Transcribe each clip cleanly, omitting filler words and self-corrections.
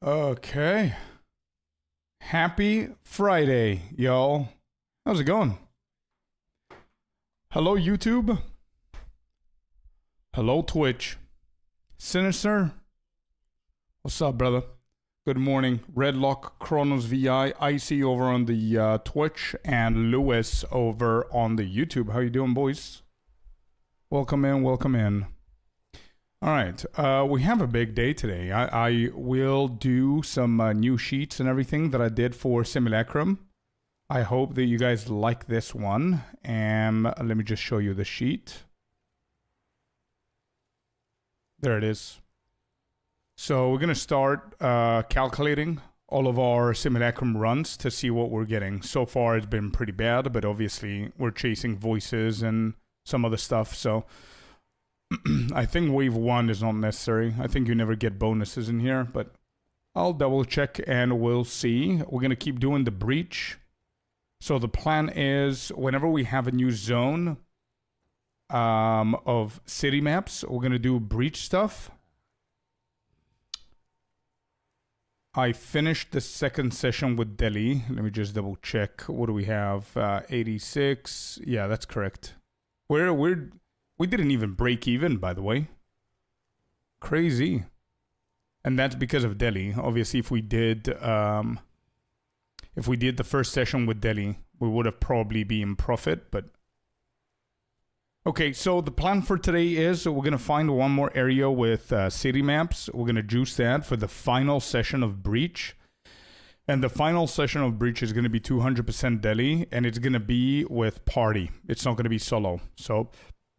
Okay. Happy Friday, y'all. How's it going? Hello, YouTube. Hello, Twitch. Sinister. What's up, brother? Good morning. Redlock, Chronos VI, Icy over on the Twitch, and Lewis over on the YouTube. How you doing, boys? Welcome in, welcome in. All right, we have a big day today. I will do some new sheets and everything that I did for Simulacrum. I hope that you guys like this one. And let me just show you the sheet. There it is. So we're going to start calculating all of our Simulacrum runs to see what we're getting. So far, it's been pretty bad, but obviously we're chasing voices and some other stuff, so... I think wave 1 is not necessary. I think you never get bonuses in here, but I'll double check and we'll see. We're going to keep doing the breach. So the plan is whenever we have a new zone of city maps, we're going to do breach stuff. I finished the second session with Delhi. Let me just double check. What do we have? 86. Yeah, that's correct. We didn't even break even, by the way. Crazy. And that's because of Delhi. Obviously, if we did the first session with Delhi, we would have probably been in profit, but... Okay, so the plan for today is we're going to find one more area with city maps. We're going to juice that for the final session of Breach. And the final session of Breach is going to be 200% Delhi, and it's going to be with party. It's not going to be solo. So...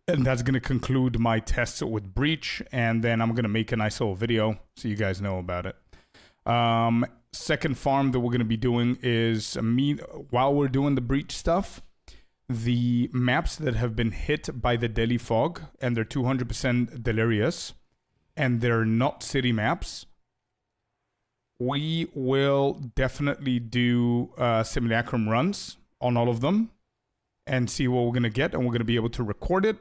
And that's going to conclude my tests with Breach, and then I'm going to make a nice little video so you guys know about it. Second farm that we're going to be doing is, while we're doing the Breach stuff, the maps that have been hit by the Delhi fog, and they're 200% delirious, and they're not city maps, we will definitely do Simulacrum runs on all of them and see what we're going to get, and we're going to be able to record it.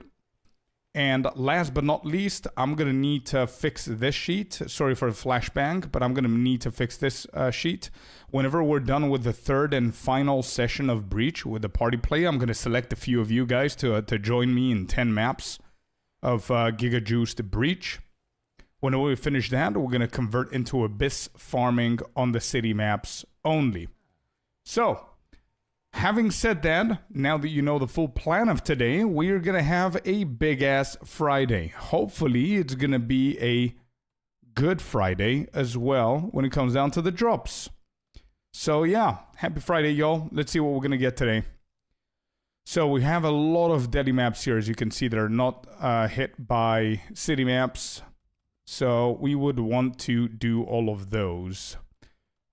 And last but not least, I'm going to need to fix this sheet. Sorry for the flashbang, but I'm going to need to fix this sheet. Whenever we're done with the third and final session of Breach with the party play, I'm going to select a few of you guys to join me in 10 maps of Giga Juiced Breach. Whenever we finish that, we're going to convert into Abyss farming on the city maps only. So... Having said that, now that you know the full plan of today, we're going to have a big-ass Friday. Hopefully, it's going to be a good Friday as well when it comes down to the drops. So, yeah, happy Friday, y'all. Let's see what we're going to get today. So, we have a lot of Delhi maps here, as you can see, that are not hit by city maps. So, we would want to do all of those.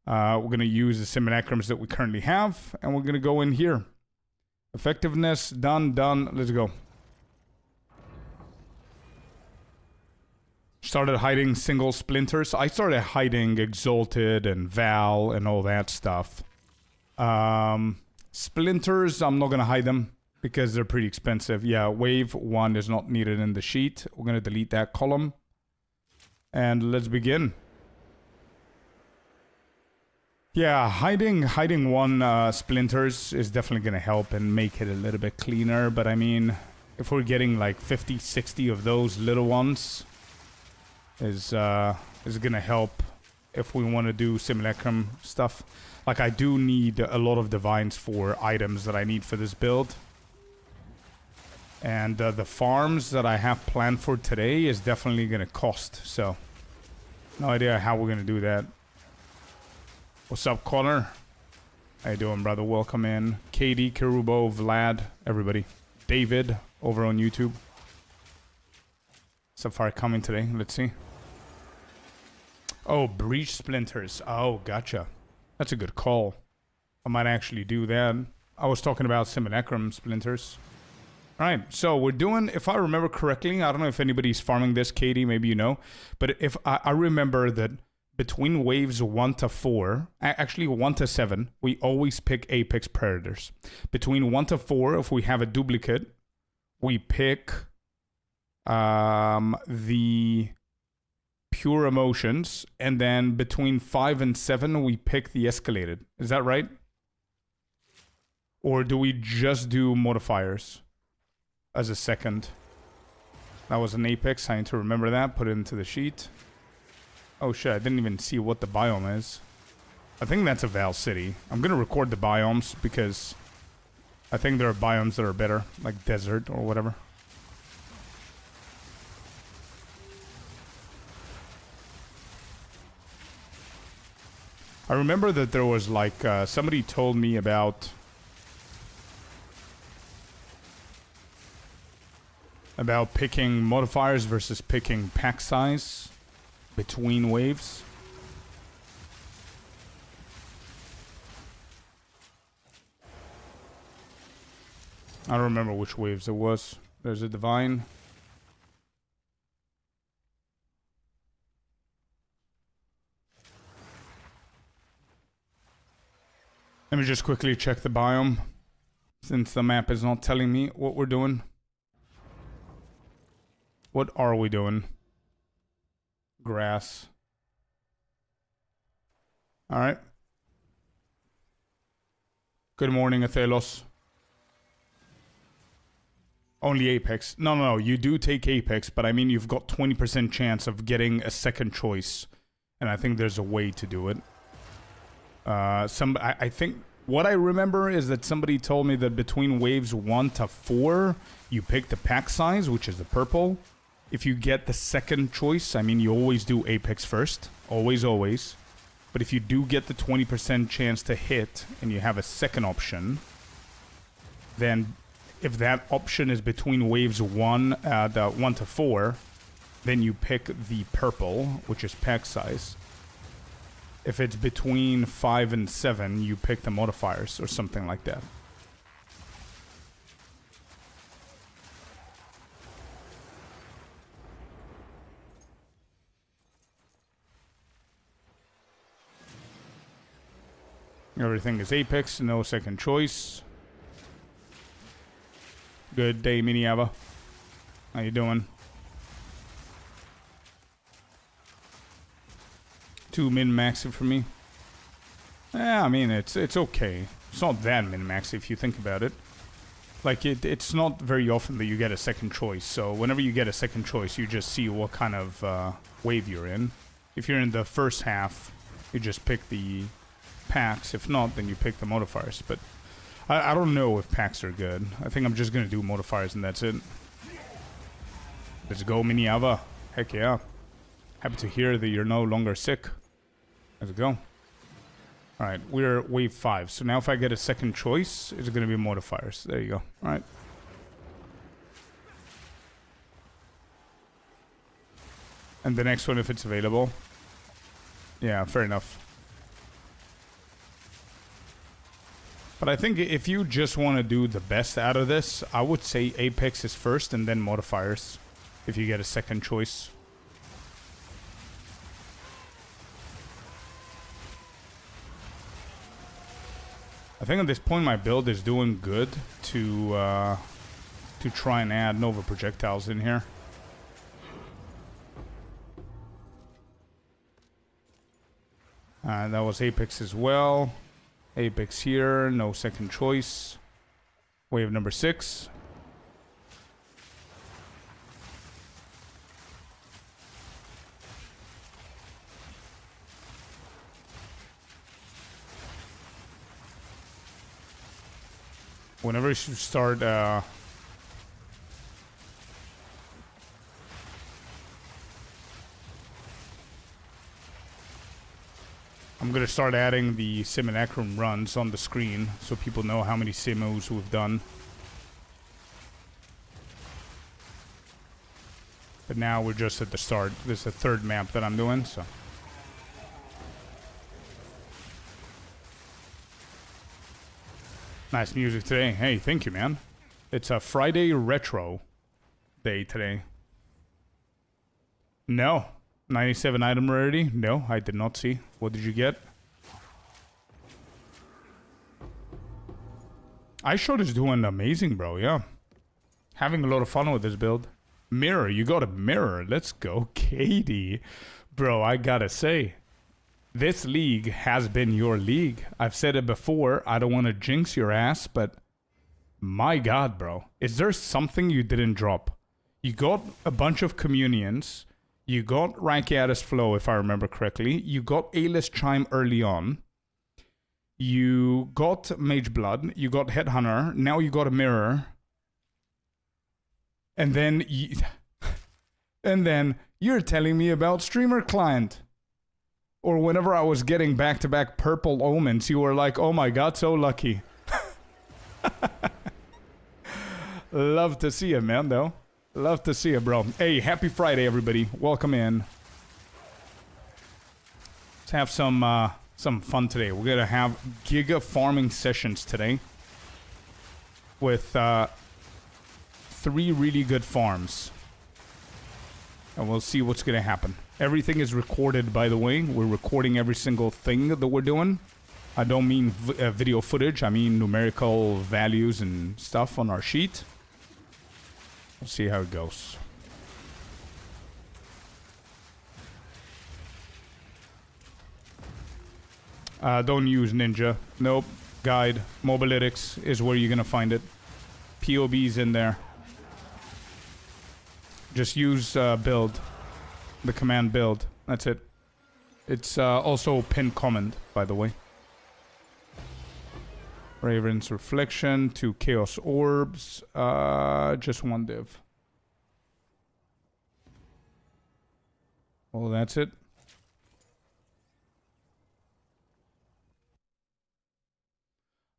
We're going to use the simulacrums that we currently have, and we're going to go in here. Effectiveness, done, let's go. Started hiding single splinters. I started hiding Exalted and Val and all that stuff. Splinters, I'm not going to hide them because they're pretty expensive. Yeah, wave 1 is not needed in the sheet. We're going to delete that column. And let's begin. Yeah, hiding one splinters is definitely going to help and make it a little bit cleaner. But I mean, if we're getting like 50, 60 of those little ones, is going to help if we want to do Simulacrum stuff. Like, I do need a lot of divines for items that I need for this build. And the farms that I have planned for today is definitely going to cost. So, no idea how we're going to do that. What's up, Connor? How you doing, brother? Welcome in. Katie, Kerubo, Vlad, everybody. David, over on YouTube. Safari coming today. Let's see. Oh, Breach Splinters. Oh, gotcha. That's a good call. I might actually do that. I was talking about Simulacrum Splinters. Alright, so we're doing, if I remember correctly, I don't know if anybody's farming this, Katie, maybe you know. But if I remember that between waves 1 to 4, actually 1 to 7, we always pick Apex Predators. Between 1 to 4, if we have a duplicate, we pick the pure emotions, and then between 5 and 7 we pick the escalated. Is that right? Or do we just do modifiers as a second? That was an apex. I need to remember that. Put it into the sheet. Oh shit, I didn't even see what the biome is. I think that's a Val City. I'm gonna record the biomes because I think there are biomes that are better, like desert or whatever. I remember that there was like, somebody told me about picking modifiers versus picking pack size between waves. I don't remember which waves it was. There's a divine. Let me just quickly check the biome, since the map is not telling me what we're doing. What are we doing? Grass. Alright. Good morning, Athelos. Only Apex. No, you do take Apex, but I mean you've got 20% chance of getting a second choice. And I think there's a way to do it. I think what I remember is that somebody told me that between waves 1 to 4, you pick the pack size, which is the purple. If you get the second choice, I mean, you always do Apex first. Always, always. But if you do get the 20% chance to hit, and you have a second option, then if that option is between waves 1 to 4, then you pick the purple, which is pack size. If it's between 5 and 7, you pick the modifiers or something like that. Everything is Apex, no second choice. Good day, Miniava. How you doing? 2 min-maxed for me. Yeah, I mean, it's okay. It's not that min-maxed if you think about it. Like, it's not very often that you get a second choice. So whenever you get a second choice, you just see what kind of wave you're in. If you're in the first half, you just pick the packs. If not, then you pick the modifiers. But I don't know if packs are good. I think I'm just going to do modifiers and that's it. Let's go, Miniava. Heck yeah. Happy to hear that you're no longer sick. Let's go. Alright, we're wave 5. So now if I get a second choice, it's going to be modifiers. There you go. Alright. And the next one if it's available. Yeah, fair enough. But I think if you just want to do the best out of this, I would say Apex is first and then modifiers. If you get a second choice. I think at this point my build is doing good to try and add Nova projectiles in here. That was Apex as well. Apex here, no second choice. Wave number 6. Whenever you start I'm gonna start adding the Simulacrum runs on the screen so people know how many simus we've done. But now we're just at the start. This is the 3rd map that I'm doing, so. Nice music today. Hey, thank you, man. It's a Friday retro day today. No. 97 item rarity? No, I did not see. What did you get? iShot is doing amazing, bro. Yeah. Having a lot of fun with this build. Mirror. You got a mirror. Let's go, Katie. Bro, I gotta say, this league has been your league. I've said it before. I don't want to jinx your ass, but my God, bro. Is there something you didn't drop? You got a bunch of communions. You got Rakiatis Flow, if I remember correctly. You got A-list Chime early on. You got Mage Blood. You got Headhunter. Now you got a Mirror. And then you're telling me about Streamer Client. Or whenever I was getting back-to-back Purple Omens, you were like, oh my God, so lucky. Love to see it, man, though. Love to see it, bro. Hey, happy Friday, everybody. Welcome in. Let's have some fun today. We're gonna have giga farming sessions today with 3 really good farms, and we'll see what's gonna happen. Everything is recorded, by the way. We're recording every single thing that we're doing. I don't mean video footage. I mean numerical values and stuff on our sheet. We'll see how it goes. Don't use Ninja. Nope. Guide. Mobalytics is where you're gonna find it. POB's in there. Just use build. The command build. That's it. It's also pinned comment, by the way. Raven's Reflection, 2 Chaos Orbs, just 1 div. Well, that's it.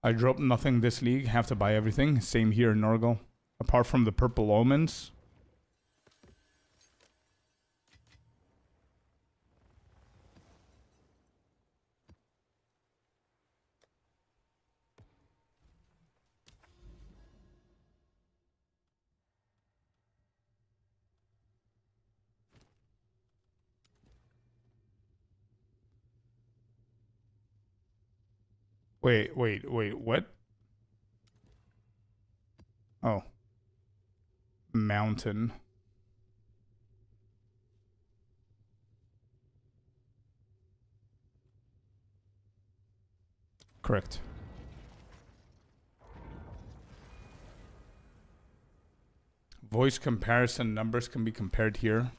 I dropped nothing this league, have to buy everything. Same here in Norgal. Apart from the Purple Omens. Wait, what? Oh. Mountain. Correct. Voice comparison numbers can be compared here.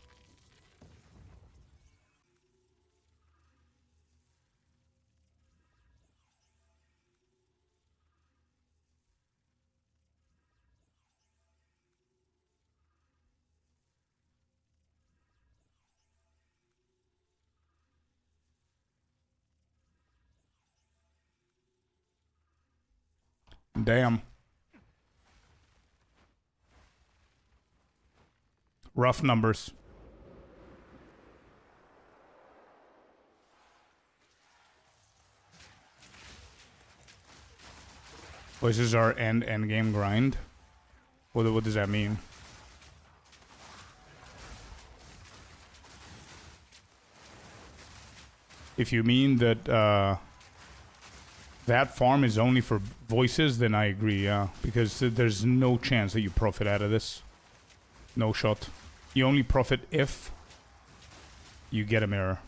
Damn. Rough numbers. Voices are end game grind. What does that mean? If you mean that that farm is only for voices, then I agree, yeah. Because there's no chance that you profit out of this. No shot. You only profit if you get a mirror.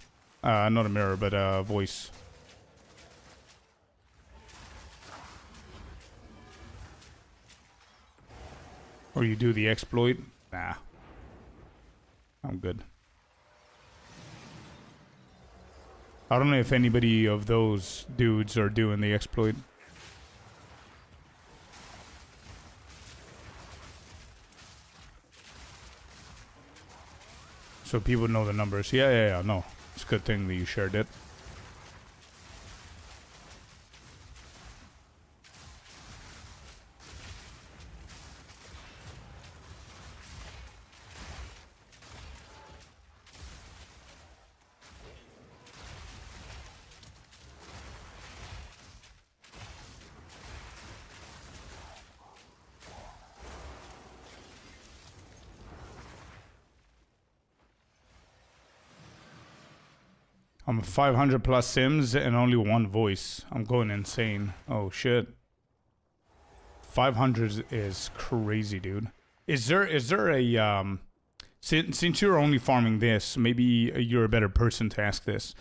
Not a mirror, but a voice. Or you do the exploit. Nah. I'm good. I don't know if anybody of those dudes are doing the exploit. So people know the numbers. Yeah, no. It's a good thing that you shared it. I'm 500 plus sims and only 1 voice. I'm going insane. Oh shit. 500 is crazy, dude. Is there a Since you're only farming this, maybe you're a better person to ask this.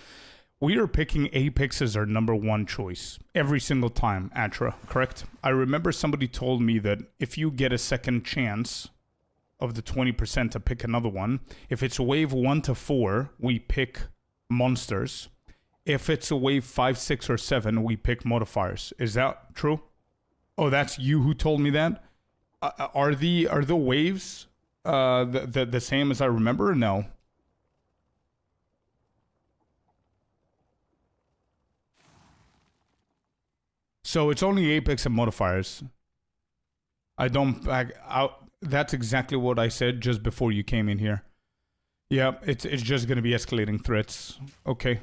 We are picking Apex as our number one choice every single time, Atra, correct? I remember somebody told me that if you get a second chance of the 20% to pick another one, if it's wave 1 to 4, we pick monsters. If it's a wave 5, 6, or 7, we pick modifiers. Is that true? Oh, that's you who told me that? Are the waves the same as I remember or no? So it's only Apex and modifiers. That's exactly what I said just before you came in here. Yeah, it's just gonna be escalating threats. Okay.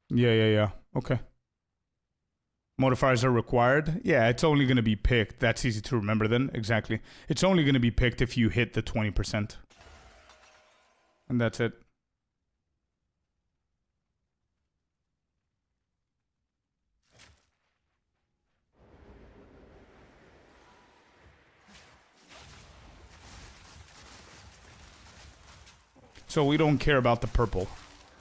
Yeah. Okay. Modifiers are required. Yeah, it's only gonna be picked. That's easy to remember then. Exactly. It's only gonna be picked if you hit the 20%. And that's it. So we don't care about the purple.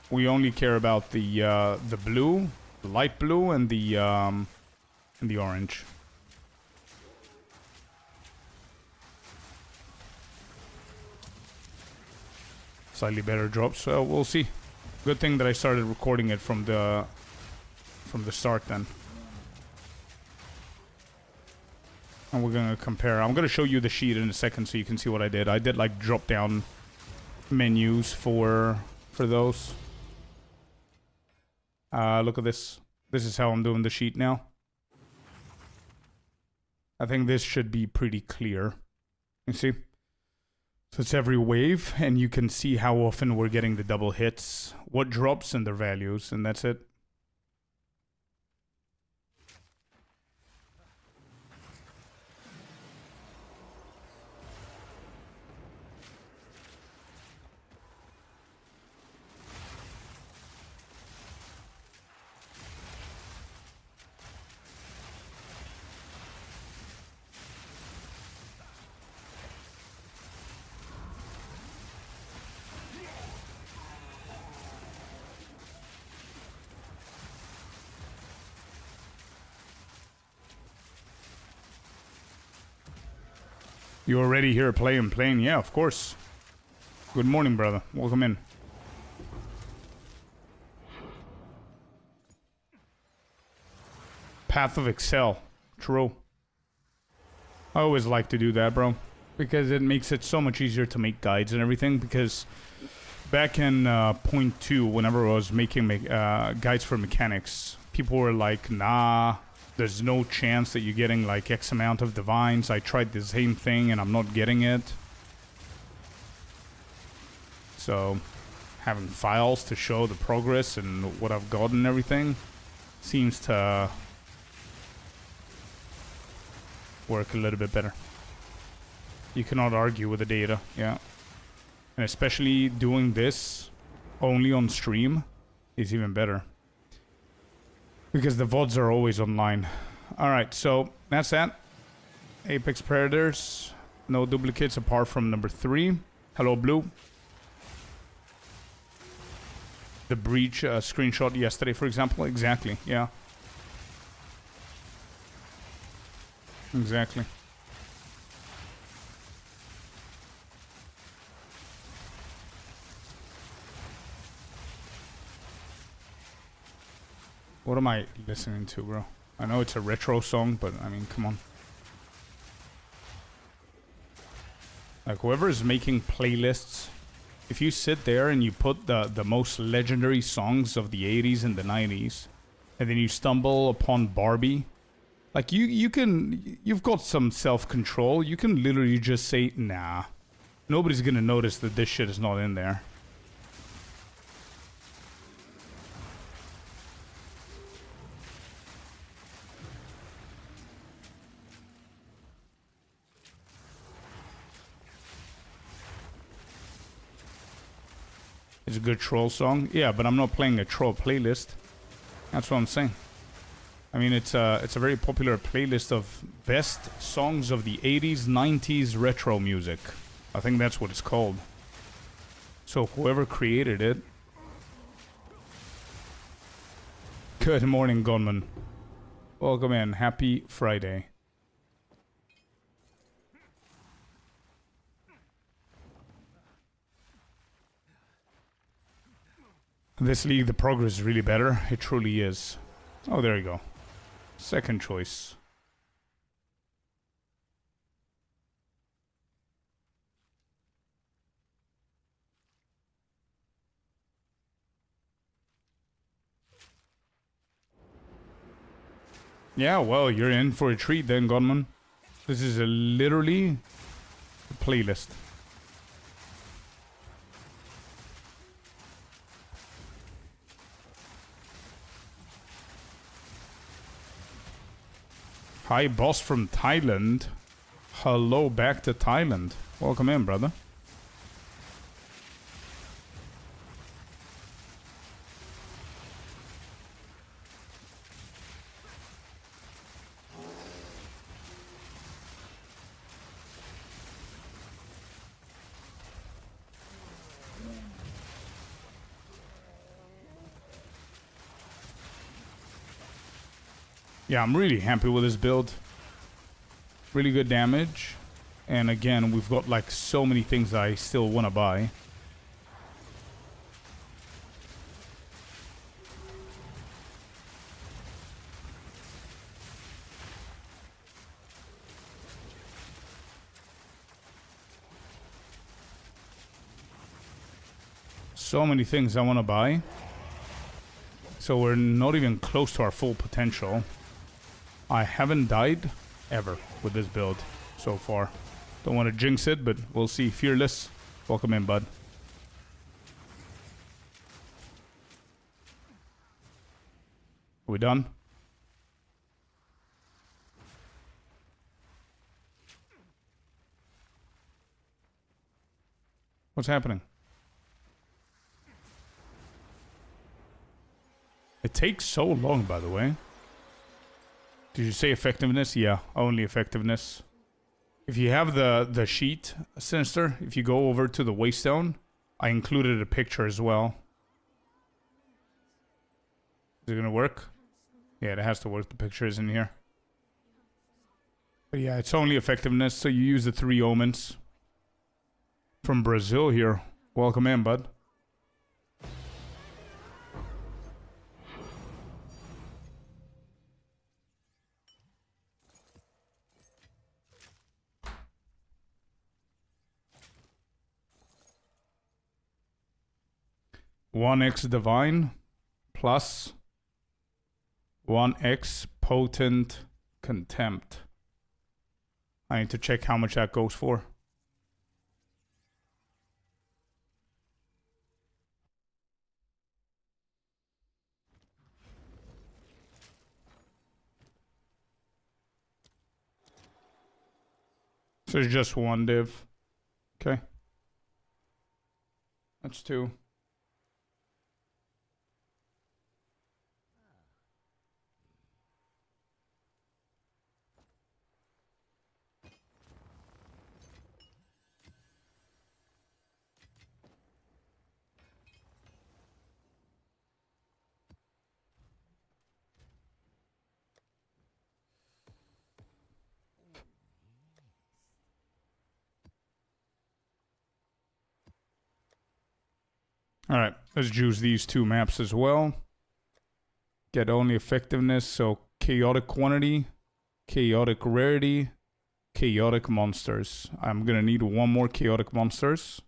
We only care about the blue, the light blue, and the orange. Slightly better drops. So we'll see. Good thing that I started recording it from the start then. And we're gonna compare. I'm gonna show you the sheet in a second so you can see what I did. I did like drop down menus for those. Look at this. This is how I'm doing the sheet now. I think this should be pretty clear. You see? So it's every wave, and you can see how often we're getting the double hits, what drops, and their values, and that's it. You already here playing? Yeah, of course. Good morning, brother. Welcome in. Path of Excel. True. I always like to do that, bro. Because it makes it so much easier to make guides and everything. Because back in point 2, whenever I was making guides for mechanics, people were like, nah, there's no chance that you're getting like X amount of divines. I tried the same thing and I'm not getting it. So having files to show the progress and what I've got and everything seems to work a little bit better. You cannot argue with the data, yeah. And especially doing this only on stream is even better. Because the VODs are always online. Alright, so that's that. Apex Predators. No duplicates apart from number 3. Hello, Blue. The breach screenshot yesterday, for example. Exactly, yeah. Exactly. What am I listening to, bro? I know it's a retro song, but I mean, come on. Like, whoever is making playlists, if you sit there and you put the most legendary songs of the 80s and the 90s, and then you stumble upon Barbie, like, you've got some self-control. You can literally just say, nah. Nobody's gonna notice that this shit is not in there. It's a good troll song. Yeah, but I'm not playing a troll playlist. That's what I'm saying. I mean, it's a very popular playlist of best songs of the 80s, 90s retro music. I think that's what it's called. So whoever created it... Good morning, Gunman. Welcome in. Happy Friday. This league, the progress is really better. It truly is. Oh, there you go. Second choice. Yeah, well, you're in for a treat then, Gunman. This is literally a playlist. Hi, boss from Thailand. Hello, back to Thailand. Welcome in, brother. Yeah, I'm really happy with this build. Really good damage. And again, we've got like so many things that I still want to buy. So many things I want to buy. So we're not even close to our full potential. I haven't died ever with this build so far. Don't want to jinx it, but we'll see. Fearless, welcome in, bud. Are we done? What's happening? It takes so long, by the way. Did you say effectiveness? Yeah, only effectiveness. If you have the sheet, Sinister, if you go over to the Waystone, I included a picture as well. Is it gonna work? Yeah, it has to work. The picture is in here. But yeah, it's only effectiveness, so you use the 3 omens. From Brazil here. Welcome in, bud. One X Divine plus 1x Potent Contempt. I need to check how much that goes for. So it's just 1 div. Okay. That's 2. Alright, let's juice these 2 maps as well. Get only effectiveness, so chaotic quantity, chaotic rarity, chaotic monsters. I'm gonna need 1 more chaotic monsters.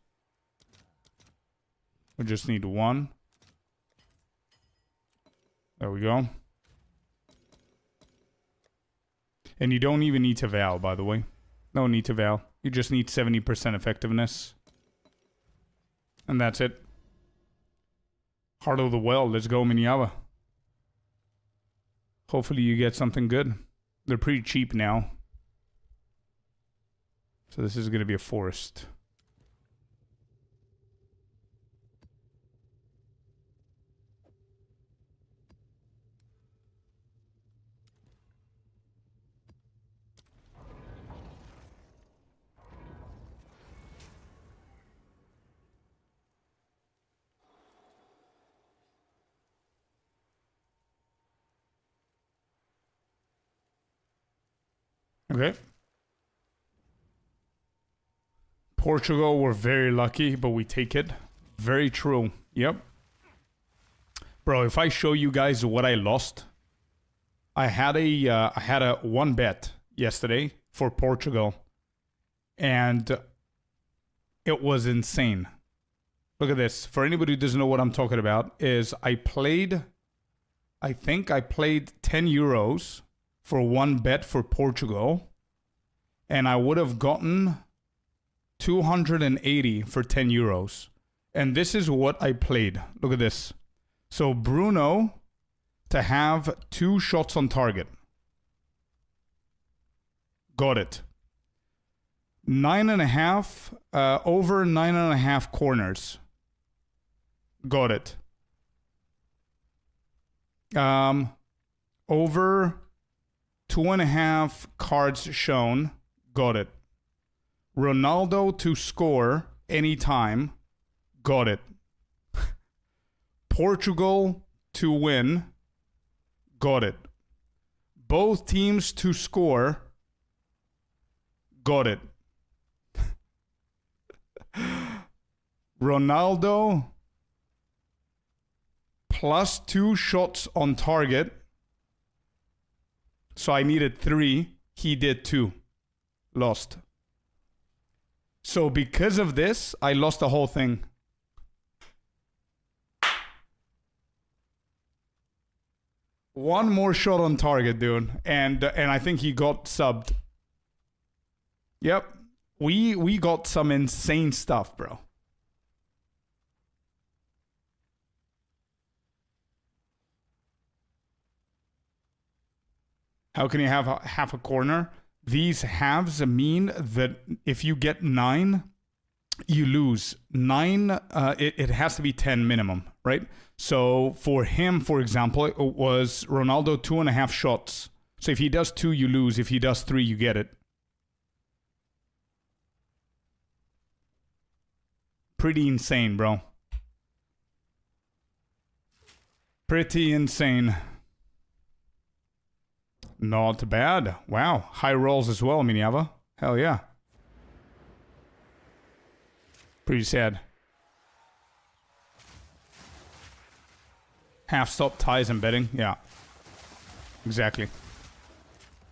We just need 1. There we go. And you don't even need to Val, by the way. No need to Val. You just need 70% effectiveness. And that's it. Heart of the Well, let's go, Minyava. Hopefully you get something good. They're pretty cheap now. So this is going to be a forest. Okay. Portugal were very lucky, but we take it. Very true. Yep. Bro, if I show you guys what I lost, I had a one bet yesterday for Portugal, and it was insane. Look at this. For anybody who doesn't know what I'm talking about, is I think I played 10 euros for one bet for Portugal, and I would have gotten 280 for 10 euros. And this is what I played. Look at this. So Bruno to have 2 shots on target. Got it. 9.5, over 9.5 corners. Got it. Over 2.5 cards shown. Got it. Ronaldo to score anytime. Got it. Portugal to win. Got it. Both teams to score. Got it. Ronaldo plus 2 shots on target. So I needed 3. He did 2. Lost. So because of this, I lost the whole thing. One more shot on target, dude. And I think he got subbed. Yep. We got some insane stuff, bro. How can you have half a corner? These halves mean that if you get 9, you lose. 9, it has to be 10 minimum, right? So for him, for example, it was Ronaldo 2.5 shots. So if he does 2, you lose. If he does 3, you get it. Pretty insane, bro. Pretty insane. Not bad. Wow. High rolls as well, Miniava. Hell yeah. Pretty sad. Half stop ties and betting. Yeah. Exactly.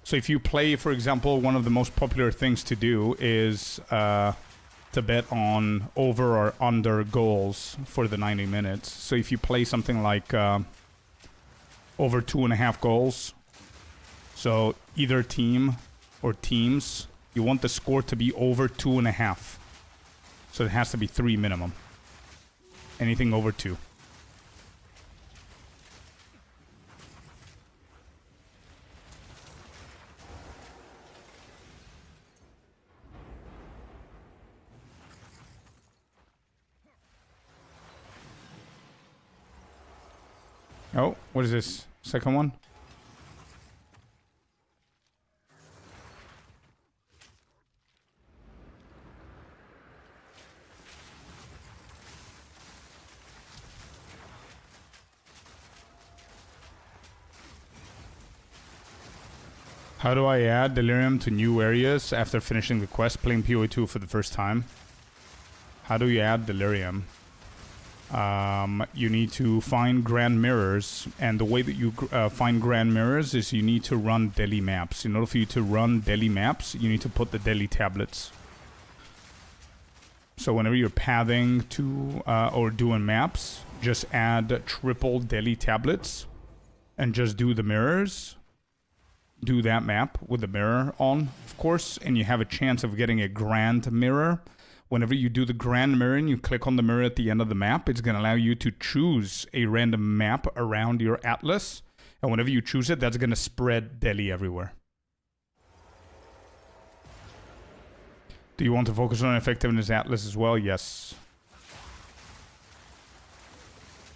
So if you play, for example, one of the most popular things to do is to bet on over or under goals for the 90 minutes. So if you play something like over 2.5 goals, so either team or teams, you want the score to be over 2.5. So it has to be 3 minimum. Anything over 2. Oh, what is this? Second one? How do I add Delirium to new areas after finishing the quest playing POE2 for the first time? How do you add Delirium? You need to find Grand Mirrors, and the way that you find Grand Mirrors is you need to run Delhi maps. In order for you to run Delhi maps, you need to put the Delhi tablets. So whenever you're pathing to or doing maps, just add triple Delhi tablets and just do the mirrors. Do that map with the mirror on, of course, and you have a chance of getting a grand mirror. Whenever you do the grand mirror and you click on the mirror at the end of the map, it's going to allow you to choose a random map around your atlas. And whenever you choose it, that's going to spread Delhi everywhere. Do you want to focus on effectiveness atlas as well? Yes.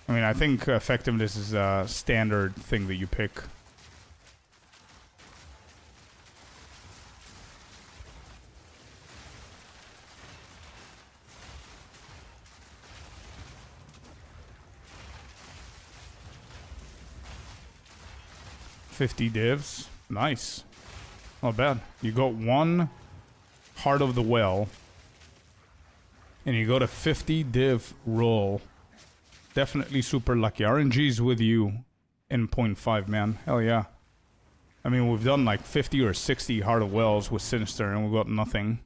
I mean, I think effectiveness is a standard thing that you pick. $50 divs. Nice. Not bad. You got 1 Heart of the Well. And you got a 50 div roll. Definitely super lucky. RNG's with you in 0.5, man. Hell yeah. I mean, we've done like 50 or 60 Heart of Wells with Sinister and we've got nothing.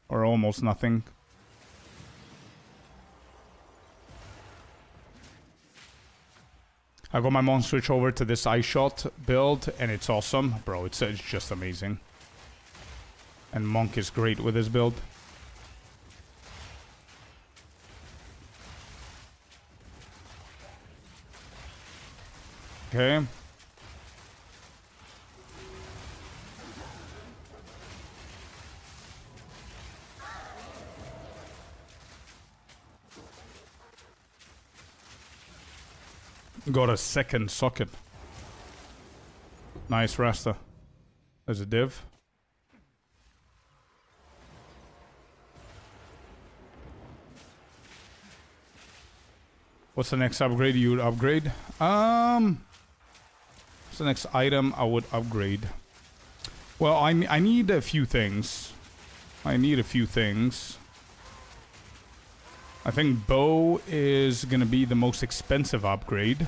Or almost nothing. I got my Mon switch over to this Ice Shot build and it's awesome. Bro, it's just amazing. And Monk is great with this build. Okay. Got a second socket. Nice Rasta. There's a div. What's the next upgrade you would upgrade? What's the next item I would upgrade? Well, I need a few things. I think bow is going to be the most expensive upgrade.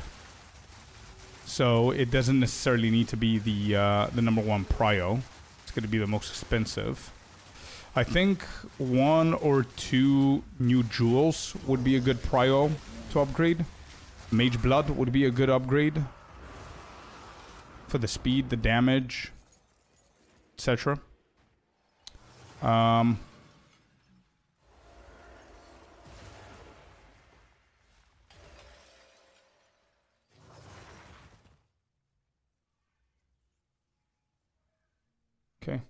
So it doesn't necessarily need to be the #1 prio. It's going to be the most expensive. I think 1 or 2 new jewels would be a good prio to upgrade. Mage Blood would be a good upgrade. For the speed, the damage, etc. Okay.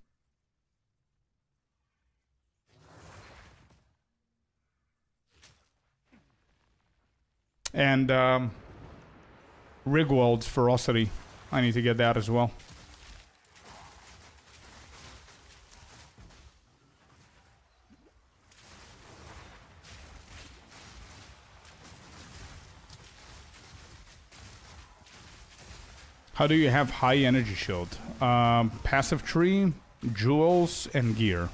And Rigwald's Ferocity. I need to get that as well. How do you have high energy shield? Passive tree, jewels, and gear.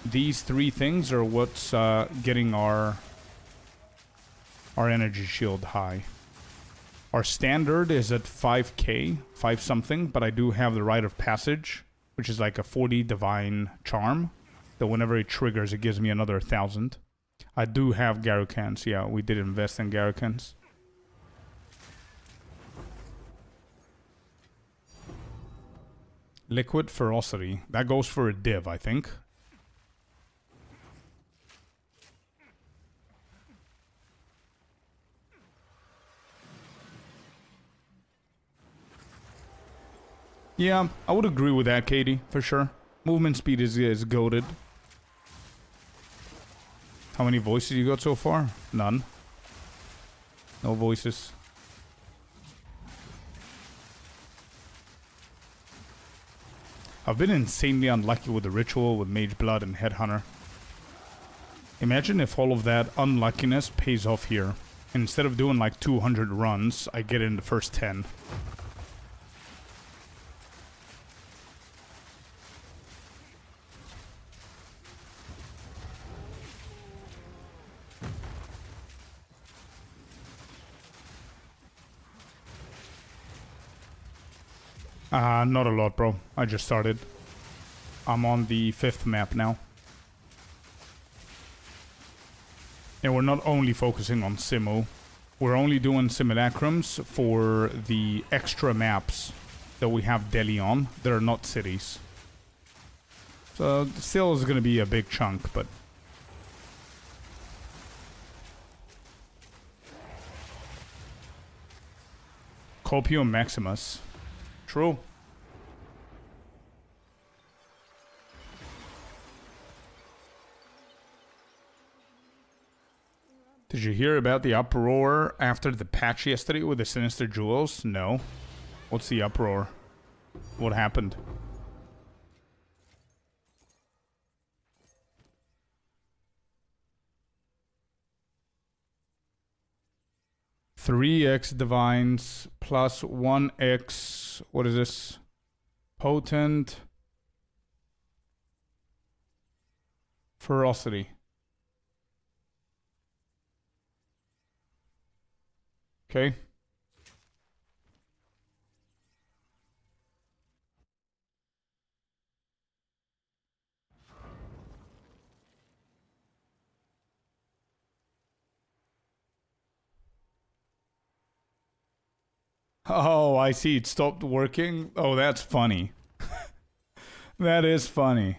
These 3 things are what's getting our energy shield high. Our standard is at 5k, 5 something, but I do have the Rite of Passage, which is like a 40 divine charm. That whenever it triggers, it gives me another 1,000. I do have Garukans, yeah, we did invest in Garukans. Liquid Ferocity. That goes for a div, I think. Yeah, I would agree with that, Katie, for sure. Movement speed is goated. How many voices you got so far? None. No voices. I've been insanely unlucky with the Ritual, with Mage Blood and Headhunter. Imagine if all of that unluckiness pays off here. And instead of doing like 200 runs, I get it in the first 10. Not a lot, bro. I just started. I'm on the 5th map now. And we're not only focusing on Simu. We're only doing simulacrums for the extra maps that we have Delhi on. That are not cities. So, still is going to be a big chunk, but... Copium Maximus. True. Did you hear about the uproar after the patch yesterday with the Sinister Jewels? No. What's the uproar? What happened? "3x divines plus 1x, what is this? Potent Ferocity. Okay. Oh, I see. It stopped working. Oh, that's funny. That is funny.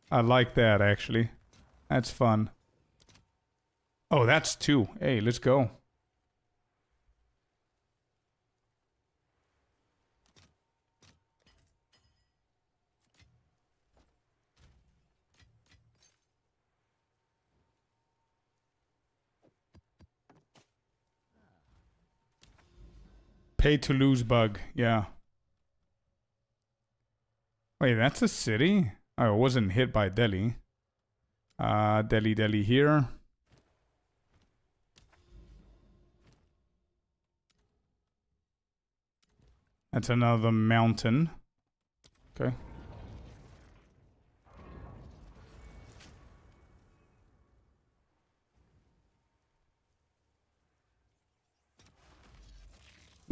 I like that, actually. That's fun. Oh, that's 2. Hey, let's go. Pay to lose bug. Yeah. Wait, that's a city? Oh, it wasn't hit by Delhi. Delhi here. That's another mountain. Okay.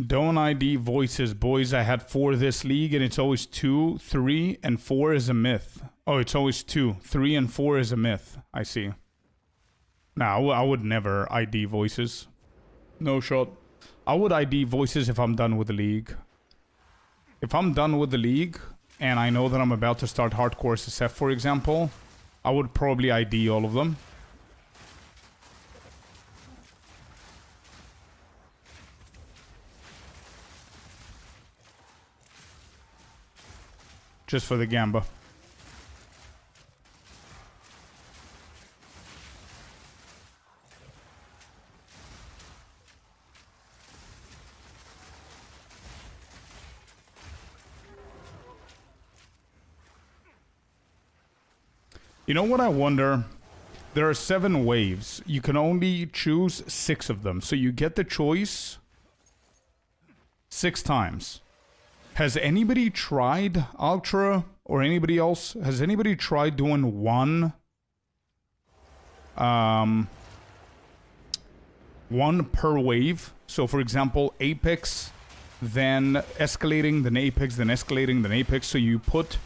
Don't ID voices, boys. I had 4 this league, and it's always 2, 3, and 4 is a myth. Oh, it's always 2. 3 and 4 is a myth. I see. Nah, I would never ID voices. No shot. I would ID voices if I'm done with the league. If I'm done with the league, and I know that I'm about to start hardcore SSF, for example, I would probably ID all of them. Just for the gamba. You know what I wonder? There are 7 waves. You can only choose 6 of them. So you get the choice 6 times. Has anybody tried Ultra or anybody else? Has anybody tried doing one per wave? So for example, Apex, then escalating, then Apex, then escalating, then Apex. So you put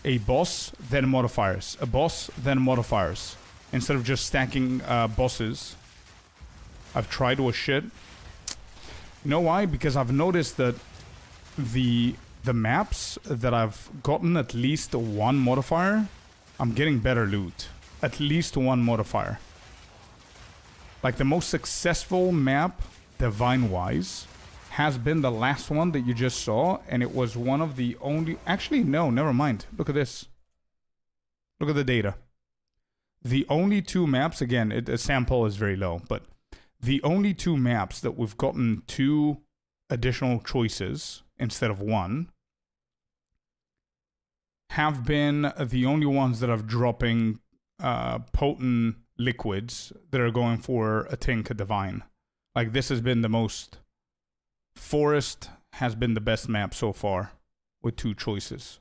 a boss, then modifiers. A boss, then modifiers. Instead of just stacking bosses. I've tried with shit. You know why? Because I've noticed that the maps that I've gotten at least 1 modifier, I'm getting better loot. At least 1 modifier. Like the most successful map, Divine-wise, has been the last one that you just saw, and it was one of the only... Actually, no, never mind. Look at this. Look at the data. The only 2 maps, again, the sample is very low, but the only 2 maps that we've gotten 2 additional choices instead of 1 have been the only ones that are dropping potent liquids that are going for a Tinka Divine. Like, this has been the most... Forest has been the best map so far, with 2 choices.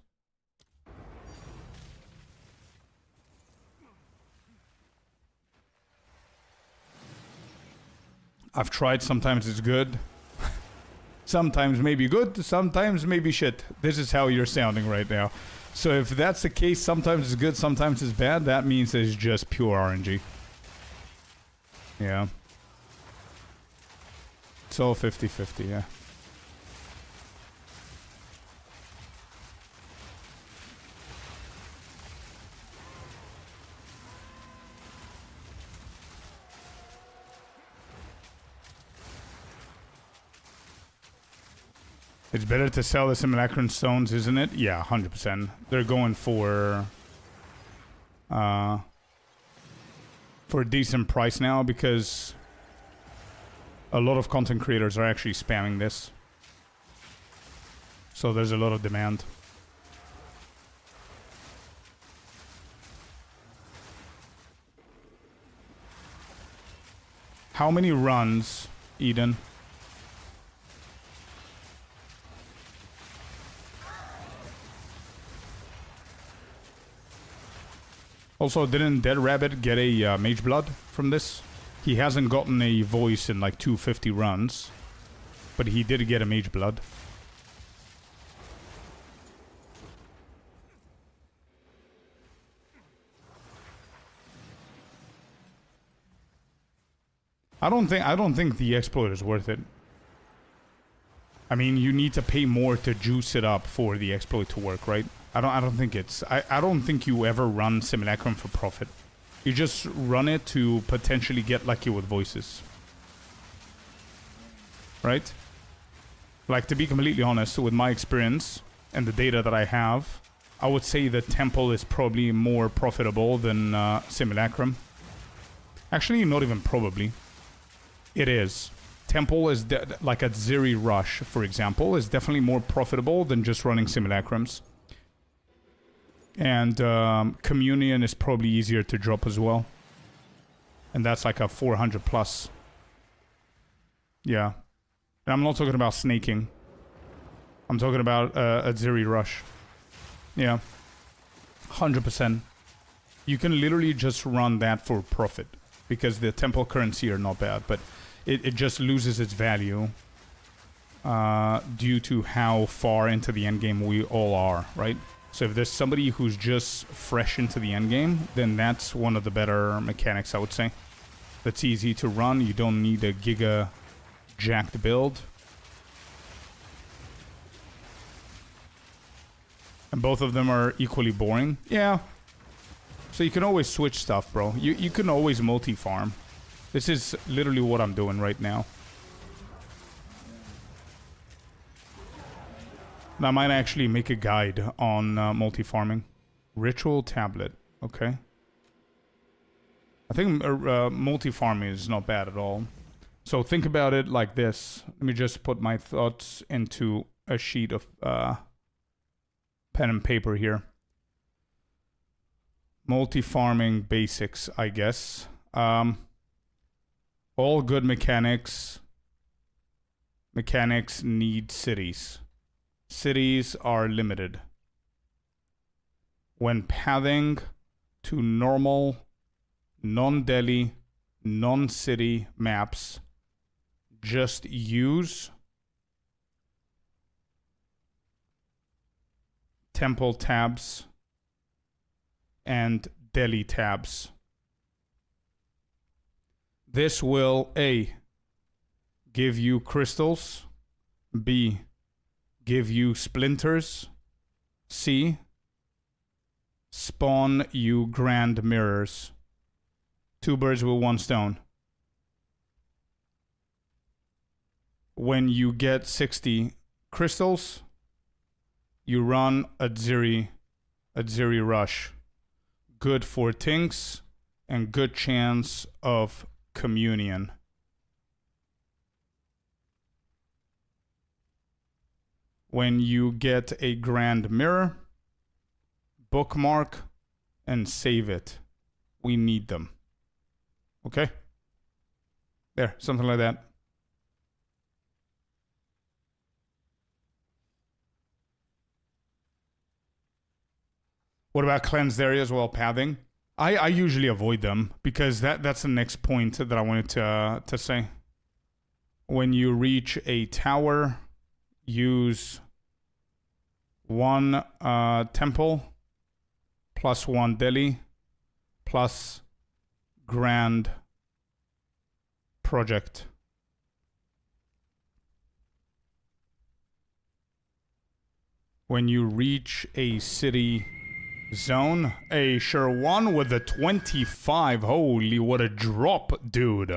I've tried, sometimes it's good. Sometimes maybe good, sometimes maybe shit. This is how you're sounding right now. So if that's the case, sometimes it's good, sometimes it's bad, that means it's just pure RNG. Yeah. It's all 50-50, yeah. It's better to sell the Simulacrum stones, isn't it? Yeah, 100%. They're going for a decent price now because a lot of content creators are actually spamming this. So there's a lot of demand. How many runs, Eden? Also, didn't Dead Rabbit get a Mage Blood from this? He hasn't gotten a voice in like 250 runs, but he did get a Mage Blood. I don't think the exploit is worth it. I mean, you need to pay more to juice it up for the exploit to work, right? I don't think it's I don't think you ever run Simulacrum for profit. You just run it to potentially get lucky with voices. Right? Like, to be completely honest, with my experience and the data that I have, I would say the Temple is probably more profitable than Simulacrum. Actually, not even probably. It is. Temple is, like at Zeri Rush, for example, is definitely more profitable than just running Simulacrums. And Communion is probably easier to drop as well. And that's like a 400 plus. Yeah. And I'm not talking about snaking. I'm talking about a Zeri Rush. Yeah. 100%. You can literally just run that for profit. Because the temple currency are not bad. But it just loses its value. Due to how far into the endgame we all are, right? So if there's somebody who's just fresh into the endgame, then that's one of the better mechanics, I would say. That's easy to run. You don't need a giga jacked build. And both of them are equally boring. Yeah. So you can always switch stuff, bro. You can always multi-farm. This is literally what I'm doing right now. I might actually make a guide on multi-farming. Ritual tablet. Okay. I think multi-farming is not bad at all. So think about it like this. Let me just put my thoughts into a sheet of pen and paper here. Multi-farming basics, I guess. All good mechanics. Mechanics need cities. Cities are limited. When pathing to normal, non-Delhi, non-city maps, just use temple tabs and Delhi tabs. This will A, give you crystals, B, give you splinters, C, spawn you grand mirrors. 2 birds with 1 stone. When you get 60 crystals, you run a Zeri Rush. Good for Tinks and good chance of Communion. When you get a grand mirror, bookmark and save it. We need them. Okay? There, something like that. What about cleansed areas while pathing? I usually avoid them because that's the next point that I wanted to say. When you reach a tower, use 1 temple plus 1 Delhi plus grand project. When you reach a city zone, a sure one with a 25. Holy, what a drop, dude.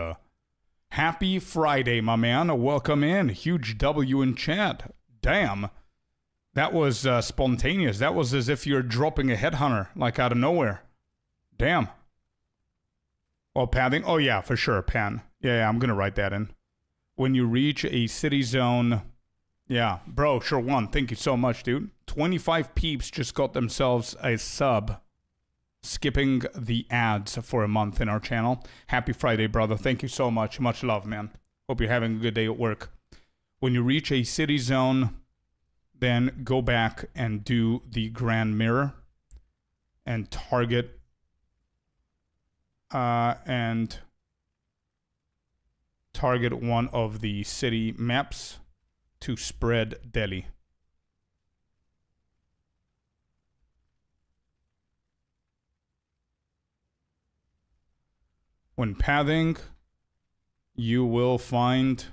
Happy Friday, my man. Welcome in. Huge W in chat. Damn. That was spontaneous. That was as if you're dropping a headhunter, like out of nowhere. Damn. Oh, pathing? Oh, yeah, for sure, pan. Yeah, I'm gonna write that in. When you reach a city zone... Yeah, bro, sure one. Thank you so much, dude. 25 peeps just got themselves a sub. Skipping the ads for a month in our channel. Happy Friday, brother. Thank you so much. Much love, man. Hope you're having a good day at work. When you reach a city zone, then go back and do the Grand Mirror and target and target one of the city maps to spread Delhi. When pathing, you will find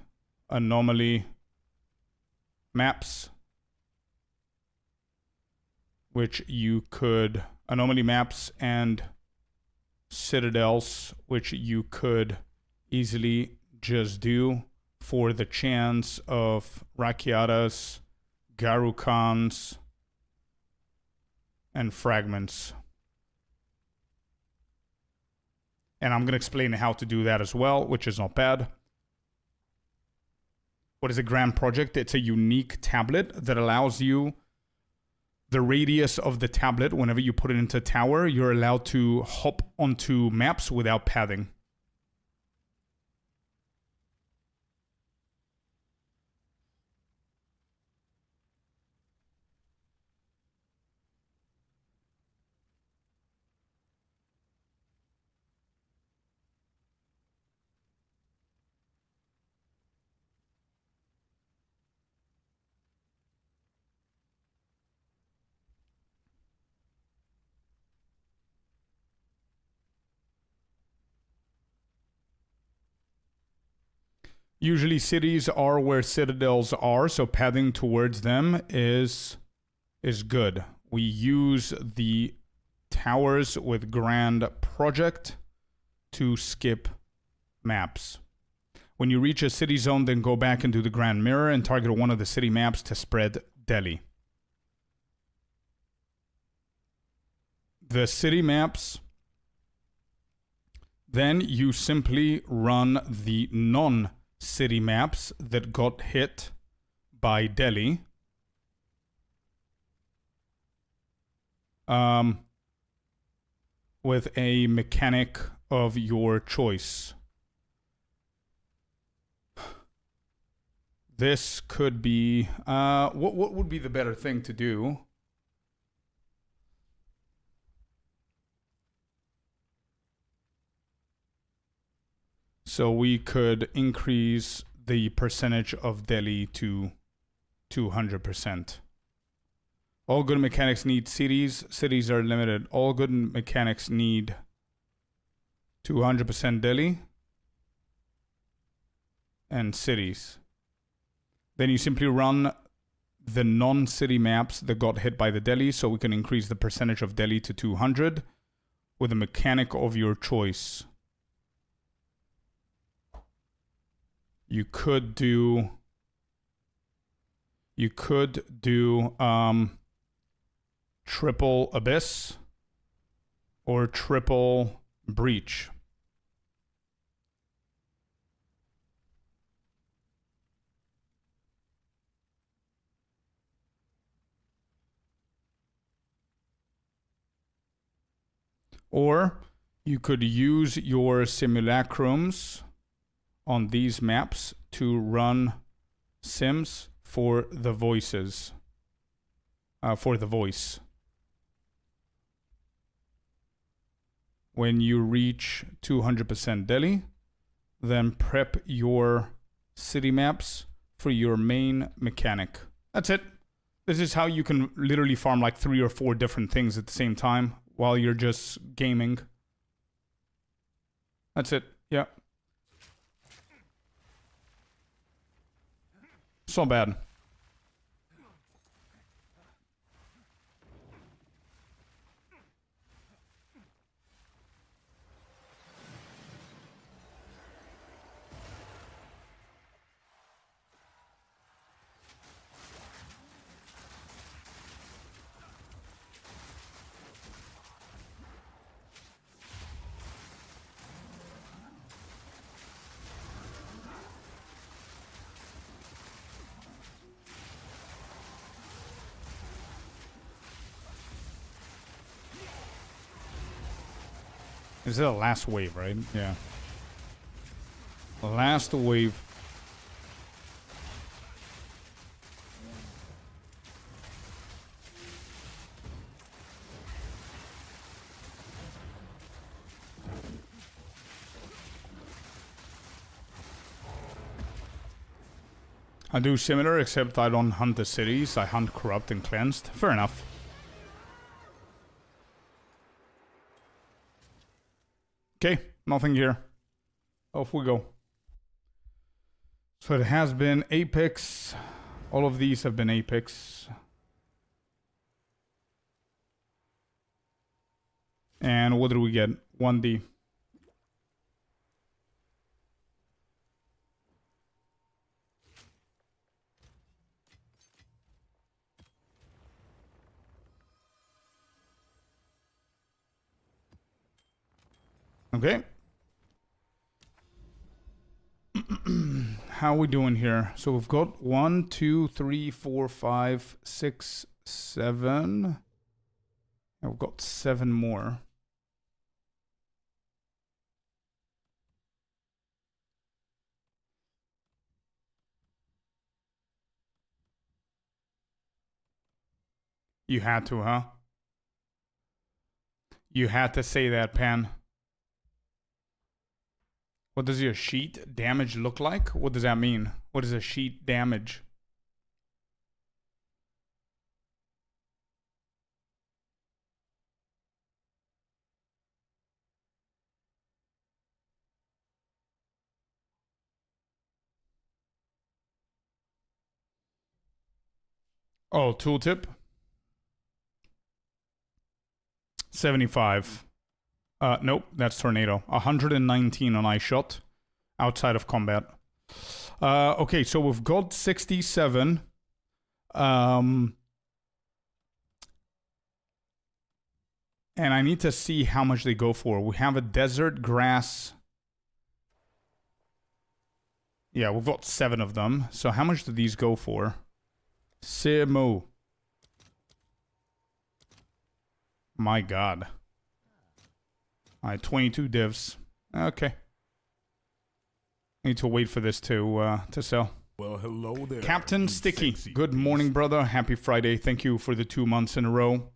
anomaly maps, which you could, anomaly maps and citadels, which you could easily just do for the chance of Rakyatas, Garukans, and fragments. And I'm going to explain how to do that as well, which is not bad. What is a grand project? It's a unique tablet that allows you the radius of the tablet. Whenever you put it into a tower, you're allowed to hop onto maps without pathing. Usually cities are where citadels are, so pathing towards them is good. We use the towers with grand project to skip maps. When you reach a city zone, then go back into the grand mirror and target one of the city maps to spread Delhi. The city maps, then you simply run the non-city maps that got hit by Delhi. With a mechanic of your choice. This could be, what would be the better thing to do? So we could increase the percentage of Delhi to 200%. All good mechanics need cities. Cities are limited. All good mechanics need 200% Delhi and cities. Then you simply run the non-city maps that got hit by the Delhi, so we can increase the percentage of Delhi to 200 with a mechanic of your choice. You could do triple abyss or triple breach. Or you could use your simulacrums on these maps to run sims for the voices. For the voice. When you reach 200% Delhi, then prep your city maps for your main mechanic. That's it. This is how you can literally farm like 3 or 4 different things at the same time while you're just gaming. That's it. Yeah. So bad. This is the last wave, right? Yeah. Last wave. I do similar, except I don't hunt the cities. I hunt corrupt and cleansed. Fair enough. Okay, nothing here. Off we go. So it has been Apex. All of these have been Apex. And what did we get? 1D. Okay. How are we doing here? So we've got 1, 2, 3, 4, 5, 6, 7. And we've got 7 more. You had to, huh? You had to say that, Pan. What does your sheet damage look like? What does that mean? What is a sheet damage? Oh, tooltip. 75. Nope, that's tornado. 119 on ice shot outside of combat. Okay, so we've got 67. And I need to see how much they go for. We have a desert grass. Yeah, we've got 7 of them. So how much do these go for? Simu. My god. Alright, 22 divs. Okay. Need to wait for this to sell. Well, hello there. Captain Sticky. Good morning, brother. Happy Friday. Thank you for the 2 months in a row.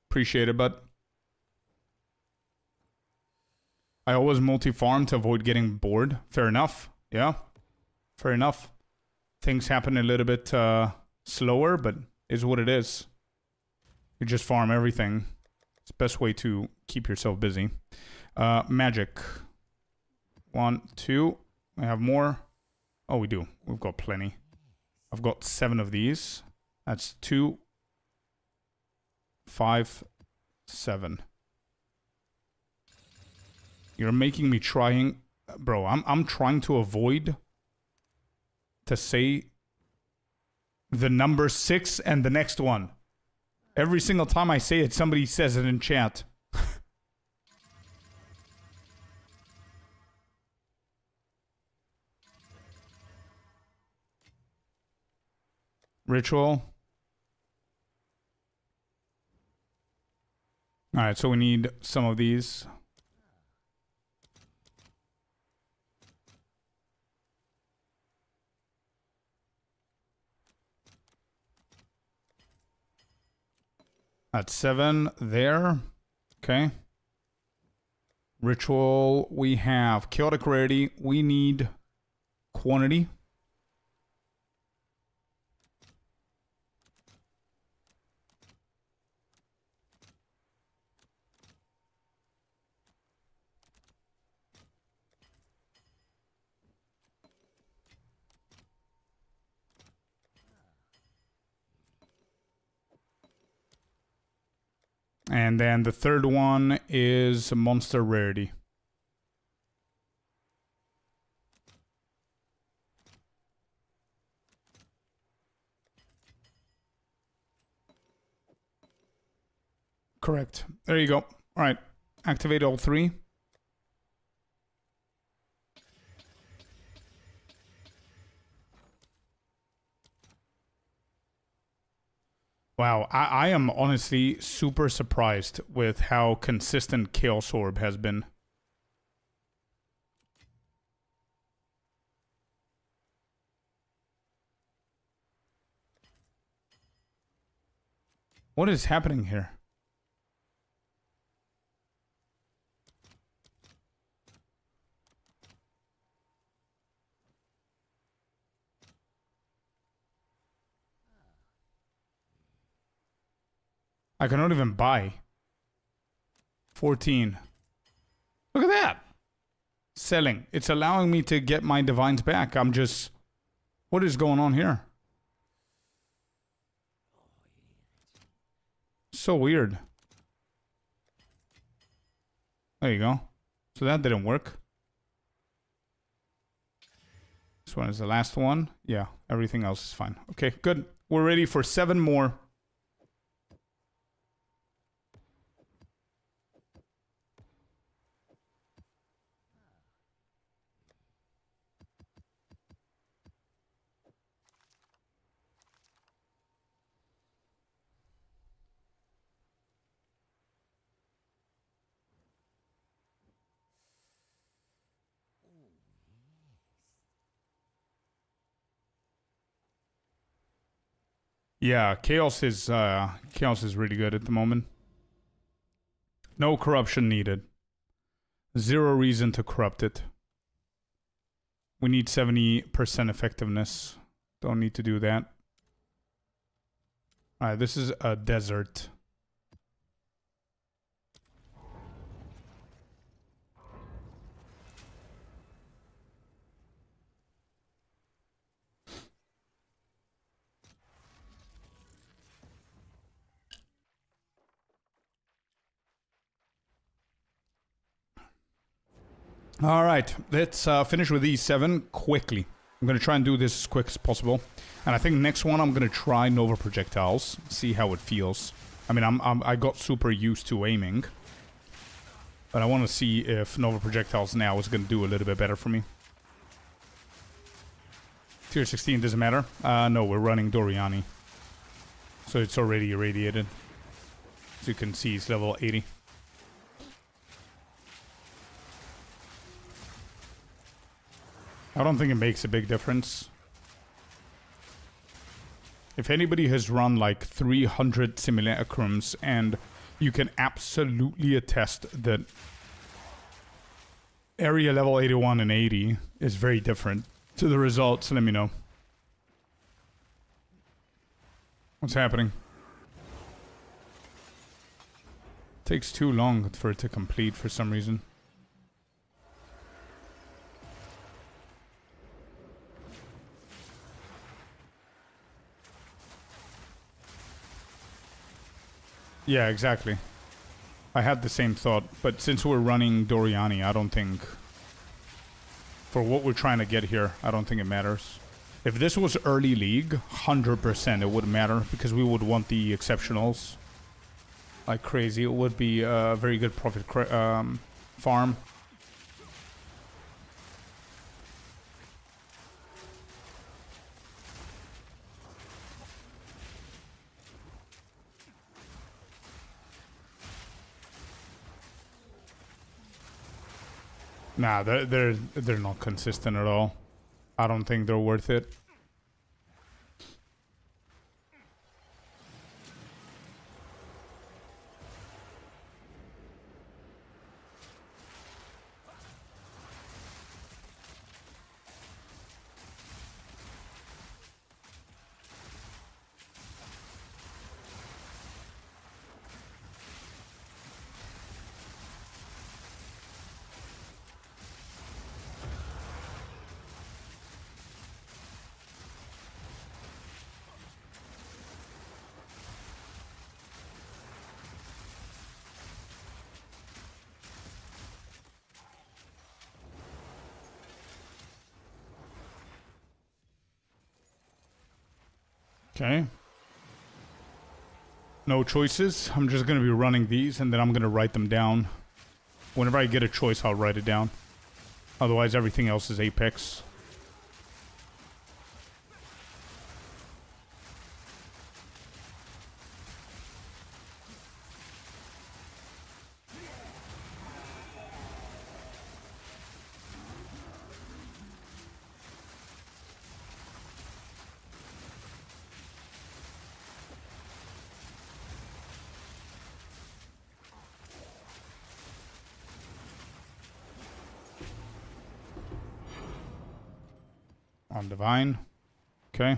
Appreciate it, bud. I always multi-farm to avoid getting bored. Fair enough. Yeah. Fair enough. Things happen a little bit slower, but is what it is. You just farm everything. It's the best way to keep yourself busy. Magic. 1, 2. We have more. Oh, we do. We've got plenty. I've got 7 of these. That's 2, 5, 7. You're making me trying... Bro, I'm trying to avoid to say the number 6 and the next one. Every single time I say it, somebody says it in chat. Ritual. Alright, so we need some of these. That's 7 there. Okay. Ritual, we have chaotic rarity. We need quantity. And then the third one is monster rarity. Correct. There you go. All right. Activate all 3. Wow, I am honestly super surprised with how consistent Chaos Orb has been. What is happening here? I cannot even buy. 14. Look at that. Selling. It's allowing me to get my divines back. I'm just... What is going on here? So weird. There you go. So that didn't work. This one is the last one. Yeah, everything else is fine. Okay, good. We're ready for 7 more. Yeah, chaos is really good at the moment. No corruption needed. 0 reason to corrupt it. We need 70% effectiveness. Don't need to do that. Alright, this is a desert. All right, let's finish with these 7 quickly. I'm going to try and do this as quick as possible. And I think next one I'm going to try Nova Projectiles, see how it feels. I mean, I got super used to aiming. But I want to see if Nova Projectiles now is going to do a little bit better for me. Tier 16 doesn't matter. No, we're running Doriani. So it's already irradiated. As you can see, it's level 80. I don't think it makes a big difference. If anybody has run like 300 simulacrums, and you can absolutely attest that area level 81 and 80 is very different to the results, let me know. What's happening? Takes too long for it to complete for some reason. Yeah, exactly. I had the same thought, but since we're running Doriani, I don't think... For what we're trying to get here, I don't think it matters. If this was early league, 100% it wouldn't matter, because we would want the exceptionals like crazy. It would be a very good profit farm. Nah, they're not consistent at all. I don't think they're worth it. Okay. No choices. I'm just going to be running these, and then I'm going to write them down. Whenever I get a choice, I'll write it down. Otherwise, everything else is Apex. On Divine. Okay.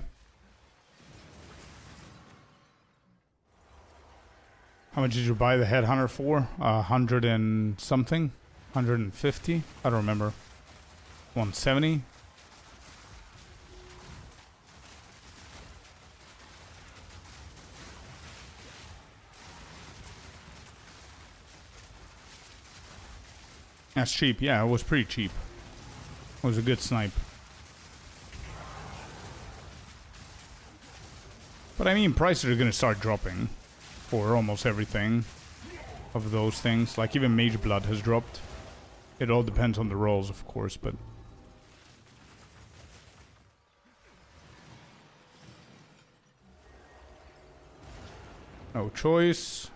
How much did you buy the Headhunter for? 100 and something? 150? I don't remember. 170? That's cheap. Yeah, it was pretty cheap. It was a good snipe. But I mean, prices are going to start dropping for almost everything of those things. Like even Mage Blood has dropped. It all depends on the rolls, of course, but... No choice.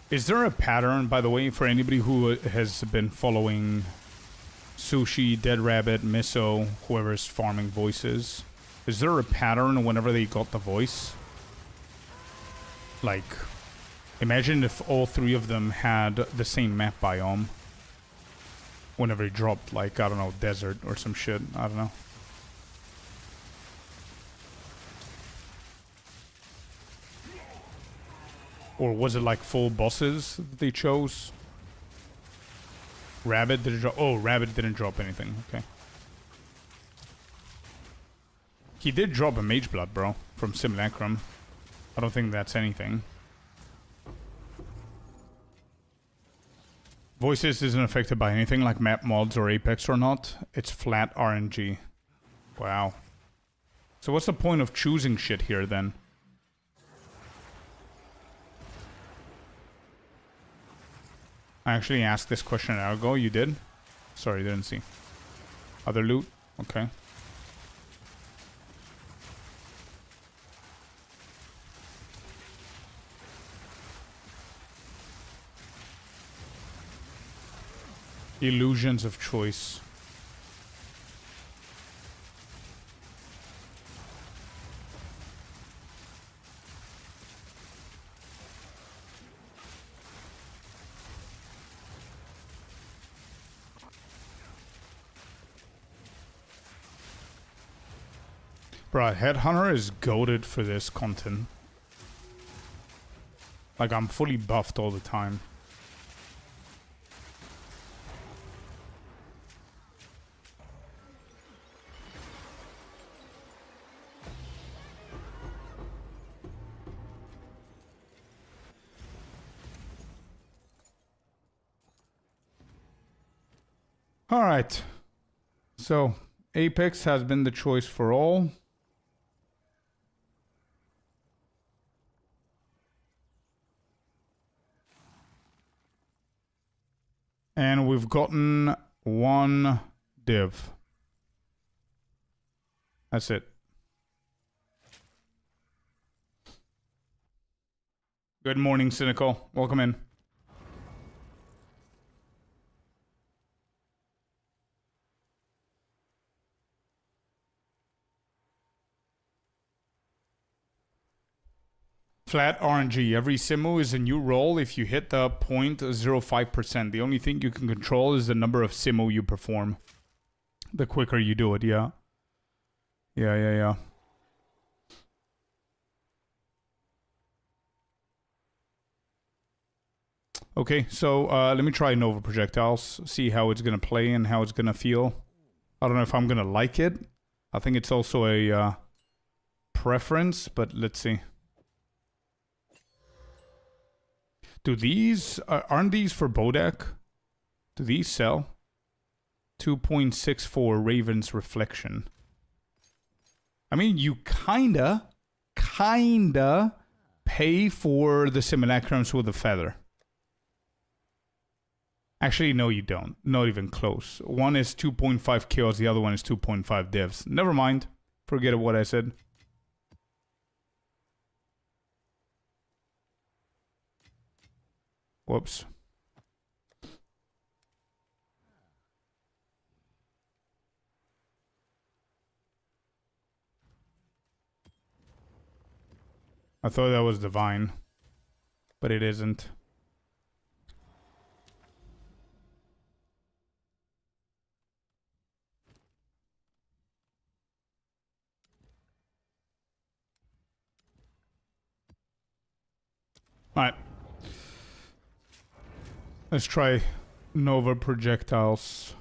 Is there a pattern, by the way, for anybody who has been following Sushi, Dead Rabbit, Miso, whoever's farming voices? Is there a pattern whenever they got the voice? Like, imagine if all three of them had the same map biome. Whenever it dropped, like, I don't know, desert or some shit. I don't know. Or was it like full bosses that they chose? Rabbit didn't drop. Oh, Rabbit didn't drop anything. Okay. He did drop a Mage Blood, bro, from Simulacrum. I don't think that's anything. Voices isn't affected by anything like map mods or Apex or not. It's flat RNG. Wow. So what's the point of choosing shit here then? I actually asked this question an hour ago. You did? Sorry, didn't see. Other loot? Okay. Illusions of choice. Bro, Headhunter is goated for this content. Like, I'm fully buffed all the time. Alright. So, Apex has been the choice for all. And we've gotten one div. That's it. Good morning, Cynical. Welcome in. Flat RNG. Every Simu is a new roll if you hit the 0.05%. The only thing you can control is the number of Simu you perform. The quicker you do it, yeah. Yeah. Okay, so let me try Nova Projectiles. See how it's going to play and how it's going to feel. I don't know if I'm going to like it. I think it's also a preference, but let's see. Do these, aren't these for Bodak? Do these sell? 2.64 Raven's Reflection. I mean, you kinda pay for the Simulacrums with a feather. Actually, no, you don't. Not even close. One is 2.5 kills, the other one is 2.5 divs. Never mind. Forget what I said. Whoops. I thought that was divine, but it isn't. Alright. Let's try Nova projectiles.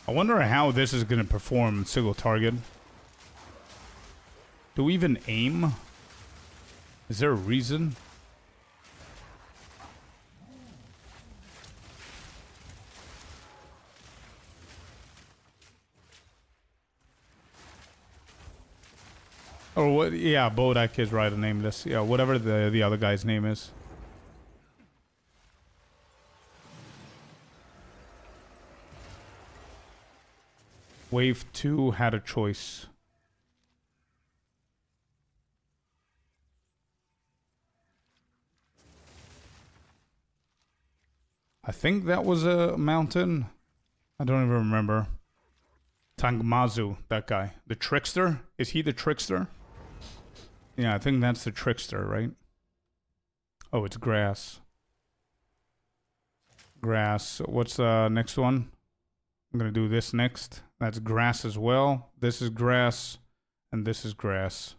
I wonder how this is going to perform single target. Do we even aim? Is there a reason? Or what? Yeah, Bodak is right, a nameless. Yeah, whatever the other guy's name is. Wave 2 had a choice. I think that was a mountain. I don't even remember. Tangmazu, that guy. The trickster? Is he the trickster? Yeah, I think that's the trickster, right? Oh, it's grass. Grass. What's the next one? I'm gonna do this next. That's grass as well. This is grass, and this is grass.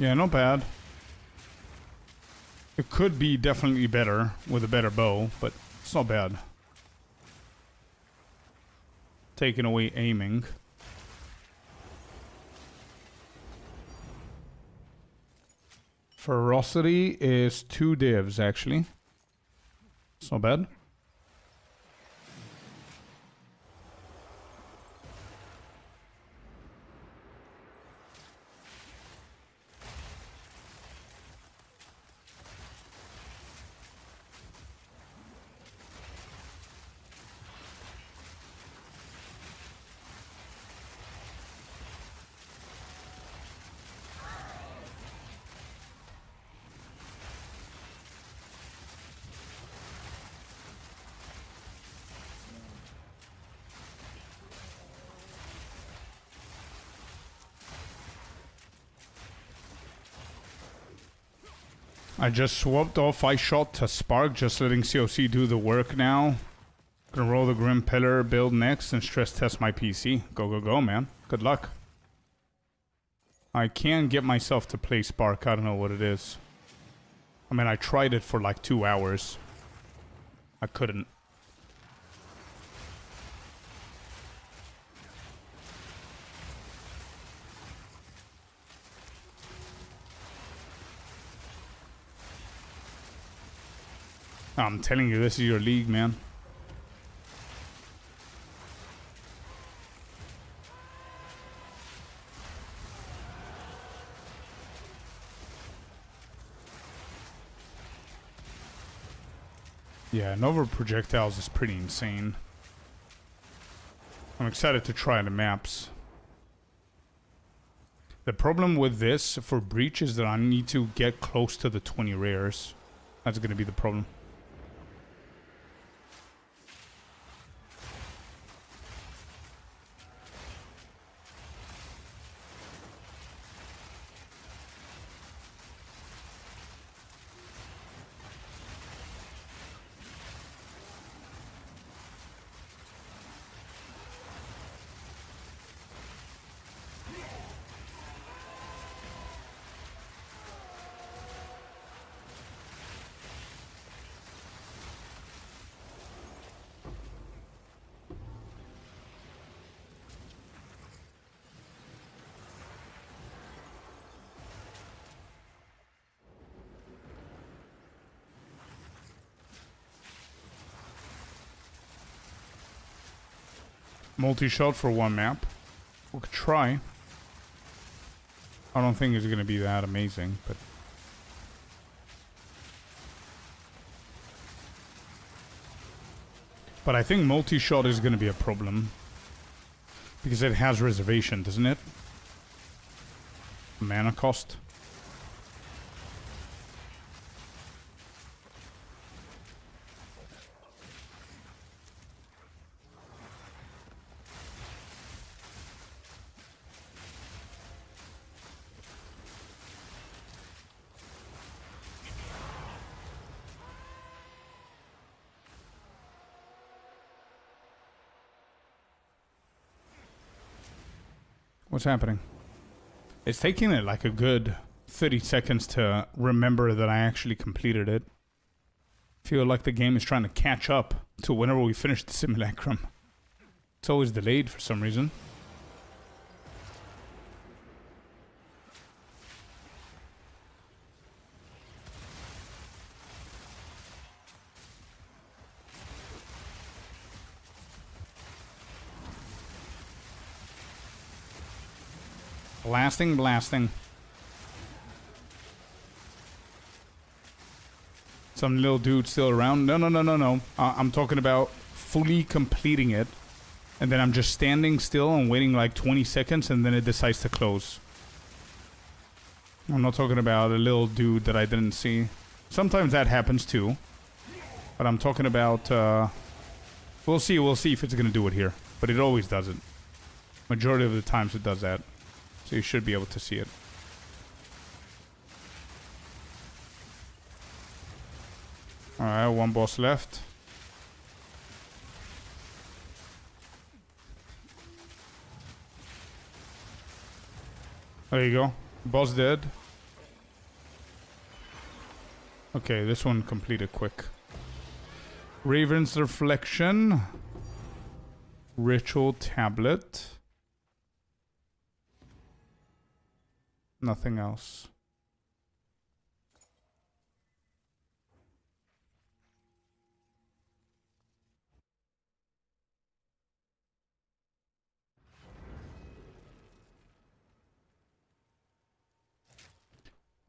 Yeah, not bad. It could be definitely better with a better bow, but it's not bad. Taking away aiming. Ferocity is 2 divs, actually. It's not bad. I just swapped off Ice Shot to Spark, just letting COC do the work now. Gonna roll the Grim Pillar build next and stress test my PC. Go, go, go, man. Good luck. I can't get myself to play Spark. I don't know what it is. I mean, I tried it for like 2 hours. I couldn't. I'm telling you, this is your league, man. Yeah, Nova projectiles is pretty insane. I'm excited to try the maps. The problem with this for Breach is that I need to get close to the 20 rares. That's going to be the problem. Multi-shot for one map. We could try. I don't think it's going to be that amazing, but... But I think multi-shot is going to be a problem. Because it has reservation, doesn't it? Mana cost. What's happening? It's taking it like a good 30 seconds to remember that I actually completed it. I feel like the game is trying to catch up to whenever we finish the Simulacrum. It's always delayed for some reason. Blasting, blasting. Some little dude still around. No. I'm talking about fully completing it. And then I'm just standing still and waiting like 20 seconds and then it decides to close. I'm not talking about a little dude that I didn't see. Sometimes that happens too. But I'm talking about... We'll see if it's going to do it here. But it always does it. Majority of the times it does that. So you should be able to see it. Alright, one boss left. There you go. Boss dead. Okay, this one completed quick. Raven's Reflection. Ritual Tablet. Nothing else.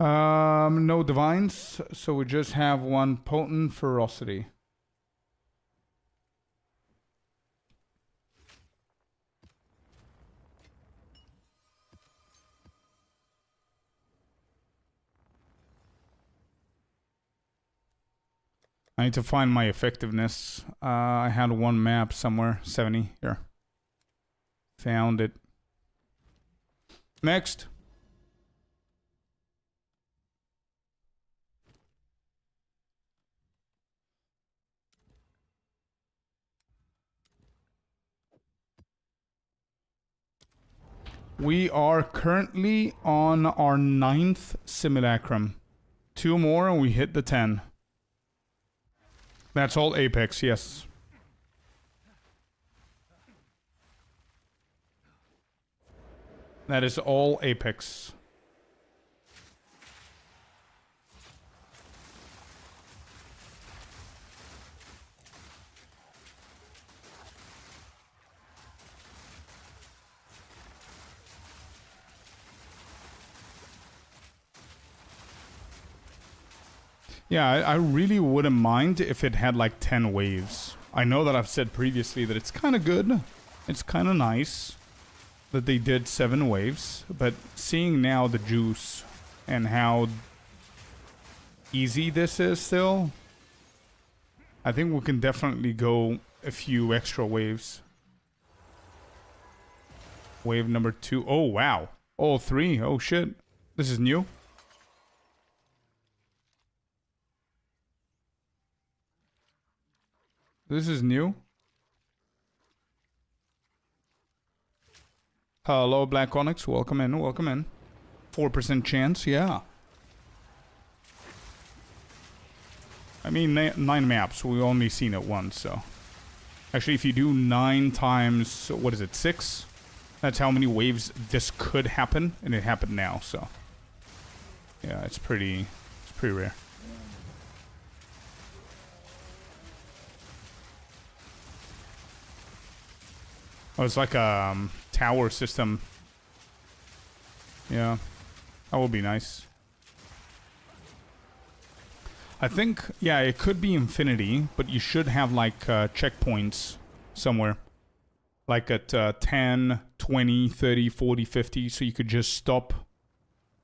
No divines, so we just have one potent ferocity. I need to find my effectiveness. I had one map somewhere. 70. Here. Found it. Next. We are currently on our 9th Simulacrum. 2 more and we hit the 10. That's all Apex, yes. That is all Apex. Yeah, I really wouldn't mind if it had like 10 waves. I know that I've said previously that it's kind of good. It's kind of nice that they did 7 waves. But seeing now the juice and how easy this is still, I think we can definitely go a few extra waves. Wave number 2. Oh, wow. Oh, 3. Oh, shit. This is new. This is new. Hello, Black Onyx. Welcome in, welcome in. 4% chance, yeah. I mean, 9 maps. We've only seen it once, so... Actually, if you do 9 times... What is it, 6? That's how many waves this could happen, and it happened now, so... Yeah, it's pretty rare. Oh, it's like a tower system. Yeah, that would be nice. I think, yeah, it could be infinity, but you should have like checkpoints somewhere. Like at 10, 20, 30, 40, 50, so you could just stop,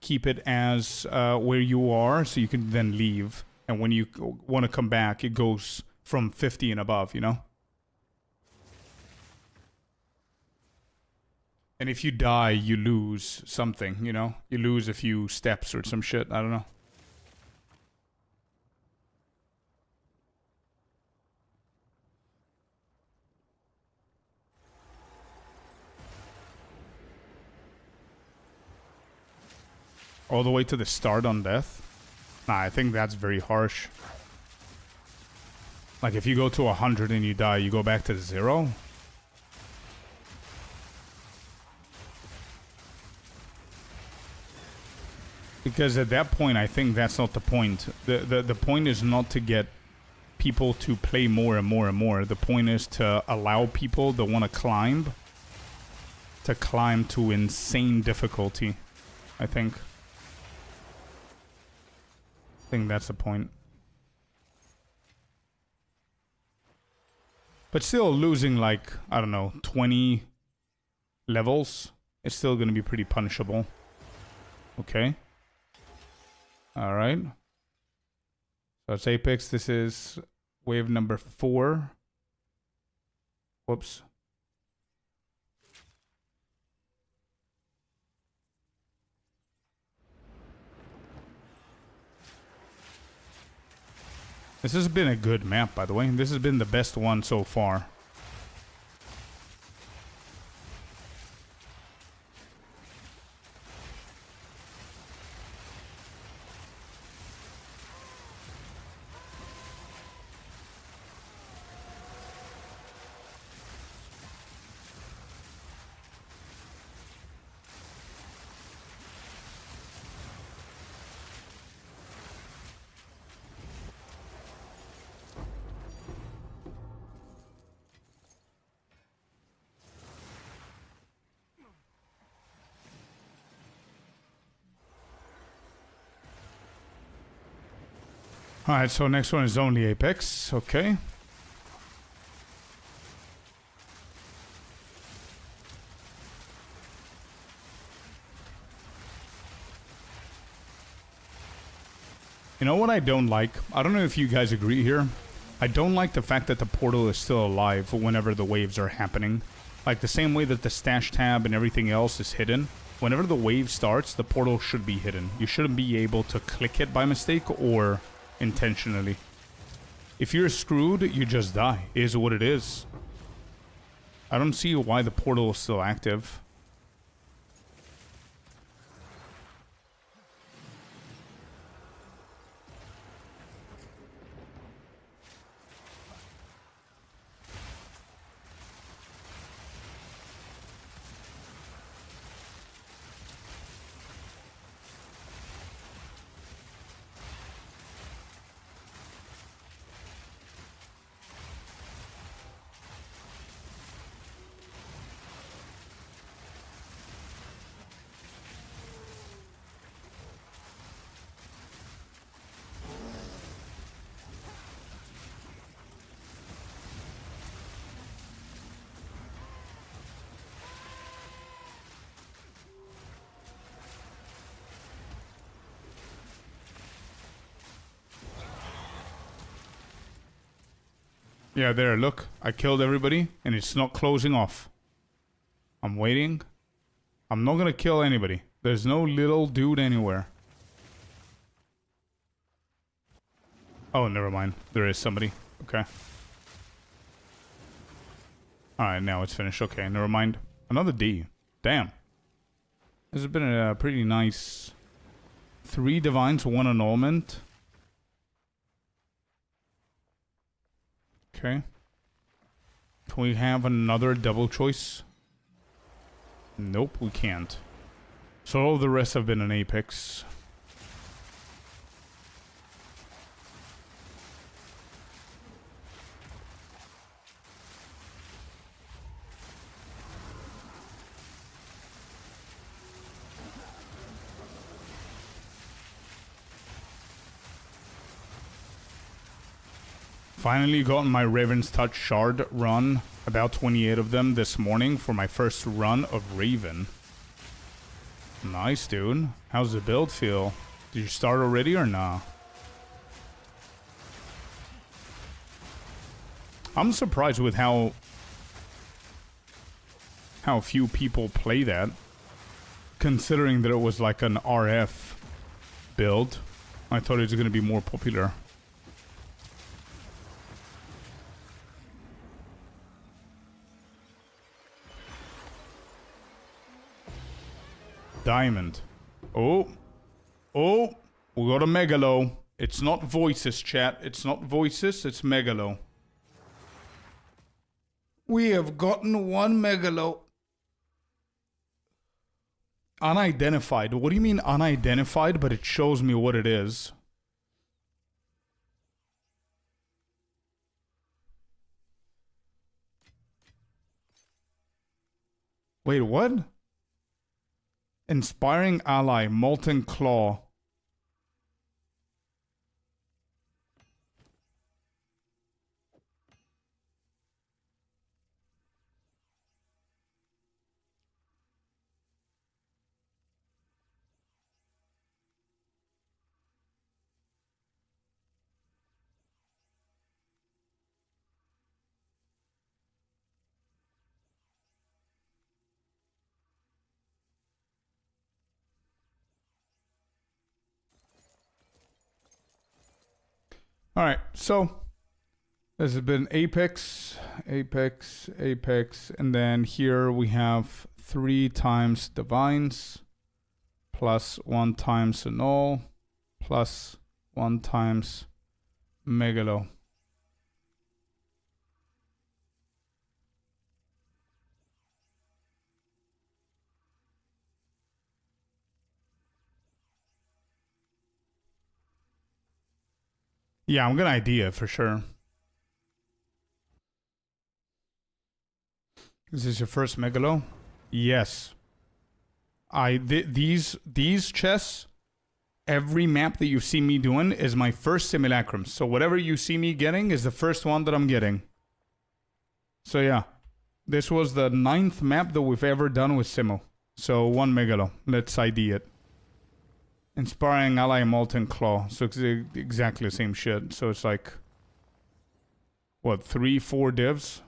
keep it as where you are, so you can then leave. And when you want to come back, it goes from 50 and above, you know? And if you die, you lose something, you know? You lose a few steps or some shit, I don't know. All the way to the start on death? Nah, I think that's very harsh. Like, if you go to 100 and you die, you go back to 0? Because at that point, I think that's not the point. The point is not to get people to play more and more and more. The point is to allow people that want to climb to insane difficulty, I think. I think that's the point. But still losing like, I don't know, 20 levels is still going to be pretty punishable. Okay. Alright. So it's Apex. This is wave number 4. Whoops. This has been a good map, by the way. This has been the best one so far. Alright, so next one is only Apex. Okay. You know what I don't like? I don't know if you guys agree here. I don't like the fact that the portal is still alive whenever the waves are happening. Like the same way that the stash tab and everything else is hidden. Whenever the wave starts, the portal should be hidden. You shouldn't be able to click it by mistake or intentionally. If you're screwed, you just die. It is what it is. I don't see why the portal is still active. Yeah, there, look. I killed everybody, and it's not closing off. I'm waiting. I'm not gonna kill anybody. There's no little dude anywhere. Oh, never mind. There is somebody. Okay. Alright, now it's finished. Okay, never mind. Another D. Damn. This has been a pretty nice... 3 divines, 1 annulment. Okay. Can we have another double choice? Nope, we can't. So all the rest have been an Apex. Finally got my Raven's Touch shard run. About 28 of them this morning for my first run of Raven. Nice, dude. How's the build feel? Did you start already or nah? I'm surprised with how few people play that, considering that it was like an RF build. I thought it was going to be more popular. Diamond. Oh. Oh. We got a Megalo. It's not voices, chat. It's not voices. It's Megalo. We have gotten one Megalo. Unidentified. What do you mean unidentified, but it shows me what it is? Wait, what? Inspiring ally, Molten Claw. Alright, so this has been Apex, Apex, Apex, and then here we have 3 times Divines, plus 1 times Null, plus 1 times Megalo. Yeah, I'm gonna idea for sure. Is this your first Megalo? Yes. These chests, every map that you see me doing is my first Simulacrum. So whatever you see me getting is the first one that I'm getting. So yeah, this was the 9th map that we've ever done with Simu. So 1 Megalo. Let's ID it. Inspiring ally, Molten Claw. So it's exactly the same shit. So it's like, what, 3, 4 divs?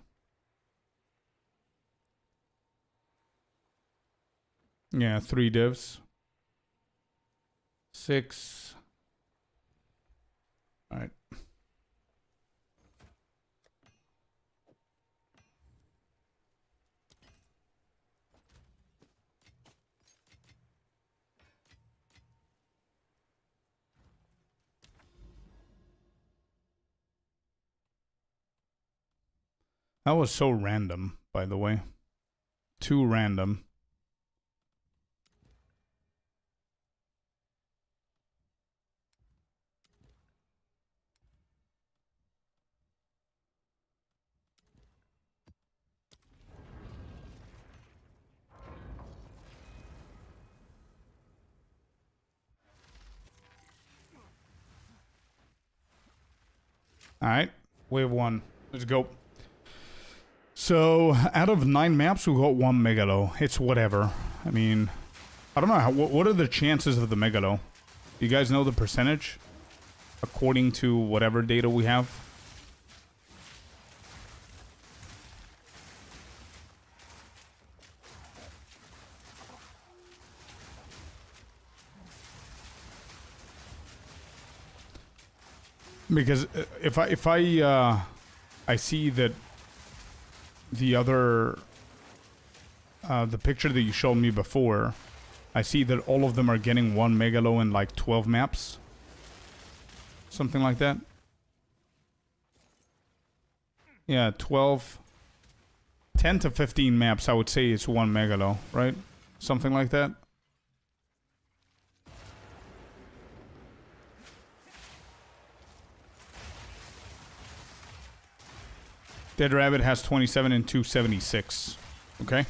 Yeah, 3 divs. 6. Alright. That was so random, by the way. Too random. Alright, wave 1. Let's go. So, out of 9 maps, we got 1 Megalo. It's whatever. I mean, I don't know. What are the chances of the Megalo? Do you guys know the percentage? According to whatever data we have? Because if I see that the other, the picture that you showed me before, I see that all of them are getting 1 Megalo in like 12 maps. Something like that. Yeah, 12. 10 to 15 maps, I would say it's 1 Megalo, right? Something like that. Dead Rabbit has 27 and 276. Okay?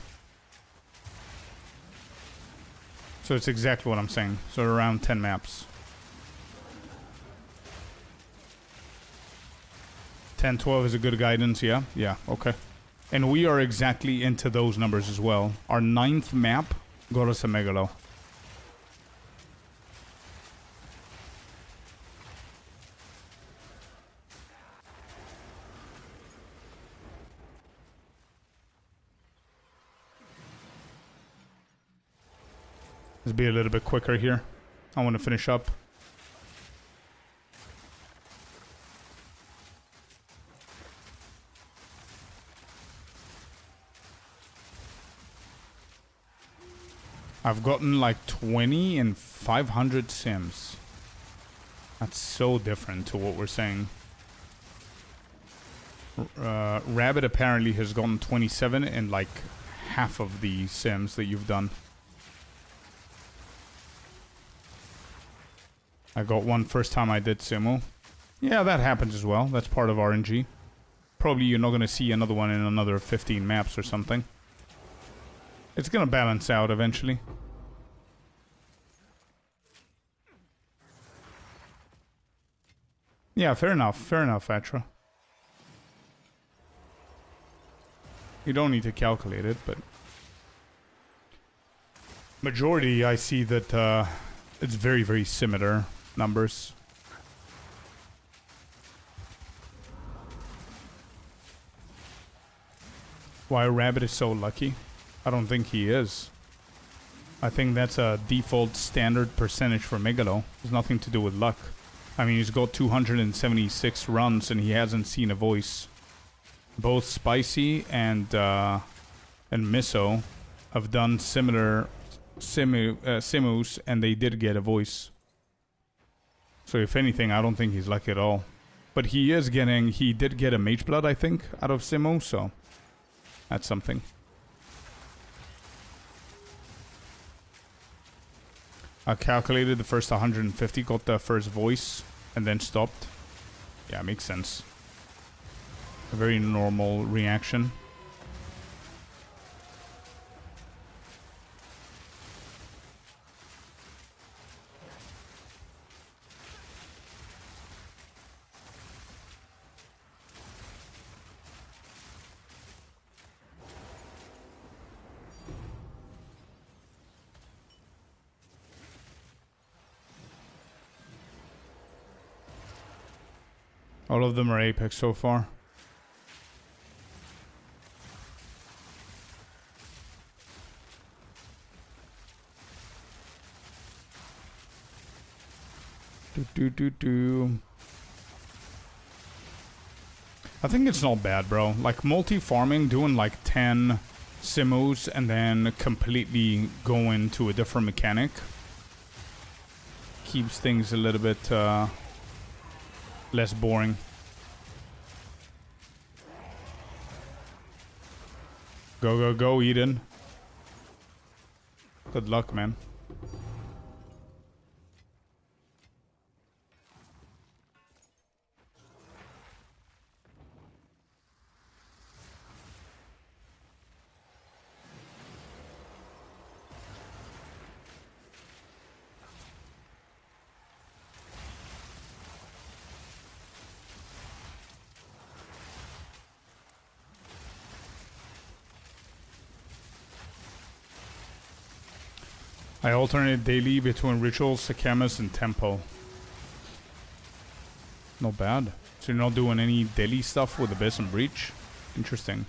So it's exactly what I'm saying. So around 10 maps. 10, 12 is a good guidance, yeah? Yeah, okay. And we are exactly into those numbers as well. Our 9th map got us a Megalo. Let's be a little bit quicker here. I want to finish up. I've gotten like 20 and 500 sims. That's so different to what we're saying. Rabbit apparently has gotten 27 and like half of the sims that you've done. I got one first time I did Simu. Yeah, that happens as well. That's part of RNG. Probably you're not going to see another one in another 15 maps or something. It's going to balance out eventually. Yeah, fair enough, Atra. You don't need to calculate it, but... Majority, I see that it's very, very similar numbers. Why Rabbit is so lucky? I don't think he is. I think that's a default standard percentage for Megalo. It's nothing to do with luck. I mean, he's got 276 runs and he hasn't seen a voice. Both Spicy and Miso have done similar Simus and they did get a voice. So if anything, I don't think he's lucky at all. But he did get a Mage Blood, I think, out of Simu, so that's something. I calculated the first 150, got the first voice, and then stopped. Yeah, makes sense. A very normal reaction. All of them are Apex so far. I think it's not bad, bro. Like multi-farming, doing like 10 simus and then completely going to a different mechanic keeps things a little bit less boring. Go, go, go, Eden. Good luck, man. I alternate daily between rituals, Sakamas, and tempo. Not bad. So you're not doing any daily stuff with Abyss and Breach? Interesting.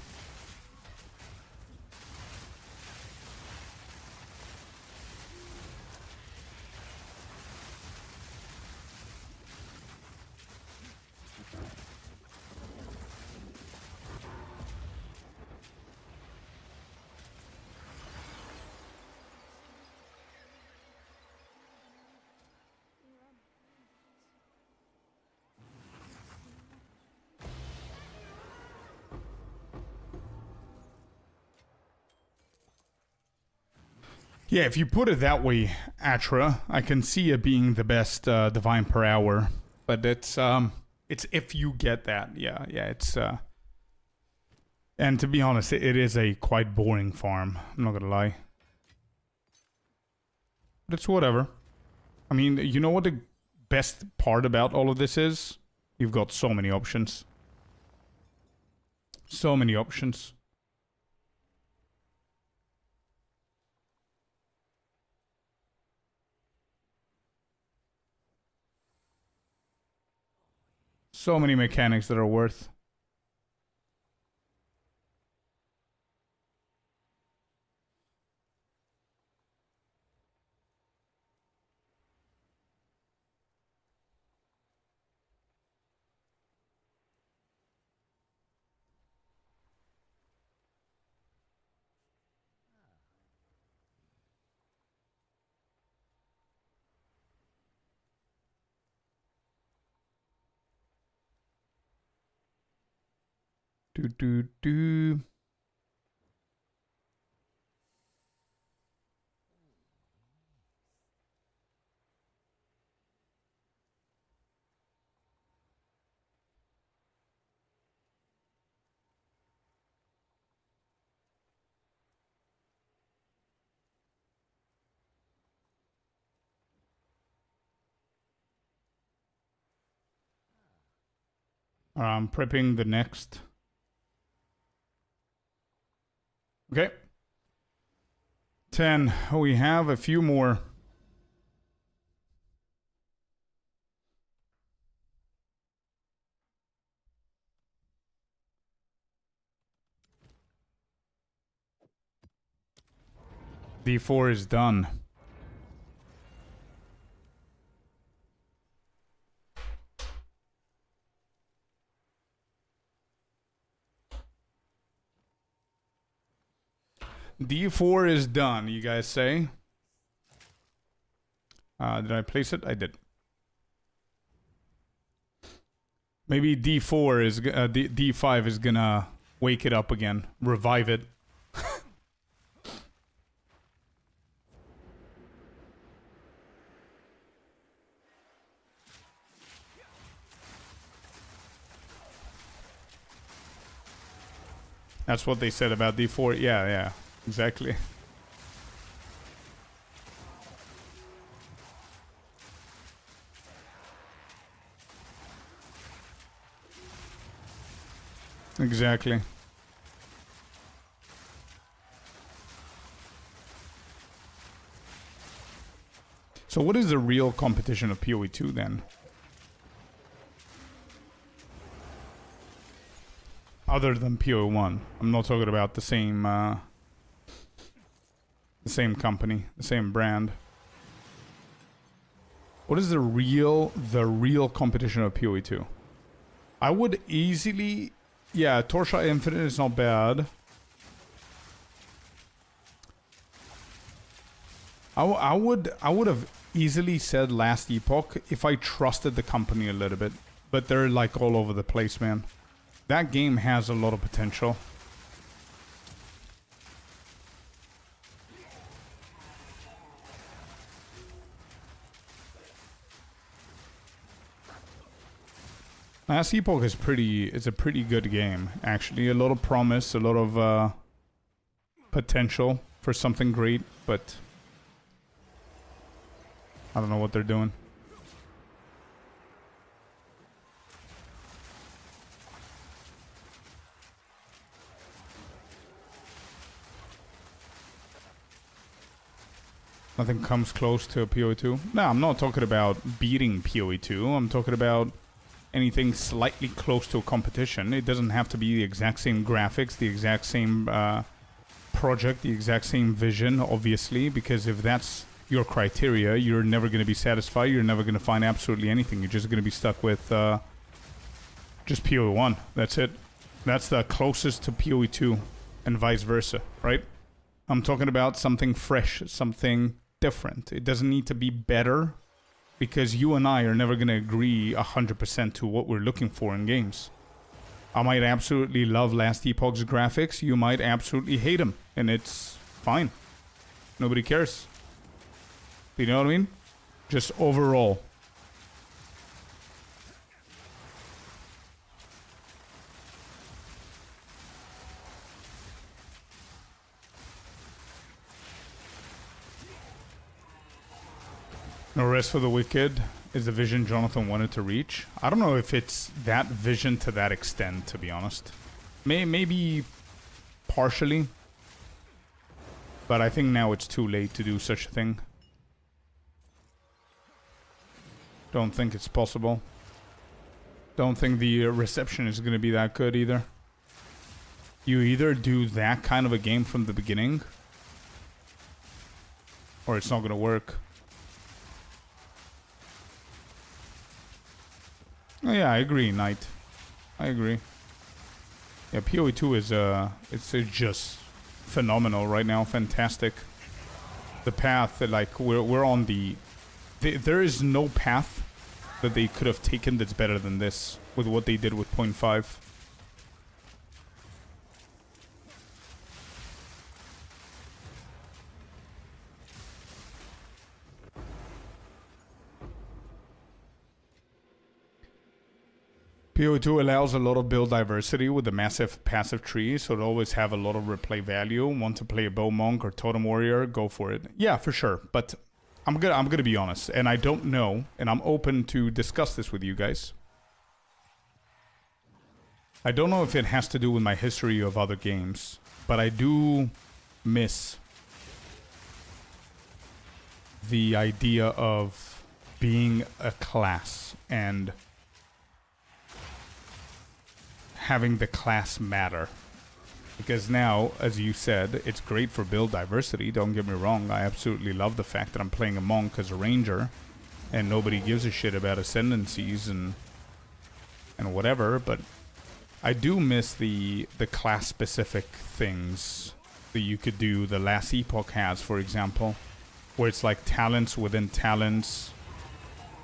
Yeah, if you put it that way, Atra, I can see it being the best divine per hour. But it's if you get that. Yeah, it's and to be honest, it is a quite boring farm. I'm not gonna lie. But it's whatever. I mean, you know what the best part about all of this is? You've got so many options. So many options. So many mechanics that are worth. Do. I'm prepping the next. Okay. 10. We have a few more. D4 is done. D4 is done, you guys say? Did I place it? I did. Maybe D4 is D5 is gonna wake it up again, revive it. That's what they said about D4. Yeah, exactly. Exactly. So what is the real competition of POE2 then? Other than POE1. I'm not talking about the same company, the same brand. What is the real competition of POE2? I would easily... Yeah, Torchlight Infinite is not bad. I would have easily said Last Epoch if I trusted the company a little bit. But they're like all over the place, man. That game has a lot of potential. Last Epoch is it's a pretty good game, actually. A lot of promise, a lot of potential for something great, but I don't know what they're doing. Nothing comes close to a POE2. No, I'm not talking about beating POE2. I'm talking about anything slightly close to a competition. It doesn't have to be the exact same graphics, the exact same project, the exact same vision, obviously, because if that's your criteria, you're never going to be satisfied. You're never going to find absolutely anything. You're just going to be stuck with just POE1. That's it. That's the closest to POE2 and vice versa, right? I'm talking about something fresh, something different. It doesn't need to be better, because you and I are never going to agree 100% to what we're looking for in games. I might absolutely love Last Epoch's graphics. You might absolutely hate them. And it's fine. Nobody cares. You know what I mean? Just overall. No Rest for the Wicked is the vision Jonathan wanted to reach. I don't know if it's that vision to that extent, to be honest. Maybe partially, but I think now it's too late to do such a thing. Don't think it's possible. Don't think the reception is going to be that good either. You either do that kind of a game from the beginning, or it's not going to work. Oh yeah, I agree, Knight. I agree. Yeah, POE2 is it's just phenomenal right now, fantastic. The path, like we're on there is no path that they could have taken that's better than this with what they did with 0.5. PO2 allows a lot of build diversity with the massive passive tree, so it'll always have a lot of replay value. Want to play a bow monk or totem warrior, go for it. Yeah, for sure. But I'm gonna be honest, and I don't know, and I'm open to discuss this with you guys. I don't know if it has to do with my history of other games, but I do miss the idea of being a class and having the class matter. Because now, as you said, it's great for build diversity, don't get me wrong. I absolutely love the fact that I'm playing a monk as a ranger and nobody gives a shit about ascendancies and whatever, but I do miss the class specific things that you could do. The Last Epoch has, for example, where it's like talents within talents,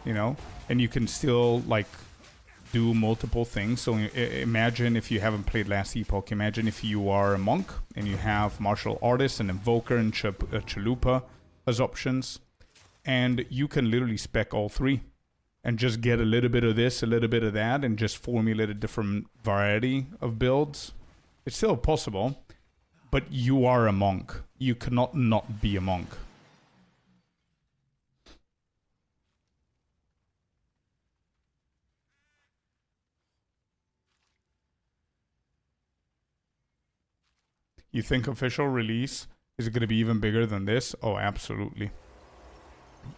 you know, and you can still like do multiple things. So imagine if you haven't played Last Epoch, imagine if you are a monk and you have martial artist and invoker and chalupa as options, and you can literally spec all three and just get a little bit of this, a little bit of that, and just formulate a different variety of builds. It's still possible, but you are a monk. You cannot not be a monk. You think official release is going to be even bigger than this? Oh, absolutely.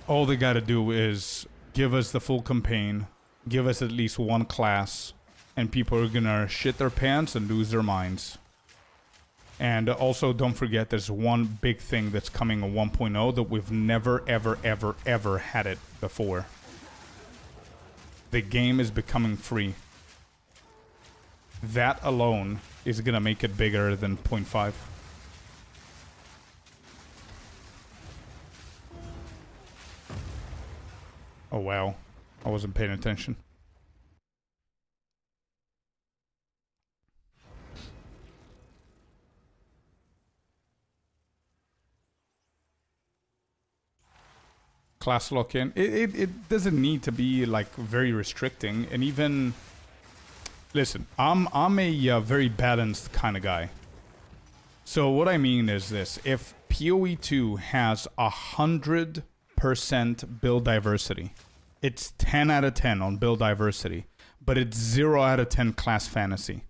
All they got to do is give us the full campaign, give us at least one class, and people are going to shit their pants and lose their minds. And also, don't forget, there's one big thing that's coming on 1.0 that we've never, ever, ever, ever had it before. The game is becoming free. That alone is going to make it bigger than 0.5. Oh, wow. I wasn't paying attention. Class lock-in. It doesn't need to be, like, very restricting. And even... Listen, I'm a very balanced kind of guy. So what I mean is this. If POE2 has 100% build diversity, it's 10 out of 10 on build diversity, but it's 0 out of 10 class fantasy.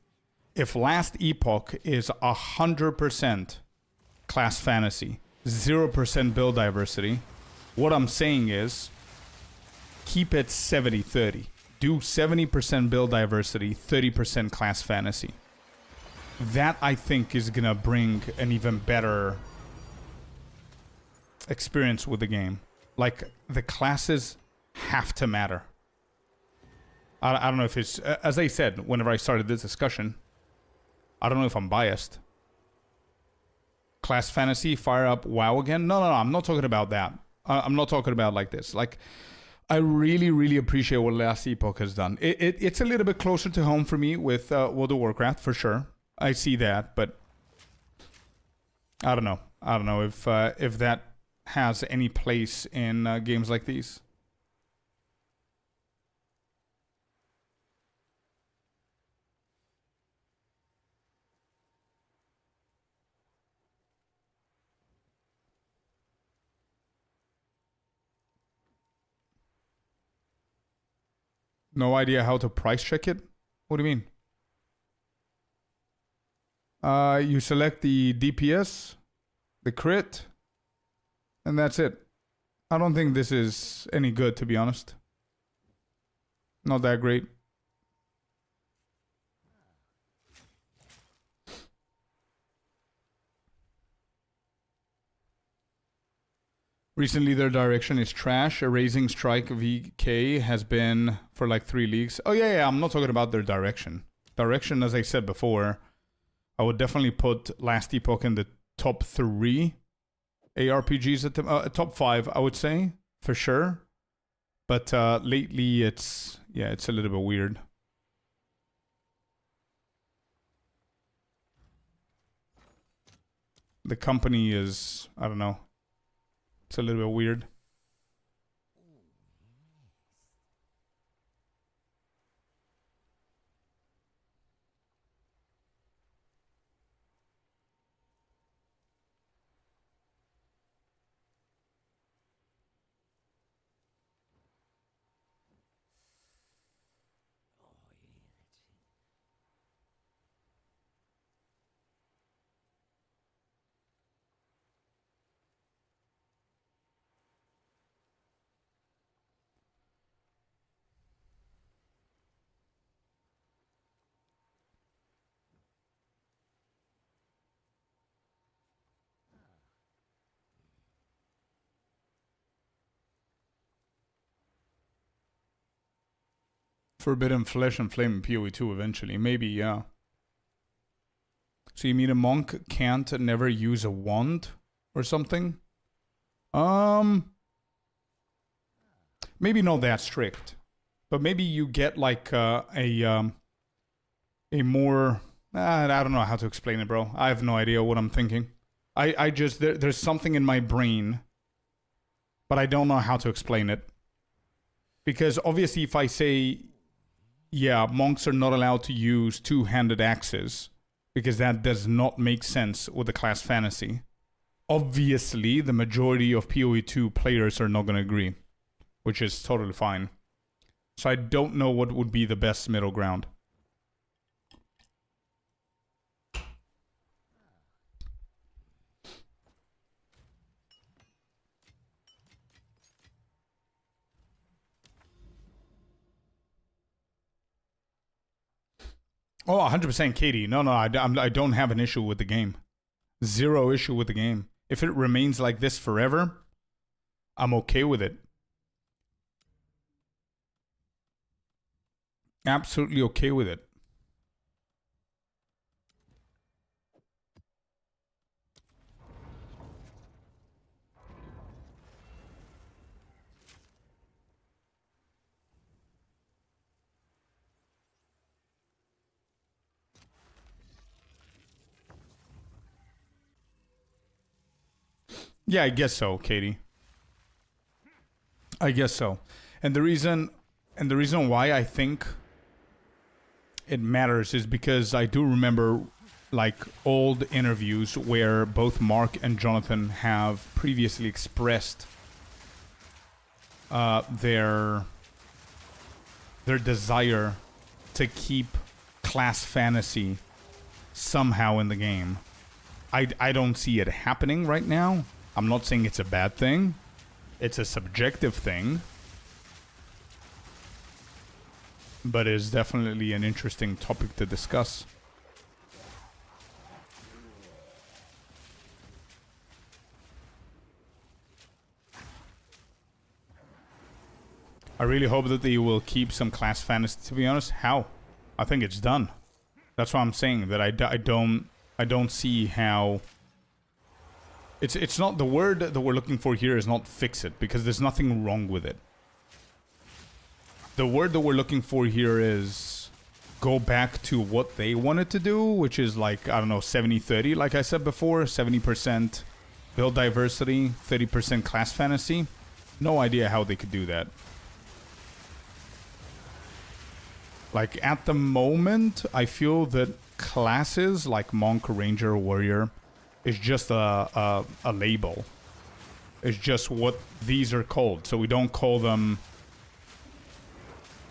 If Last Epoch is 100% class fantasy, 0% build diversity, what I'm saying is keep it 70-30. Do 70% build diversity, 30% class fantasy. That, I think, is going to bring an even better experience with the game. Like, the classes have to matter. I don't know if it's... As I said, whenever I started this discussion, I don't know if I'm biased. Class fantasy, fire up WoW again? No, I'm not talking about that. I'm not talking about like this. Like... I really, really appreciate what Last Epoch has done. It's a little bit closer to home for me with World of Warcraft, for sure. I see that, but I don't know. I don't know if that has any place in games like these. No idea how to price check it? What do you mean? You select the DPS, the crit, and that's it. I don't think this is any good, to be honest. Not that great. Recently, their direction is trash. A Raising Strike VK has been for like 3 leagues. Oh, yeah, I'm not talking about their direction. Direction, as I said before, I would definitely put Last Epoch in the top 3 ARPGs at the top 5, I would say, for sure. But lately, it's a little bit weird. The company is, I don't know. It's a little bit weird. Forbidden Flesh and Flame in POE2 eventually. Maybe, yeah. So you mean a monk can't never use a wand or something? Maybe not that strict. But maybe you get like a more... I don't know how to explain it, bro. I have no idea what I'm thinking. I just... There's something in my brain, but I don't know how to explain it. Because obviously if I say... Yeah, monks are not allowed to use two-handed axes because that does not make sense with the class fantasy. Obviously, the majority of POE2 players are not going to agree, which is totally fine. So I don't know what would be the best middle ground. Oh, 100% Katie. No, I don't have an issue with the game. Zero issue with the game. If it remains like this forever, I'm okay with it. Absolutely okay with it. Yeah, I guess so, Katie. I guess so. And the reason why I think it matters is because I do remember like old interviews where both Mark and Jonathan have previously expressed their desire to keep class fantasy somehow in the game. I don't see it happening right now. I'm not saying it's a bad thing. It's a subjective thing. But it's definitely an interesting topic to discuss. I really hope that they will keep some class fantasy, to be honest. How? I think it's done. That's why I'm saying that I don't see how... It's not, the word that we're looking for here is not fix it, because there's nothing wrong with it. The word that we're looking for here is go back to what they wanted to do, which is like, I don't know, 70-30, like I said before. 70% build diversity, 30% class fantasy. No idea how they could do that. Like, at the moment, I feel that classes like Monk, Ranger, Warrior is just a label. It's just what these are called. So we don't call them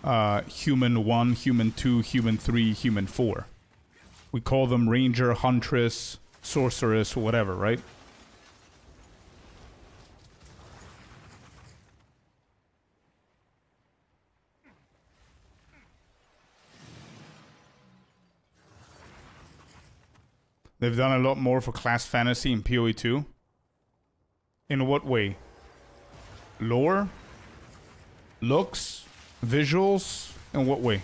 Human 1, Human 2, Human 3, Human 4. We call them Ranger, Huntress, Sorceress, whatever, right? They've done a lot more for class fantasy in POE2. In what way? Lore? Looks? Visuals? In what way?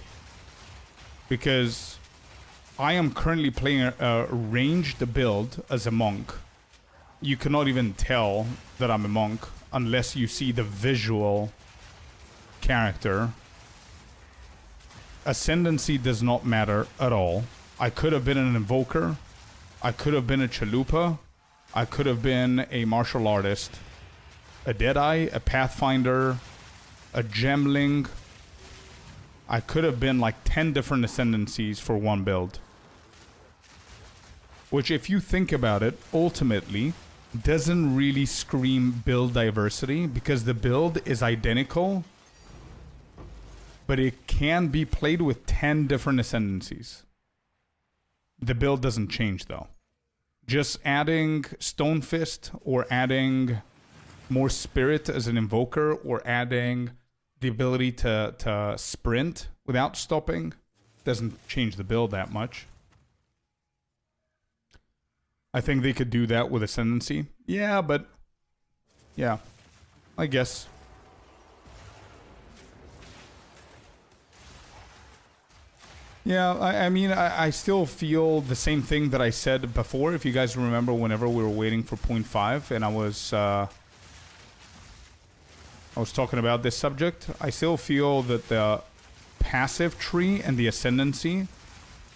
Because I am currently playing a ranged build as a monk. You cannot even tell that I'm a monk unless you see the visual character. Ascendancy does not matter at all. I could have been an invoker. I could have been a chalupa. I could have been a martial artist. A Deadeye, a Pathfinder, a Gemling. I could have been like 10 different ascendancies for one build. Which, if you think about it, ultimately doesn't really scream build diversity because the build is identical, but it can be played with 10 different ascendancies. The build doesn't change though. Just adding Stonefist or adding more spirit as an invoker or adding the ability to sprint without stopping doesn't change the build that much. I think they could do that with Ascendancy. Yeah, but yeah, I guess. Yeah, I mean, I still feel the same thing that I said before. If you guys remember, whenever we were waiting for 0.5 and I was talking about this subject, I still feel that the passive tree and the ascendancy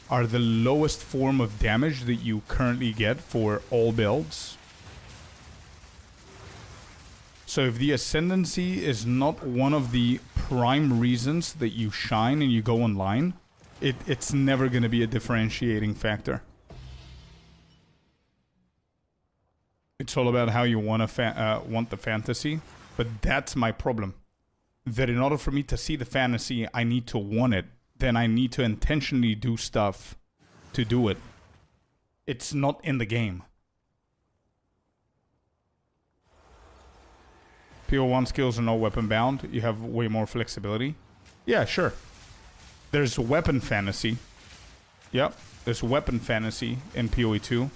are the lowest form of damage that you currently get for all builds. So if the ascendancy is not one of the prime reasons that you shine and you go online, it's never going to be a differentiating factor. It's all about how you want the fantasy, but that's my problem. That in order for me to see the fantasy, I need to want it. Then I need to intentionally do stuff to do it. It's not in the game. PO1 skills are not weapon bound. You have way more flexibility. Yeah, sure. There's weapon fantasy. Yep, there's weapon fantasy in POE2.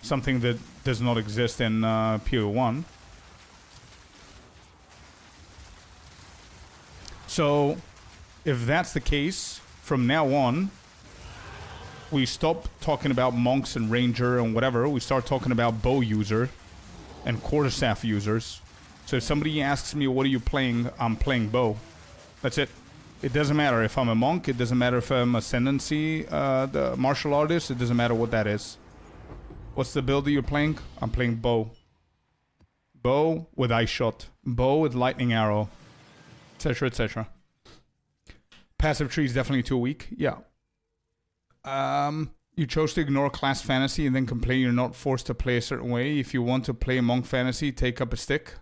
Something that does not exist in POE1. So, if that's the case, from now on, we stop talking about monks and ranger and whatever. We start talking about bow user and quarterstaff users. So if somebody asks me, what are you playing? I'm playing bow. That's it. It doesn't matter if I'm a monk. It doesn't matter if I'm ascendancy, the martial artist. It doesn't matter what that is. What's the build that you're playing? I'm playing bow. Bow with ice shot. Bow with lightning arrow. Etc. etc. Passive tree is definitely too weak. Yeah. You chose to ignore class fantasy and then complain you're not forced to play a certain way. If you want to play monk fantasy, take up a stick.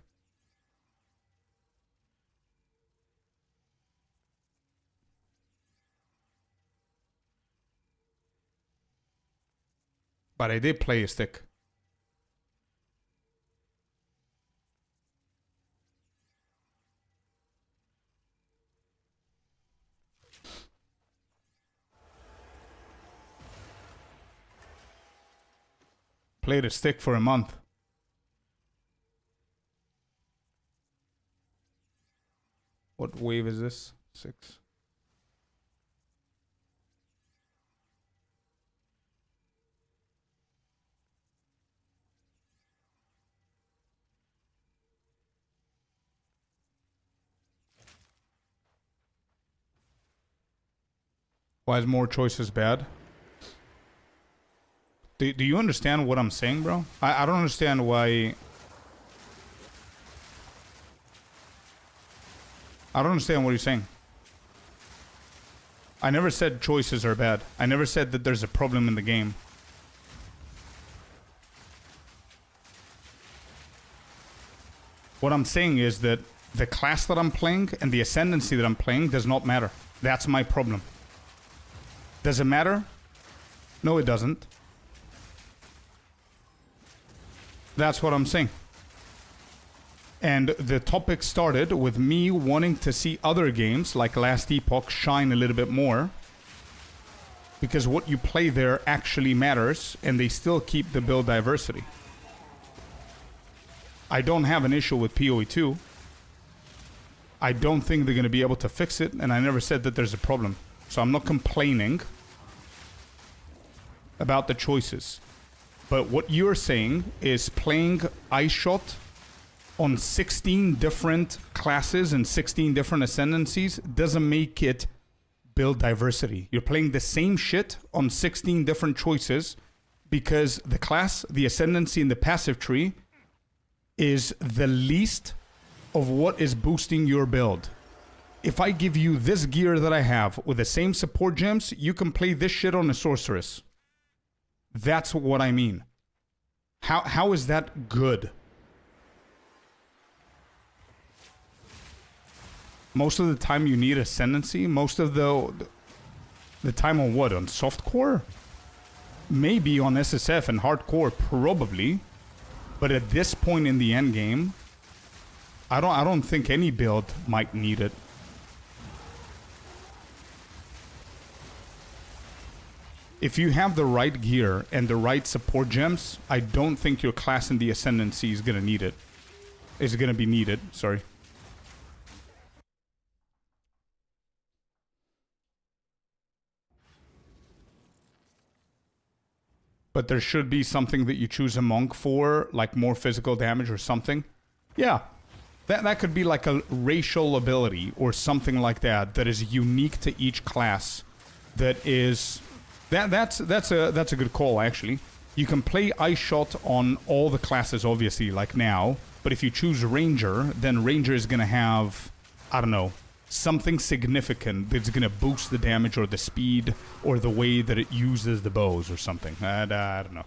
But I did play a stick. Played a stick for a month. What wave is this? 6. Why is more choices bad? Do you understand what I'm saying, bro? I don't understand why... I don't understand what you're saying. I never said choices are bad. I never said that there's a problem in the game. What I'm saying is that the class that I'm playing and the ascendancy that I'm playing does not matter. That's my problem. Does it matter? No, it doesn't. That's what I'm saying. And the topic started with me wanting to see other games like Last Epoch shine a little bit more. Because what you play there actually matters, and they still keep the build diversity. I don't have an issue with POE2. I don't think they're going to be able to fix it, and I never said that there's a problem. So I'm not complaining about the choices. But what you're saying is playing Ice Shot on 16 different classes and 16 different ascendancies doesn't make it build diversity. You're playing the same shit on 16 different choices because the class, the ascendancy, and the passive tree is the least of what is boosting your build. If I give you this gear that I have with the same support gems, you can play this shit on a sorceress. That's what I mean. How is that good? Most of the time you need ascendancy. Most of the time on what? On softcore? Maybe on SSF and hardcore, probably. But at this point in the end game, I don't think any build might need it. If you have the right gear and the right support gems, I don't think your class in the ascendancy is gonna need it. Is gonna be needed, sorry. But there should be something that you choose a monk for, like more physical damage or something. Yeah, that could be like a racial ability or something like that that is unique to each class. That is, that's a good call actually. You can play Ice Shot on all the classes obviously, like now. But if you choose Ranger, then Ranger is gonna have, I don't know, something significant that's gonna boost the damage or the speed or the way that it uses the bows or something. I don't know.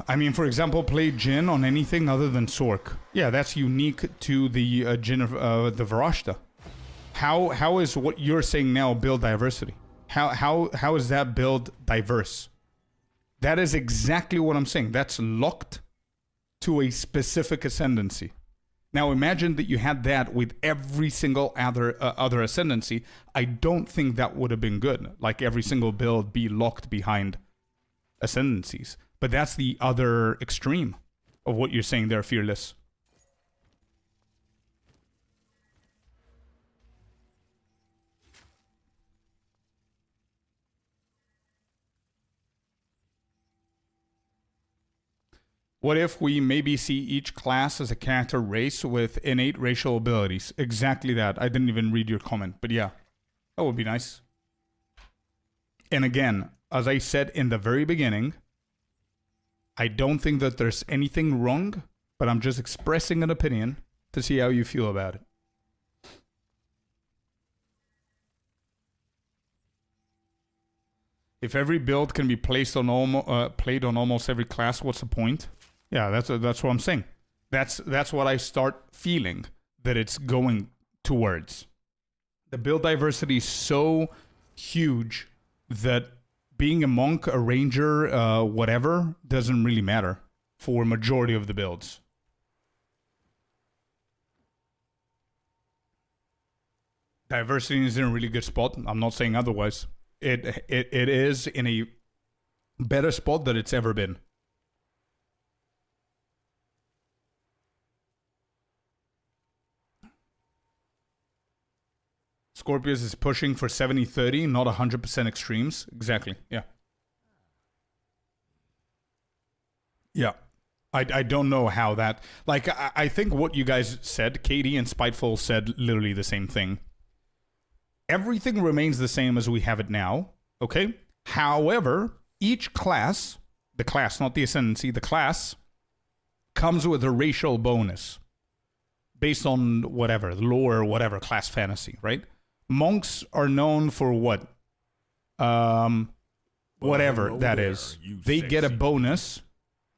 I mean, for example, play Jin on anything other than Sork. Yeah, that's unique to the Jin of the Varashta. How is what you're saying now build diversity? How is that build diverse? That is exactly what I'm saying. That's locked to a specific ascendancy. Now imagine that you had that with every single other ascendancy. I don't think that would have been good. Like every single build be locked behind ascendancies. But that's the other extreme of what you're saying there, Fearless. What if we maybe see each class as a character race with innate racial abilities? Exactly that. I didn't even read your comment, but yeah, that would be nice. And again, as I said in the very beginning, I don't think that there's anything wrong, but I'm just expressing an opinion to see how you feel about it. If every build can be played on almost every class, what's the point? Yeah, that's what I'm saying. That's what I start feeling that it's going towards. The build diversity is so huge that being a monk, a ranger, whatever, doesn't really matter for majority of the builds. Diversity is in a really good spot. I'm not saying otherwise. It is in a better spot than it's ever been. Scorpius is pushing for 70-30, not 100% extremes. Exactly, yeah. Yeah. I don't know how that... Like, I think what you guys said, Katie and Spiteful said literally the same thing. Everything remains the same as we have it now, okay? However, each class, the class, not the ascendancy, the class, comes with a racial bonus. Based on whatever, lore or whatever, class fantasy, right? Monks are known for what? Whatever that is. They get a bonus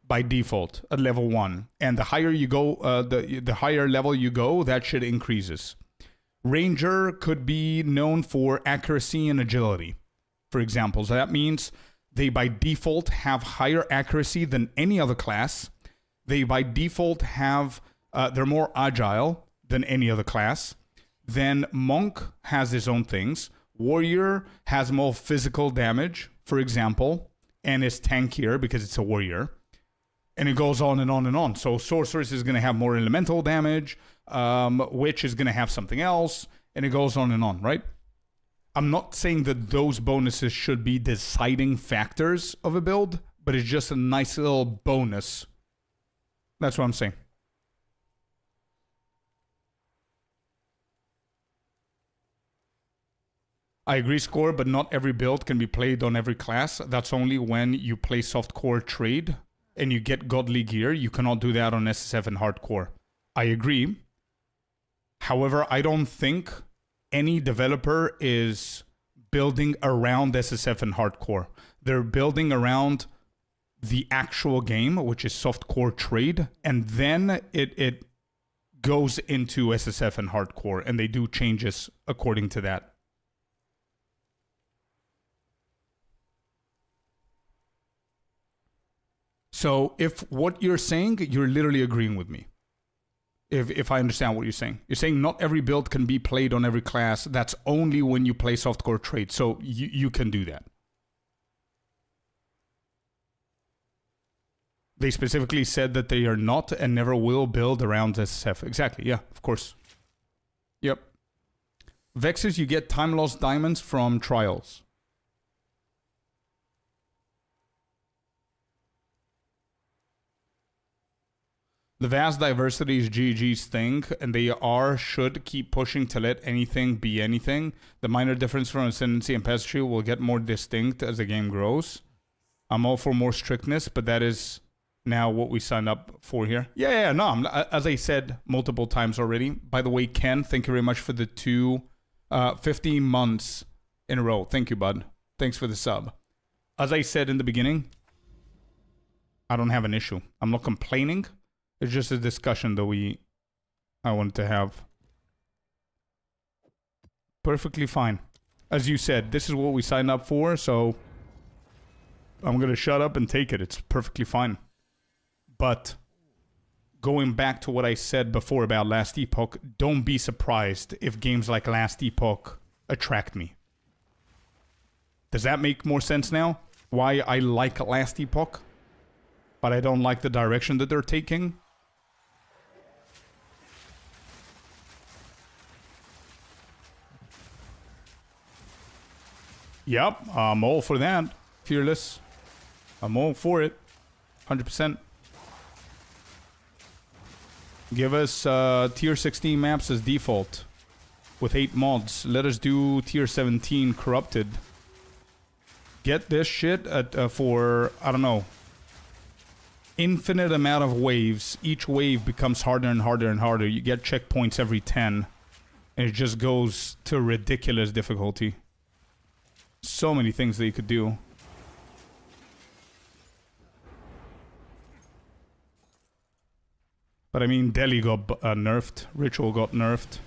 by default at level 1. And the higher you go, the higher level you go, that shit increases. Ranger could be known for accuracy and agility, for example. So that means they by default have higher accuracy than any other class. They by default have, they're more agile than any other class. Then Monk has his own things. Warrior has more physical damage, for example, and is tankier because it's a warrior. And it goes on and on and on. So Sorceress is going to have more elemental damage. Witch is going to have something else. And it goes on and on, right? I'm not saying that those bonuses should be deciding factors of a build, but it's just a nice little bonus. That's what I'm saying. I agree, Score, but not every build can be played on every class. That's only when you play softcore trade and you get godly gear. You cannot do that on SSF and hardcore. I agree. However, I don't think any developer is building around SSF and hardcore. They're building around the actual game, which is softcore trade, and then it goes into SSF and hardcore, and they do changes according to that. So if what you're saying, you're literally agreeing with me. If I understand what you're saying. You're saying not every build can be played on every class. That's only when you play softcore trade. So you can do that. They specifically said that they are not and never will build around SSF. Exactly, yeah, of course. Yep. Vexes, you get time lost diamonds from trials. The vast diversity is GG's thing, and they should keep pushing to let anything be anything. The minor difference from Ascendancy and Peasantry will get more distinct as the game grows. I'm all for more strictness, but that is now what we signed up for here. Yeah, no, as I said multiple times already. By the way, Ken, thank you very much for the 15 months in a row. Thank you, bud. Thanks for the sub. As I said in the beginning, I don't have an issue. I'm not complaining. It's just a discussion that I wanted to have. Perfectly fine. As you said, this is what we signed up for, so I'm going to shut up and take it. It's perfectly fine. But going back to what I said before about Last Epoch, don't be surprised if games like Last Epoch attract me. Does that make more sense now? Why I like Last Epoch, but I don't like the direction that they're taking? Yep, I'm all for that. Fearless. I'm all for it. 100%. Give us tier 16 maps as default. With 8 mods. Let us do tier 17 corrupted. Get this shit for, I don't know, infinite amount of waves. Each wave becomes harder and harder and harder. You get checkpoints every 10. And it just goes to ridiculous difficulty. So many things that you could do. But I mean, Delhi got nerfed. Ritual got nerfed.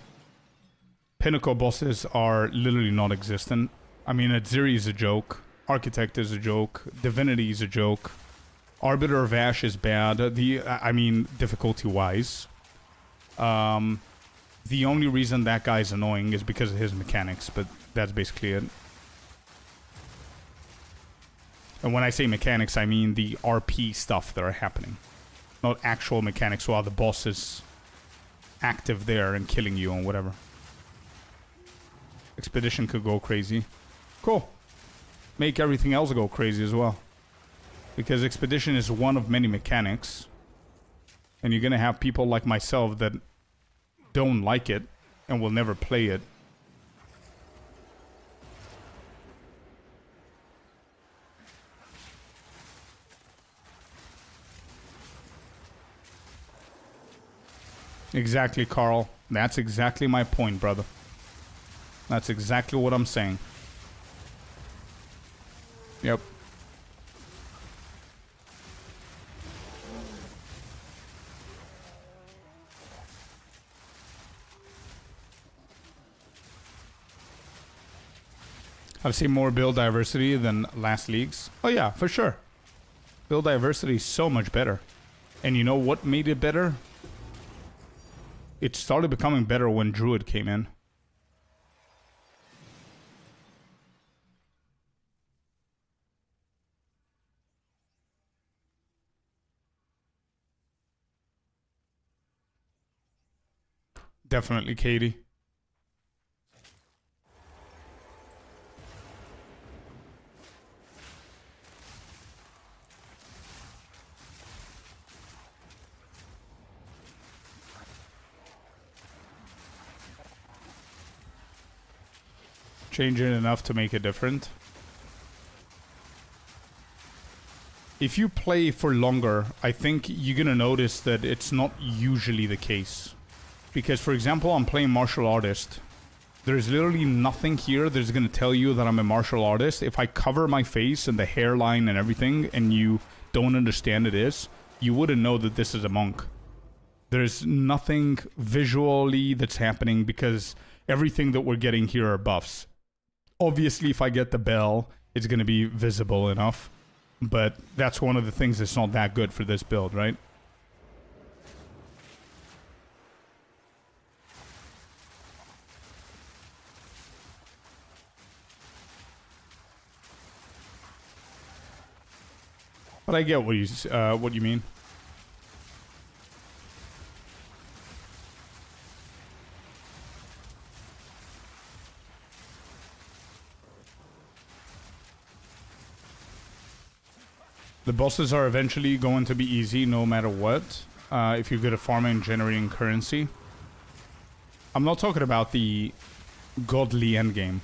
Pinnacle bosses are literally non-existent. I mean, Atziri is a joke. Architect is a joke. Divinity is a joke. Arbiter of Ash is bad. I mean, difficulty-wise. The only reason that guy's annoying is because of his mechanics, but that's basically it. And when I say mechanics, I mean the RP stuff that are happening. Not actual mechanics while the boss is active there and killing you and whatever. Expedition could go crazy. Cool. Make everything else go crazy as well. Because Expedition is one of many mechanics. And you're gonna have people like myself that don't like it and will never play it. Exactly, Carl. That's exactly my point, brother. That's exactly what I'm saying. Yep. I've seen more build diversity than last leagues. Oh yeah, for sure. Build diversity is so much better. And you know what made it better? It started becoming better when Druid came in. Definitely Katie. Change it enough to make it different. If you play for longer, I think you're gonna notice that it's not usually the case. Because, for example, I'm playing martial artist. There's literally nothing here that's gonna tell you that I'm a martial artist. If I cover my face and the hairline and everything, and you don't understand it is, you wouldn't know that this is a monk. There's nothing visually that's happening because everything that we're getting here are buffs. Obviously, if I get the bell, it's going to be visible enough. But that's one of the things that's not that good for this build, right? But I get what you mean. The bosses are eventually going to be easy no matter what, if you're good at farming and generating currency. I'm not talking about the godly endgame.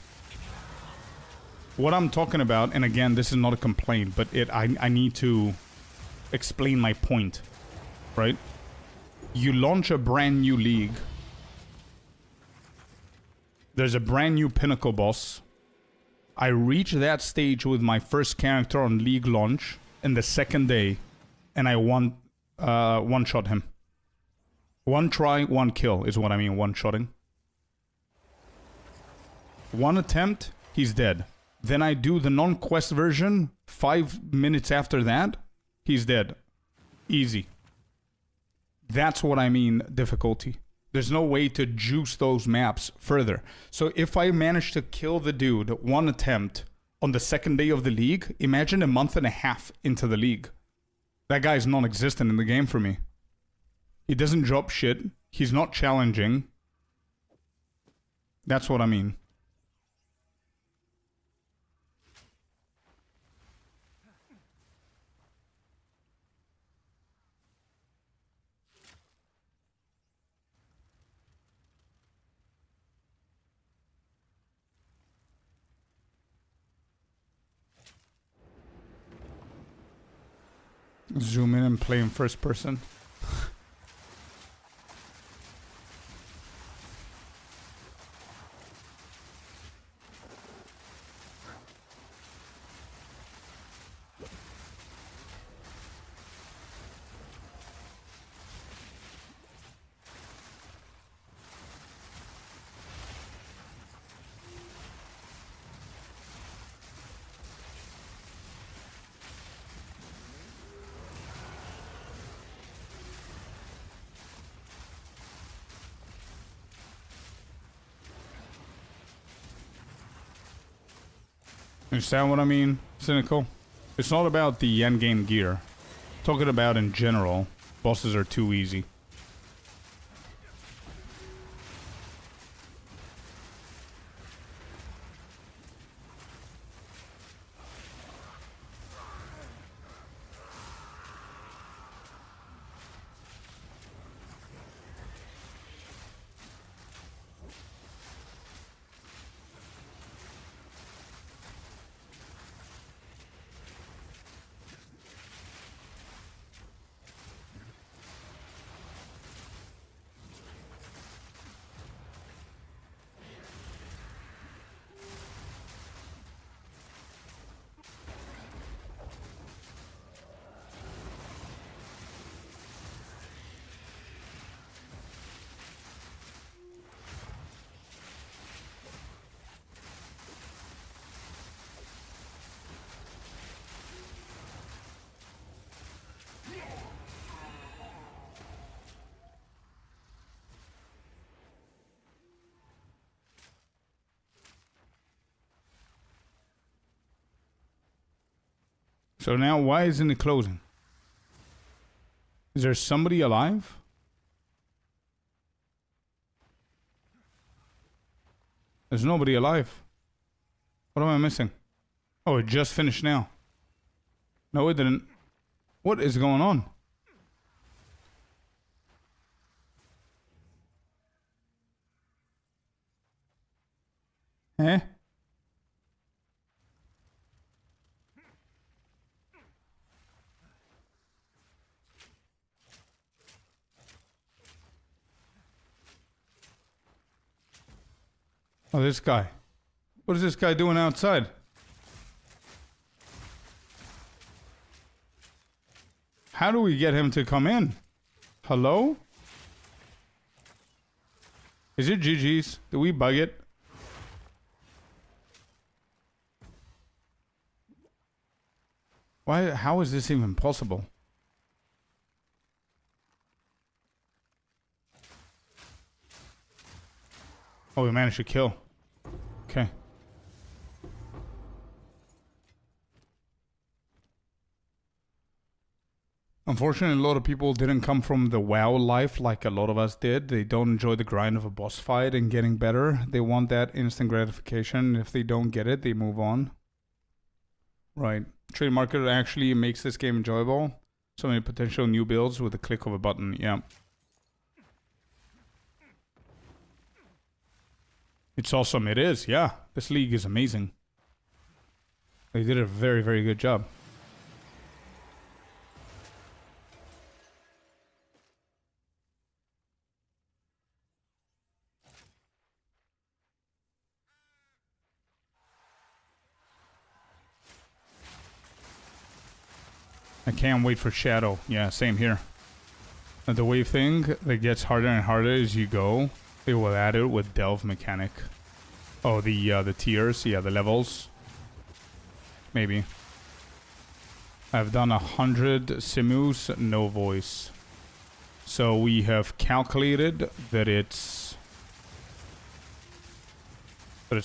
What I'm talking about, and again, this is not a complaint, but I need to explain my point, right? You launch a brand new league. There's a brand new pinnacle boss. I reach that stage with my first character on league launch in the second day, and I one-shot him. One try, one kill is what I mean, one-shotting. One attempt, he's dead. Then I do the non-quest version, 5 minutes after that, he's dead. Easy. That's what I mean, difficulty. There's no way to juice those maps further. So if I manage to kill the dude one attempt on the second day of the league, imagine a month and a half into the league. That guy's non-existent in the game for me. He doesn't drop shit. He's not challenging. That's what I mean. Zoom in and play in first person. Understand what I mean, Cynical? It's not about the endgame gear. Talking about in general, bosses are too easy. So now, why isn't it closing? Is there somebody alive? There's nobody alive. What am I missing? Oh, it just finished now. No, it didn't. What is going on? Eh? Oh, this guy. What is this guy doing outside? How do we get him to come in? Hello? Is it GG's? Did we bug it? Why? How is this even possible? Oh, we managed to kill. Okay. Unfortunately, a lot of people didn't come from the WoW life like a lot of us did. They don't enjoy the grind of a boss fight and getting better. They want that instant gratification. If they don't get it, they move on. Right. Trade market actually makes this game enjoyable. So many potential new builds with a click of a button. Yeah. It's awesome. It is, yeah. This league is amazing. They did a very, very good job. I can't wait for Shadow. Yeah, same here. And the wave thing that gets harder and harder as you go, they will add it with Delve mechanic. Oh, the tiers, yeah, the levels. Maybe. I've done 100 simus, no voice. So we have calculated that it's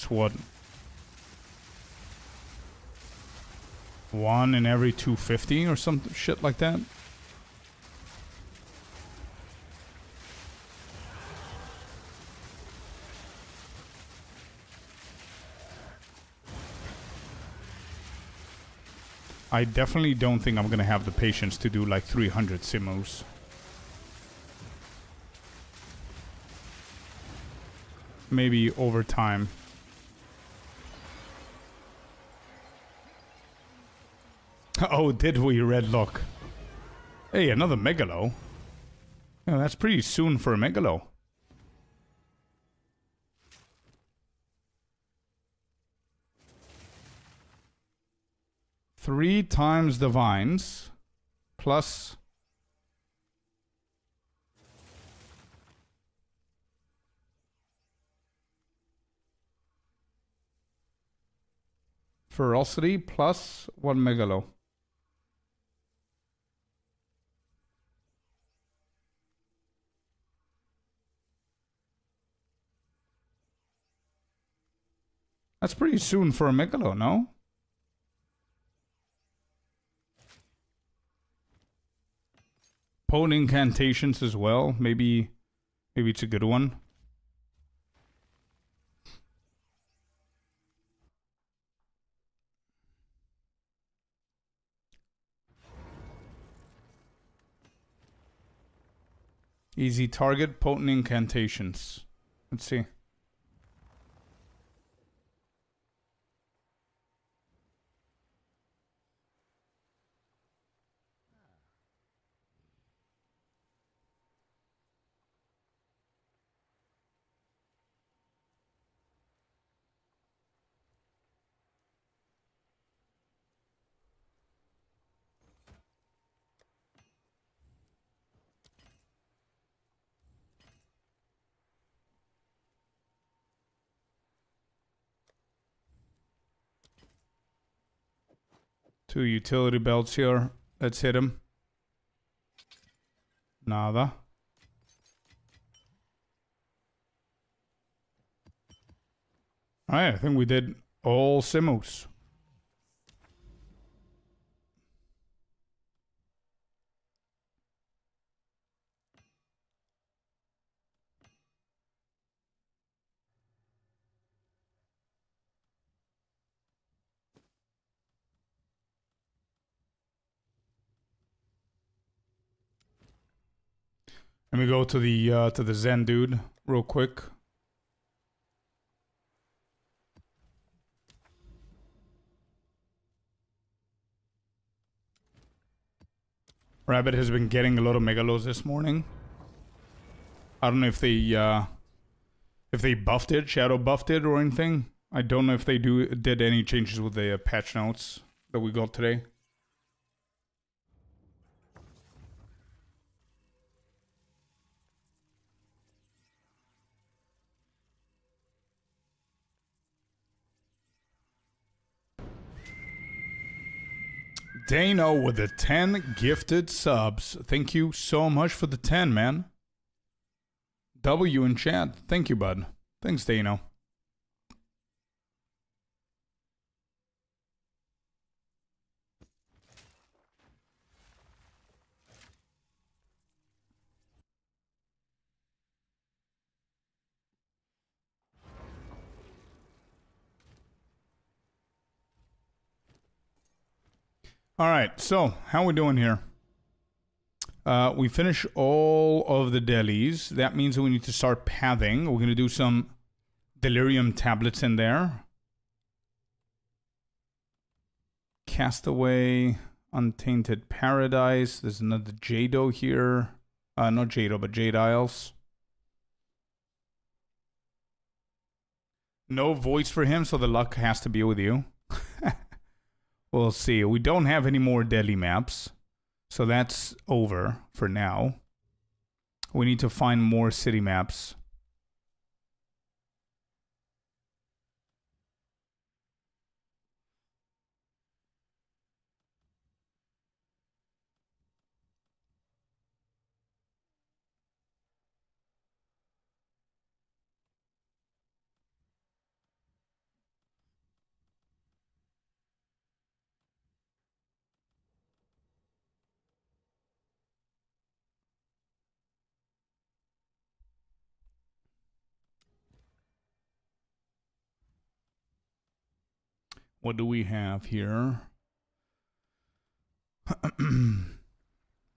what? 1 in every 250 or some shit like that. I definitely don't think I'm gonna have the patience to do like 300 simus. Maybe over time. Oh, did we, Red Lock? Hey, another Megalo. Yeah, that's pretty soon for a Megalo. Three times Divines plus Ferocity plus 1 Megalo. That's pretty soon for a Megalo, no? Potent incantations as well. Maybe it's a good one. Easy target, potent incantations. Let's see. Two utility belts here. Let's hit him. Nada. Alright, I think we did all simus. Let me go to the Zen dude real quick. Rabbit has been getting a lot of megalos this morning. I don't know if they buffed it, shadow buffed it or anything. I don't know if they did any changes with the patch notes that we got today. Dano with the 10 gifted subs. Thank you so much for the 10, man. W in chat. Thank you, bud. Thanks, Dano. All right, so how we doing here? We finish all of the delis. That means we need to start pathing. We're going to do some delirium tablets in there. Castaway, Untainted Paradise. There's another Jado here. Not Jado, but Jade Isles. No voice for him, so the luck has to be with you. We'll see. We don't have any more deli maps. So that's over for now. We need to find more city maps. What do we have here?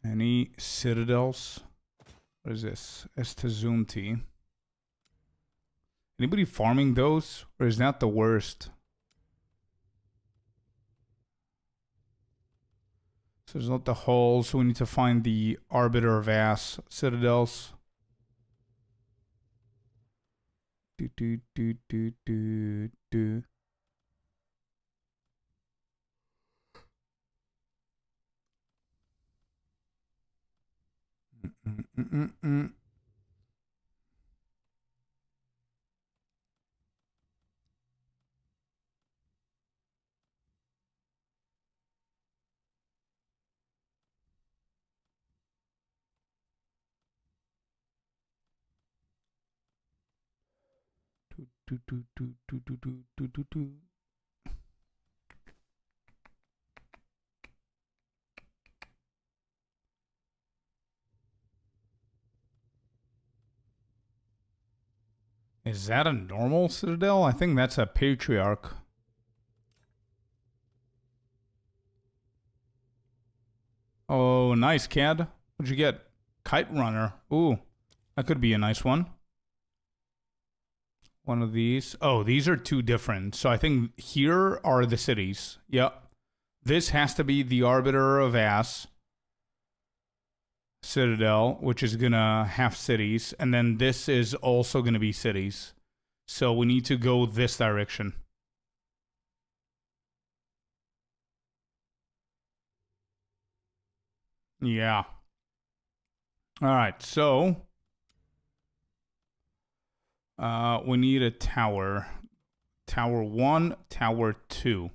Any citadels? What is this? Estazumti. Anybody farming those? Or is that the worst? So there's not the hull, so we need to find the Arbiter of Ass citadels. Do. Is that a normal citadel? I think that's a patriarch. Oh, nice, Cad. What'd you get? Kite Runner. Ooh, that could be a nice one. One of these. Oh, these are two different. So I think here are the cities. Yep. This has to be the Arbiter of Ass Citadel, which is gonna have cities. And then this is also gonna be cities. So we need to go this direction. Yeah. Alright, so we need a tower. Tower 1, Tower 2.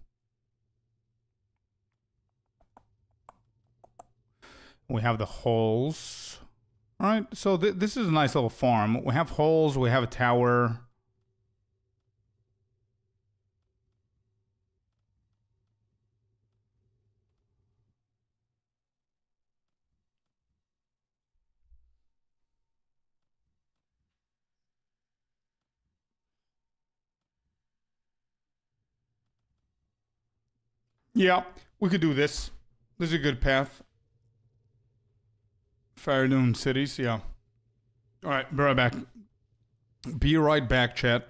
We have the holes. Alright, so this is a nice little farm. We have holes, we have a tower. Yeah, we could do this. This is a good path. Fire Dune cities, yeah. All right, be right back. Be right back, chat.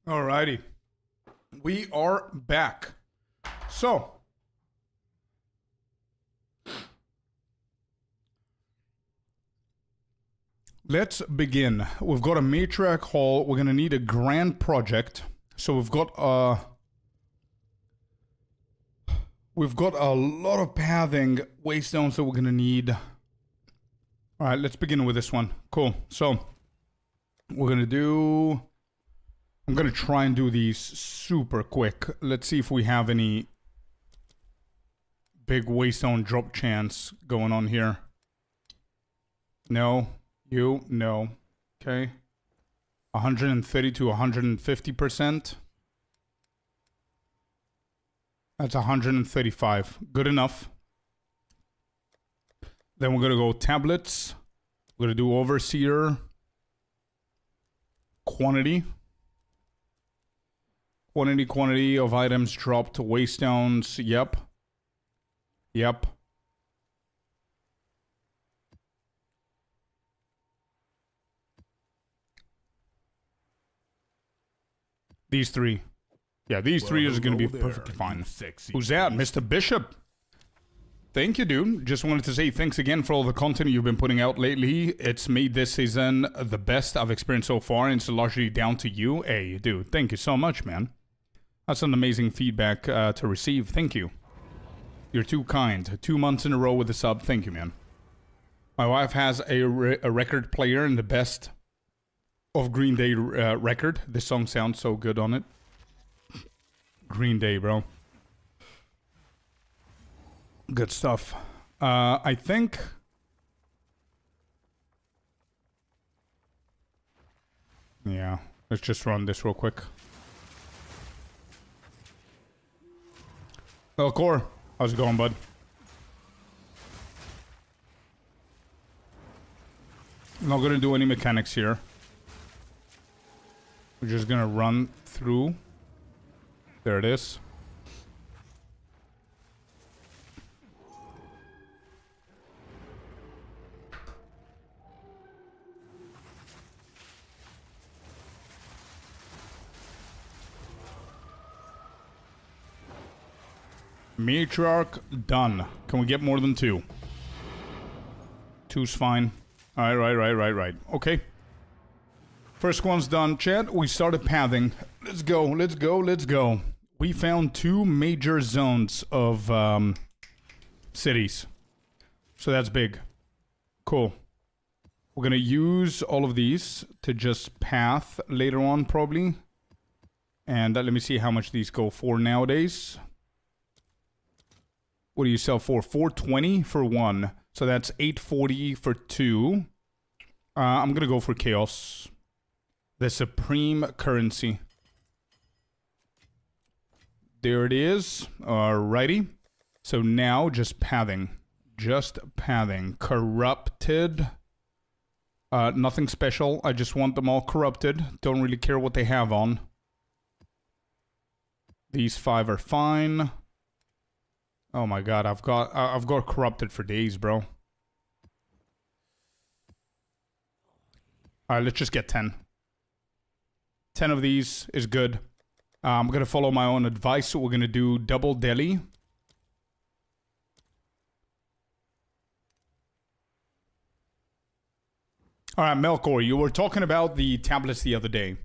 Alrighty. We are back. So, let's begin. We've got a matriarch hall. We're going to need a grand project. So we've got a lot of pathing waystones that we're going to need. All right, let's begin with this one. Cool. So we're going to do... I'm going to try and do these super quick. Let's see if we have any big waystone drop chance going on here. No. You? No. Okay. 130 to 150%. That's 135. Good enough. Then we're going to go tablets. We're going to do overseer. Quantity. Quantity of items dropped. Waystones. Yep. Yep. These three. Yeah, these three is going to be perfectly fine. Who's that? Mr. Bishop. Thank you, dude. Just wanted to say thanks again for all the content you've been putting out lately. It's made this season the best I've experienced so far, and it's largely down to you. Hey, dude, thank you so much, man. That's an amazing feedback to receive. Thank you. You're too kind. 2 months in a row with the sub. Thank you, man. My wife has a record player and the best of Green Day record. This song sounds so good on it. Green Day, bro. Good stuff. I think... Yeah, let's just run this real quick. Well, Core, how's it going, bud? I'm not gonna do any mechanics here. We're just gonna run through. There it is. Matriarch done. Can we get more than 2? 2's fine. Right. Okay. First one's done, chat. We started pathing. Let's go. We found 2 major zones of cities. So that's big. Cool. We're gonna use all of these to just path later on, probably. And let me see how much these go for nowadays. What do you sell for? 420 for 1. So that's 840 for 2. I'm gonna go for chaos. The supreme currency. There it is. Alrighty. So now just pathing. Corrupted. Nothing special. I just want them all corrupted. Don't really care what they have on. These 5 are fine. Oh my god, I've got corrupted for days, bro. Alright, let's just get 10. 10 of these is good. I'm gonna follow my own advice, so we're gonna do double deli. Alright, Melkor, you were talking about the tablets the other day.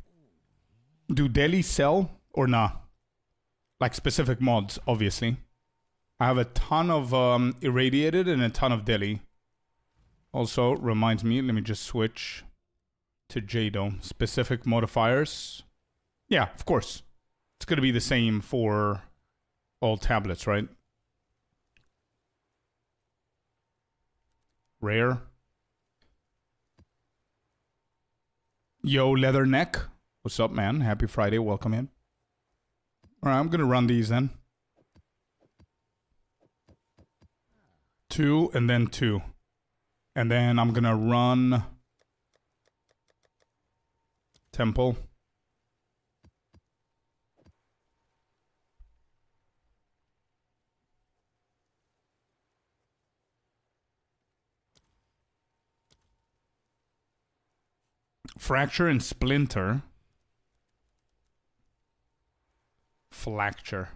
Do deli sell or not? Like specific mods, obviously. I have a ton of irradiated and a ton of deli. Also, reminds me, let me just switch to J-Dome. Specific modifiers. Yeah, of course. It's going to be the same for all tablets, right? Rare. Yo, Leatherneck. What's up, man? Happy Friday. Welcome in. Alright, I'm going to run these then. 2 and then 2. And then I'm gonna run Temple. Fracture and Splinter. Fracture.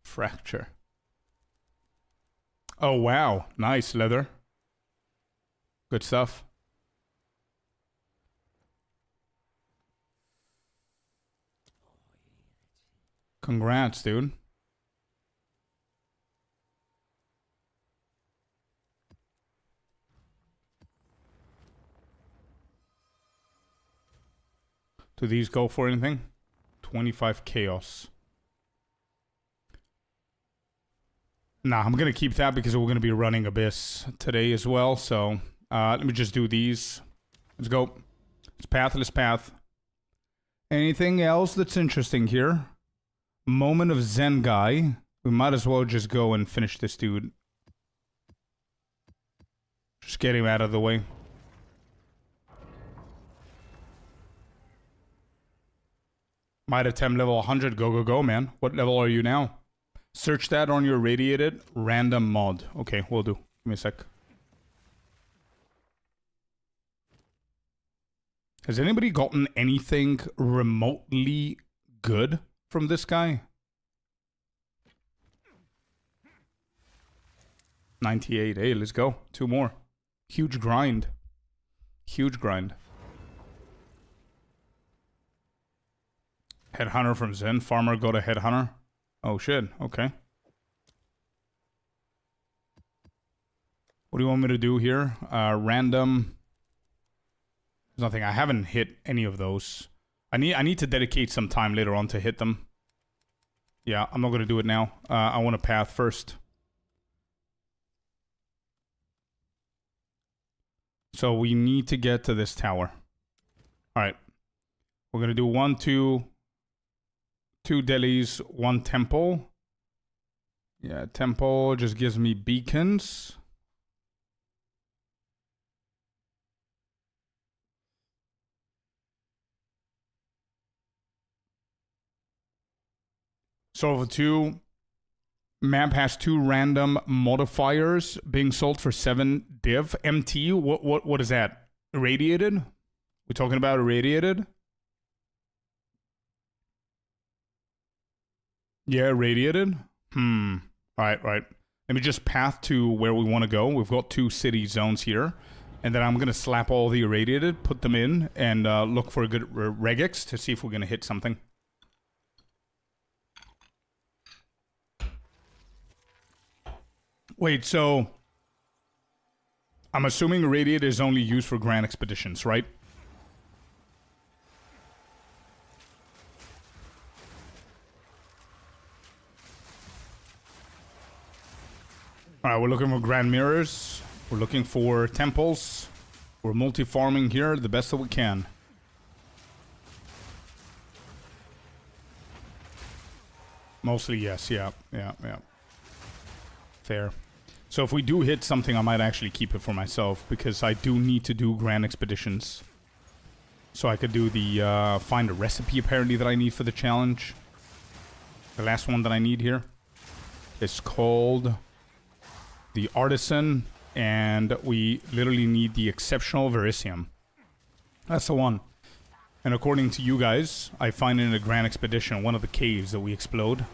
Fracture. Oh, wow. Nice, leather. Good stuff. Congrats, dude. Do these go for anything? 25 chaos. Nah, I'm gonna keep that because we're gonna be running Abyss today as well. So let me just do these. Let's go. It's pathless path. Anything else that's interesting here? Moment of Zen guy. We might as well just go and finish this dude. Just get him out of the way. Might attempt level 100. Go, go, go, man. What level are you now? Search that on your radiated random mod. Okay, we'll do. Give me a sec. Has anybody gotten anything remotely good from this guy? 98. Hey, let's go. 2 more. Huge grind. Huge grind. Headhunter from Zen. Farmer go to Headhunter. Oh shit, okay. What do you want me to do here? Random. There's nothing. I haven't hit any of those. I need to dedicate some time later on to hit them. Yeah, I'm not gonna do it now. I want a path first. So we need to get to this tower. Alright. We're gonna do 1, 2 delis, 1 temple. Yeah, temple just gives me beacons. So for 2, map has 2 random modifiers being sold for 7 div. MT, what is that? Irradiated? We're talking about irradiated? Yeah, irradiated. Right. Let me just path to where we want to go. We've got 2 city zones here. And then I'm going to slap all the irradiated, put them in, and look for a good regex to see if we're going to hit something. Wait, so I'm assuming irradiated is only used for grand expeditions, right? Alright, we're looking for grand mirrors. We're looking for temples. We're multi-farming here the best that we can. Mostly yes, yeah. Fair. So if we do hit something, I might actually keep it for myself, because I do need to do grand expeditions. So I could do the, find a recipe apparently that I need for the challenge. The last one that I need here is called the Artisan, and we literally need the Exceptional Verisium. That's the one. And according to you guys, I find it in a grand expedition, one of the caves that we explode.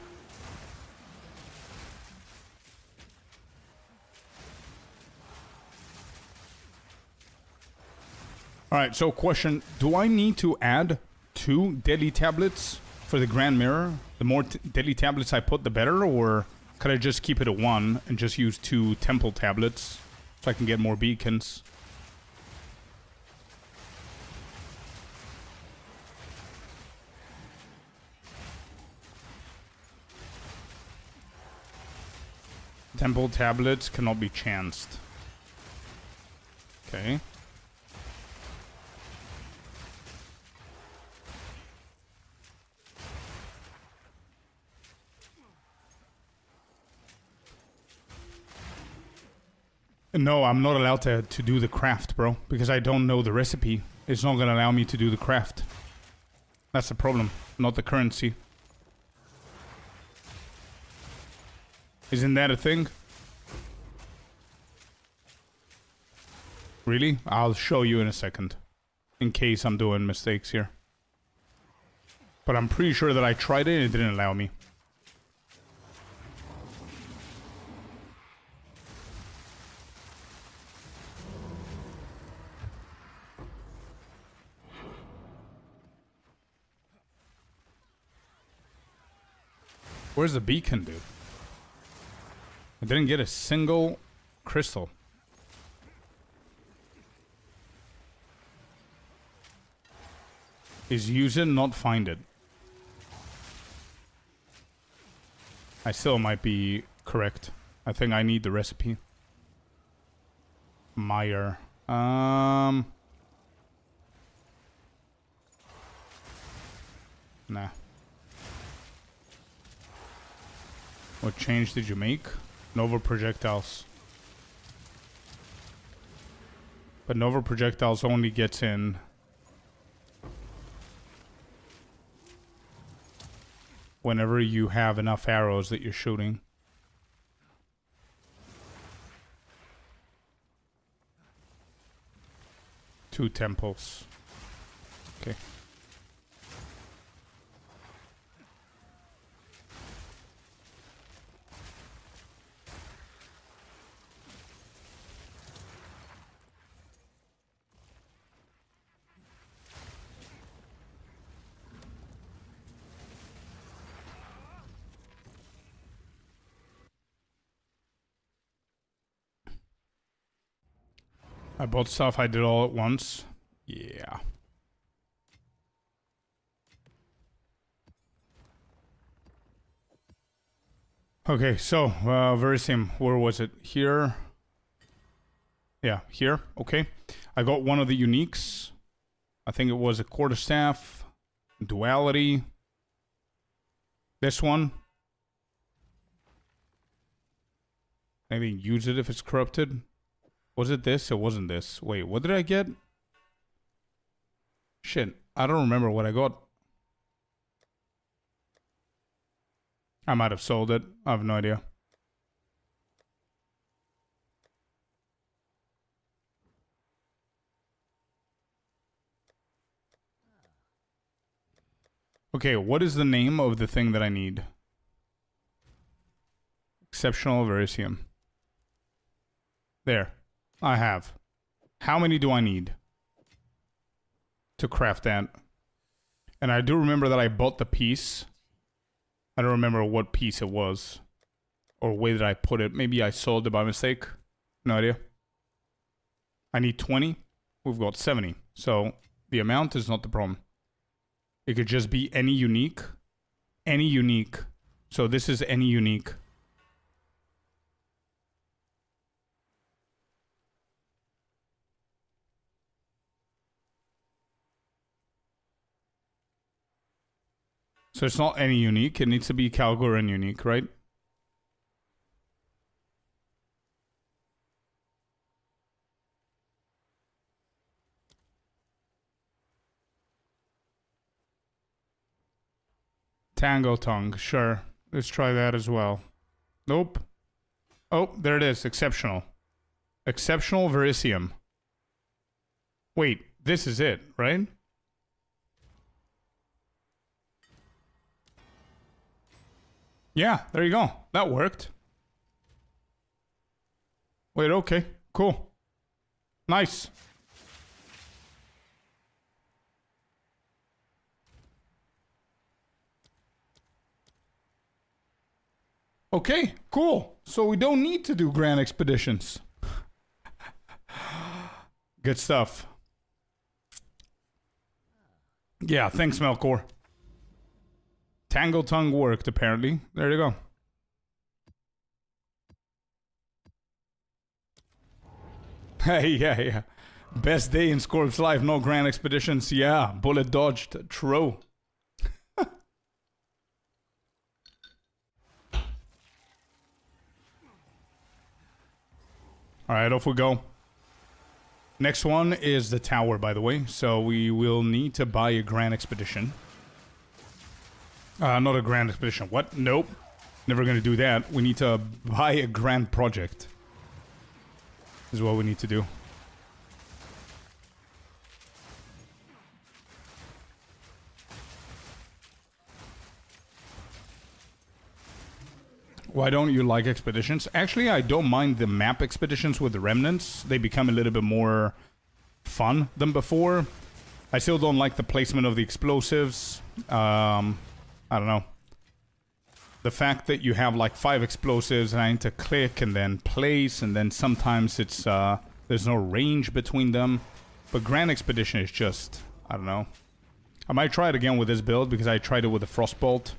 Alright, so question, do I need to add 2 deadly tablets for the Grand Mirror? The more deadly tablets I put, the better, or could I just keep it at 1 and just use 2 temple tablets so I can get more beacons? Temple tablets cannot be chanced. Okay. No, I'm not allowed to do the craft, bro, because I don't know the recipe. It's not going to allow me to do the craft. That's the problem, not the currency. Isn't that a thing? Really? I'll show you in a second, in case I'm doing mistakes here. But I'm pretty sure that I tried it and it didn't allow me. Where's the beacon, dude? I didn't get a single crystal. Is use it, not find it. I still might be correct. I think I need the recipe. Meyer. Nah. What change did you make? Nova projectiles. But Nova projectiles only gets in whenever you have enough arrows that you're shooting. Two temples. Okay. I bought stuff I did all at once. Yeah. Okay, so, Verisium, where was it? Here? Yeah, here. Okay. I got one of the uniques. I think it was a quarterstaff, duality. This one. Maybe use it if it's corrupted. Was it this? It wasn't this. Wait, what did I get? Shit, I don't remember what I got. I might have sold it. I have no idea. Okay, what is the name of the thing that I need? Exceptional Verisium. There. I have. How many do I need to craft that? And I do remember that I bought the piece. I don't remember what piece it was. Or where did I put it. Maybe I sold it by mistake. No idea. I need 20. We've got 70. So the amount is not the problem. It could just be any unique. Any unique. So this is any unique. So it's not any unique. It needs to be Calgoran unique, right? Tango tongue, sure. Let's try that as well. Nope. Oh, there it is. Exceptional. Exceptional Verisium. Wait, this is it, right? Yeah, there you go. That worked. Wait, okay. Cool. Nice. Okay, cool. So we don't need to do grand expeditions. Good stuff. Yeah, thanks, Melkor. Tangle tongue worked, apparently. There you go. Hey, yeah. Best day in Scorpius life, no grand expeditions. Yeah, bullet dodged. True. Alright, off we go. Next one is the tower, by the way. So we will need to buy a grand expedition. Not a grand expedition. What? Nope. Never gonna do that. We need to buy a grand project. Is what we need to do. Why don't you like expeditions? Actually, I don't mind the map expeditions with the remnants. They become a little bit more fun than before. I still don't like the placement of the explosives. I don't know. The fact that you have like 5 explosives and I need to click and then place, and then sometimes it's there's no range between them. But Grand Expedition is just, I don't know. I might try it again with this build because I tried it with the Frostbolt.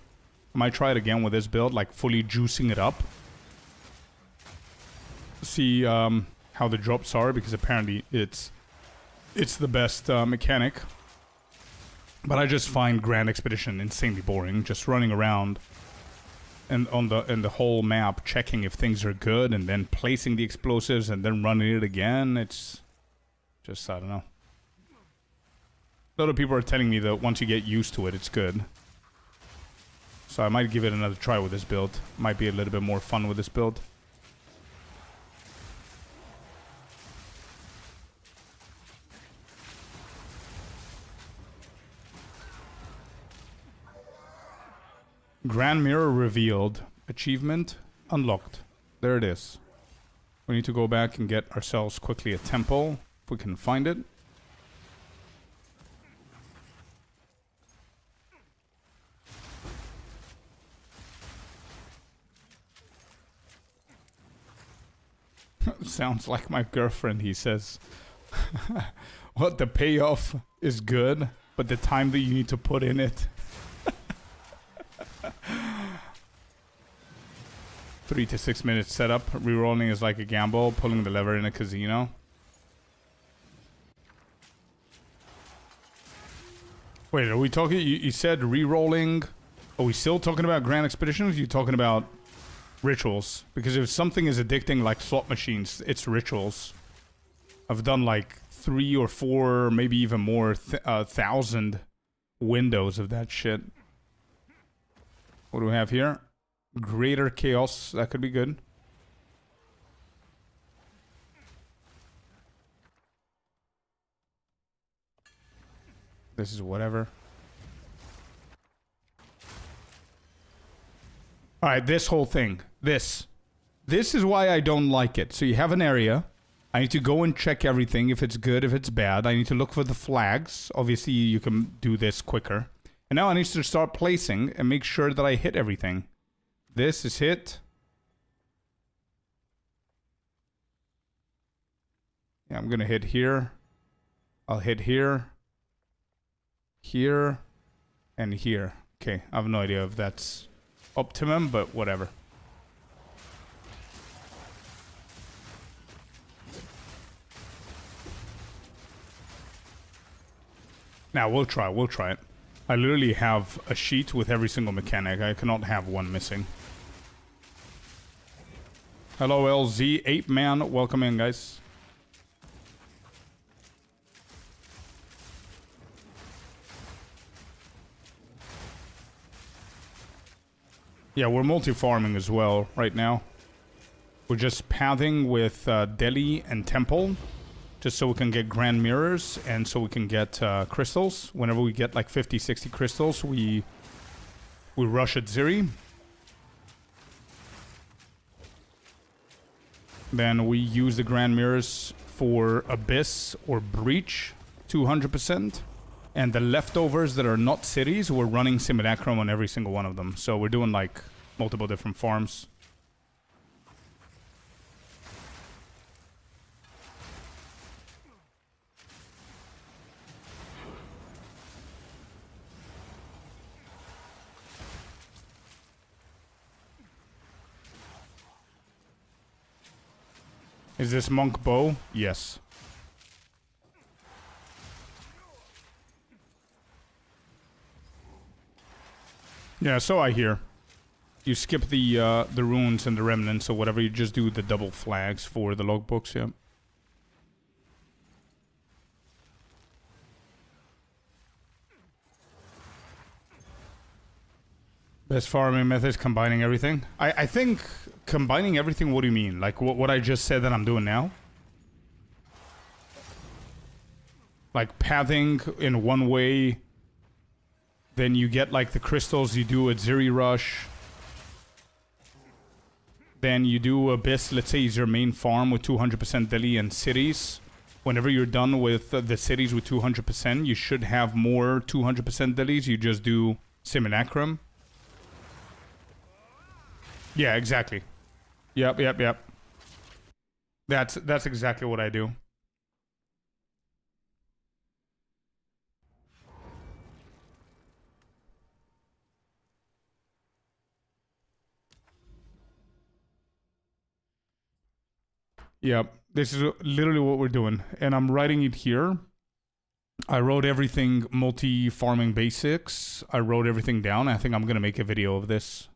I might try it again with this build, like fully juicing it up. See how the drops are, because apparently it's the best mechanic. But I just find Grand Expedition insanely boring, just running around and on the whole map checking if things are good and then placing the explosives and then running it again. It's just, I don't know. A lot of people are telling me that once you get used to it, it's good. So I might give it another try with this build. Might be a little bit more fun with this build. Grand Mirror revealed. Achievement unlocked. There it is. We need to go back and get ourselves quickly a temple, if we can find it. Sounds like my girlfriend, he says. What, the payoff is good, but the time that you need to put in it. 3 to 6 minutes setup. Rerolling is like a gamble, pulling the lever in a casino. Wait, are we talking? You said rerolling. Are we still talking about Grand Expeditions? Are you talking about rituals? Because if something is addicting like slot machines, it's rituals. I've done like 3 or 4, maybe even more, 1,000 windows of that shit. What do we have here? Greater Chaos. That could be good. This is whatever. Alright, this whole thing. This is why I don't like it. So you have an area. I need to go and check everything, if it's good, if it's bad. I need to look for the flags. Obviously, you can do this quicker. And now I need to start placing and make sure that I hit everything. This is hit. Yeah, I'm gonna hit here. I'll hit here. Here. And here. Okay, I have no idea if that's optimum, but whatever. Now, we'll try it. I literally have a sheet with every single mechanic. I cannot have one missing. Hello, LZ. Ape Man. Welcome in, guys. Yeah, we're multi-farming as well right now. We're just pathing with Delhi and Temple, just so we can get Grand Mirrors and so we can get crystals. Whenever we get like 50, 60 crystals, we rush at Ziri. Then we use the Grand Mirrors for Abyss or Breach, 200%. And the leftovers that are not cities, we're running Simulacrum on every single one of them. So we're doing like multiple different farms. Is this monk bow? Yes. Yeah, so I hear. You skip the runes and the remnants or whatever, you just do the double flags for the logbooks, yeah. Best farming methods, combining everything. I think combining everything, what do you mean? Like what I just said that I'm doing now? Like pathing in one way, then you get like the crystals you do at Ziri Rush. Then you do Abyss, let's say is your main farm with 200% Delhi and cities. Whenever you're done with the cities with 200%, you should have more 200% Delhis. You just do Simulacrum. Yeah, exactly. Yep. That's exactly what I do. Yep, this is literally what we're doing. And I'm writing it here. I wrote everything multi-farming basics. I wrote everything down. I think I'm going to make a video of this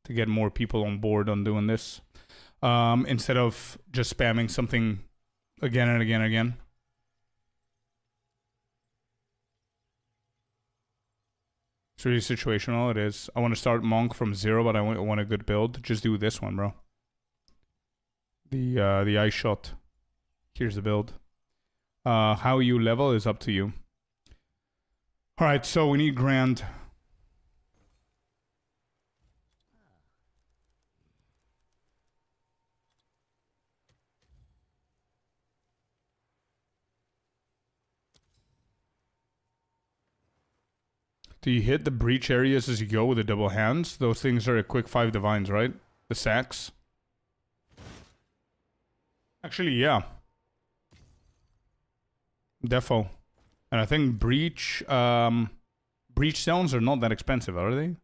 to get more people on board on doing this. Instead of just spamming something again and again and again. It's really situational, it is. I want to start Monk from 0, but I want a good build. Just do this one, bro. The ice shot. Here's the build. How you level is up to you. Alright, so we need Grand. Do you hit the breach areas as you go with the double hands? Those things are a quick 5 divines, right? The sacks. Actually, yeah. Defo. And I think breach stones are not that expensive, are they?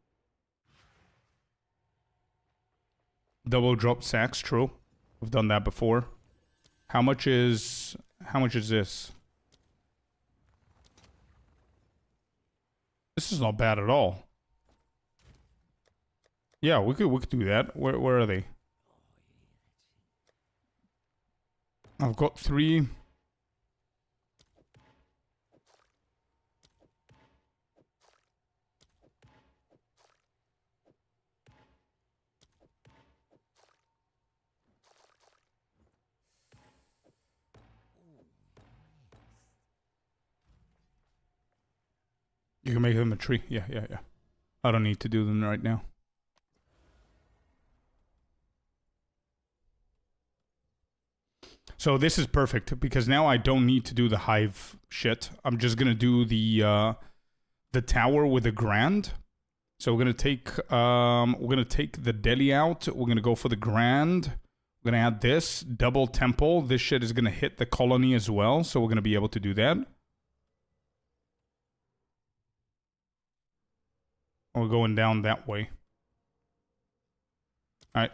Double drop sacks, true. We've done that before. How much is this? This is not bad at all. Yeah, we could do that. Where are they? I've got 3. You can make them a tree. Yeah. I don't need to do them right now. So this is perfect because now I don't need to do the hive shit. I'm just gonna do the tower with the grand. So we're gonna take the Delhi out. We're gonna go for the grand. We're gonna add this double temple. This shit is gonna hit the colony as well. So we're gonna be able to do that. We're going down that way. Alright.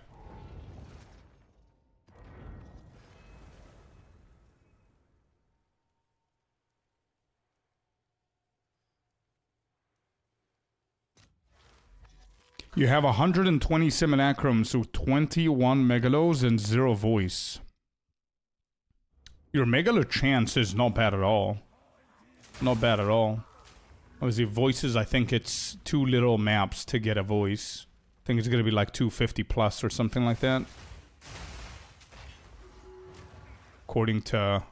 You have 120 simulacrums, so 21 megalos and 0 voice. Your megalo chance is not bad at all. Not bad at all. Obviously, voices, I think it's 2 little maps to get a voice. I think it's going to be like 250 plus or something like that. According to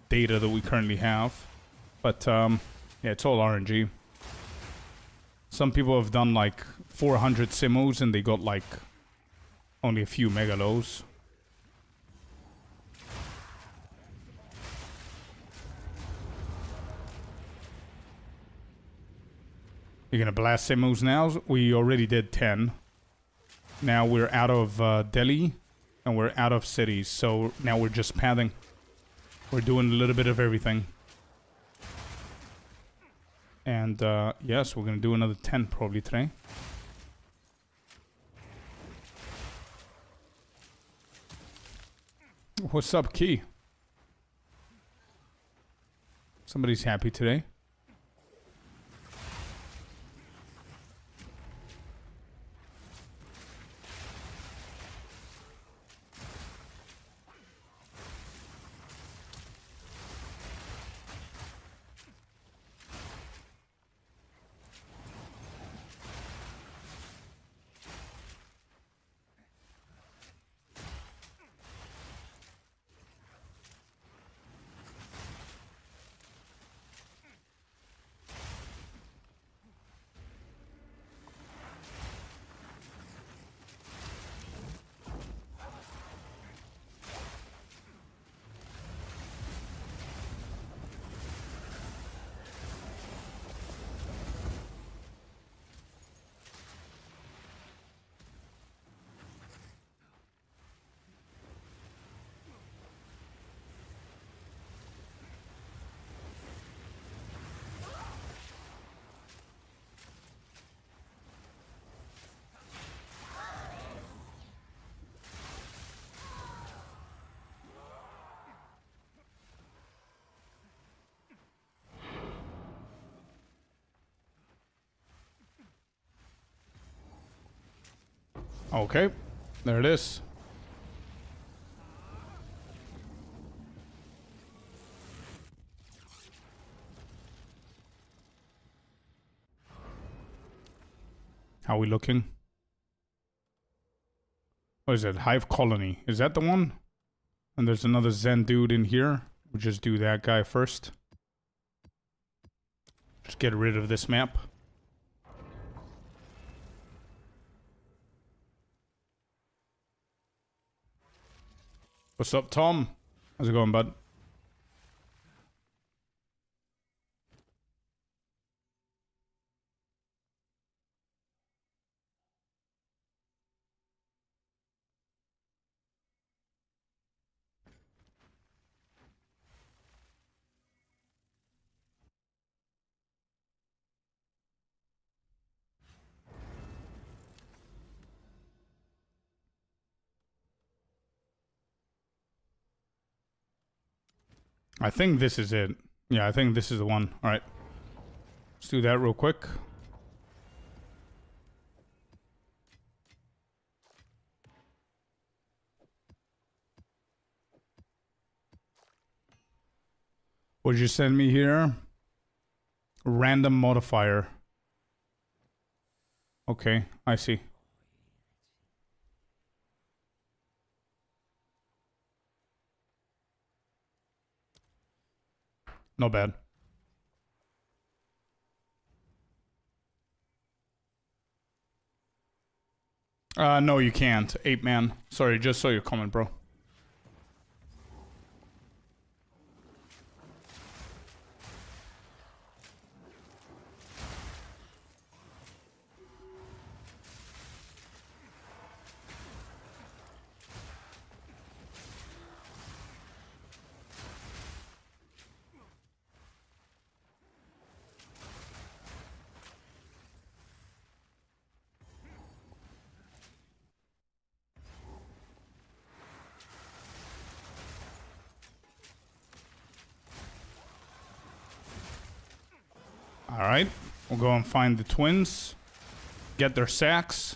data that we currently have. But, yeah, it's all RNG. Some people have done like 400 simus and they got like only a few megalos. You're gonna blast simus now? We already did 10. Now we're out of Delhi and we're out of cities, so now we're just padding. We're doing a little bit of everything. And yes, we're gonna do another 10 probably today. What's up, Key? Somebody's happy today. Okay, there it is. How are we looking? What is it? Hive Colony. Is that the one? And there's another Zen dude in here. We'll just do that guy first. Just get rid of this map. What's up, Tom? How's it going, bud? I think this is it. Yeah, I think this is the one. Alright. Let's do that real quick. What did you send me here? Random modifier. Okay, I see. Not bad. No, you can't. 8-man. Sorry, just saw your comment, bro. Alright, we'll go and find the twins. Get their sacks.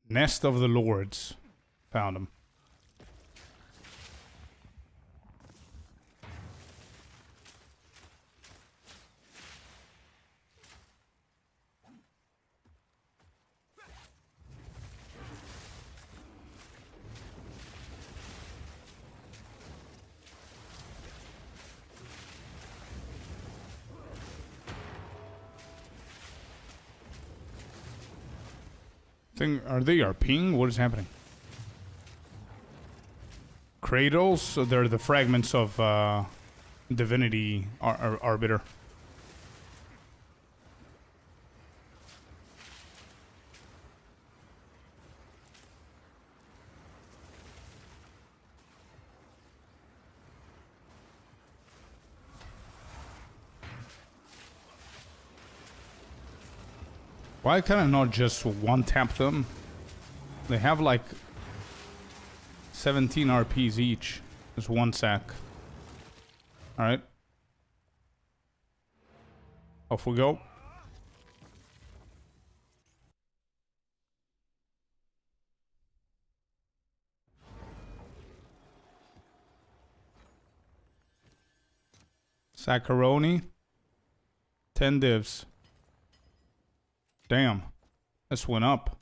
Nest of the Lords. Found him. Are they RPing? What is happening? Cradles? So they're the fragments of Divinity Arbiter. Why can I not just one-tap them? They have like 17 RPs each. There's one sack. Alright. Off we go. Saccaroni. 10 divs. Damn. This went up.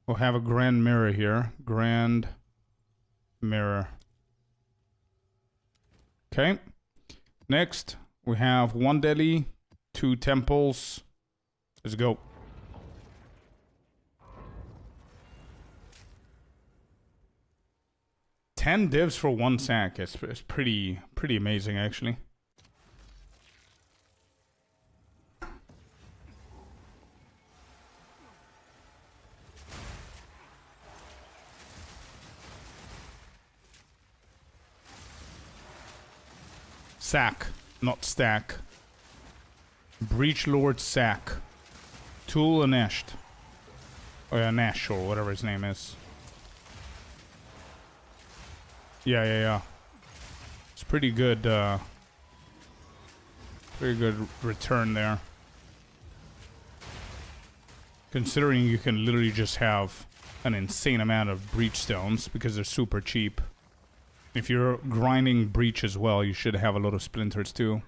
We'll have a grand mirror here. Grand mirror. Okay. Next, we have 1 deli, 2 temples. Let's go. $10 divs for 1 sack. It's pretty amazing, actually. Sack, not stack. Breach Lord Sack. Tool Aneshed. Oh yeah, Nash or whatever his name is. Yeah. It's pretty good return there. Considering you can literally just have an insane amount of breach stones because they're super cheap. If you're grinding breach as well, you should have a lot of splinters too.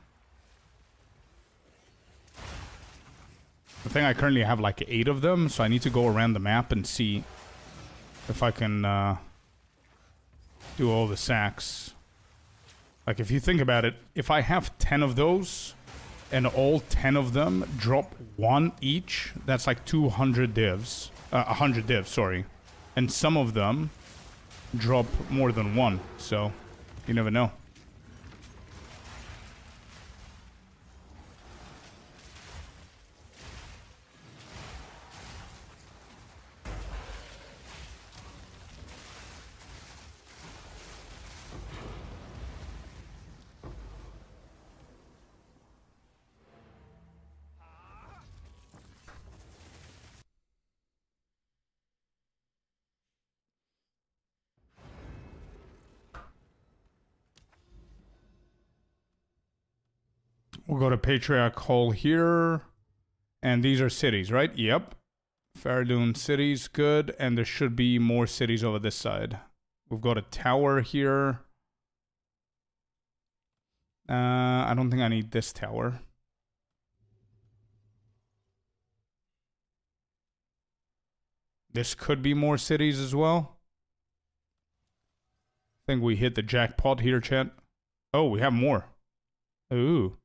I think I currently have like 8 of them, so I need to go around the map and see if I can do all the sacks. Like if you think about it, if I have 10 of those and all 10 of them drop 1 each, that's like 200 divs. 100 divs, sorry. And some of them drop more than 1, so you never know. We'll go to Patriarch Hall here. And these are cities, right? Yep. Faradun cities, good. And there should be more cities over this side. We've got a tower here. I don't think I need this tower. This could be more cities as well. I think we hit the jackpot here, chat. Oh, we have more. Ooh.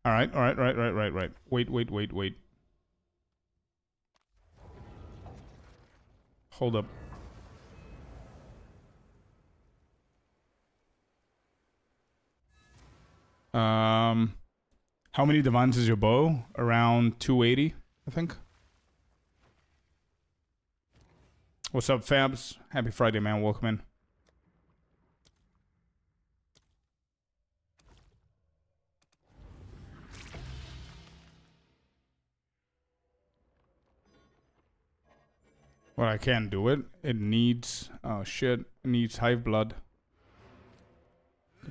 Alright. Wait. Hold up. How many divines is your bow? Around 280, I think. What's up, Fabs? Happy Friday, man. Welcome in. Well, I can't do it. It needs... Oh, shit. It needs hive blood.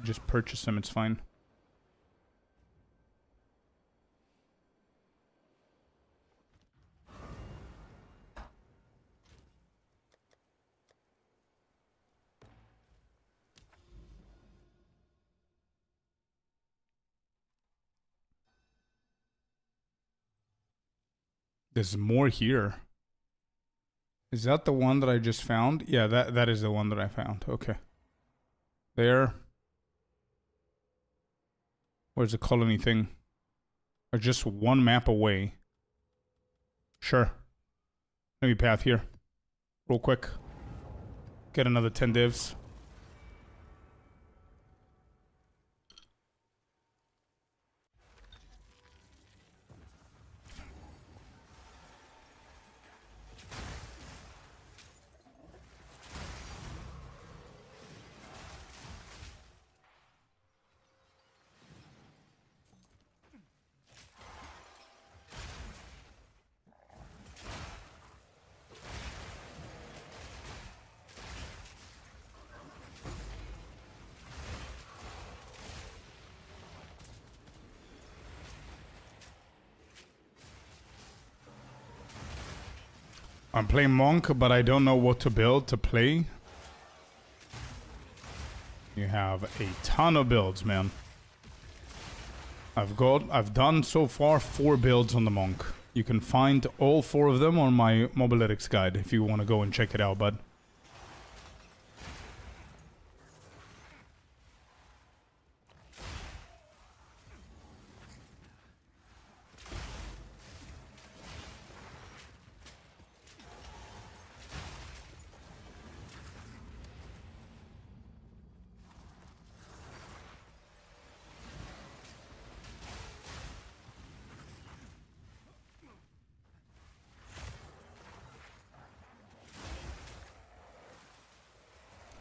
Just purchase them. It's fine. There's more here. Is that the one that I just found? Yeah, that is the one that I found. Okay. There. Where's the colony thing? Or just one map away. Sure. Let me path here. Real quick. Get another 10 divs. I'm playing Monk, but I don't know what to build to play. You have a ton of builds, man. I've done so far 4 builds on the Monk. You can find all 4 of them on my Mobilytics guide if you want to go and check it out, bud.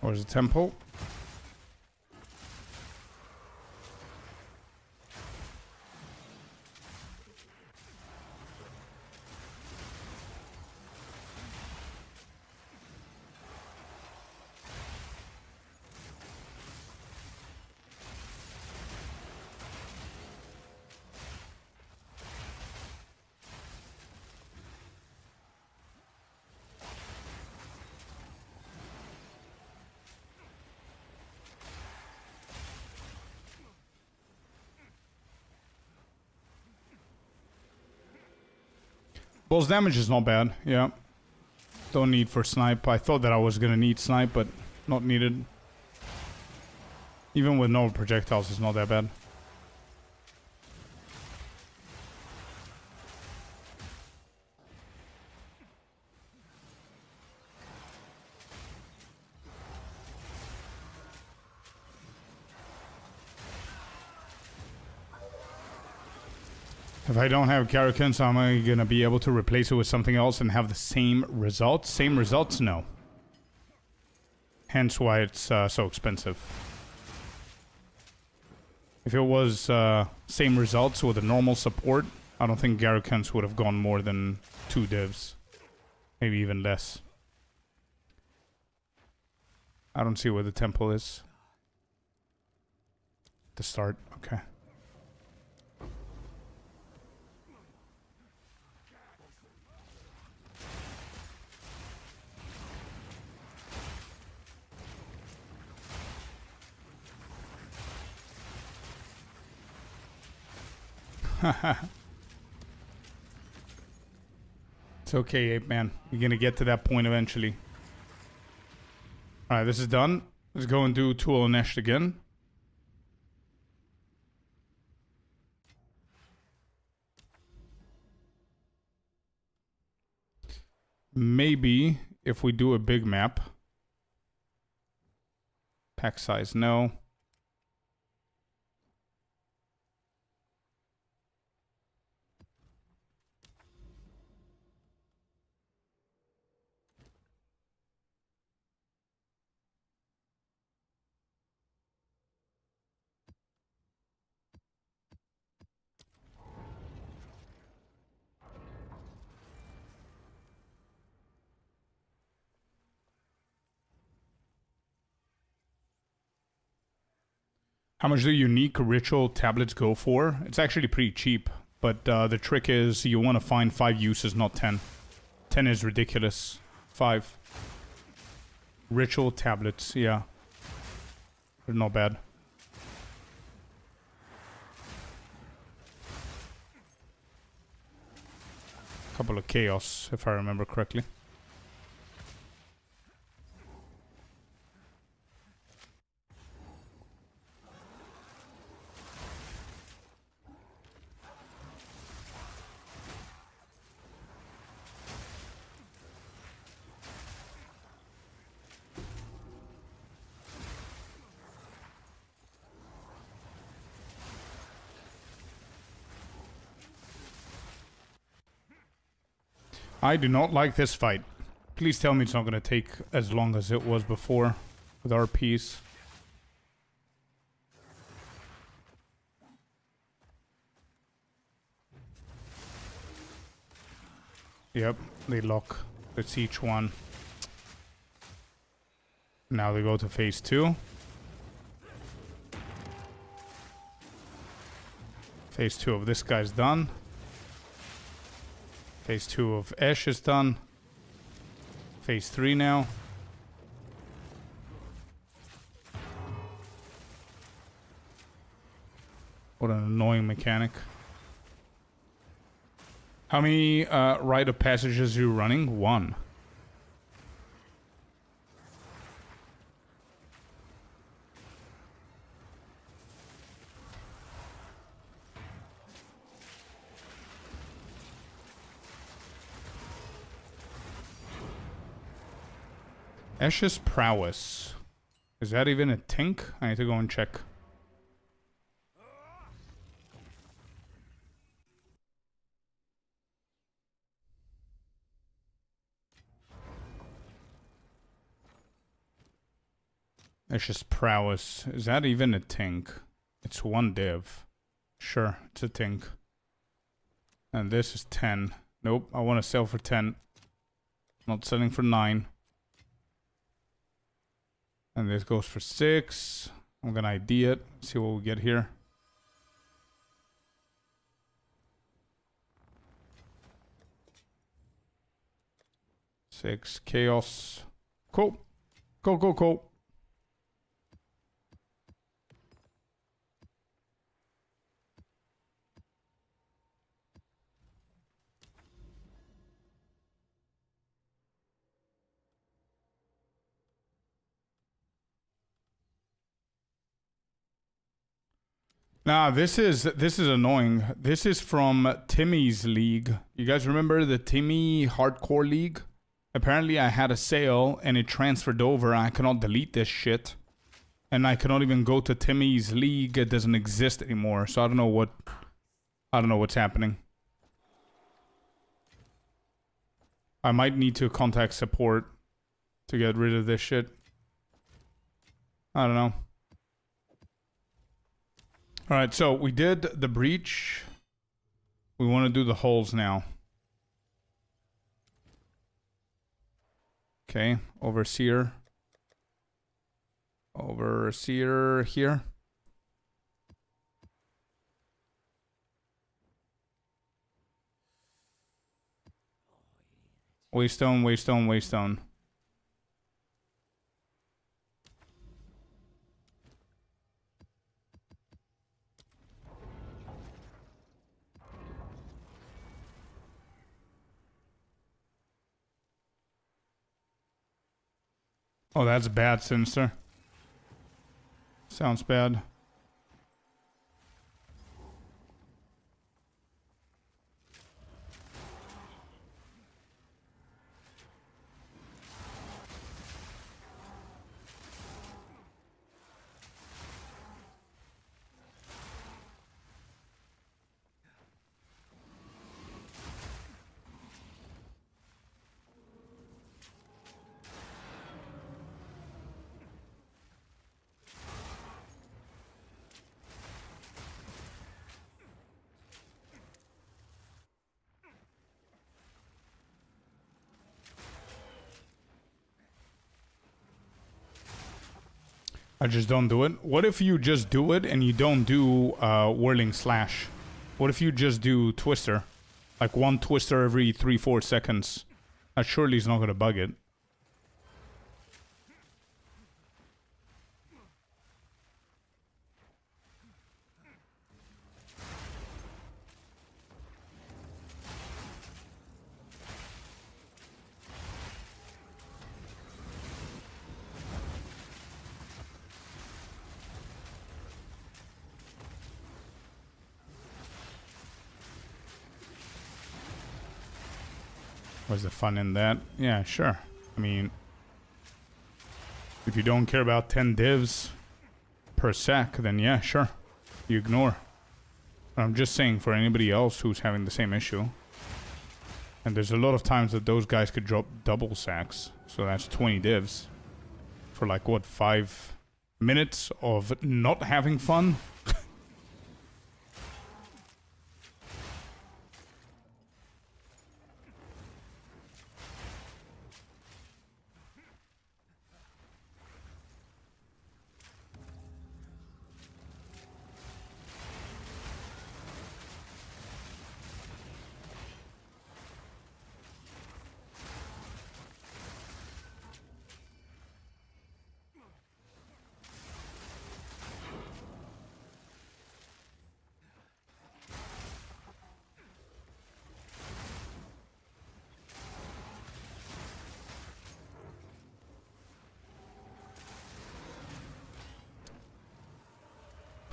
Where's the temple? Boss damage is not bad, yeah. Don't need for snipe. I thought that I was gonna need snipe, but not needed. Even with no projectiles, it's not that bad. If I don't have Karrakins, am I gonna be able to replace it with something else and have the same results? Same results? No. Hence why it's so expensive. If it was same results with a normal support, I don't think Karrakins would have gone more than 2 divs. Maybe even less. I don't see where the temple is. To start, okay. It's okay, Ape Man. You're gonna get to that point eventually. Alright, this is done. Let's go and do Tool and Nesh again. Maybe if we do a big map. Pack size, no. How much do unique ritual tablets go for? It's actually pretty cheap, but the trick is you want to find 5 uses, not 10. 10 is ridiculous. 5. Ritual tablets, yeah. They're not bad. Couple of chaos, if I remember correctly. I do not like this fight. Please tell me it's not going to take as long as it was before with RPs. Yep, they lock. That's each one. Now they go to phase 2. Phase 2 of this guy's done. Phase 2 of Ash is done. Phase 3 now. What an annoying mechanic. How many rite of passages are you running? 1. Ash's prowess. Is that even a tink? I need to go and check. Ash's prowess. Is that even a tink? It's 1 div. Sure, it's a tink. And this is 10. Nope, I want to sell for 10. Not selling for 9. And this goes for 6. I'm gonna ID it. See what we get here. Six chaos. Cool. Go. Nah, this is annoying. This is from Timmy's league. You guys remember the Timmy Hardcore League? Apparently I had a sale and it transferred over. I cannot delete this shit. And I cannot even go to Timmy's league. It doesn't exist anymore. So I don't know what's happening. I might need to contact support to get rid of this shit. I don't know. Alright, so we did the breach. We want to do the holes now. Okay, overseer. Overseer here. Waystone, waystone, waystone. Oh, that's bad, Sinister. Sounds bad. I just don't do it. What if you just do it and you don't do whirling slash? What if you just do twister? Like one twister every 3-4 seconds. That surely is not going to bug it. What's the fun in that? Yeah, sure. I mean, if you don't care about 10 divs per sec, then yeah, sure. You ignore. But I'm just saying for anybody else who's having the same issue. And there's a lot of times that those guys could drop double sacks. So that's 20 divs. For like, what, 5 minutes of not having fun?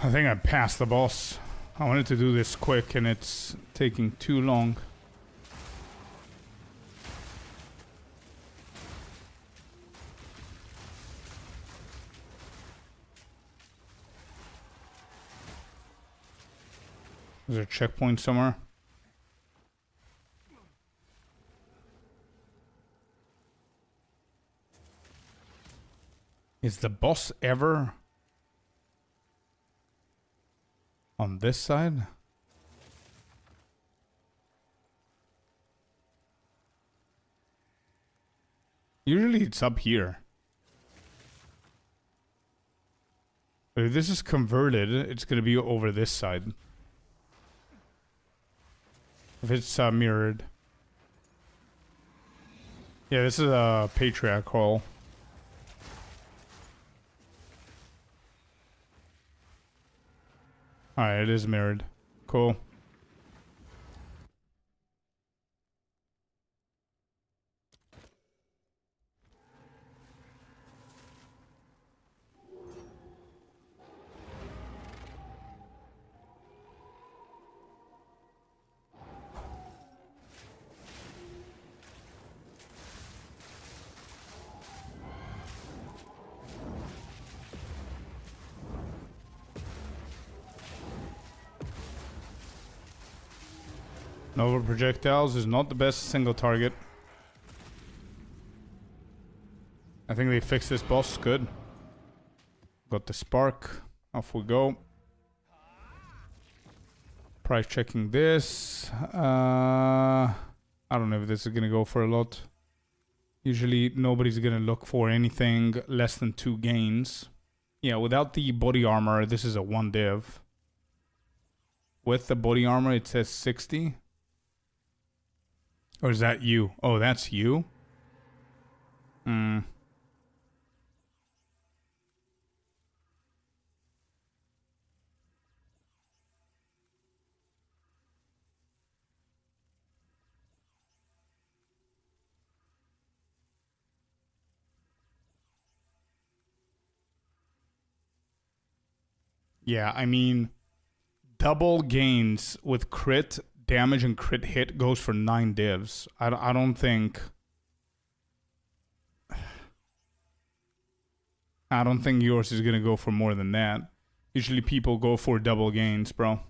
I think I passed the boss. I wanted to do this quick and it's taking too long. Is there a checkpoint somewhere? Is the boss ever on this side? Usually it's up here. But if this is converted, it's gonna be over this side. If it's mirrored. Yeah, this is a Patriarch hall. Alright, it is mirrored. Cool. Nova projectiles is not the best single target. I think they fixed this boss. Good. Got the spark. Off we go. Price checking this. I don't know if this is gonna go for a lot. Usually nobody's gonna look for anything less than 2 gains. Yeah, without the body armor, this is a 1 div. With the body armor, it says 60. Or is that you? Oh, that's you? Hmm. Yeah, I mean, double gains with crit damage and crit hit goes for 9 divs. I don't think... I don't think yours is gonna go for more than that. Usually people go for double gains, bro.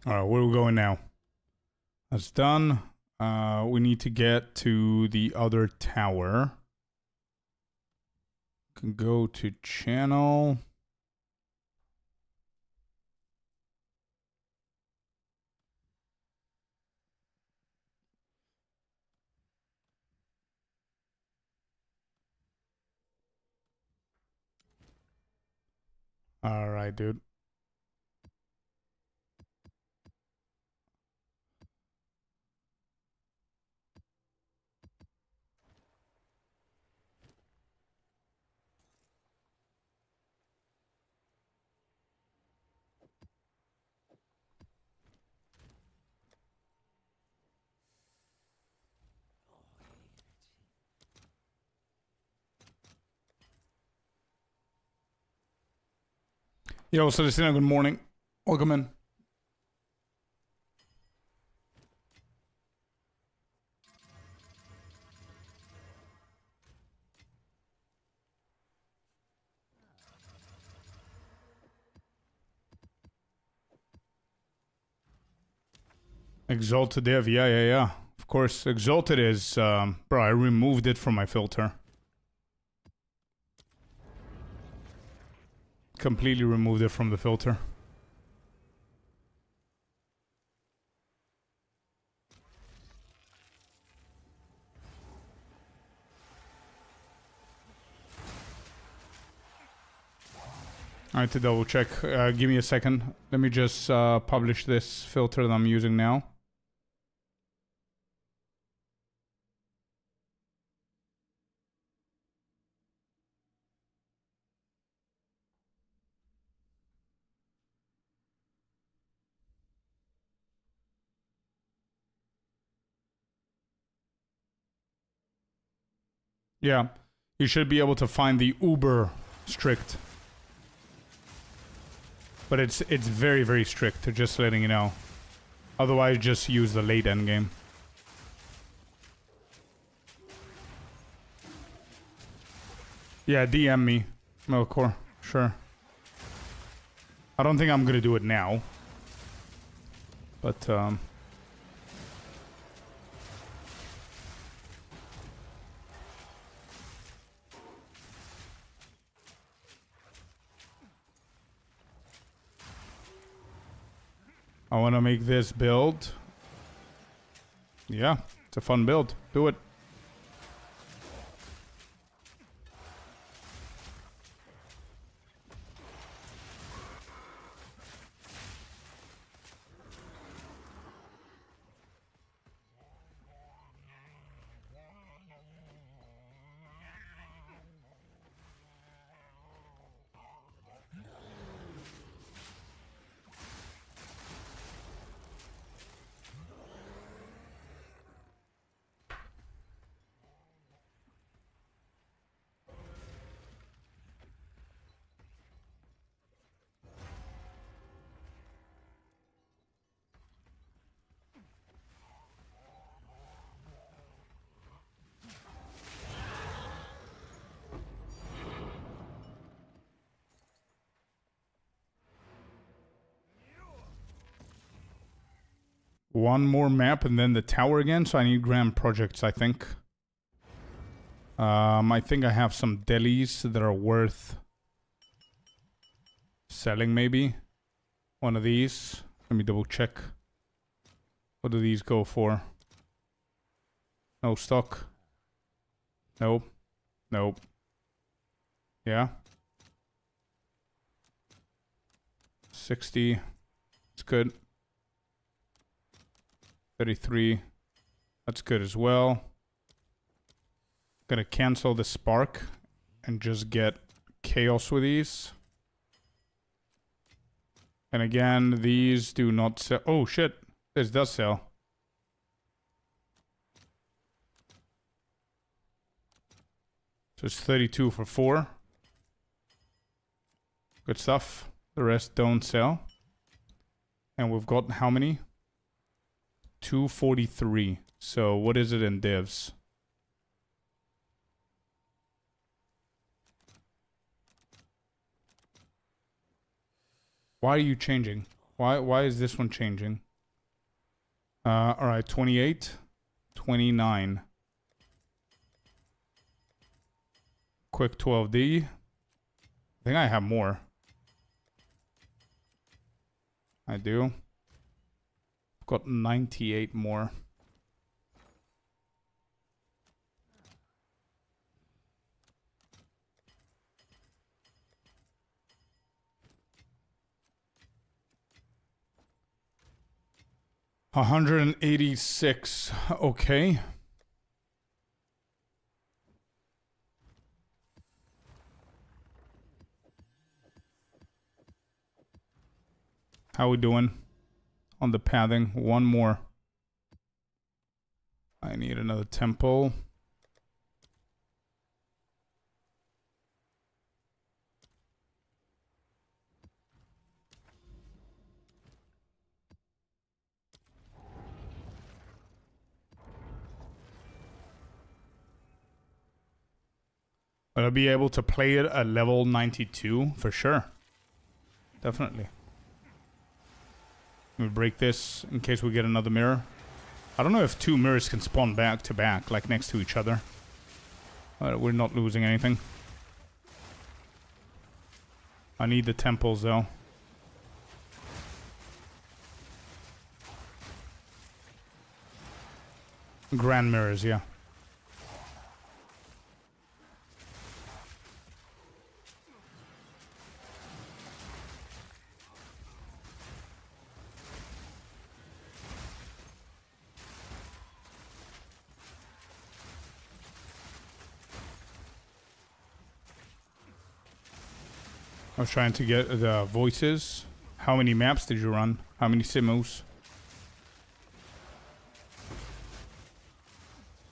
Alright, where are we going now? That's done. We need to get to the other tower. Can go to channel. Alright, dude. Yo, Celestina, good morning. Welcome in. Exalted Dev, yeah. Of course, Exalted is, bro, I removed it from my filter. Completely removed it from the filter. Alright, to double check, give me a second. Let me just publish this filter that I'm using now. Yeah, you should be able to find the uber strict. But it's very, very strict, just letting you know. Otherwise, just use the late end game. Yeah, DM me, Melkor. Sure. I don't think I'm gonna do it now. But, I want to make this build. Yeah, it's a fun build. Do it. One more map and then the tower again. So I need grand projects, I think. I think I have some delis that are worth selling, maybe. One of these. Let me double check. What do these go for? No stock. Nope. Nope. Yeah. 60. It's good. 33. That's good as well. Gonna cancel the spark and just get chaos with these. And again, these do not sell. Oh shit, this does sell. So it's 32 for 4. Good stuff. The rest don't sell. And we've got how many? 243. So what is it in divs? Why are you changing? Why is this one changing? Alright, 28. 29. Quick 12D. I think I have more. I do. I've got 98 more. $186. Okay. How we doing on the pathing? One more. I need another temple. Will I be able to play it at level 92? For sure. Definitely. Let me break this in case we get another mirror. I don't know if 2 mirrors can spawn back to back, like next to each other. We're not losing anything. I need the temples though. Grand mirrors, yeah. I was trying to get the voices. How many maps did you run? How many simus?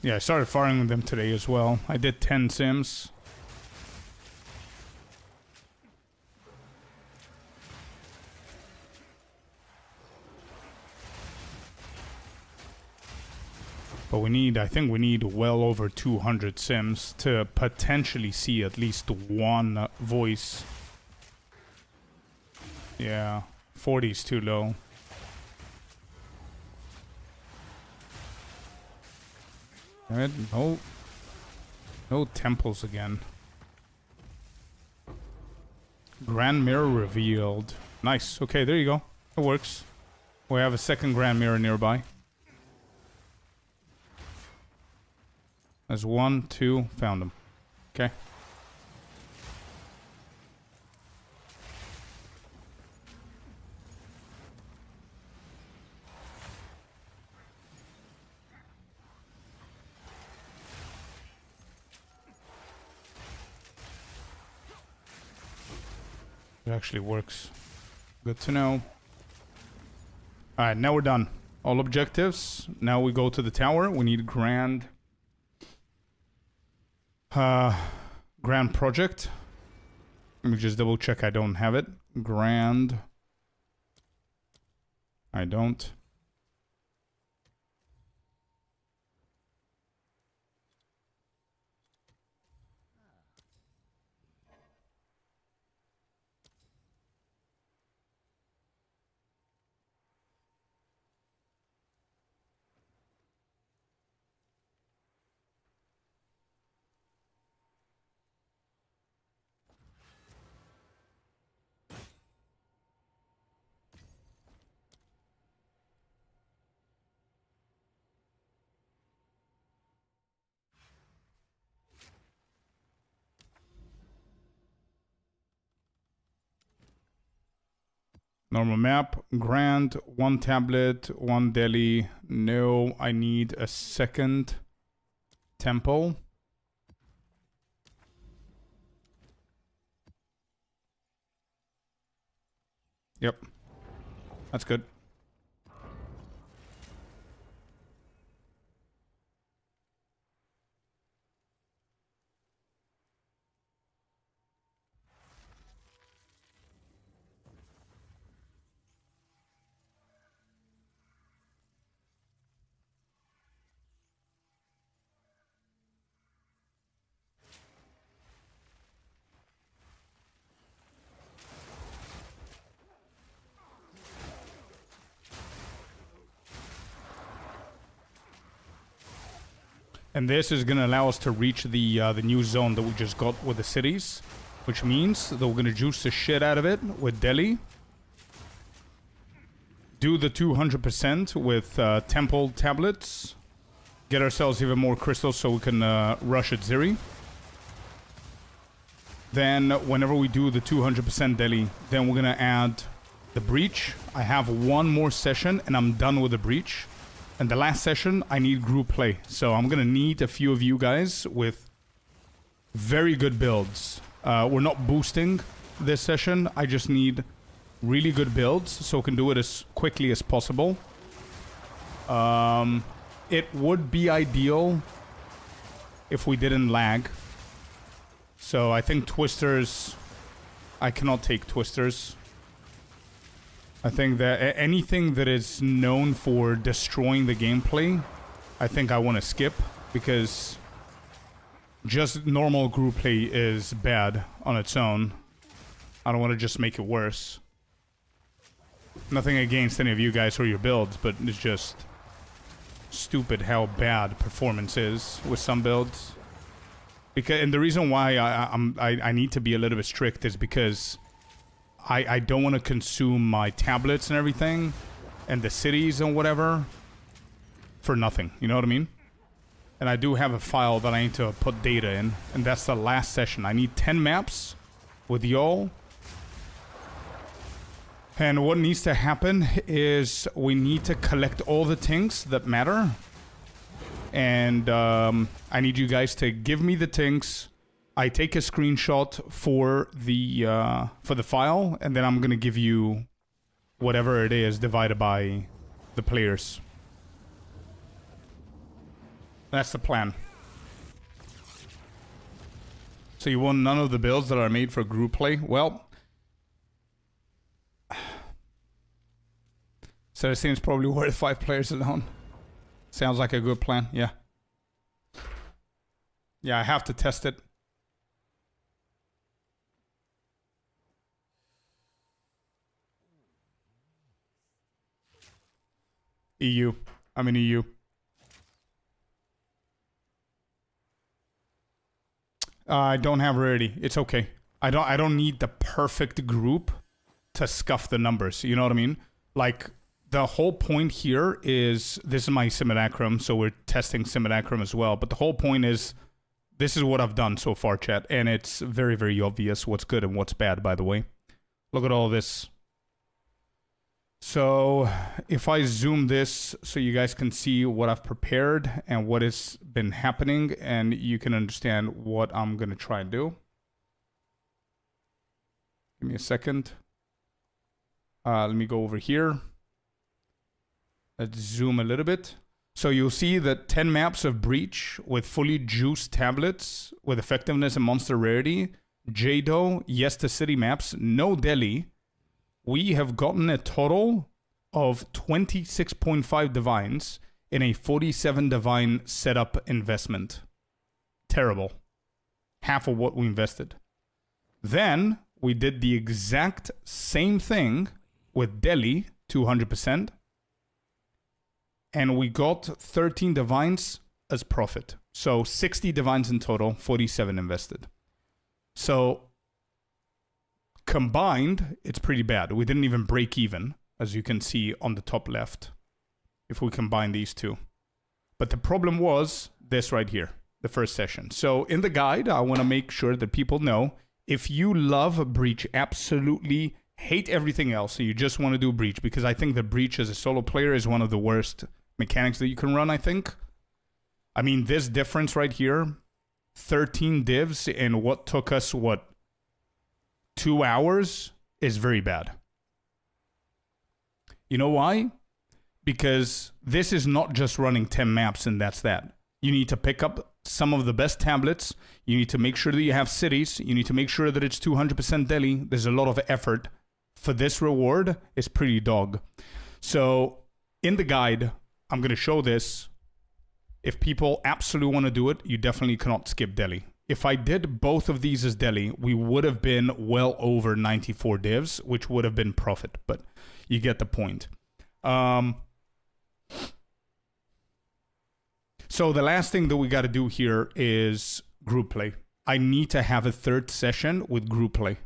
Yeah, I started farming them today as well. I did 10 sims. But we need, I think we need well over 200 sims to potentially see at least one voice. Yeah, 40 is too low. Alright, no temples again. Grand mirror revealed. Nice. Okay, there you go. It works. We have a second grand mirror nearby. There's 1, 2, found them. Okay. It actually works. Good to know. Alright, now we're done. All objectives. Now we go to the tower. We need grand project. Let me just double check I don't have it. Grand. I don't. Normal map, Grand, 1 tablet, 1 deli. No, I need a second temple. Yep. That's good. And this is going to allow us to reach the new zone that we just got with the cities, which means that we're going to juice the shit out of it with Delhi. Do the 200% with temple tablets. Get ourselves even more crystals so we can rush at Ziri. Then whenever we do the 200% Delhi, then we're going to add the breach. I have one more session and I'm done with the breach. And the last session, I need group play. So I'm going to need a few of you guys with very good builds. We're not boosting this session. I just need really good builds so we can do it as quickly as possible. It would be ideal if we didn't lag. So I think twisters... I cannot take twisters. I think that anything that is known for destroying the gameplay, I think I want to skip, because just normal group play is bad on its own. I don't want to just make it worse. Nothing against any of you guys or your builds, but it's just stupid how bad performance is with some builds. And the reason why I need to be a little bit strict is because I don't want to consume my tablets and everything and the cities and whatever for nothing. You know what I mean? And I do have a file that I need to put data in, and that's the last session. I need 10 maps with y'all. And what needs to happen is we need to collect all the things that matter. And I need you guys to give me the things. I take a screenshot for the file, and then I'm gonna give you whatever it is divided by the players. That's the plan. So you want none of the builds that are made for group play? Well, so it seems probably worth 5 players alone. Sounds like a good plan. Yeah. Yeah, I have to test it. EU. I'm in EU. I don't have rarity. It's okay. I don't need the perfect group to scuff the numbers. You know what I mean? Like, the whole point here is, this is my Simulacrum, so we're testing Simulacrum as well. But the whole point is, this is what I've done so far, chat. And it's very, very obvious what's good and what's bad, by the way. Look at all this. So if I zoom this so you guys can see what I've prepared and what has been happening, and you can understand what I'm going to try and do. Give me a second. Let me go over here. Let's zoom a little bit. So you'll see that 10 maps of Breach with fully juiced tablets with effectiveness and monster rarity. Jado, yes to city maps, no Delhi. We have gotten a total of 26.5 divines in a 47 divine setup investment. Terrible. Half of what we invested. Then we did the exact same thing with Delhi, 200%. And we got 13 divines as profit. So 60 divines in total, 47 invested. So combined, it's pretty bad. We didn't even break even, as you can see on the top left, if we combine these two. But the problem was this right here, the first session. So in the guide, I want to make sure that people know, if you love Breach, absolutely hate everything else, so you just want to do breach, because I think the breach as a solo player is one of the worst mechanics that you can run, I think. I mean, this difference right here, 13 divs in what took us, 2 hours, is very bad. You know why? Because this is not just running 10 maps and that's that. You need to pick up some of the best tablets. You need to make sure that you have cities. You need to make sure that it's 200% Delhi. There's a lot of effort. For this reward, it's pretty dog. So in the guide, I'm going to show this. If people absolutely want to do it, you definitely cannot skip Delhi. If I did both of these as Delhi, we would have been well over 94 divs, which would have been profit. But you get the point. So the last thing that we got to do here is group play. I need to have a third session with group play.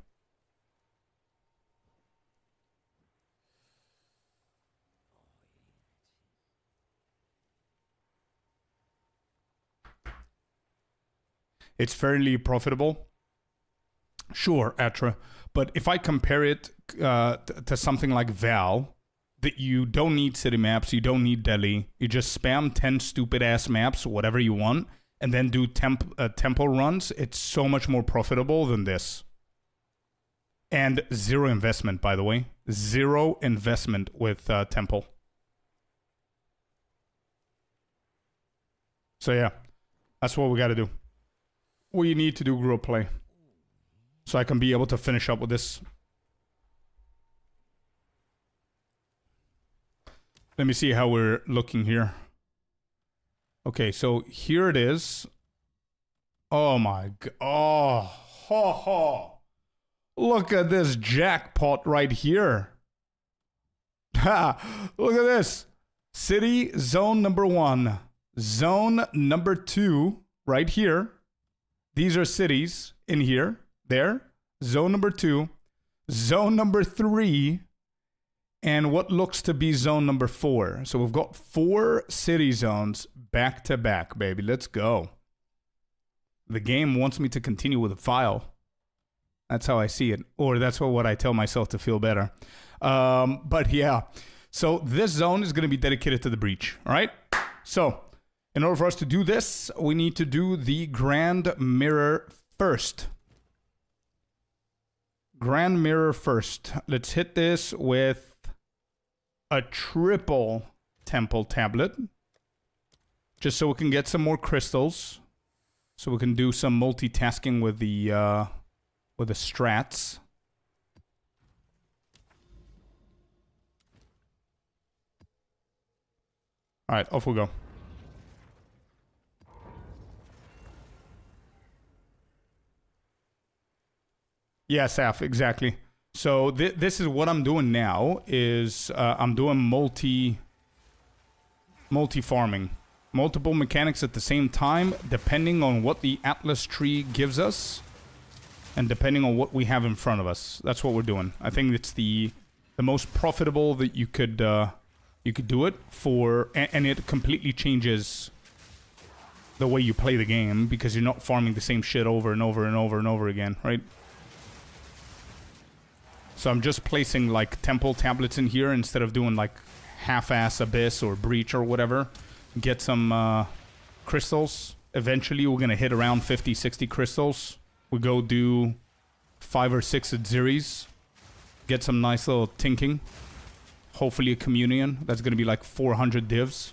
It's fairly profitable. Sure, Atra. But if I compare it to something like Val, that you don't need city maps, you don't need Delhi, you just spam 10 stupid ass maps, whatever you want, and then do temple runs, it's so much more profitable than this. And zero investment, by the way. Zero investment with temple. So yeah, that's what we got to do. We need to do group play, so I can be able to finish up with this. Let me see how we're looking here. Okay, so here it is. Oh my god. Oh, ho, ho. Look at this jackpot right here. Ha! Look at this. City zone number 1. Zone number 2 right here. These are cities in here. There. Zone number 2. Zone number 3. And what looks to be zone number 4. So we've got 4 city zones back to back, baby. Let's go. The game wants me to continue with a file. That's how I see it. Or that's what I tell myself to feel better. But yeah. So this zone is going to be dedicated to the breach. All right? So in order for us to do this, we need to do the Grand Mirror first. Grand Mirror first. Let's hit this with a triple temple tablet. Just so we can get some more crystals. So we can do some multitasking with the strats. Alright, off we go. Yeah, Saf, exactly. So this is what I'm doing now, is I'm doing multi-farming. Multiple mechanics at the same time, depending on what the Atlas tree gives us, and depending on what we have in front of us. That's what we're doing. I think it's the most profitable that you could do it for, and it completely changes the way you play the game, because you're not farming the same shit over and over and over and over again, right? So I'm just placing like temple tablets in here instead of doing like half-ass abyss or breach or whatever. Get some crystals. Eventually we're going to hit around 50, 60 crystals. We go do 5 or 6 at Ziris. Get some nice little tinking. Hopefully a communion. That's going to be like 400 divs.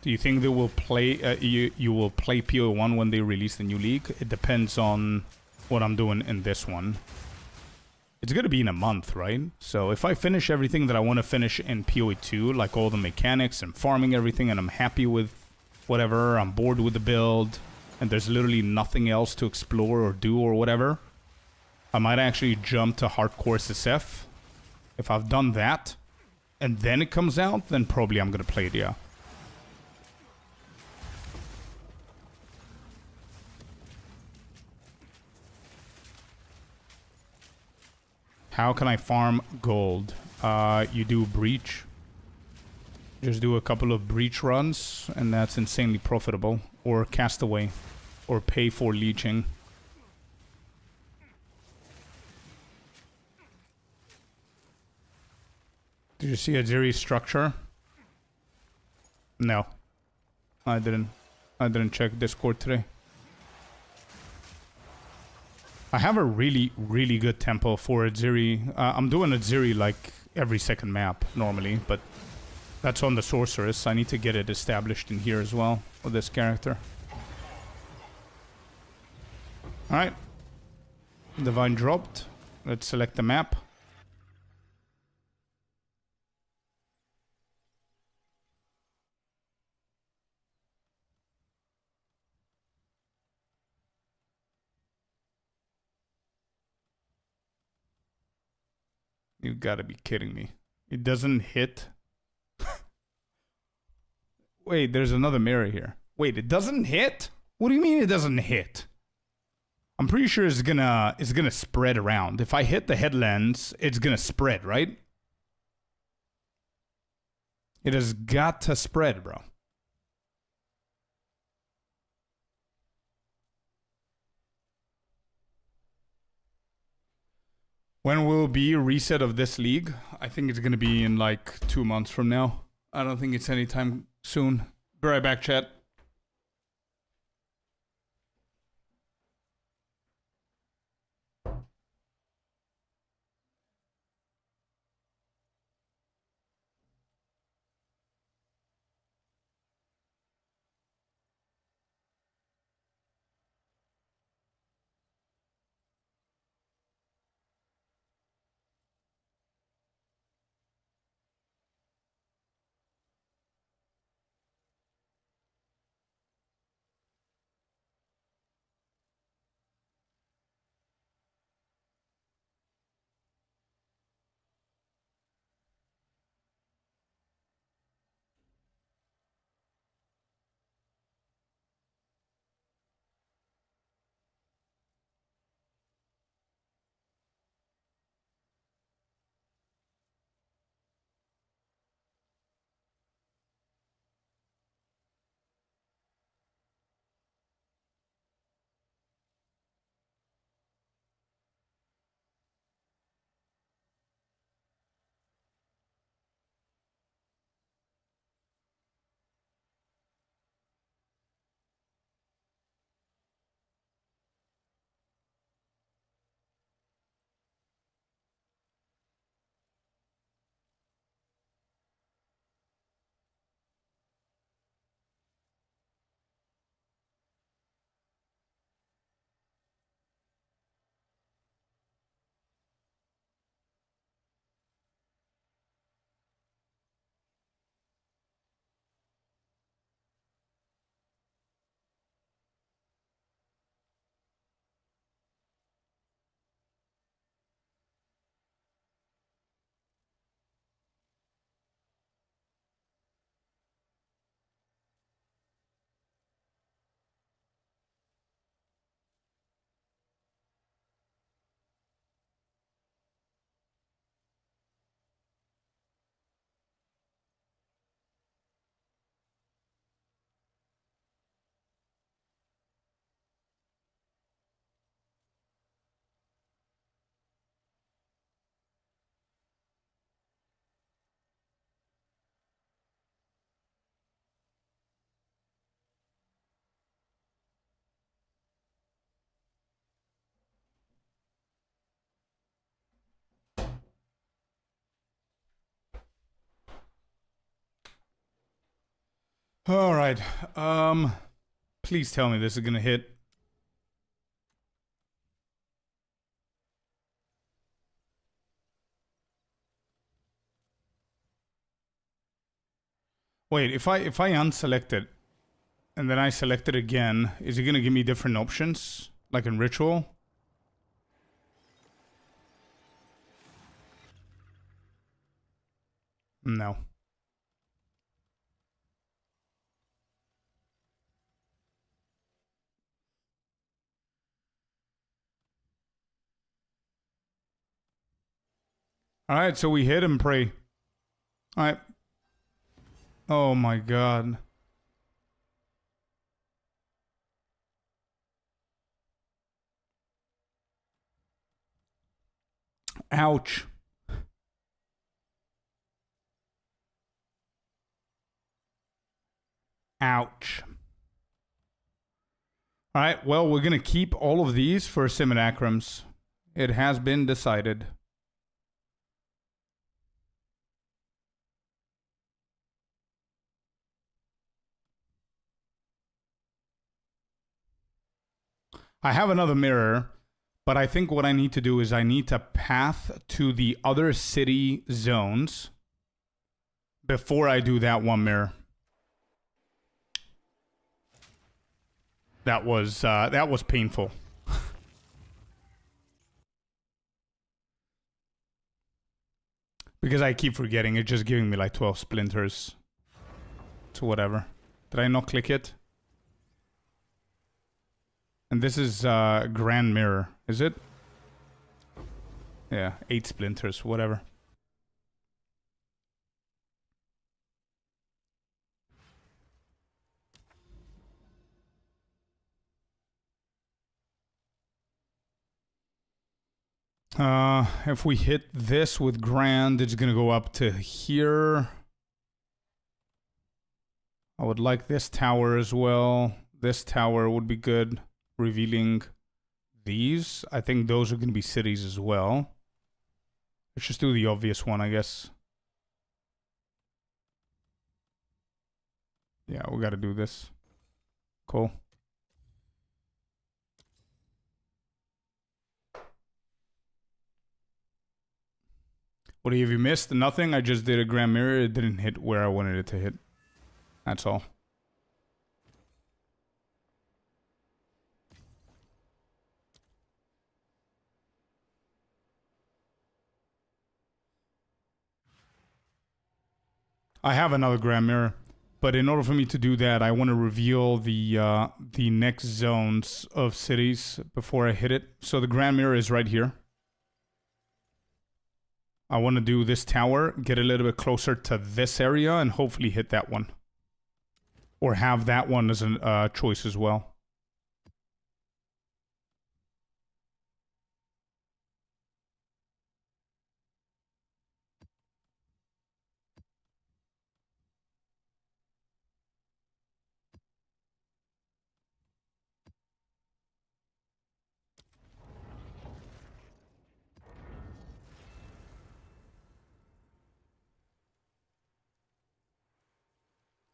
Do you think they will play? You will play POE1 when they release the new league? It depends on what I'm doing in this one. It's gonna be in a month, right? So if I finish everything that I want to finish in POE2, like all the mechanics and farming everything, and I'm happy with whatever, I'm bored with the build, and there's literally nothing else to explore or do or whatever, I might actually jump to hardcore SSF. If I've done that, and then it comes out, then probably I'm gonna play it, yeah. How can I farm gold? You do breach. Just do a couple of breach runs, and that's insanely profitable. or Castaway, or pay for leeching. Did you see Aziri's structure? No. I didn't. I didn't check Discord today. I have a really, really good tempo for Aziri. I'm doing Aziri like every second map normally, but that's on the Sorceress. I need to get it established in here as well with this character. Alright. Divine dropped. Let's select the map. You gotta be kidding me. It doesn't hit. Wait, there's another mirror here. Wait, it doesn't hit? What do you mean it doesn't hit? I'm pretty sure it's gonna spread around. If I hit the headlands, it's gonna spread, right? It has got to spread, bro. When will be a reset of this league? I think it's gonna be in like 2 months from now. I don't think it's anytime soon. Be right back, chat. All right. Please tell me this is gonna hit. Wait, if I unselect it and then I select it again, is it gonna give me different options like in Ritual? No. All right, so we hit and pray. All right. Oh my god. Ouch. Ouch. All right, well, we're going to keep all of these for simulacrums. It has been decided. I have another mirror, but I think what I need to do is I need to path to the other city zones before I do that one mirror. That was painful. Because I keep forgetting, it's just giving me like 12 splinters. To whatever. Did I not click it? And this is Grand Mirror, is it? Yeah, 8 splinters, whatever. If we hit this with Grand, it's gonna go up to here. I would like this tower as well. This tower would be good. Revealing these. I think those are gonna be cities as well. Let's just do the obvious one, I guess. Yeah, we gotta do this. Cool. What have you missed? Nothing. I just did a Grand Mirror. It didn't hit where I wanted it to hit. That's all. I have another Grand Mirror, but in order for me to do that, I want to reveal the next zones of cities before I hit it. So the Grand Mirror is right here. I want to do this tower, get a little bit closer to this area, and hopefully hit that one. Or have that one as a choice as well.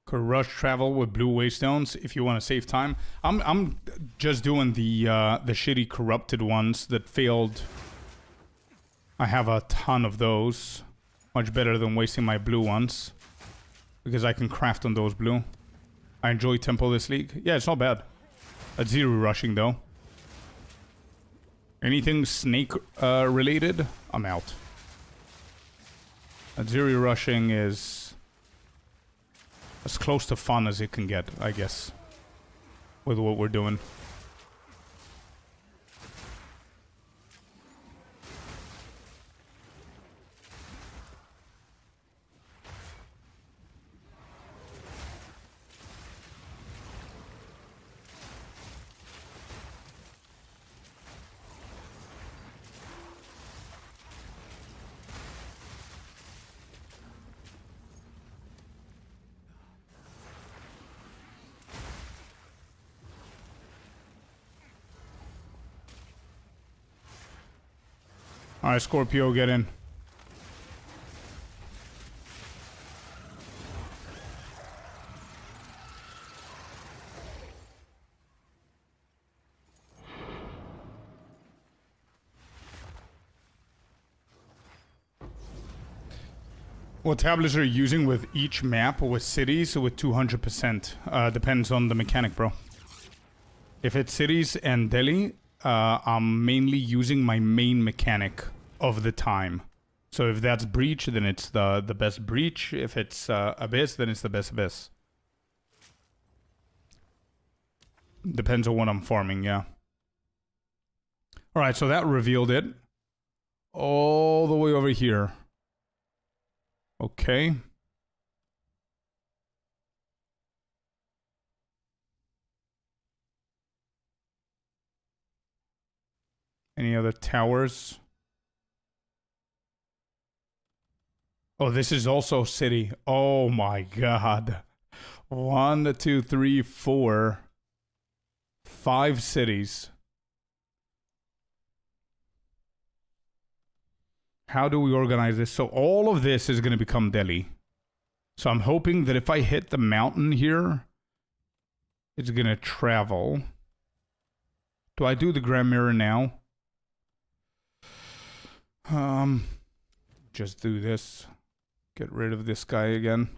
Could rush travel with blue waystones if you want to save time. I'm just doing the shitty corrupted ones that failed. I have a ton of those. Much better than wasting my blue ones. Because I can craft on those blue. I enjoy Tempo this league. Yeah, it's not bad. At 0 rushing though. Anything snake related, I'm out. At 0 rushing is as close to fun as it can get, I guess. With what we're doing. Alright, Scorpio, get in. What tablets are you using with each map with cities with 200%? Depends on the mechanic, bro. If it's cities and Delhi, I'm mainly using my main mechanic of the time. So if that's breach, then it's the best breach. If it's abyss, then it's the best abyss. Depends on what I'm farming, yeah. Alright, so that revealed it. All the way over here. Okay. Any other towers? Oh, this is also city. Oh my god. 1, 2, 3, 4, 5 cities. How do we organize this? So all of this is going to become Delhi. So I'm hoping that if I hit the mountain here, it's going to travel. Do I do the Grand Mirror now? Just do this. Get rid of this guy again.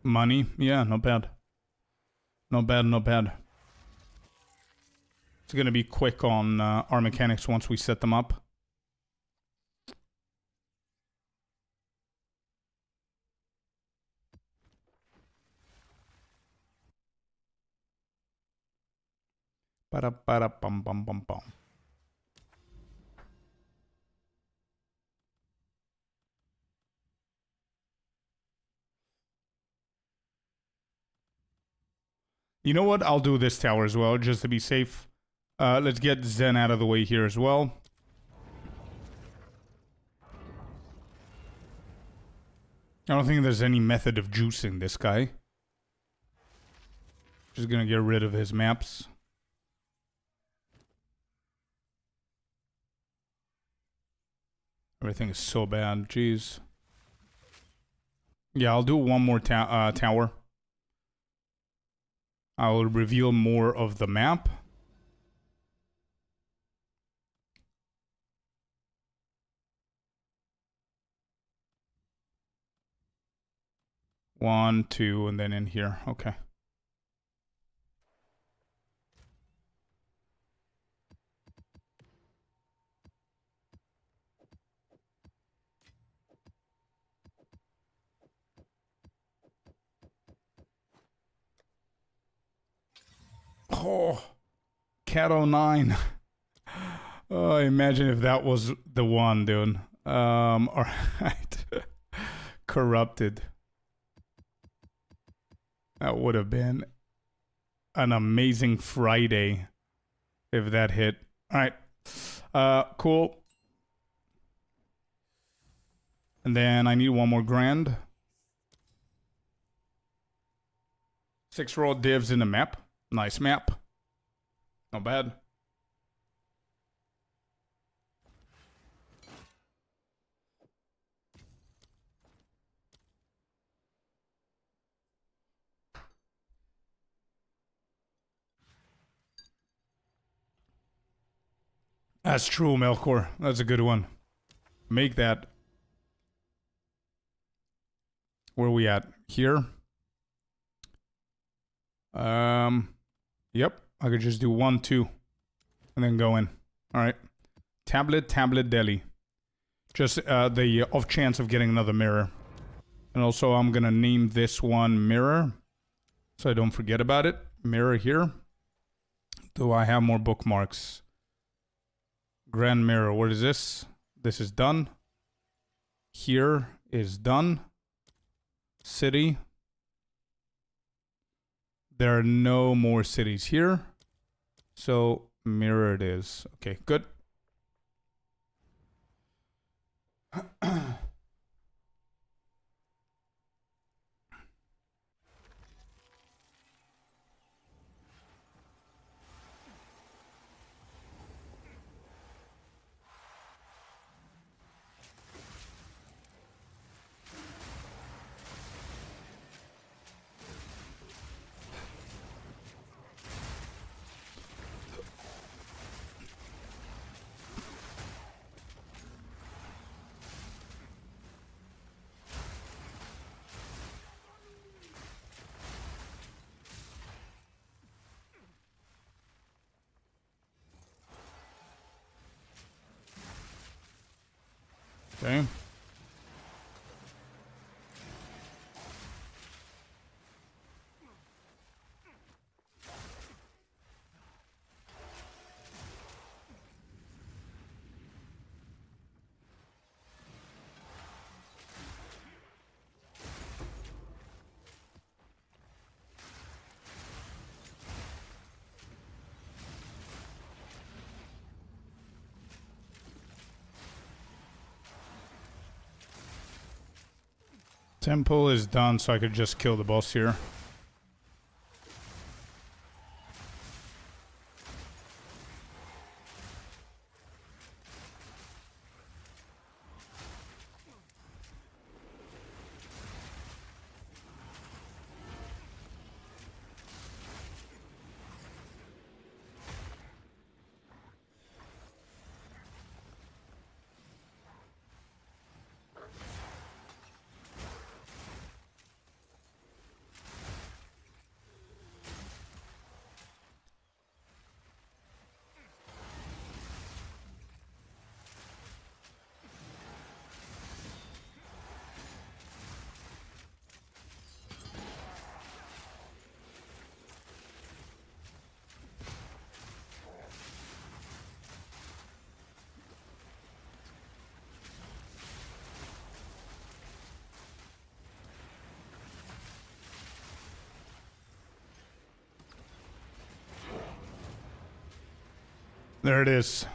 Money. Yeah, not bad. Not bad, not bad. It's going to be quick on our mechanics once we set them up. Ba-da-ba-da-bum-bum-bum-bum. You know what? I'll do this tower as well, just to be safe. Let's get Zen out of the way here as well. I don't think there's any method of juicing this guy. Just gonna get rid of his maps. Everything is so bad. Jeez. Yeah, I'll do one more tower. I will reveal more of the map. One, two, and then in here. Okay. Oh, Cat 09. Oh, imagine if that was the one, dude. Alright. Corrupted. That would have been an amazing Friday if that hit. Alright. Cool. And then I need one more grand. 6-row divs in the map. Nice map. Not bad. That's true, Melkor. That's a good one. Make that. Where are we at? Here? Yep. I could just do 1, 2. And then go in. Alright. Tablet, Delhi. Just the off chance of getting another mirror. And also I'm gonna name this one mirror. So I don't forget about it. Mirror here. Do I have more bookmarks? Grand mirror. What is this? This is done. Here is done. City. There are no more cities here. So mirror it is. Okay, good. Okay. Temple is done, so I could just kill the boss here. There it is.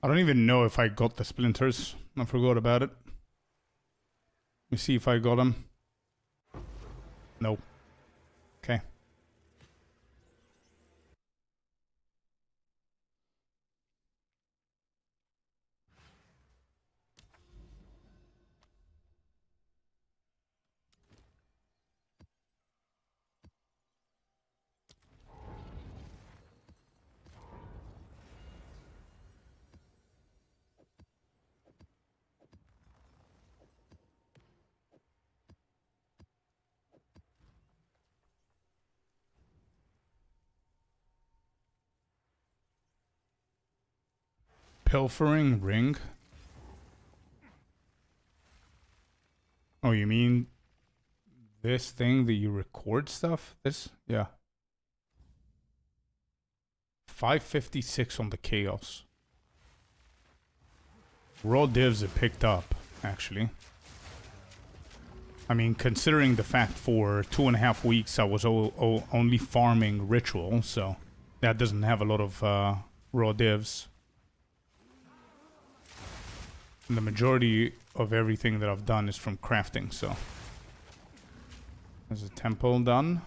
I don't even know if I got the splinters. I forgot about it. Let me see if I got them. Nope. Okay. Pilfering ring? Oh, you mean this thing that you record stuff? This? Yeah. 556 on the chaos. Raw divs it picked up, actually. I mean, considering the fact for 2.5 weeks I was only farming ritual, so that doesn't have a lot of raw divs. And the majority of everything that I've done is from crafting, so. There's a temple done.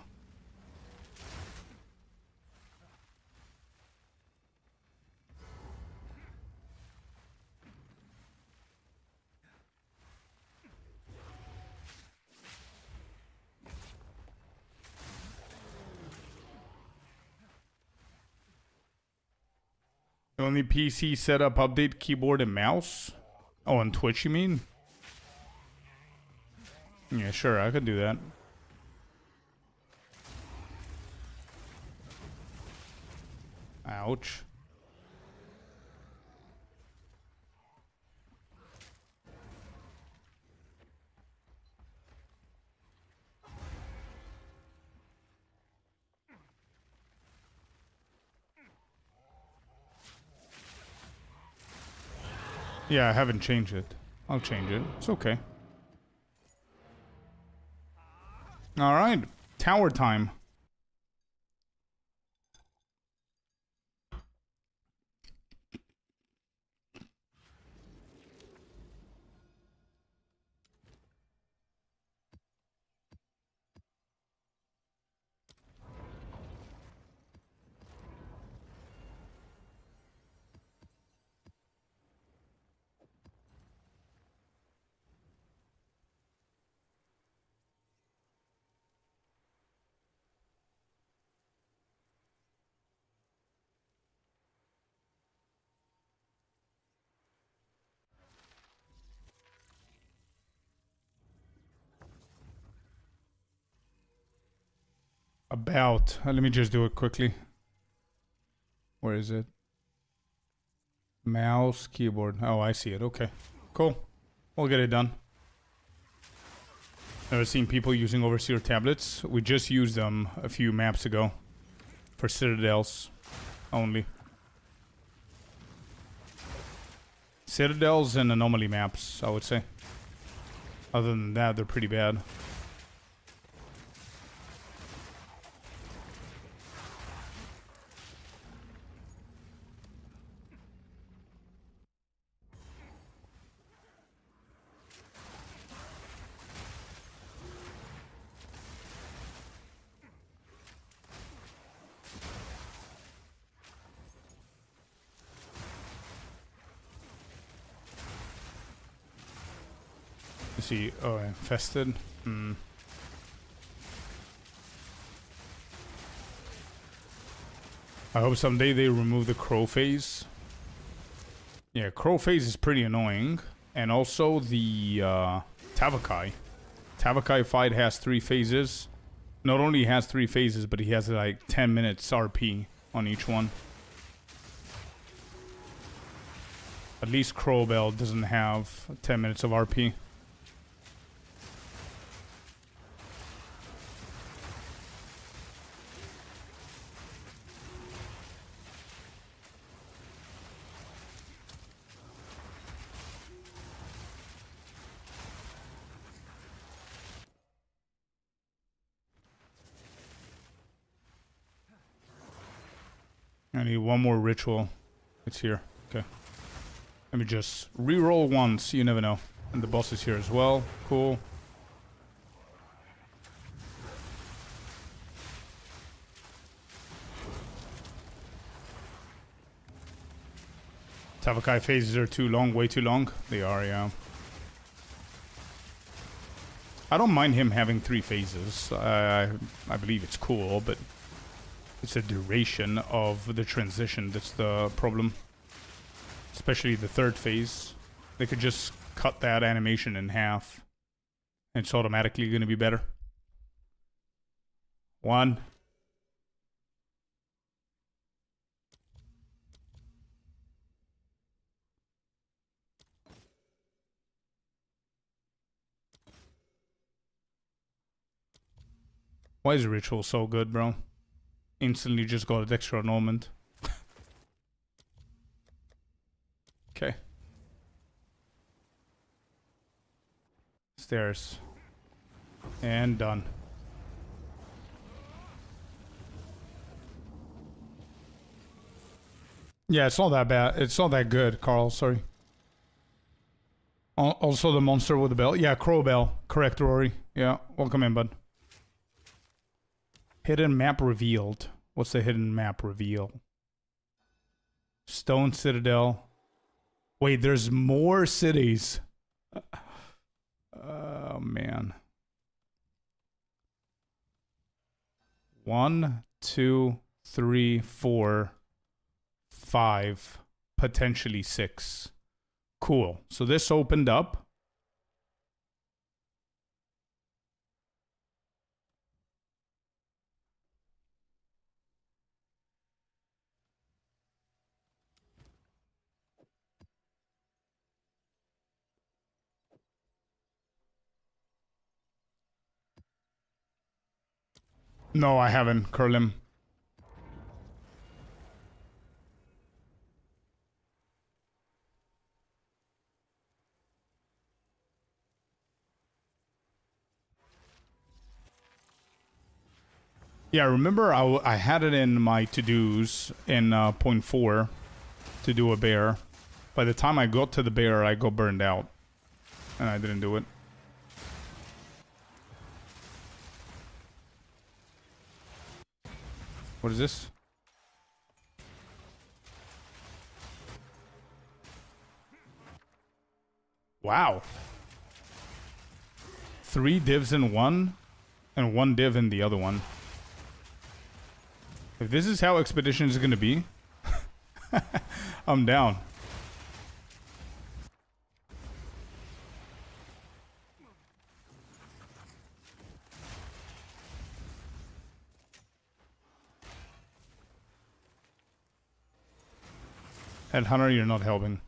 The only PC setup update keyboard and mouse? Oh, on Twitch you mean? Yeah, sure, I could do that. Ouch. Yeah, I haven't changed it. I'll change it. It's okay. Alright, tower time. About. Let me just do it quickly. Where is it? Mouse, keyboard. Oh, I see it. Okay. Cool. We'll get it done. Never seen people using Overseer tablets. We just used them a few maps ago. For Citadels only. Citadels and anomaly maps, I would say. Other than that, they're pretty bad. Let's see. Oh, infested. I hope someday they remove the crow phase. Yeah, crow phase is pretty annoying. And also the Tavakai. Tavakai fight has 3 phases. Not only has 3 phases, but he has like 10 minutes RP on each one. At least Crowbell doesn't have 10 minutes of RP. I need one more ritual. It's here. Okay. Let me just re-roll once. You never know. And the boss is here as well. Cool. Tavakai phases are too long. Way too long. They are, yeah. I don't mind him having 3 phases. I believe it's cool, but it's the duration of the transition that's the problem. Especially the 3rd phase. They could just cut that animation in half. And it's automatically going to be better. 1. Why is Ritual so good, bro? Instantly just got an extra annulment. Okay. Stairs. And done. Yeah, it's not that bad. It's not that good, Carl. Sorry. Also the monster with the bell. Yeah, Crow Bell. Correct, Rory. Yeah, welcome in, bud. Hidden map revealed. What's the hidden map reveal? Stone Citadel. Wait, there's more cities. Oh, man. 1, 2, 3, 4, 5, potentially 6. Cool. So this opened up. No, I haven't, Curlim. Yeah, remember I had it in my to-dos in point 4 to do a bear. By the time I got to the bear, I got burned out. And I didn't do it. What is this? Wow. 3 divs in one, and 1 div in the other one. If this is how Expedition is going to be, I'm down. Headhunter, you're not helping.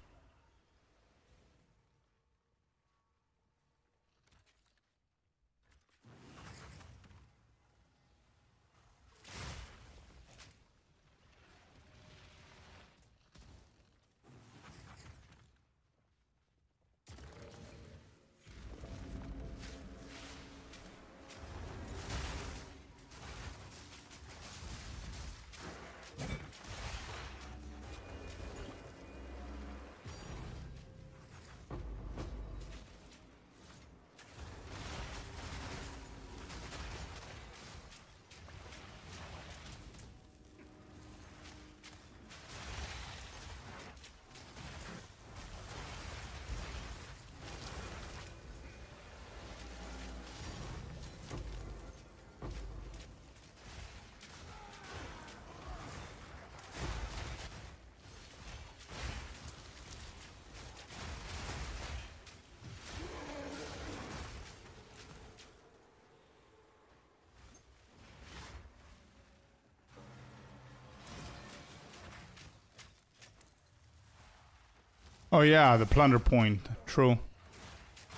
Oh yeah, the plunder point. True.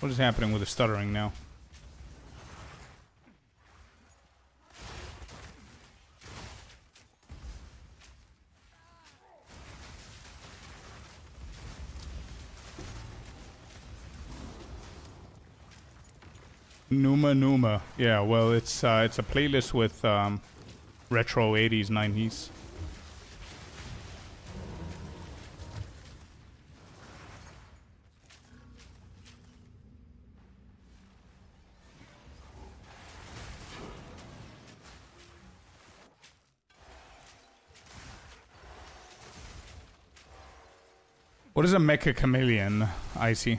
What is happening with the stuttering now? Numa. Yeah, well, it's a playlist with retro 80s, 90s. What is a mecha chameleon, Icy?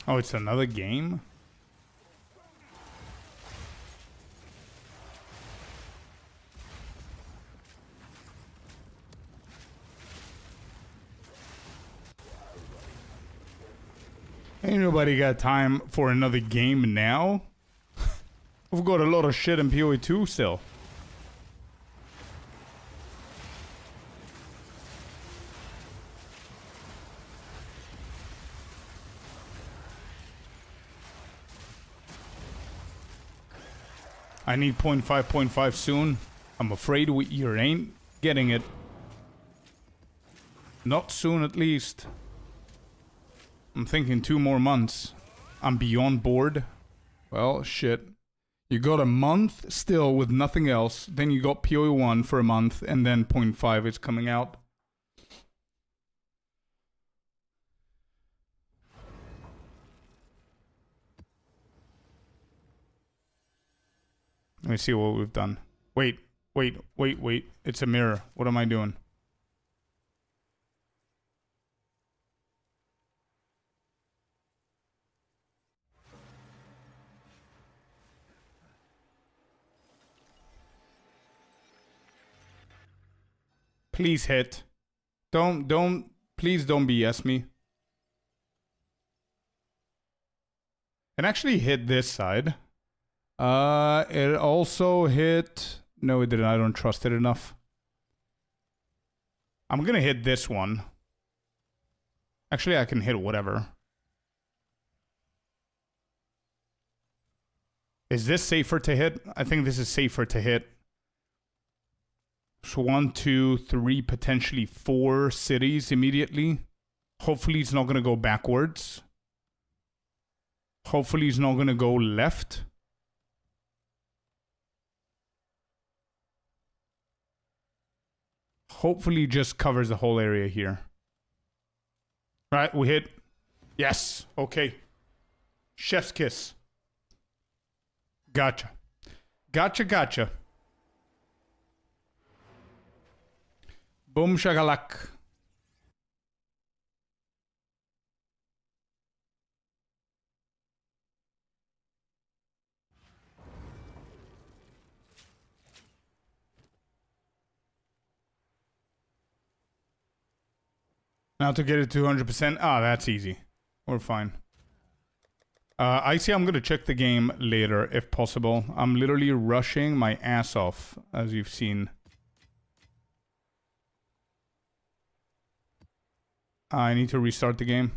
Oh, it's another game? Ain't nobody got time for another game now. We've got a lot of shit in POE2 still. I need 0.5 soon. I'm afraid you ain't getting it. Not soon, at least. I'm thinking 2 more months. I'm beyond bored. Well, shit. You got a month still with nothing else. Then you got POE1 for a month. And then 0.5 is coming out. Let me see what we've done. Wait. It's a mirror. What am I doing? Please hit. Please don't BS me. And actually hit this side. It also hit... No, it didn't. I don't trust it enough. I'm gonna hit this one. Actually, I can hit whatever. Is this safer to hit? I think this is safer to hit. So 1, 2, 3, potentially 4 cities immediately. Hopefully it's not gonna go backwards. Hopefully it's not gonna go left. Hopefully just covers the whole area here. Right, we hit. Yes, okay. Chef's kiss. Gotcha. Gotcha. Boom shagalak. Now to get it to 200%. Ah, that's easy. We're fine. Icy, I'm gonna check the game later if possible. I'm literally rushing my ass off, as you've seen. I need to restart the game.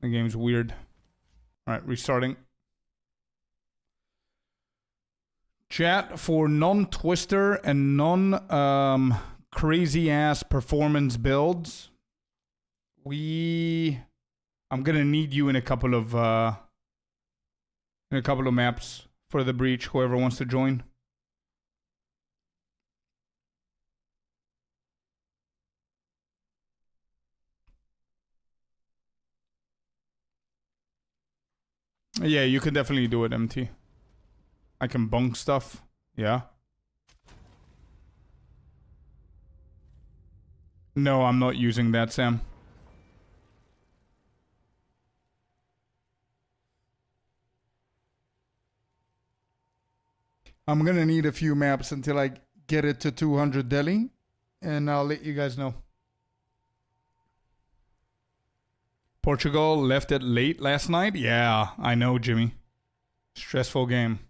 The game's weird. Alright, restarting. Chat, for non-twister and non-crazy ass performance builds, I'm gonna need you in a couple of maps for the breach, whoever wants to join. Yeah, you can definitely do it, MT. I can bunk stuff. Yeah. No, I'm not using that, Sam. I'm gonna need a few maps until I get it to 200 Delhi, and I'll let you guys know. Portugal left it late last night? Yeah, I know, Jimmy. Stressful game.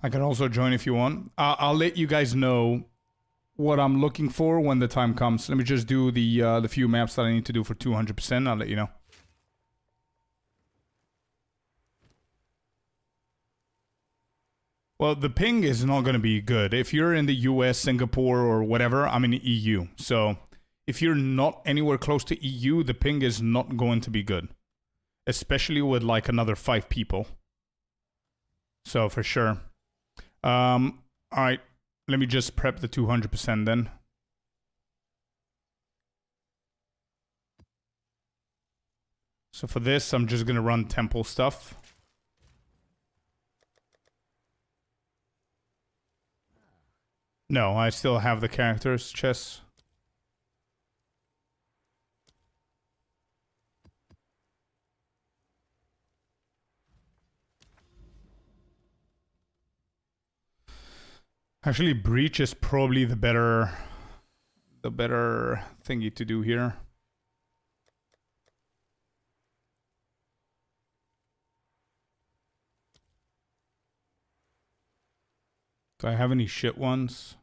I can also join if you want. I'll let you guys know what I'm looking for when the time comes. Let me just do the few maps that I need to do for 200%. I'll let you know. Well, the ping is not going to be good. If you're in the US, Singapore, or whatever, I'm in the EU. So if you're not anywhere close to EU, the ping is not going to be good. Especially with like another 5 people. So for sure. Alright. Let me just prep the 200% then. So for this, I'm just going to run temple stuff. No, I still have the characters, chess. Actually, breach is probably the better thingy to do here. Do I have any shit ones?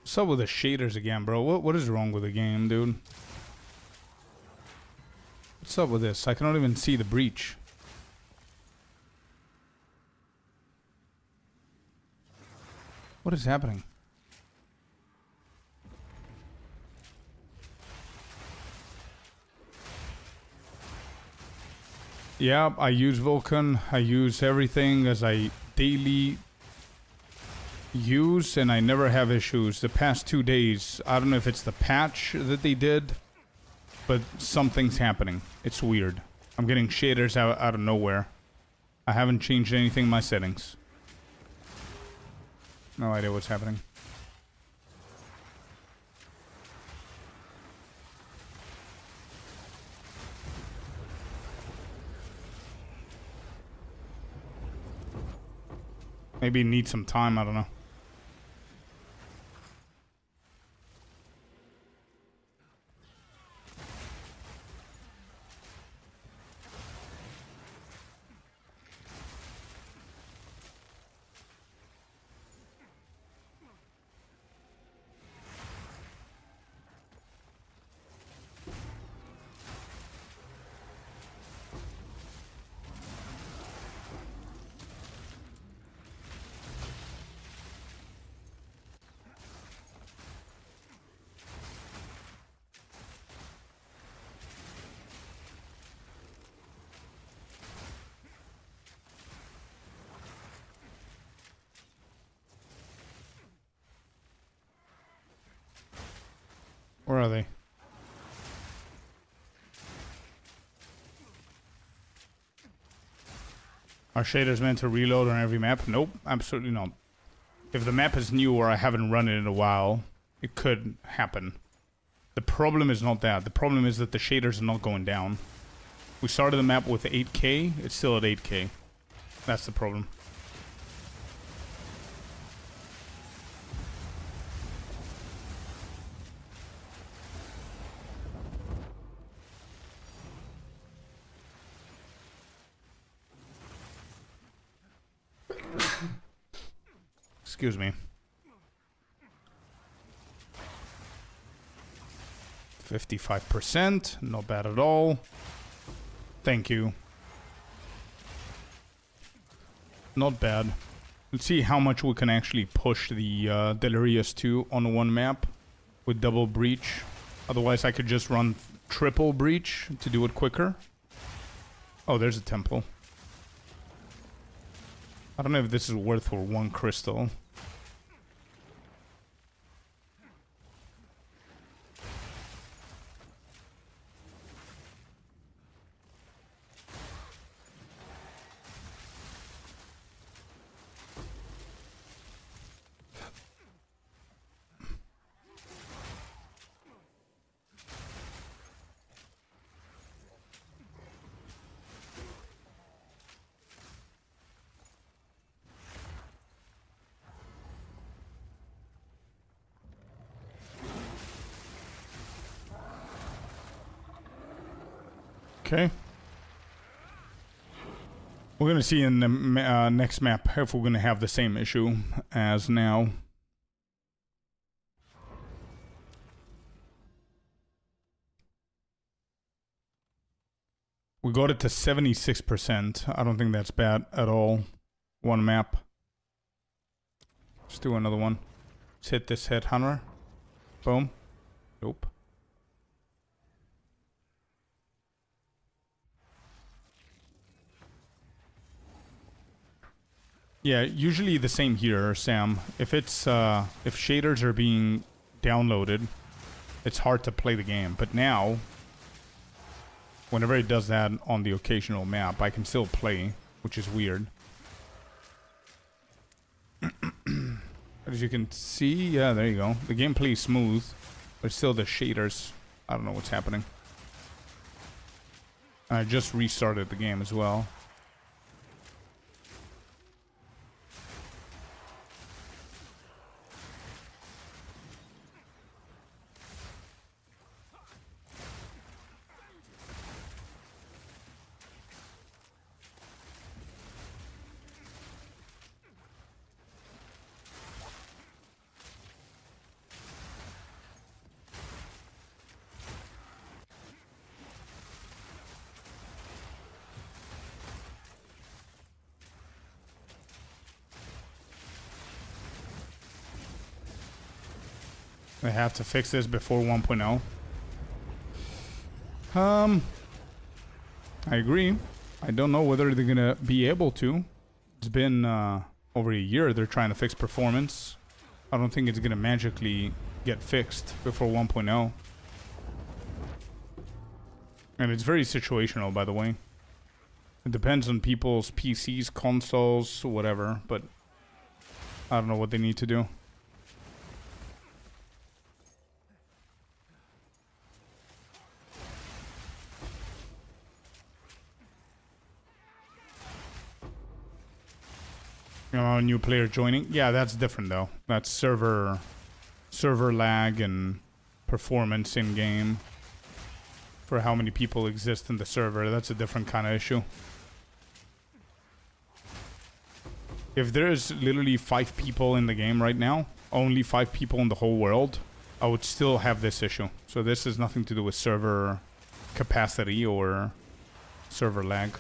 What's up with the shaders again, bro? What is wrong with the game, dude? What's up with this? I cannot even see the breach. What is happening? Yeah, I use Vulkan. I use everything as I daily use, and I never have issues. The past 2 days, I don't know if it's the patch that they did, but something's happening. It's weird. I'm getting shaders out of nowhere. I haven't changed anything in my settings. No idea what's happening. Maybe need some time, I don't know. Where are they? Are shaders meant to reload on every map? Nope, absolutely not. If the map is new or I haven't run it in a while, it could happen. The problem is not that. The problem is that the shaders are not going down. We started the map with 8K, it's still at 8K. That's the problem. Excuse me. 55%, not bad at all. Thank you. Not bad. Let's see how much we can actually push the Delirious 2 on one map with double breach. Otherwise I could just run triple breach to do it quicker. Oh, there's a temple. I don't know if this is worth for one crystal. Okay. We're going to see in the next map if we're going to have the same issue as now. We got it to 76%. I don't think that's bad at all. One map. Let's do another one. Let's hit this headhunter. Boom. Nope. Yeah, usually the same here, Sam. If it's if shaders are being downloaded, it's hard to play the game. But now, whenever it does that on the occasional map, I can still play, which is weird. As you can see, yeah, there you go. The gameplay is smooth, but still the shaders, I don't know what's happening. I just restarted the game as well. They have to fix this before 1.0. I agree. I don't know whether they're gonna be able to. It's been over a year they're trying to fix performance. I don't think it's gonna magically get fixed before 1.0. And it's very situational, by the way. It depends on people's PCs, consoles, whatever, but I don't know what they need to do. A new player joining. Yeah, that's different though. That's server lag and performance in game for how many people exist in the server. That's a different kind of issue. If there's literally 5 people in the game right now, only 5 people in the whole world, I would still have this issue. So this has nothing to do with server capacity or server lag.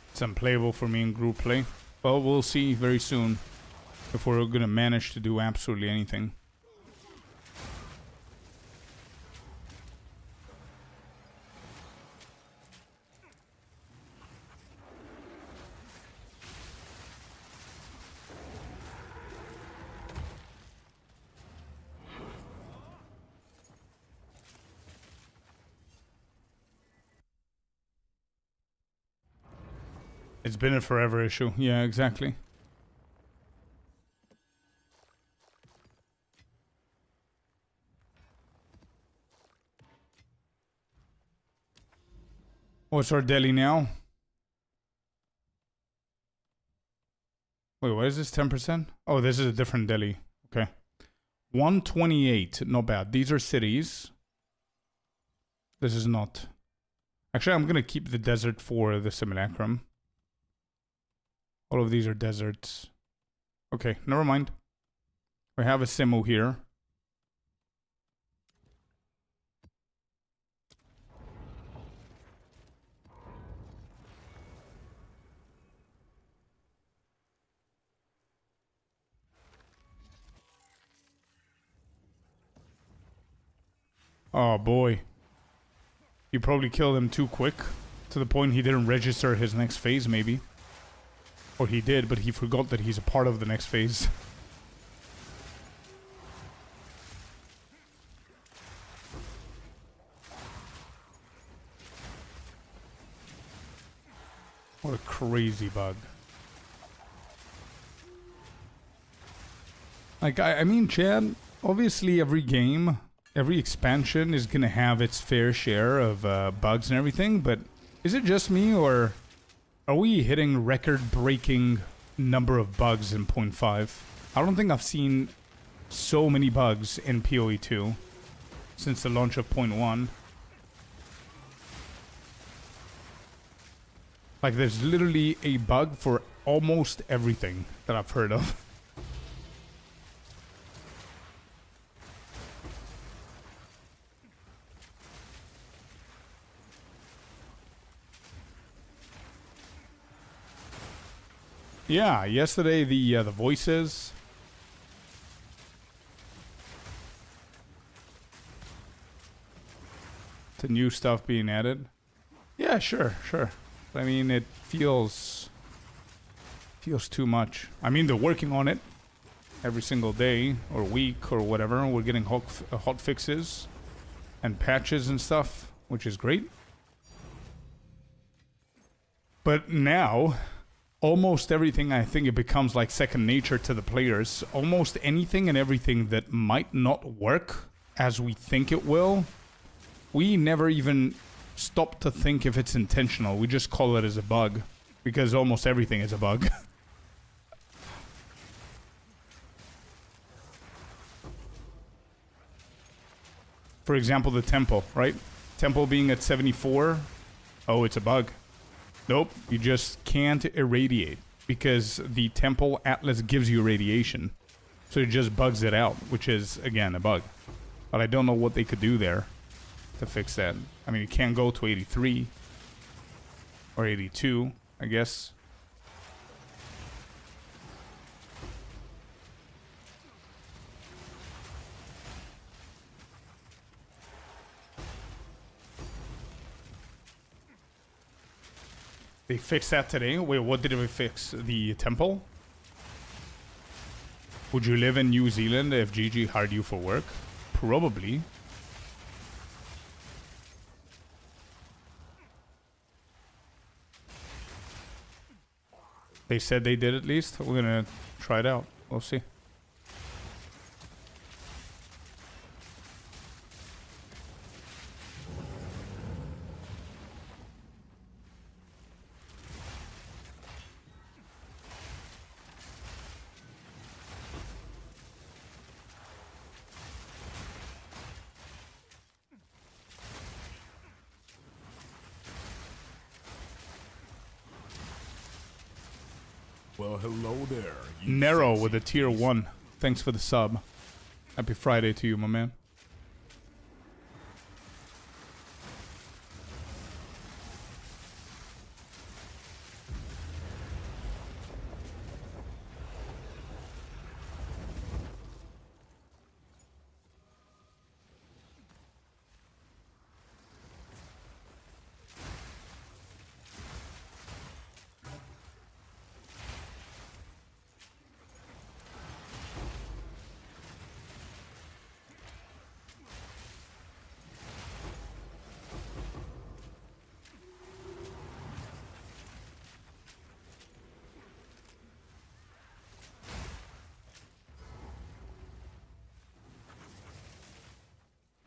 It's unplayable for me in group play. Well, we'll see very soon if we're gonna manage to do absolutely anything. It's been a forever issue. Yeah, exactly. What's our deli now? Wait, what is this? 10%? Oh, this is a different deli. Okay. 128. Not bad. These are cities. This is not. Actually, I'm going to keep the desert for the simulacrum. All of these are deserts. Okay, never mind. We have a simu here. Oh boy. You probably killed him too quick. To the point he didn't register his next phase, maybe. Or he did, but he forgot that he's a part of the next phase. What a crazy bug. Like, I mean, Chad, obviously every game, every expansion is gonna have its fair share of bugs and everything, but is it just me, or are we hitting record-breaking number of bugs in 0.5? I don't think I've seen so many bugs in POE2 since the launch of 0.1. Like, there's literally a bug for almost everything that I've heard of. Yeah, yesterday the voices. The new stuff being added. Yeah, sure. I mean, it feels too much. I mean, they're working on it every single day or week or whatever. We're getting hot fixes and patches and stuff, which is great. But now, almost everything, I think it becomes like second nature to the players. Almost anything and everything that might not work as we think it will, we never even stop to think if it's intentional. We just call it as a bug, because almost everything is a bug. For example, the temple, right? Temple being at 74. Oh, it's a bug. Nope, you just can't irradiate because the temple atlas gives you radiation. So it just bugs it out, which is, again, a bug. But I don't know what they could do there to fix that. I mean, you can't go to 83 or 82, I guess. They fixed that today? Wait, what did we fix? The temple? Would you live in New Zealand if GG hired you for work? Probably. They said they did at least. We're gonna try it out. We'll see. Well, hello there. Nero with a tier 1. Thanks for the sub. Happy Friday to you, my man.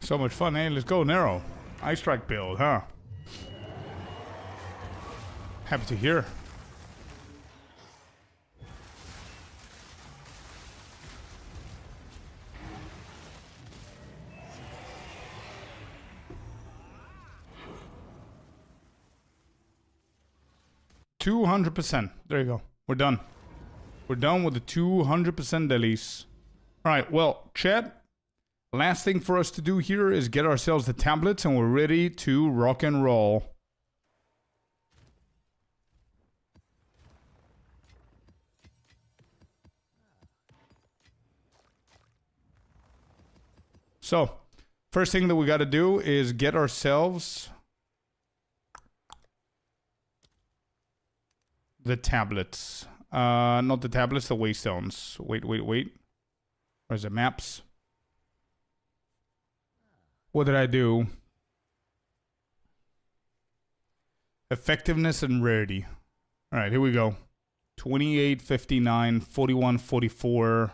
So much fun. Hey, let's go, Nero. Ice Strike build, huh? Happy to hear. $200%. There you go. We're done. We're done with the 200% delis. Alright, well, chat. Last thing for us to do here is get ourselves the tablets and we're ready to rock and roll. So, first thing that we got to do is get ourselves the tablets. Not the tablets, the waystones. Wait. Where's the maps? What did I do? Effectiveness and rarity. Alright, here we go. 28, 59, 41, 44,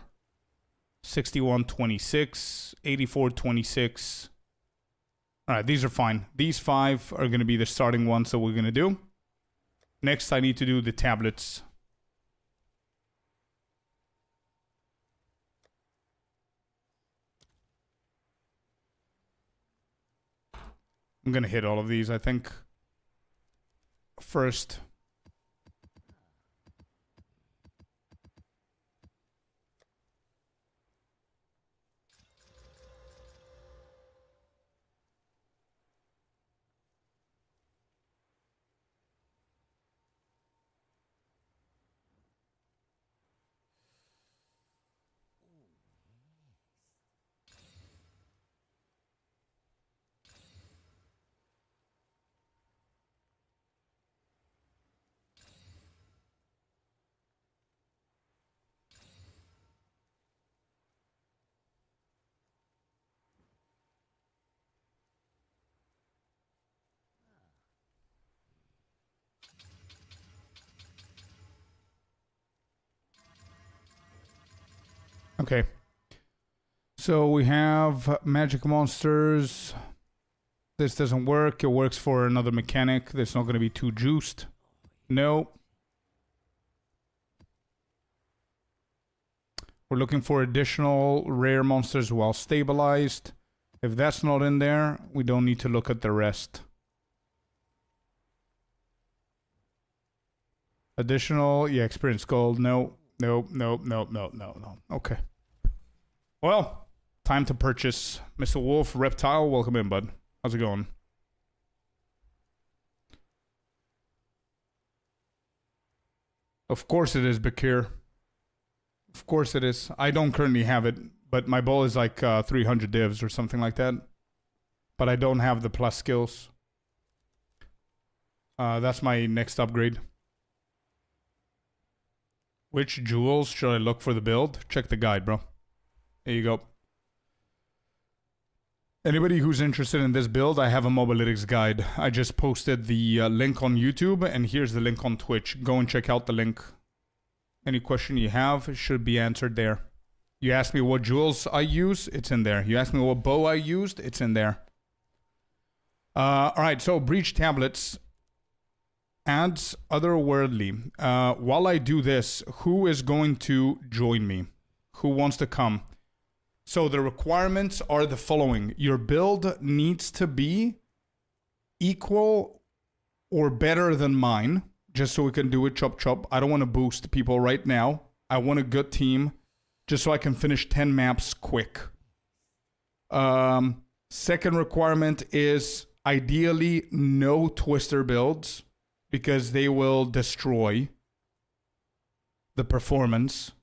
61, 26, 84, 26. Alright, these are fine. These 5 are going to be the starting ones that we're going to do. Next, I need to do the tablets. I'm going to hit all of these, I think. First. Okay. So we have magic monsters. This doesn't work. It works for another mechanic. That's not going to be too juiced. No. We're looking for additional rare monsters while stabilized. If that's not in there, we don't need to look at the rest. Additional, yeah, experience gold. No. Okay. Well, time to purchase. Mr. Wolf, Reptile, welcome in, bud. How's it going? Of course it is, Bakir. Of course it is. I don't currently have it, but my bow is like 300 divs or something like that. But I don't have the plus skills. That's my next upgrade. Which jewels should I look for the build? Check the guide, bro. There you go. Anybody who's interested in this build, I have a Mobalytics guide. I just posted the link on YouTube, and here's the link on Twitch. Go and check out the link. Any question you have should be answered there. You asked me what jewels I use, it's in there. You asked me what bow I used, it's in there. Alright, so breach tablets. Adds otherworldly. While I do this, who is going to join me? Who wants to come? So the requirements are the following. Your build needs to be equal or better than mine, just so we can do it chop chop. I don't want to boost people right now. I want a good team, just so I can finish 10 maps quick. Second requirement is ideally no twister builds, because they will destroy the performance.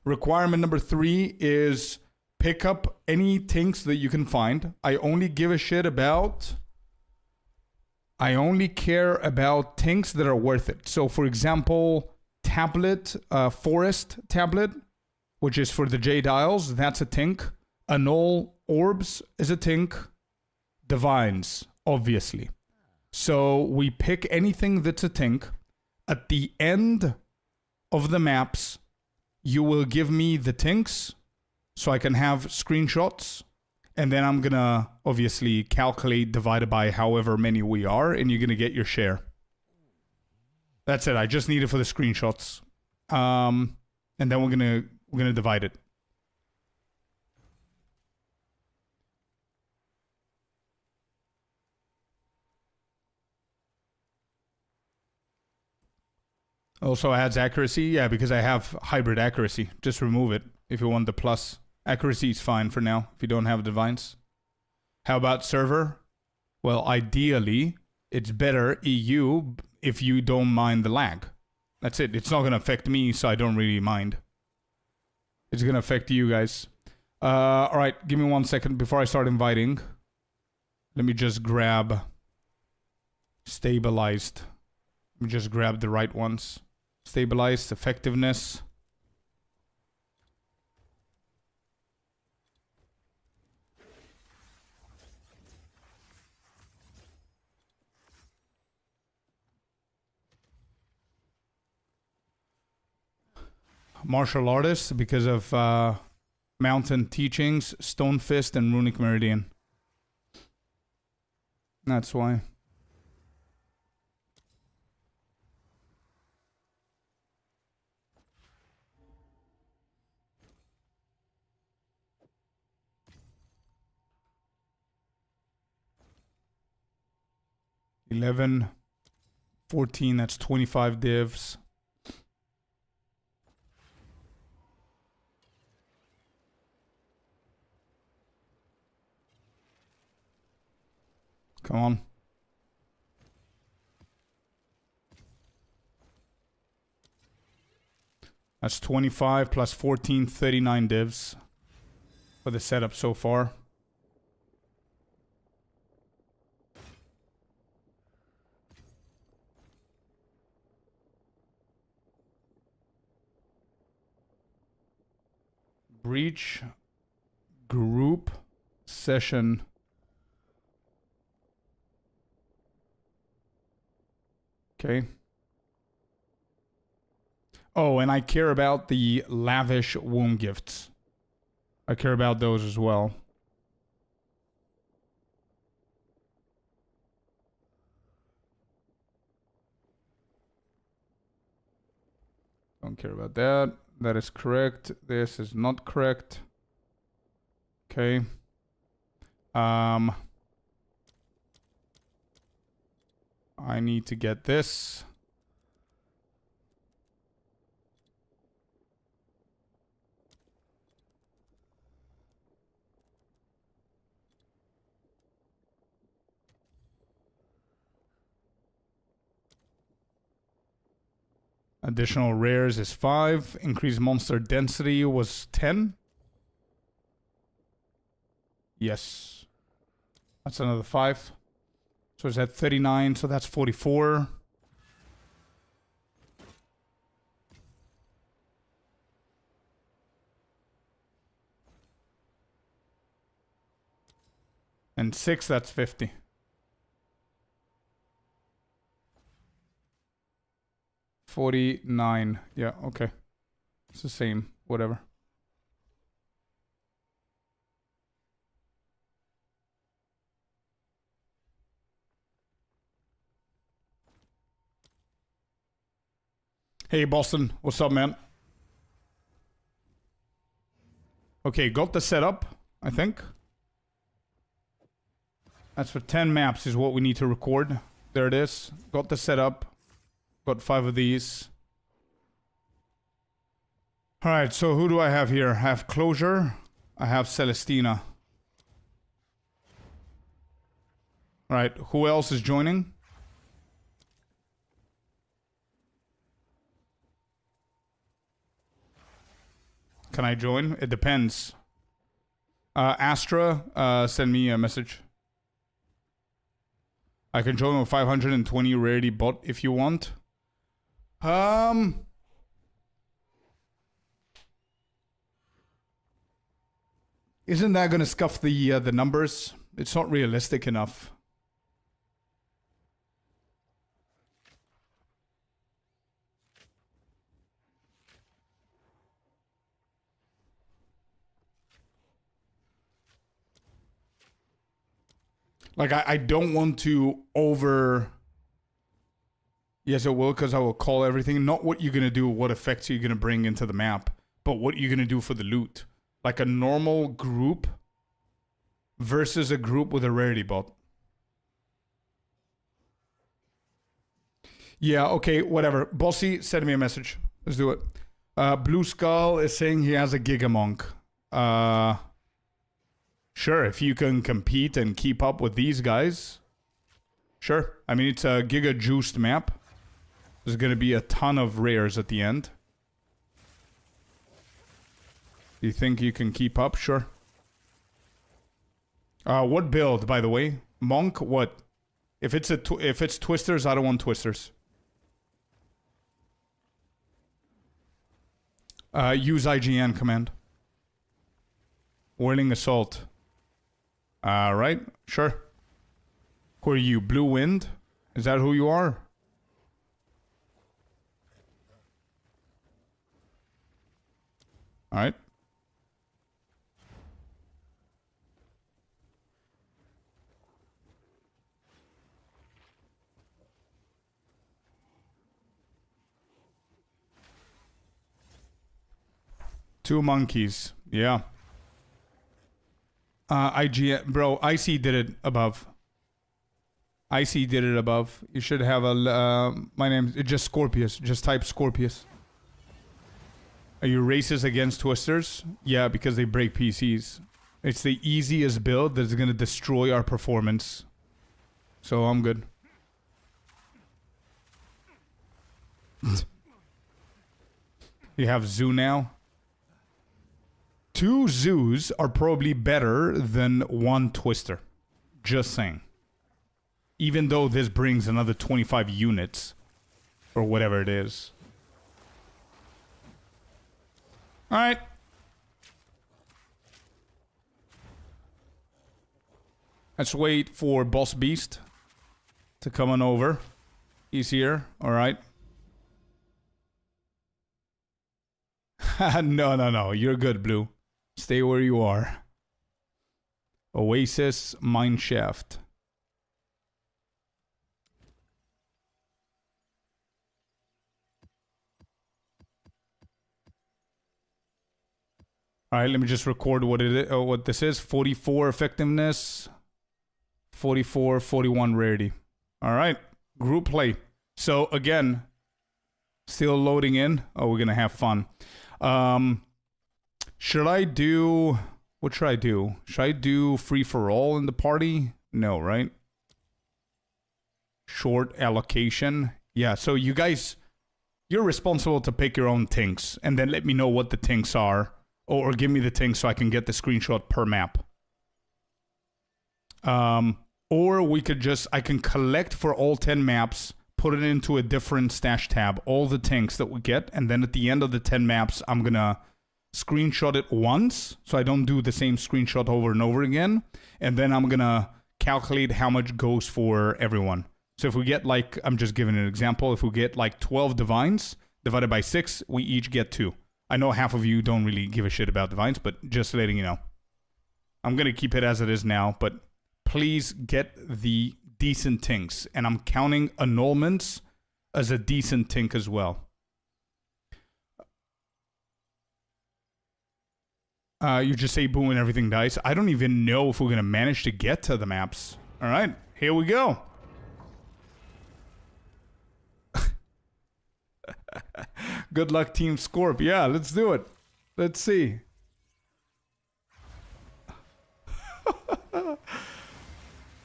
Requirement number 3 is pick up any tinks that you can find. I only give a shit about... I only care about tinks that are worth it. So, for example, tablet, forest tablet, which is for the Jade Isles, that's a tink. Annul orbs is a tink. Divines, obviously. So we pick anything that's a tink. At the end of the maps, you will give me the tinks so I can have screenshots. And then I'm going to obviously calculate divided by however many we are, and you're going to get your share. That's it. I just need it for the screenshots. And then we're going to divide it. Also adds accuracy. Yeah, because I have hybrid accuracy. Just remove it if you want the plus. Accuracy is fine for now if you don't have divines. How about server? Well, ideally, it's better EU if you don't mind the lag. That's it. It's not going to affect me, so I don't really mind. It's going to affect you guys. All right, give me 1 second before I start inviting. Let me just grab stabilized. Let me just grab the right ones. Stabilized, effectiveness. Martial artist because of Mountain Teachings, Stone Fist, and Runic Meridian. That's why. $11, $14, that's 25 divs. Come on. That's 25 plus 14, 39 divs for the setup so far. Breach group session. Okay. Oh, and I care about the lavish womb gifts. I care about those as well. Don't care about that. That is correct. This is not correct. Okay. I need to get this. Additional rares is 5. Increased monster density was 10. Yes. That's another 5. So it's at 39, so that's 44. And 6, that's 50. $49. Yeah, okay. It's the same. Whatever. Hey, Boston. What's up, man? Okay, got the setup, I think. That's for 10 maps is what we need to record. There it is. Got the setup. Got 5 of these. Alright, so who do I have here? I have Closure. I have Celestina. Alright, who else is joining? Can I join? It depends. Astra, send me a message. I can join with 520 rarity bot if you want. Isn't that gonna scuff the numbers? It's not realistic enough. Like, I don't want to over... Yes, it will, because I will call everything. Not what you're going to do, what effects you're going to bring into the map, but what you're going to do for the loot. Like a normal group versus a group with a rarity bot. Yeah, okay, whatever. Bossy, send me a message. Let's do it. Blue Skull is saying he has a Gigamonk. Sure, if you can compete and keep up with these guys. Sure. I mean, it's a Giga juiced map. There's going to be a ton of rares at the end. Do you think you can keep up? Sure. What build, by the way? Monk, what? If it's Twisters, I don't want Twisters. Use IGN command. Whirling Assault. Right, sure. Who are you? Blue Wind? Is that who you are? Alright. Two monkeys. Yeah. IGN. Bro, IC did it above. IC did it above. You should have a... my name is just Scorpius. Just type Scorpius. Are you racist against Twisters? Yeah, because they break PCs. It's the easiest build that's going to destroy our performance. So I'm good. You have Zoo now? 2 zoos are probably better than 1 Twister. Just saying. Even though this brings another 25 units. Or whatever it is. Alright. Let's wait for Boss Beast to come on over. He's here. Alright. No. You're good, Blue. Stay where you are. Oasis Mineshaft. Alright, let me just record what it is, what this is. 44 effectiveness. 44, 41 rarity. Alright. Group play. So again, still loading in. Oh, we're gonna have fun. Should I do... What should I do? Should I do free-for-all in the party? No, right? Short allocation. Yeah, so you guys... You're responsible to pick your own tinks. And then let me know what the tinks are. Or give me the tinks so I can get the screenshot per map. Or we could just... I can collect for all 10 maps... Put it into a different stash tab. All the tinks that we get. And then at the end of the 10 maps, I'm gonna... screenshot it once, so I don't do the same screenshot over and over again, and then I'm gonna calculate how much goes for everyone. So if we get like, I'm just giving an example, if we get like 12 divines divided by 6, we each get 2. I know half of you don't really give a shit about divines, but just letting you know. I'm gonna keep it as it is now, but please get the decent tinks, and I'm counting annulments as a decent tink as well. You just say boom and everything dies. I don't even know if we're going to manage to get to the maps. All right, here we go. Good luck, Team Scorp. Yeah, let's do it. Let's see.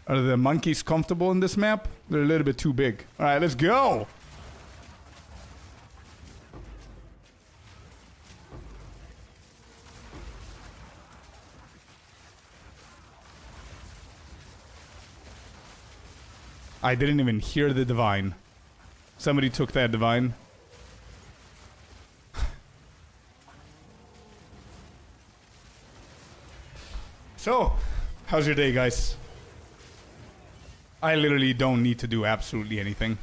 Are the monkeys comfortable in this map? They're a little bit too big. All right, let's go. I didn't even hear the divine. Somebody took that divine. So, how's your day, guys? I literally don't need to do absolutely anything.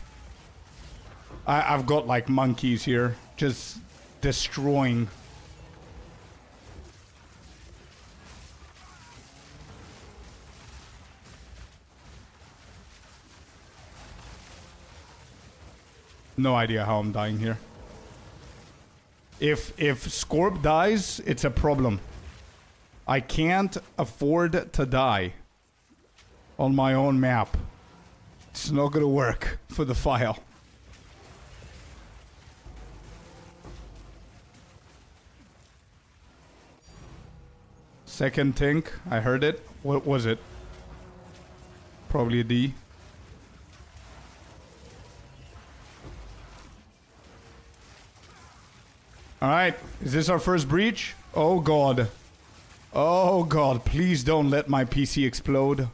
I've got like monkeys here, just destroying. No idea how I'm dying here. If Scorp dies, it's a problem. I can't afford to die on my own map. It's not gonna work for the file. Second tank, I heard it. What was it? Probably a D. Alright, is this our first breach? Oh god. Oh god, please don't let my PC explode.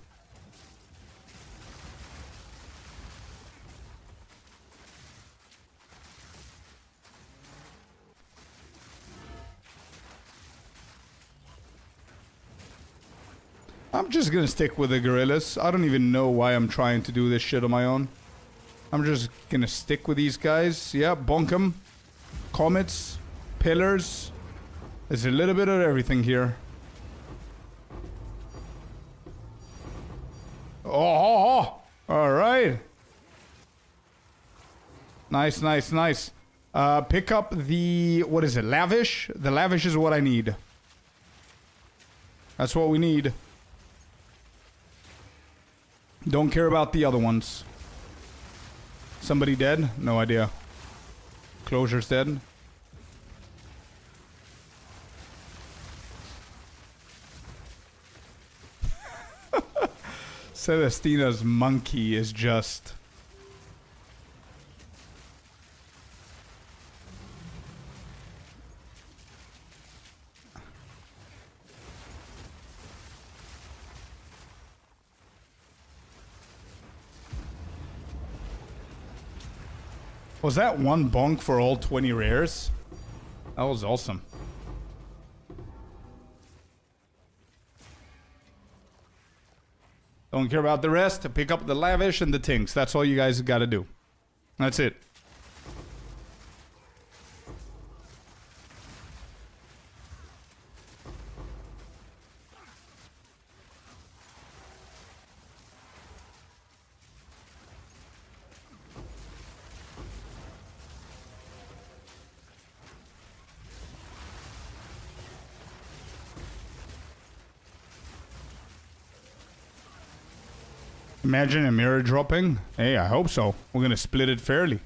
I'm just gonna stick with the gorillas. I don't even know why I'm trying to do this shit on my own. I'm just gonna stick with these guys. Yeah, bonk them. Comets. Pillars. There's a little bit of everything here. Oh! Alright. Nice, nice, nice. Pick up the... What is it? Lavish? The lavish is what I need. That's what we need. Don't care about the other ones. Somebody dead? No idea. Closure's dead. Celestina's monkey is just... Was that one bonk for all 20 rares? That was awesome. Don't care about the rest. Pick up the lavish and the tinks. That's all you guys gotta do. That's it. Imagine a mirror dropping. Hey, I hope so. We're gonna split it fairly.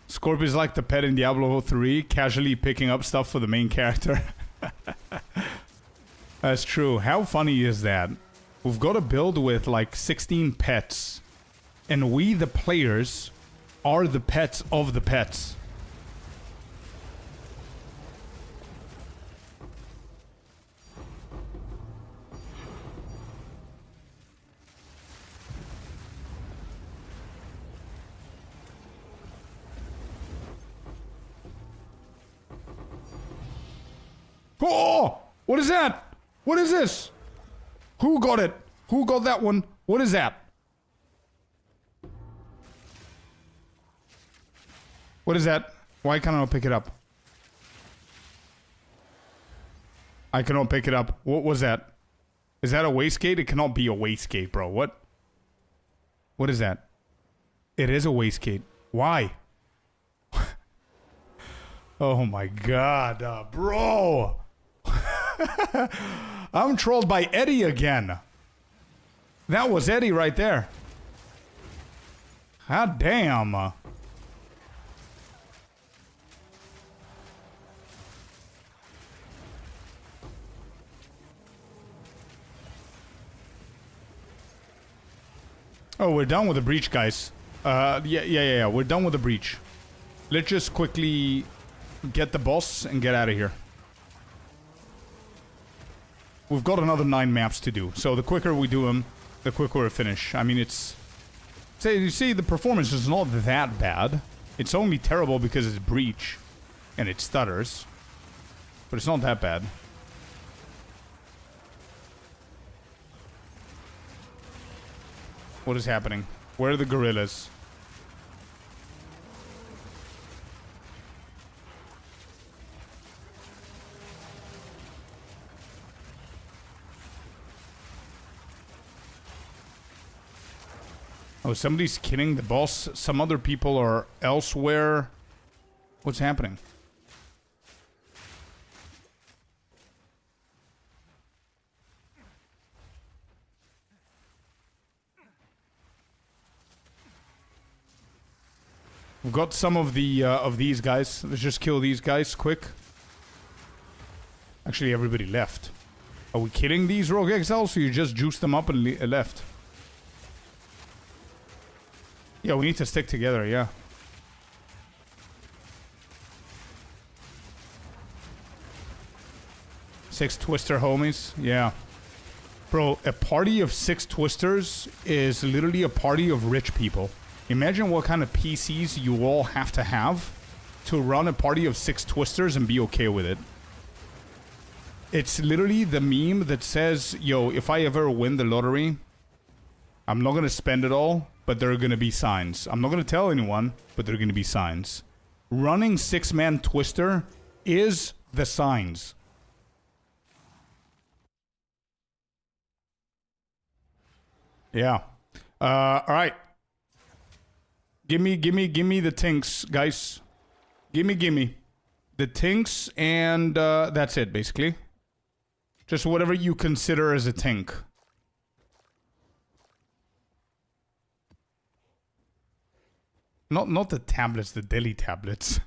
Scorpius like the pet in Diablo 3, casually picking up stuff for the main character. That's true. How funny is that? We've got a build with like 16 pets, and we, the players, are the pets of the pets. Oh! What is that? What is this? Who got it? Who got that one? What is that? What is that? Why can't I pick it up? I cannot pick it up. What was that? Is that a wastegate? It cannot be a wastegate, bro. What? What is that? It is a wastegate. Why? Oh my god, bro! I'm trolled by Eddie again. That was Eddie right there. God damn. Oh, we're done with the breach, guys. Yeah. We're done with the breach. Let's just quickly get the boss and get out of here. We've got another 9 maps to do, so the quicker we do them, the quicker we finish. I mean, it's... Say, you see, the performance is not that bad. It's only terrible because it's breach, and it stutters. But it's not that bad. What is happening? Where are the gorillas? Oh, somebody's killing the boss. Some other people are elsewhere. What's happening? We've got some of these guys. Let's just kill these guys quick. Actually, everybody left. Are we killing these rogue exiles, or you just juiced them up and left? Yeah, we need to stick together, yeah. Six Twister homies, yeah. Bro, a party of 6 Twisters is literally a party of rich people. Imagine what kind of PCs you all have to run a party of 6 Twisters and be okay with it. It's literally the meme that says, yo, if I ever win the lottery, I'm not gonna spend it all, but there are gonna be signs. I'm not gonna tell anyone, but there are gonna be signs. Running 6-man Twister is the signs. Yeah. Alright. Give me the tinks, guys. Gimme. The tinks, and that's it, basically. Just whatever you consider as a tink. Not the tablets, the deli tablets.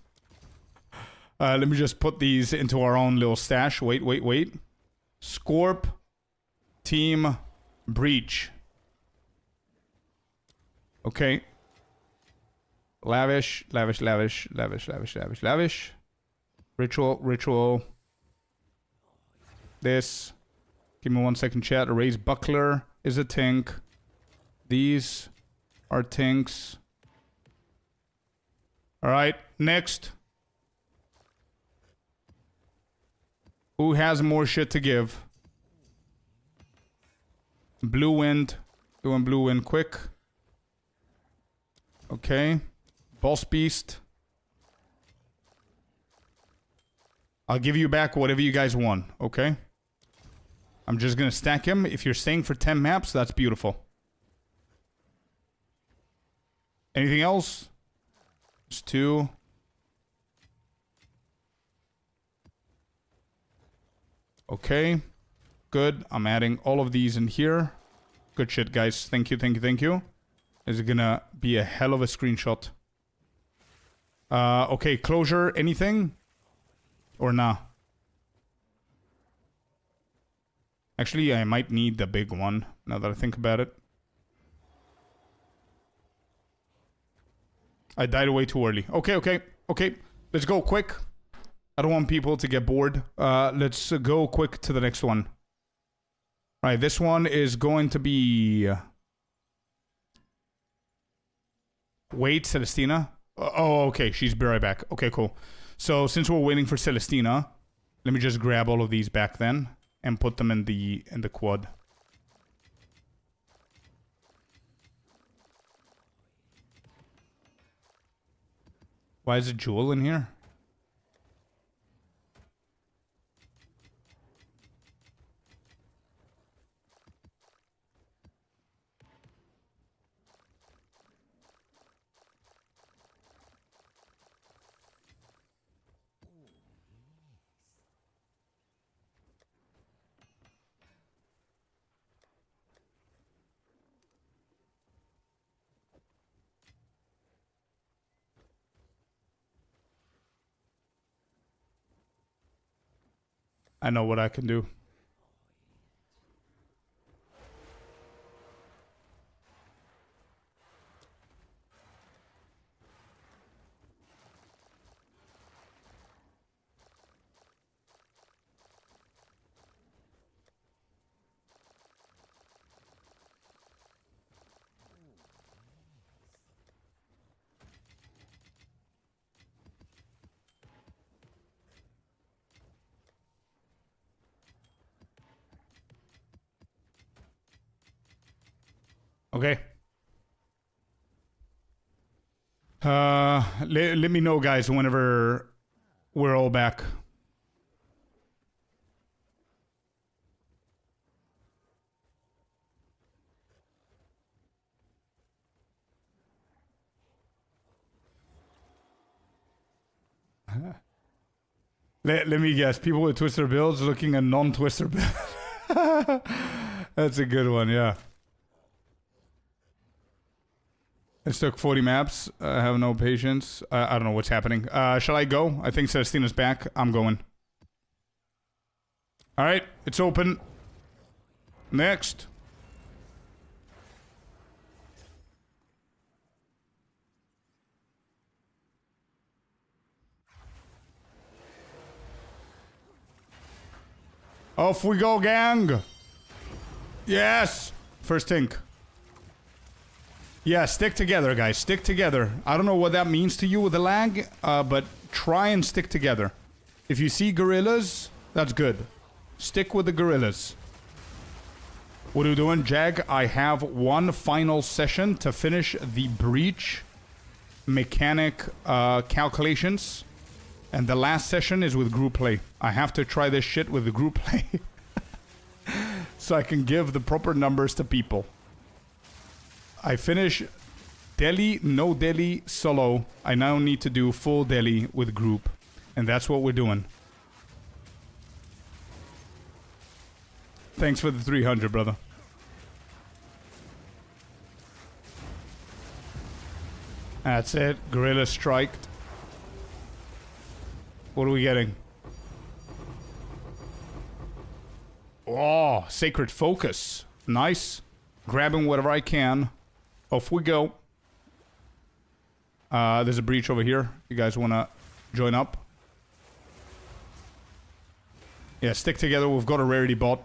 Let me just put these into our own little stash. Wait. Scorp. Team. Breach. Okay. Lavish. Ritual. This. Give me 1 second, chat. Erase Buckler is a tink. These are tinks. Alright, next. Who has more shit to give? Blue Wind. Doing Blue Wind quick. Okay. Boss Beast. I'll give you back whatever you guys won, okay? I'm just gonna stack him. If you're staying for 10 maps, that's beautiful. Anything else? Just 2. Okay. Good. I'm adding all of these in here. Good shit, guys. Thank you. This is gonna be a hell of a screenshot. Okay, closure, anything? Or nah? Actually, I might need the big one, now that I think about it. I died way too early. Okay. Let's go quick. I don't want people to get bored. Let's go quick to the next one. Alright, this one is going to be... Wait, Celestina? Oh, okay, she's be right back. Okay, cool. So, since we're waiting for Celestina, let me just grab all of these back then and put them in the quad. Why is a jewel in here? I know what I can do. Okay. Let me know, guys, whenever we're all back. Let me guess. People with twister builds looking at non-twister build. That's a good one, yeah. It took 40 maps. I have no patience. I don't know what's happening. Shall I go? I think Celestina's back. I'm going. Alright, it's open. Next. Off we go, gang. Yes. First tink. Yeah, stick together, guys. Stick together. I don't know what that means to you with the lag, but try and stick together. If you see gorillas, that's good. Stick with the gorillas. What are we doing, Jag? I have one final session to finish the breach mechanic calculations. And the last session is with group play. I have to try this shit with the group play. So I can give the proper numbers to people. I finish Delhi, no Delhi, solo. I now need to do full Delhi with group. And that's what we're doing. Thanks for the 300, brother. That's it. Gorilla striked. What are we getting? Oh, Sacred Focus. Nice. Grabbing whatever I can. Off we go. There's a breach over here. You guys want to join up? Yeah, stick together. We've got a rarity bot.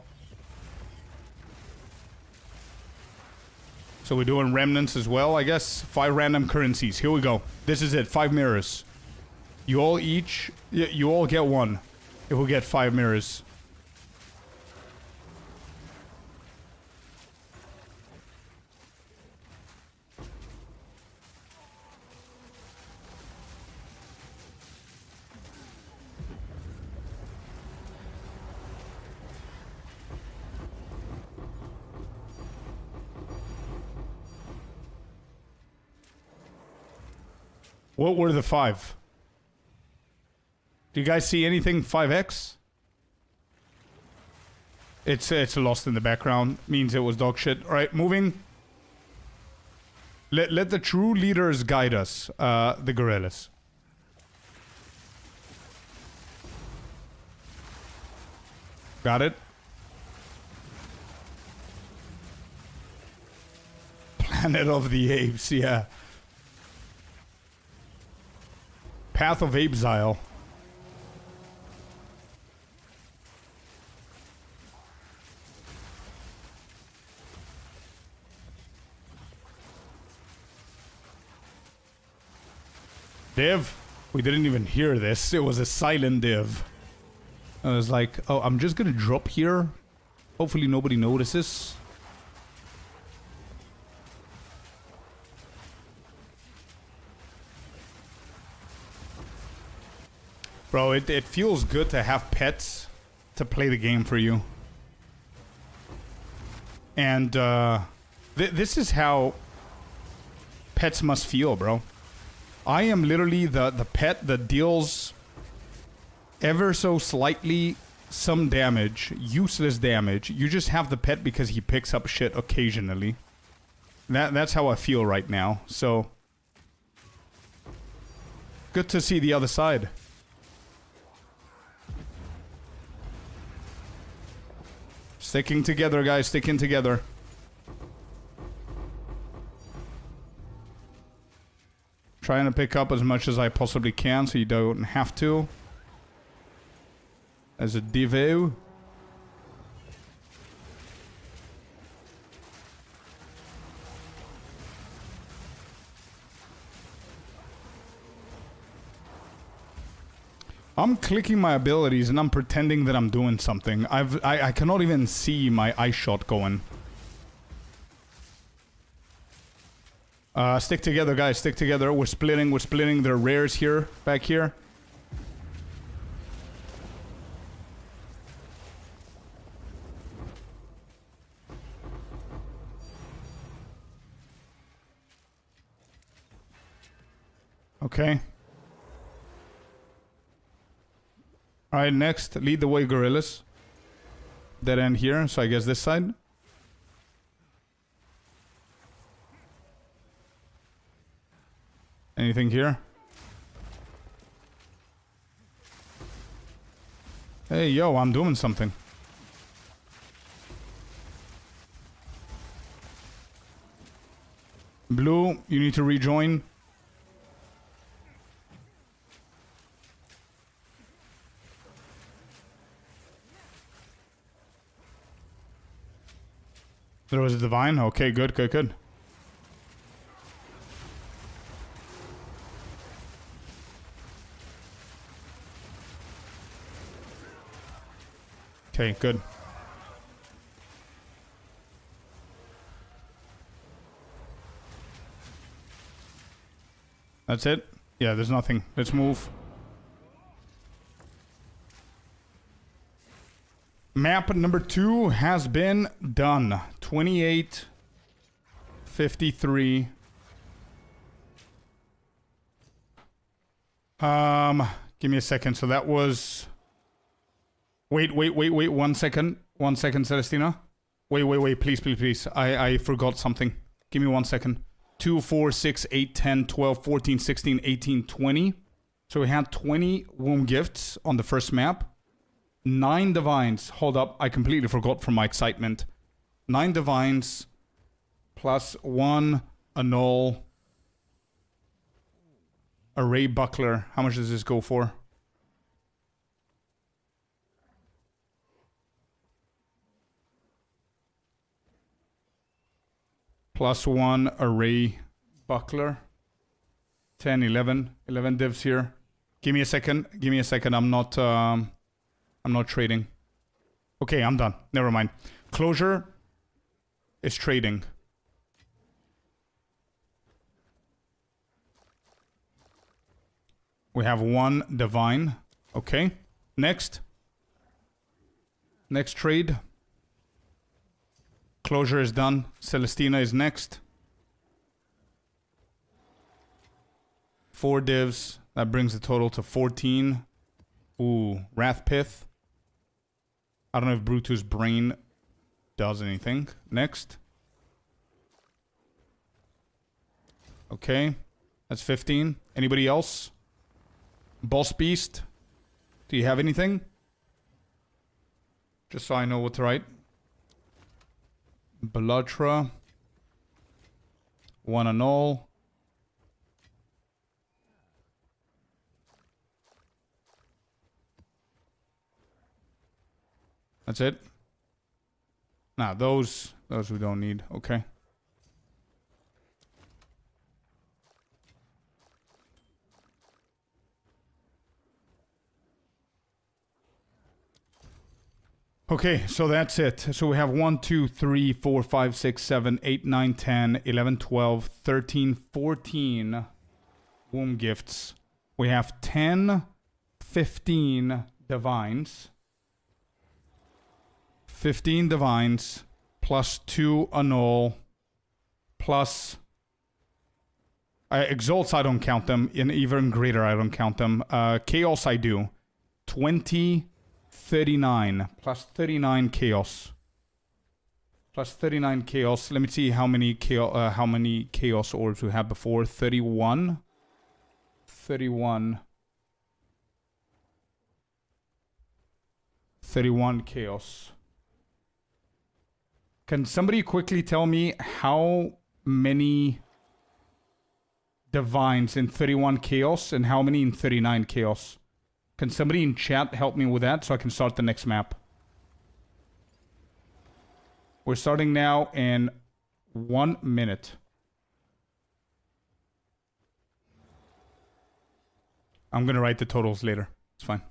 So we're doing remnants as well, I guess. 5 random currencies. Here we go. This is it. 5 mirrors. You all each... You all get 1. If we get 5 mirrors. What were the 5? Do you guys see anything 5x? It's lost in the background. Means it was dog shit. Alright, moving. Let the true leaders guide us. The gorillas. Got it? Planet of the Apes, yeah. Path of Exile. Div? We didn't even hear this. It was a silent div. I was like, oh, I'm just gonna drop here. Hopefully nobody notices. Bro, it feels good to have pets to play the game for you. And this is how pets must feel, bro. I am literally the pet that deals ever so slightly some damage, useless damage. You just have the pet because he picks up shit occasionally. That's how I feel right now. So good to see the other side. Sticking together, guys. Sticking together. Trying to pick up as much as I possibly can so you don't have to. As a Devo. I'm clicking my abilities and I'm pretending that I'm doing something. I cannot even see my ice shot going. Stick together, guys. Stick together. We're splitting. We're splitting. There are rares here. Back here. Okay. Alright, next. Lead the way, gorillas. Dead end here, so I guess this side. Anything here? Hey, yo, I'm doing something. Blue, you need to rejoin. There was a divine? Okay, good, good, good. Okay, good. That's it? Yeah, there's nothing. Let's move. Map number 2 has been done. 2853. Give me a second. So that was... Wait, 1 second. 1 second, Celestina. Wait, please. I forgot something. Give me 1 second. 2, 4, 6, 8, 10, 12, 14, 16, 18, 20. So we had 20 womb gifts on the first map. 9 divines. Hold up, I completely forgot from my excitement. 9 divines plus 1 annul. Array buckler. How much does this go for? Plus 1 array buckler. 10, 11. 11 divs here. Give me a second. I'm not trading. Okay, I'm done. Never mind. Closure is trading. We have 1 divine. Okay. Next. Next trade. Closure is done. Celestina is next. 4 divs. That brings the total to 14. Ooh, Wrathpith. I don't know if Brutus' brain does anything. Next. Okay. That's 15. Anybody else? Boss Beast. Do you have anything? Just so I know what to write. Belatra. 1 annul. That's it? Nah, those we don't need. Okay. Okay, so that's it. So we have 1, 2, 3, 4, 5, 6, 7, 8, 9, 10, 11, 12, 13, 14 womb gifts. We have 10, 15 divines. 15 divines plus 2 annul plus exalts. I don't count them. In even greater, I don't count them. Chaos I do. 20, 39 plus 39 chaos. Plus 39 chaos. Let me see how many chaos orbs we had before. 31. 31 chaos. Can somebody quickly tell me how many divines in 31 chaos and how many in 39 chaos? Can somebody in chat help me with that so I can start the next map? We're starting now in 1 minute. I'm gonna write the totals later. It's fine.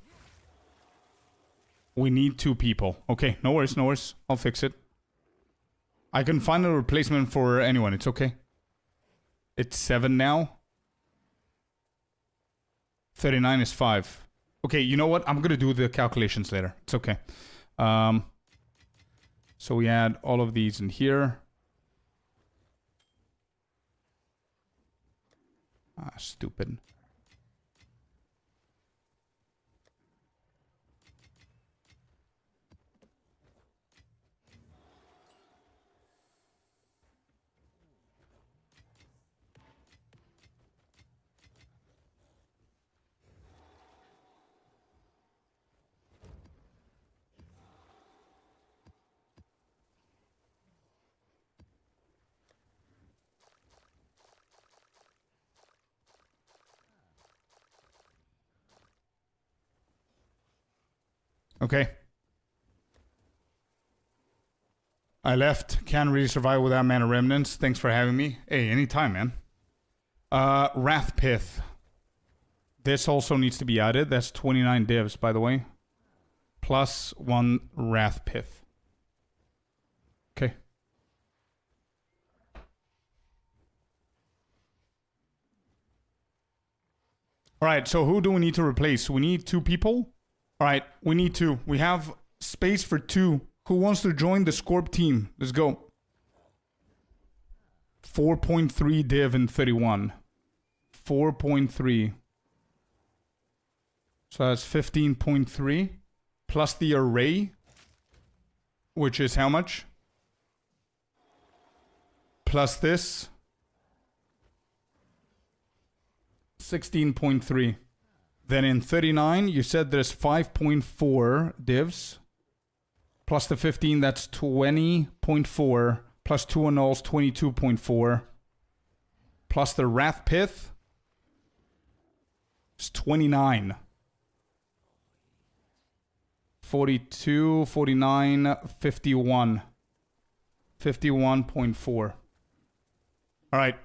We need 2 people. Okay, no worries, no worries. I'll fix it. I can find a replacement for anyone. It's okay. It's 7 now. 39 is 5. Okay, you know what? I'm going to do the calculations later. It's okay. So we add all of these in here. Ah, stupid. Okay. I left. Can't really survive without Mana Remnants. Thanks for having me. Hey, anytime, man. Wrath Pith. This also needs to be added. That's 29 divs, by the way. Plus 1 Wrath Pith. Okay. Alright, so who do we need to replace? We need 2 people. Alright, we need 2. We have space for 2. Who wants to join the Scorp team? Let's go. 4.3 div and 31. 4.3. So that's 15.3. Plus the array. Which is how much? Plus this. 16.3. Then in 39, you said there's 5.4 divs. Plus the 15, that's 20.4. Plus 2 annuls, 22.4. Plus the Wrath Pith, it's 29. 42, 49, 51. 51.4. Alright.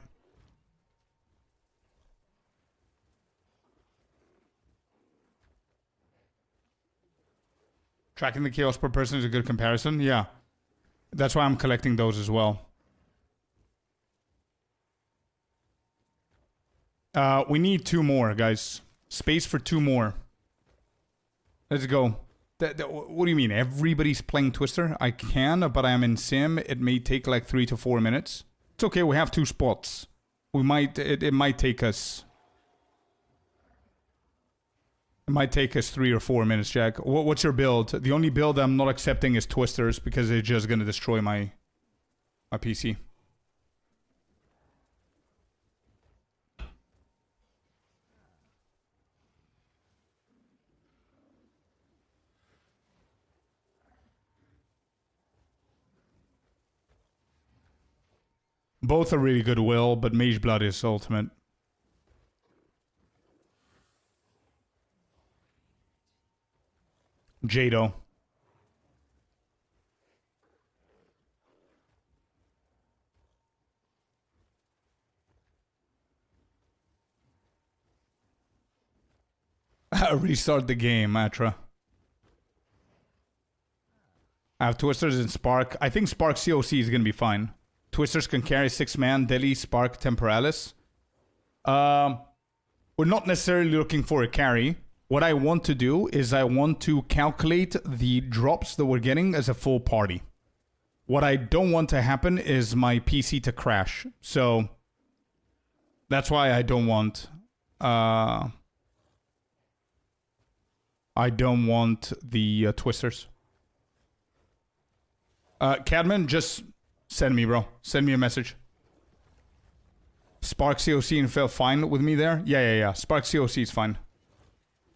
Tracking the chaos per person is a good comparison. Yeah. That's why I'm collecting those as well. We need 2 more, guys. Space for 2 more. Let's go. What do you mean? Everybody's playing Twister? I can, but I'm in sim. It may take like 3 to 4 minutes. It's okay, we have 2 spots. We might... It might take us... It might take us 3 or 4 minutes, Jack. What's your build? The only build I'm not accepting is Twisters because they're just gonna destroy my PC. Both are really good will, but Mage Blood is ultimate. Jado. Restart the game, Atra. I have Twisters and Spark. I think Spark COC is going to be fine. Twisters can carry 6-man, Deli, Spark, Temporalis. We're not necessarily looking for a carry. What I want to do is I want to calculate the drops that we're getting as a full party. What I don't want to happen is my PC to crash. So that's why I don't want... I don't want the Twisters. Cadman, just send me, bro. Send me a message. Spark COC and Phil fine with me there? Yeah. Spark COC is fine.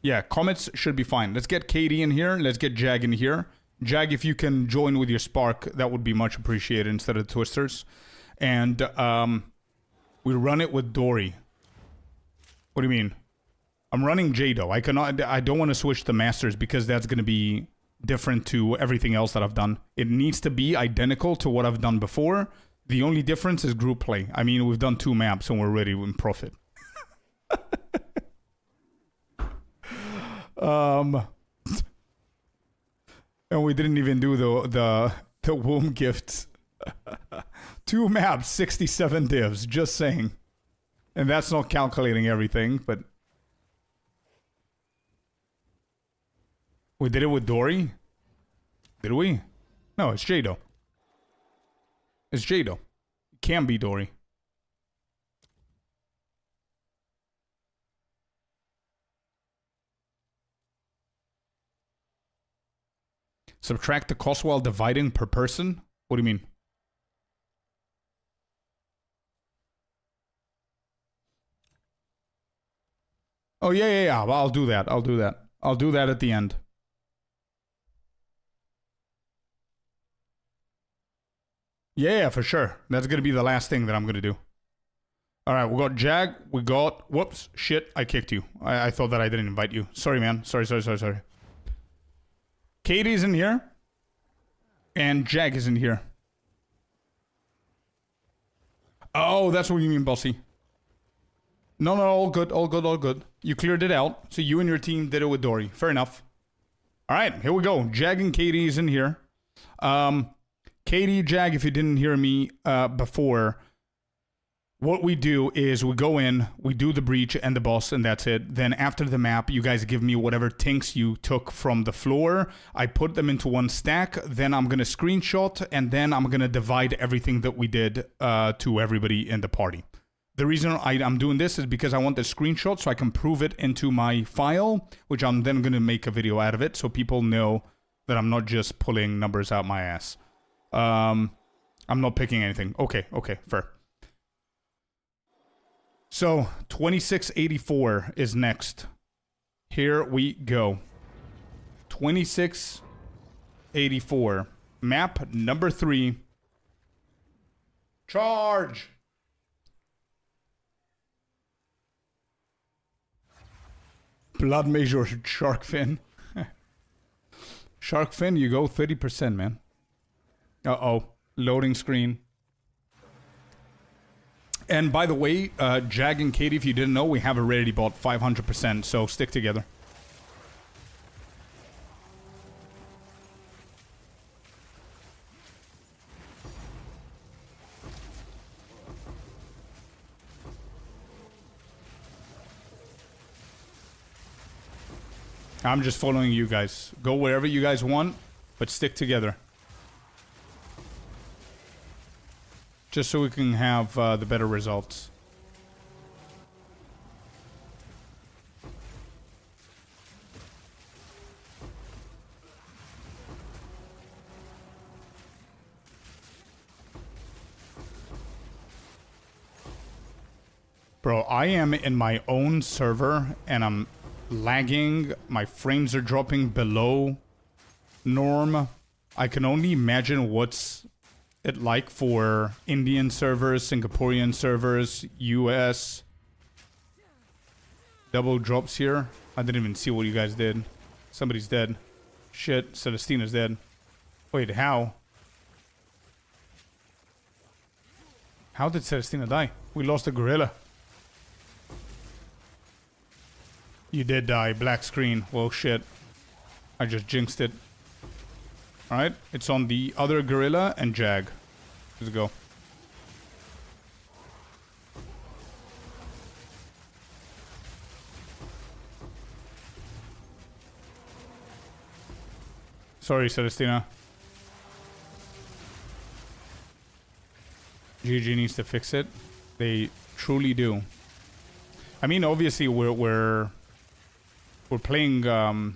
Yeah, Comets should be fine. Let's get Katie in here. Let's get Jag in here. Jag, if you can join with your Spark, that would be much appreciated instead of Twisters. And we run it with Dory. What do you mean? I'm running Jado. I don't want to switch the Masters because that's going to be different to everything else that I've done. It needs to be identical to what I've done before. The only difference is group play. I mean, we've done 2 maps and we're ready to profit. And we didn't even do the womb gifts. 2 maps, 67 divs, just saying. And that's not calculating everything, but... We did it with Dory? Did we? No, it's Jado. It's Jado. It can't be Dory. Subtract the cost while dividing per person? What do you mean? Oh, yeah. I'll do that. I'll do that at the end. Yeah, for sure. That's going to be the last thing that I'm going to do. All right, we got Jag. We got... Whoops. Shit, I kicked you. I thought that I didn't invite you. Sorry, man. Sorry. Katie's in here. And Jag is in here. Oh, that's what you mean, bossy. No, all good, all good, all good. You cleared it out, so you and your team did it with Dory. Fair enough. All right, here we go. Jag and Katie is in here. Katie, Jag, if you didn't hear me before, what we do is we go in, we do the breach and the boss, and that's it. Then after the map, you guys give me whatever tinks you took from the floor. I put them into one stack. Then I'm going to screenshot, and then I'm going to divide everything that we did to everybody in the party. The reason I'm doing this is because I want the screenshot so I can prove it into my file, which I'm then going to make a video out of it so people know that I'm not just pulling numbers out my ass. I'm not picking anything. Okay, fair. So, 2684 is next. Here we go. 2684. Map number 3. Charge! Blood Major Shark Fin. Shark Fin, you go 30%, man. Uh-oh. Loading screen. And by the way, Jag and Katie, if you didn't know, we have already bought 500%, so stick together. I'm just following you guys. Go wherever you guys want, but stick together. Just so we can have the better results. Bro, I am in my own server and I'm lagging. My frames are dropping below norm. I can only imagine what's it like for Indian servers, Singaporean servers, US. Double drops here. I didn't even see what you guys did. Somebody's dead. Shit, Celestina's dead. Wait, how? How did Celestina die? We lost a gorilla. You did die. Black screen. Well, shit. I just jinxed it. Alright, it's on the other gorilla and Jag. Let's go. Sorry, Celestina. GG needs to fix it. They truly do. I mean, obviously, we're playing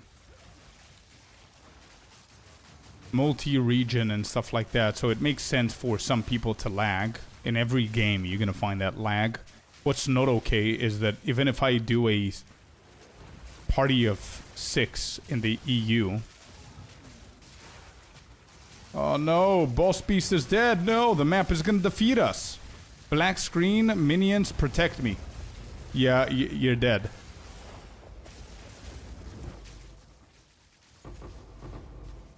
multi-region and stuff like that, so it makes sense for some people to lag. In every game, you're gonna find that lag. What's not okay is that even if I do a party of 6 in the EU... Oh no, Boss Beast is dead. No, the map is gonna defeat us. Black screen, minions, protect me. Yeah, you're dead.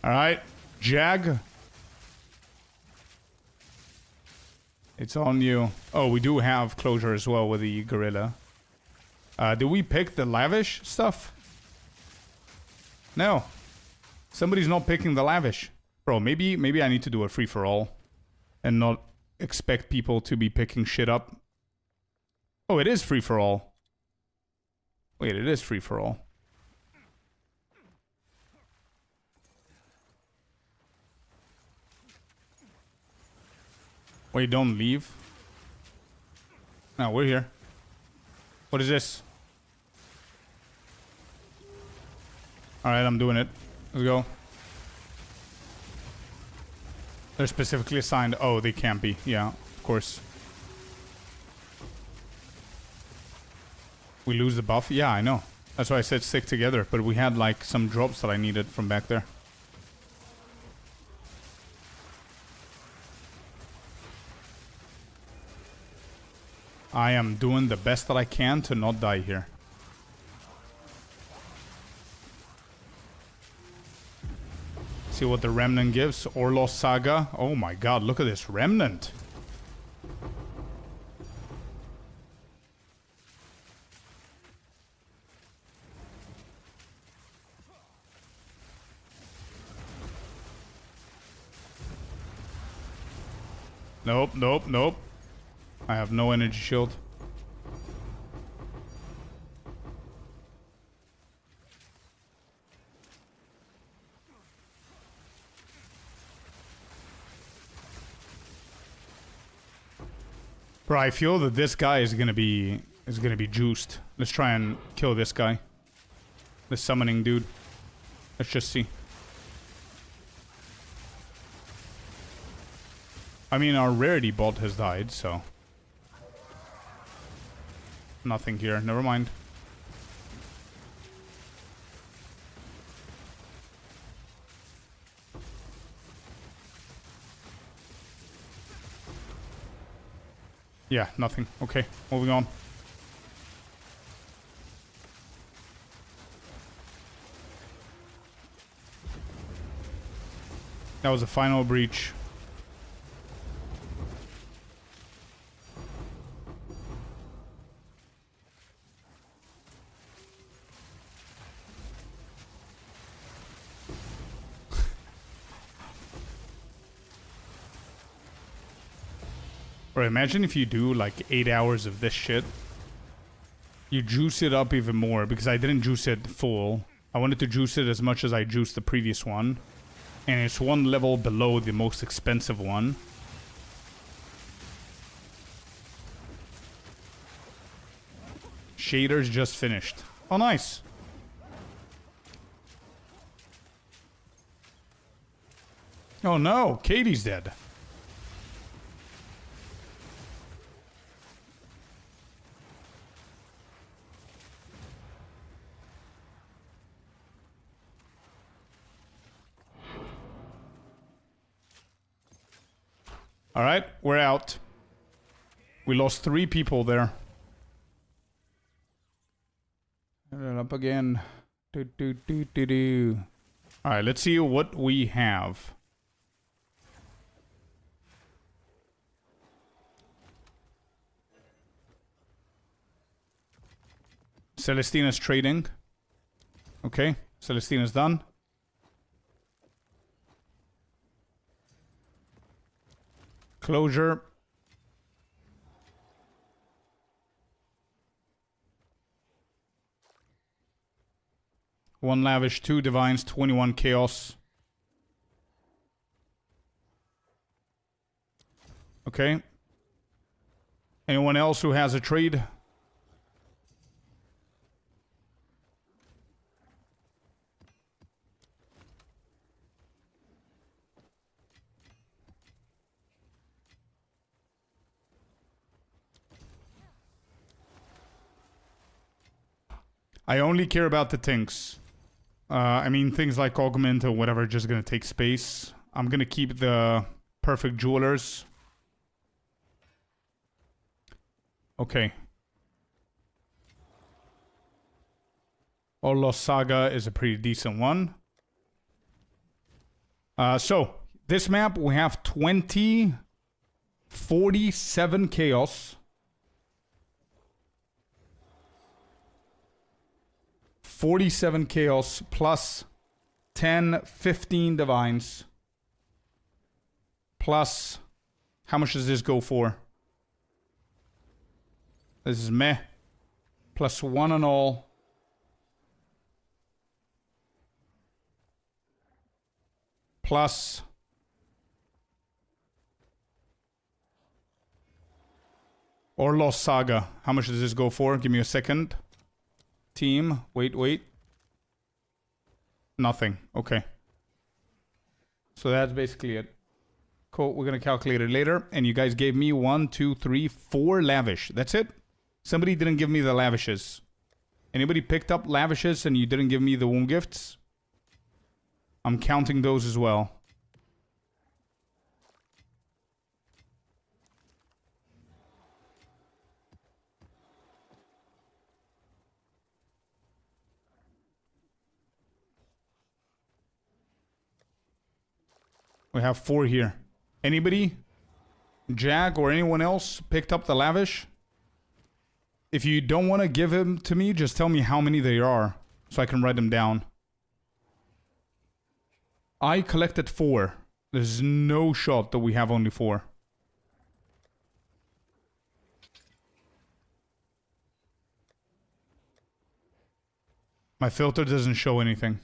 Alright, Jag. It's on you. Oh, we do have closure as well with the gorilla. Did we pick the lavish stuff? No. Somebody's not picking the lavish. Bro, maybe I need to do a free-for-all. And not expect people to be picking shit up. Oh, it is free-for-all. Wait, it is free-for-all. Wait, don't leave. No, we're here. What is this? Alright, I'm doing it. Let's go. They're specifically assigned. Oh, they can't be. Yeah, of course. We lose the buff? Yeah, I know. That's why I said stick together. But we had like some drops that I needed from back there. I am doing the best that I can to not die here. See what the Remnant gives. Orlos Saga. Oh my god, look at this Remnant. Nope, nope, nope. I have no energy shield. Bro, I feel that this guy is gonna be juiced. Let's try and kill this guy. The summoning dude. Let's just see. I mean, our rarity bot has died, so... Nothing here. Never mind. Yeah, nothing. Okay, moving on. That was the final breach. Bro, imagine if you do like 8 hours of this shit. You juice it up even more, because I didn't juice it full. I wanted to juice it as much as I juiced the previous one. And it's one level below the most expensive one. Shaders just finished. Oh, nice. Oh no, Katie's dead. Alright, we're out. We lost 3 people there. Up again. Alright, let's see what we have. Celestina's trading. Okay, Celestina's done. Closure. One lavish, 2 divines, 21 chaos. Okay. Anyone else who has a trade? I only care about the things. I mean, things like augment or whatever are just gonna take space. I'm gonna keep the perfect jewelers. Okay. Orlos Saga is a pretty decent one. So, this map we have 20, 47 chaos. 47 chaos plus 10, 15 divines. Plus, how much does this go for? This is meh. Plus 1 on all. Plus Orlos Saga. How much does this go for? Give me a second. Team. Wait. Nothing. Okay. So that's basically it. Cool. We're going to calculate it later. And you guys gave me 1, 2, 3, 4 lavish. That's it. Somebody didn't give me the lavishes. Anybody picked up lavishes and you didn't give me the wound gifts? I'm counting those as well. We have 4 here. Anybody? Jack or anyone else picked up the lavish? If you don't want to give him to me, just tell me how many there are so I can write them down. I collected 4. There's no shot that we have only 4. My filter doesn't show anything.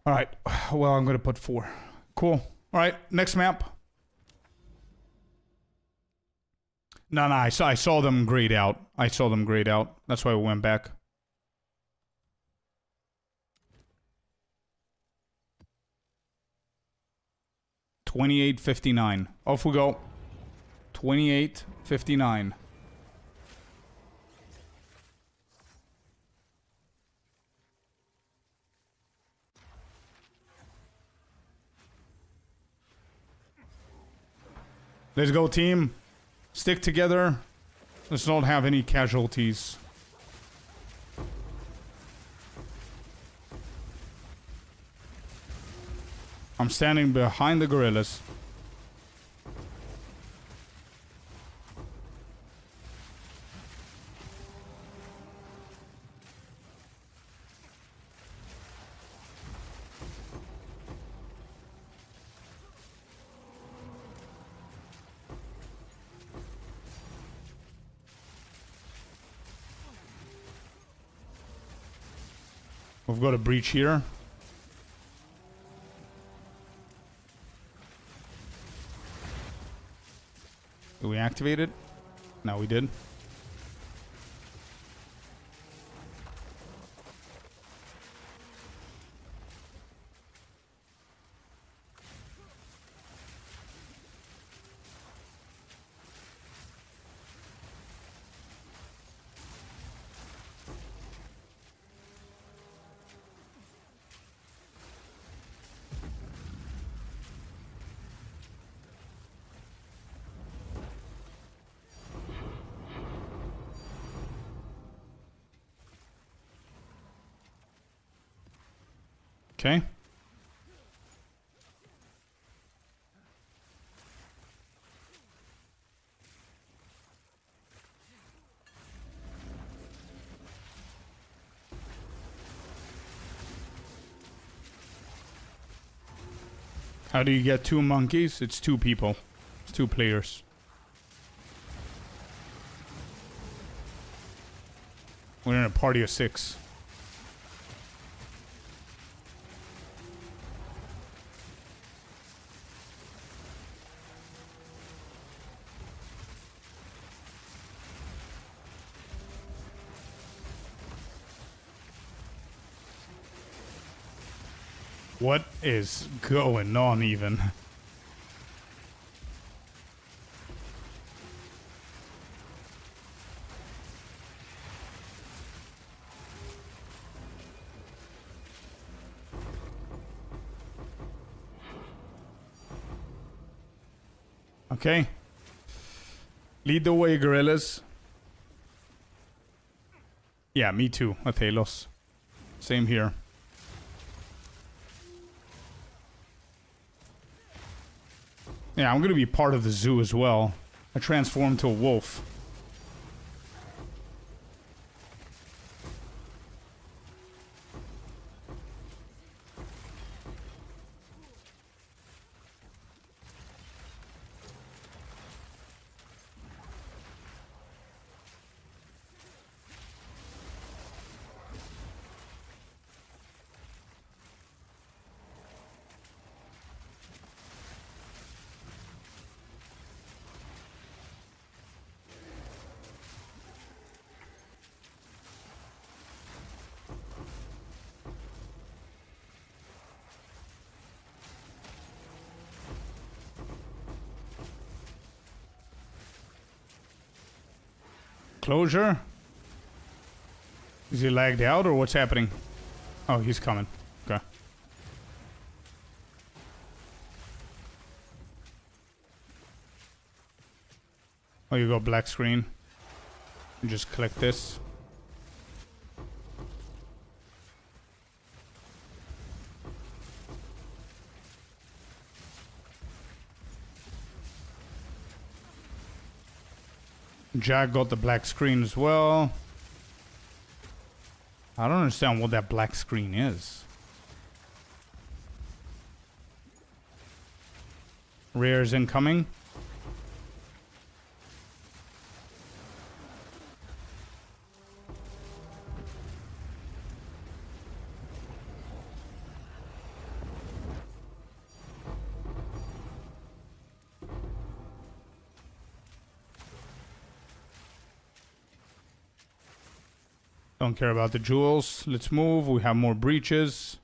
Alright, well, I'm gonna put 4. Cool. Alright, next map. No, I saw them grayed out. That's why we went back. $28.59. Off we go. $28.59. Let's go, team. Stick together. Let's not have any casualties. I'm standing behind the gorillas. We've got a breach here. Did we activate it? No, we did. Okay. How do you get 2 monkeys? It's 2 people. It's 2 players. We're in a party of 6. What is going on even? Okay. Lead the way, gorillas. Yeah, me too, Athelos. Same here. Yeah, I'm gonna be part of the zoo as well. I transformed to a wolf. Closure? Is he lagged out or what's happening? Oh, he's coming. Okay. Oh, you go black screen. And just click this. Jack got the black screen as well. I don't understand what that black screen is. Rares incoming. Don't care about the jewels. Let's move. We have more breaches.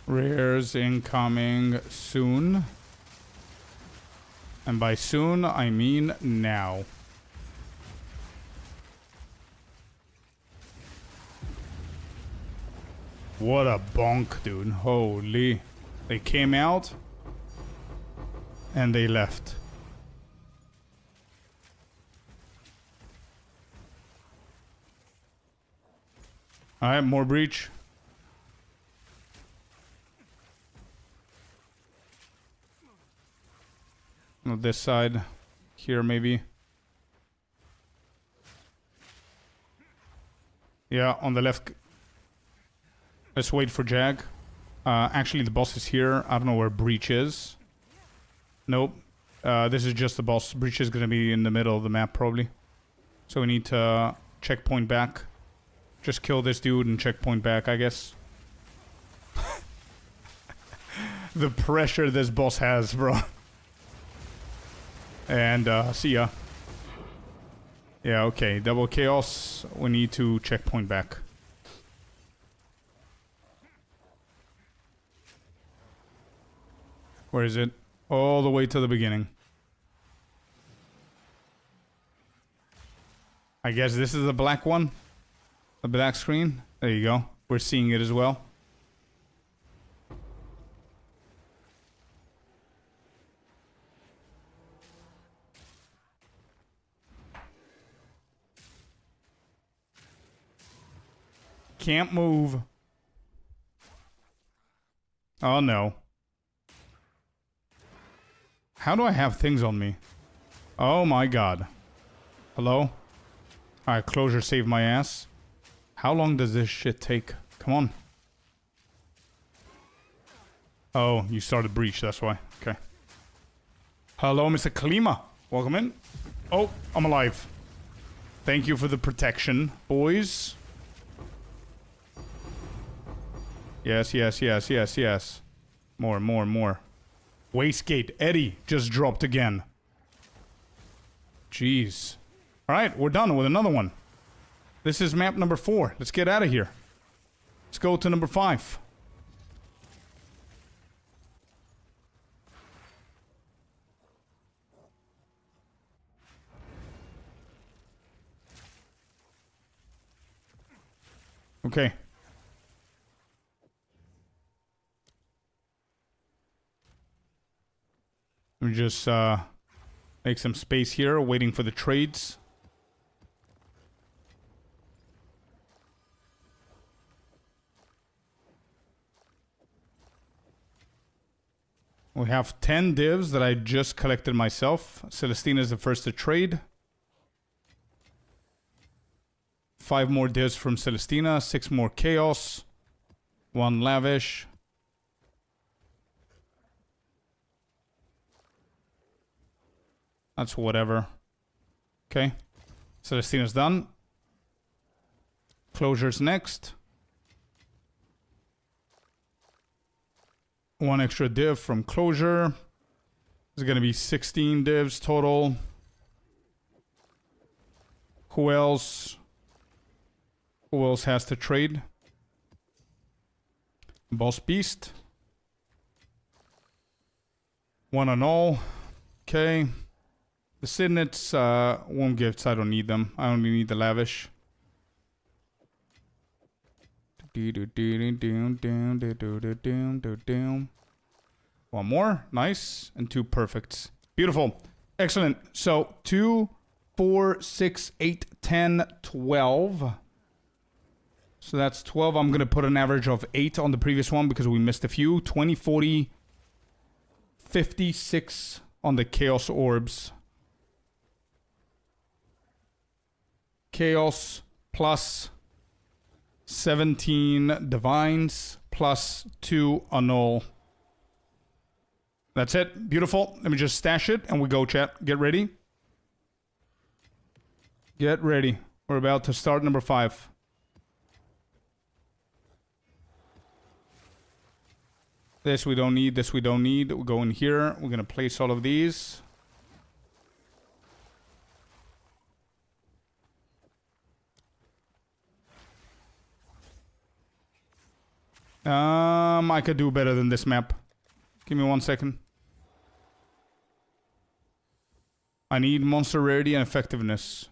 Rares incoming soon. And by soon, I mean now. What a bonk, dude. Holy. They came out. And they left. Alright, more breach. On this side. Here, maybe. Yeah, on the left. Let's wait for Jag. Actually, the boss is here. I don't know where Breach is. Nope. This is just the boss. Breach is going to be in the middle of the map, probably. So we need to checkpoint back. Just kill this dude and checkpoint back, I guess. The pressure this boss has, bro. And, see ya. Yeah, okay. Double chaos. We need to checkpoint back. Where is it? All the way to the beginning. I guess this is the black one. The black screen. There you go. We're seeing it as well. Can't move. Oh no. How do I have things on me? Oh my god. Hello? Alright, closure saved my ass. How long does this shit take? Come on. Oh, you started breach, that's why. Okay. Hello, Mr. Klima. Welcome in. Oh, I'm alive. Thank you for the protection, boys. Yes, yes, yes, yes, yes. More, more, more. Wastegate. Eddie just dropped again. Jeez. Alright, we're done with another one. This is map number 4. Let's get out of here. Let's go to number 5. Okay. Let me just make some space here, waiting for the trades. We have 10 divs that I just collected myself. Celestina is the first to trade. 5 more divs from Celestina, 6 more Chaos, 1 Lavish. That's whatever. Okay. Celestina's done. Closure's next. 1 extra div from Closure. There's gonna be 16 divs total. Who else? Who else has to trade? Boss Beast. 1 on all. Okay. The Signets, won't gifts, I don't need them. I only need the Lavish. One more. Nice. And 2 perfects. Beautiful. Excellent. So 2, 4, 6, 8, 10, 12. So that's 12. I'm going to put an average of 8 on the previous one because we missed a few. 20, 40, 56 on the Chaos Orbs. Chaos plus 17 Divines plus 2 Annul. That's it. Beautiful. Let me just stash it and we go, chat. Get ready. Get ready. We're about to start number 5. This we don't need. This we don't need. We'll go in here. We're going to place all of these. I could do better than this map. Give me 1 second. I need monster rarity and effectiveness.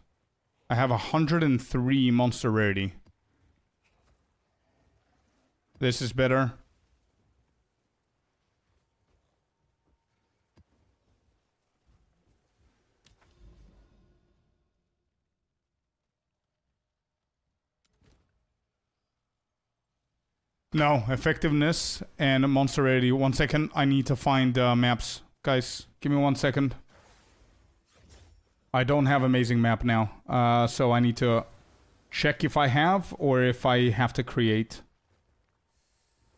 I have 103 monster rarity. This is better. No, effectiveness and monster rarity. 1 second, I need to find maps. Guys, give me 1 second. I don't have amazing map now, so I need to check if I have or if I have to create.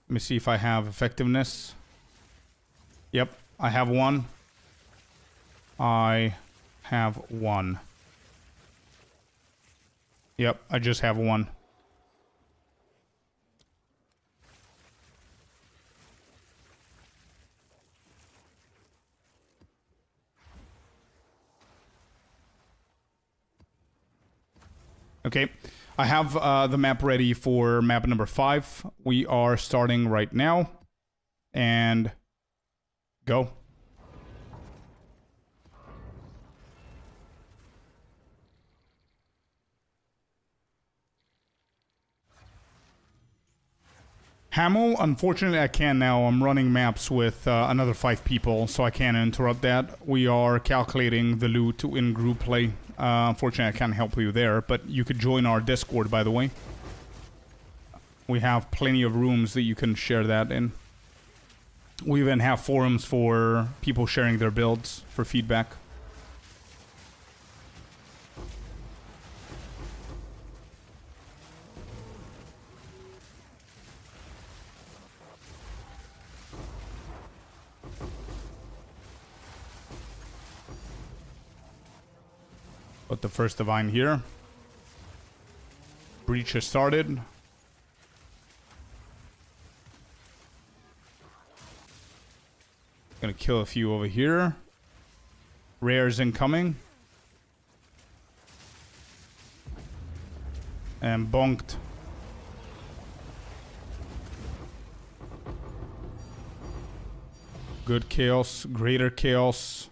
Let me see if I have effectiveness. Yep, I have 1. I have 1. Yep, I just have 1. Okay, I have the map ready for map number 5. We are starting right now. And go. Hamo, unfortunately I can't now. I'm running maps with another 5 people, so I can't interrupt that. We are calculating the loot in group play. Unfortunately I can't help you there, but you could join our Discord, by the way. We have plenty of rooms that you can share that in. We even have forums for people sharing their builds for feedback. Put the first divine here. Breach has started. Gonna kill a few over here. Rares incoming. And bonked. Good chaos, greater chaos.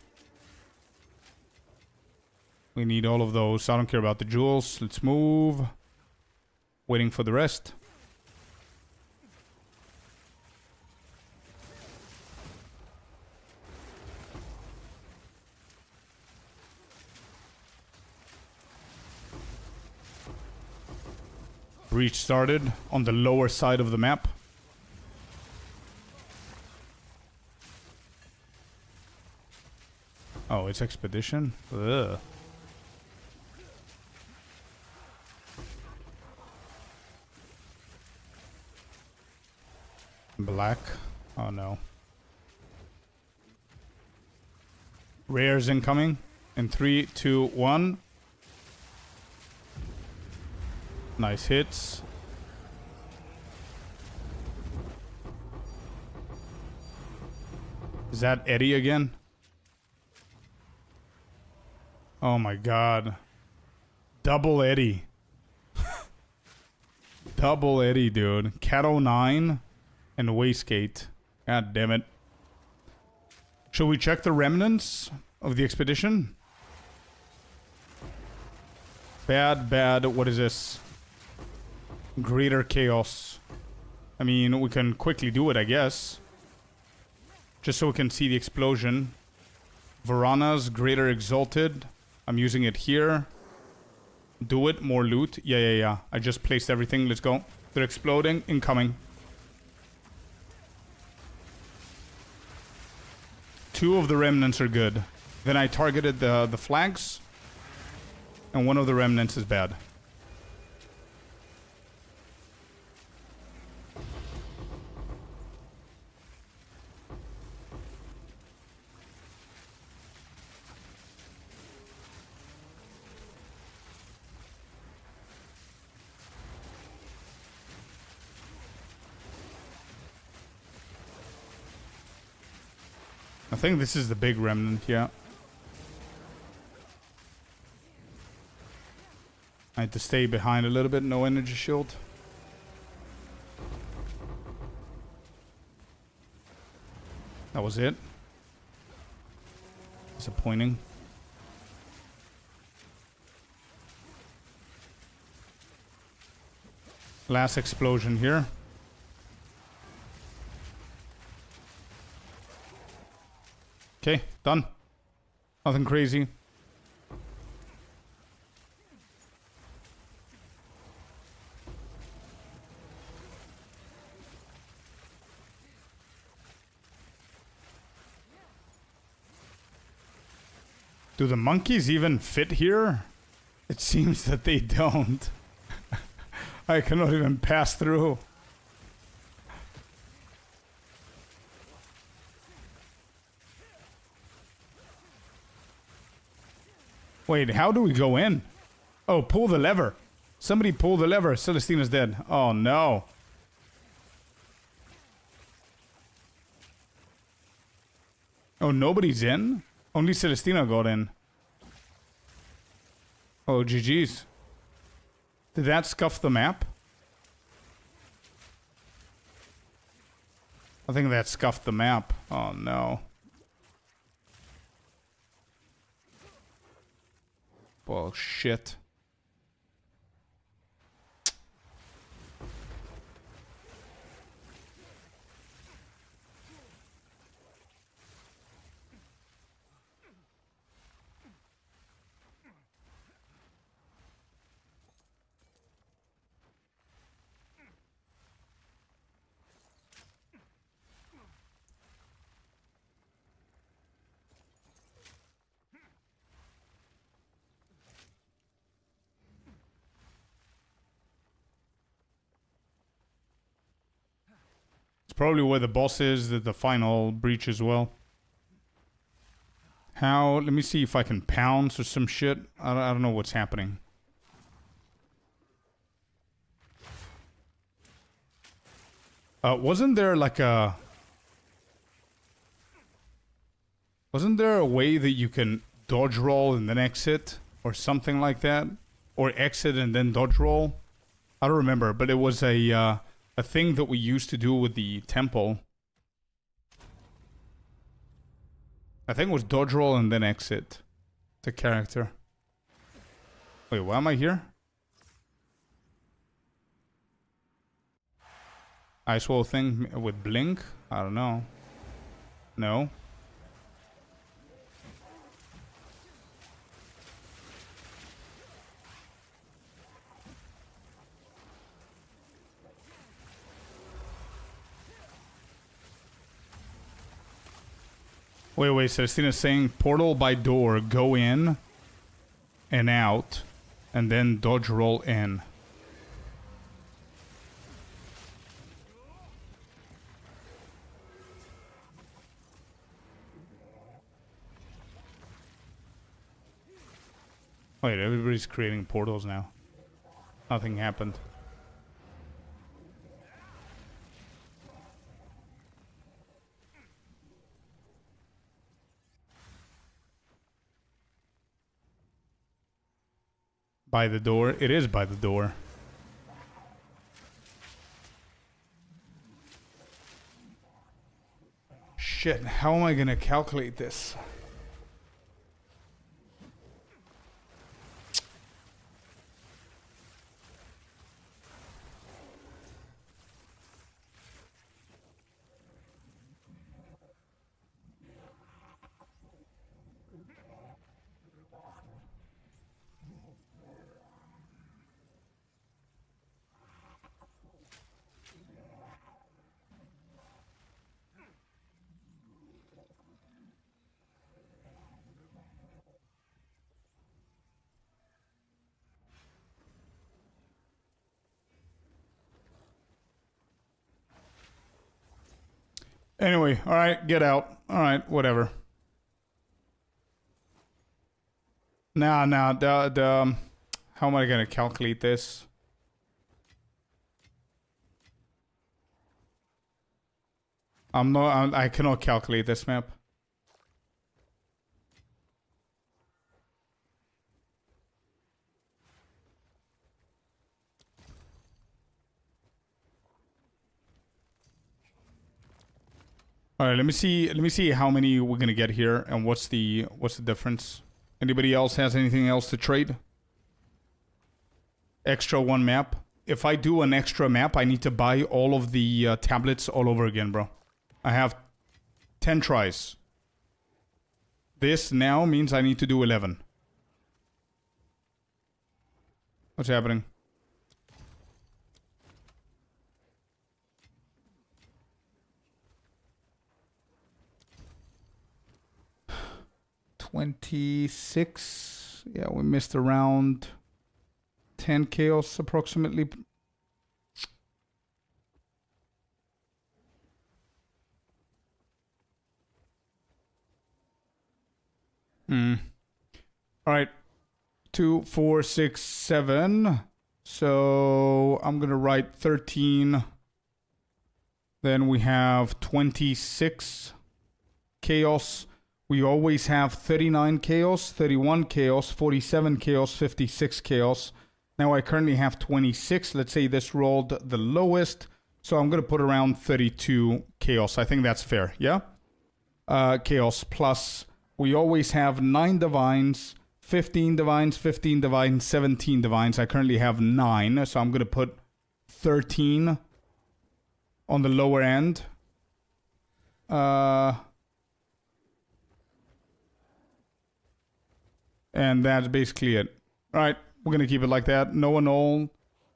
We need all of those. I don't care about the jewels. Let's move. Waiting for the rest. Breach started on the lower side of the map. Oh, it's expedition? Ugh. Black. Oh no. Rares incoming. In 3, 2, 1. Nice hits. Is that Eddie again? Oh my god. Double Eddie. Double Eddie, dude. Cat 09 and Waystgate. God damn it. Should we check the remnants of the expedition? Bad, bad. What is this? Greater chaos. I mean, we can quickly do it, I guess. Just so we can see the explosion. Varana's greater exalted. I'm using it here. Do it. More loot. Yeah. I just placed everything. Let's go. They're exploding. Incoming. 2 of the remnants are good. Then I targeted the flags. And 1 of the remnants is bad. I think this is the big remnant, yeah. I had to stay behind a little bit, no energy shield. That was it. Disappointing. Last explosion here. Okay, done. Nothing crazy. Do the monkeys even fit here? It seems that they don't. I cannot even pass through. Wait, how do we go in? Oh, pull the lever. Somebody pull the lever. Celestina's dead. Oh, no. Oh, nobody's in? Only Celestina got in. Oh, GG's. Did that scuff the map? I think that scuffed the map. Oh, no. Bullshit. It's probably where the boss is, the final breach as well. How? Let me see if I can pounce or some shit. I don't know what's happening. Wasn't there like a... Wasn't there a way that you can dodge roll and then exit? Or something like that? Or exit and then dodge roll? I don't remember, but it was a thing that we used to do with the temple. I think it was dodge roll and then exit the character. Wait, why am I here? Ice wall thing with blink? I don't know. No. Wait, Celestina's saying portal by door, go in and out, and then dodge roll in. Wait, everybody's creating portals now. Nothing happened. By the door? It is by the door. Shit, how am I gonna calculate this? Anyway, all right, get out. All right, whatever. Nah, how am I gonna calculate this? I cannot calculate this map. All right, let me see how many we're gonna get here and what's the difference. Anybody else has anything else to trade? Extra one map. If I do an extra map, I need to buy all of the tablets all over again, bro. I have 10 tries. This now means I need to do 11. What's happening? $26. Yeah, we missed around 10 chaos approximately. All right. 2, 4, 6, 7. So I'm going to write 13. Then we have 26 chaos. We always have 39 chaos, 31 chaos, 47 chaos, 56 chaos. Now I currently have 26. Let's say this rolled the lowest. So I'm going to put around 32 chaos. I think that's fair. Yeah? Chaos plus we always have 9 divines, 15 divines, 15 divines, 17 divines. I currently have 9. So I'm going to put 13 on the lower end. And that's basically it. All right, we're going to keep it like that. No annul.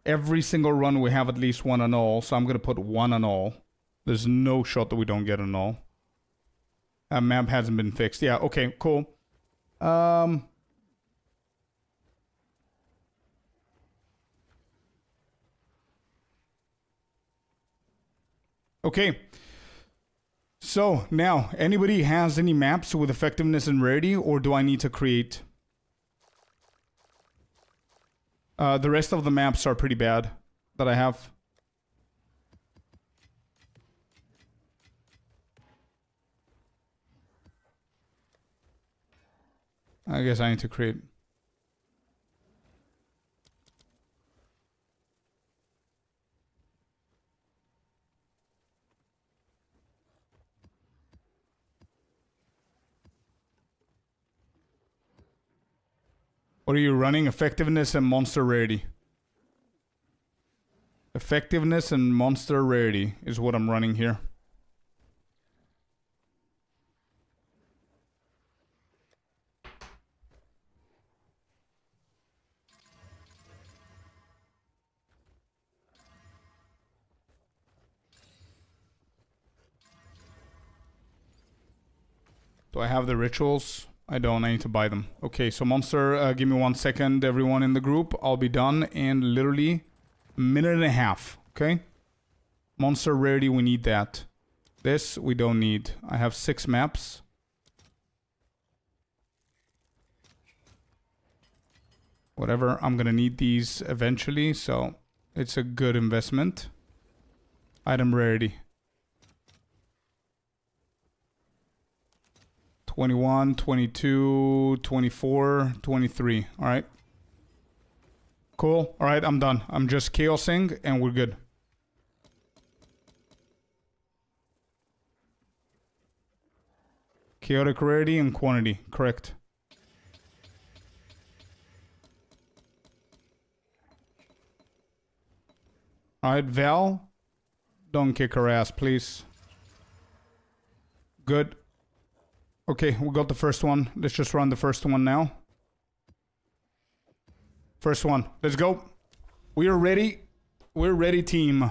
Every single run we have at least one annul. So I'm going to put 1 annul. There's no shot that we don't get annul. That map hasn't been fixed. Yeah, okay, cool. Okay. So now, anybody has any maps with effectiveness and rarity, or do I need to create? The rest of the maps are pretty bad that I have. I guess I need to create. What are you running? Effectiveness and monster rarity. Effectiveness and monster rarity is what I'm running here. Do I have the rituals? I don't. I need to buy them. Okay, so monster, give me 1 second, everyone in the group. I'll be done in literally a minute and a half. Okay? Monster rarity, we need that. This, we don't need. I have 6 maps. Whatever, I'm gonna need these eventually, so it's a good investment. Item rarity. 21, 22, 24, 23. All right. Cool. All right, I'm done. I'm just chaosing and we're good. Chaotic rarity and quantity. Correct. All right, Val. Don't kick her ass, please. Good. Okay, we got the first one. Let's just run the first one now. First one. Let's go. We are ready. We're ready, team.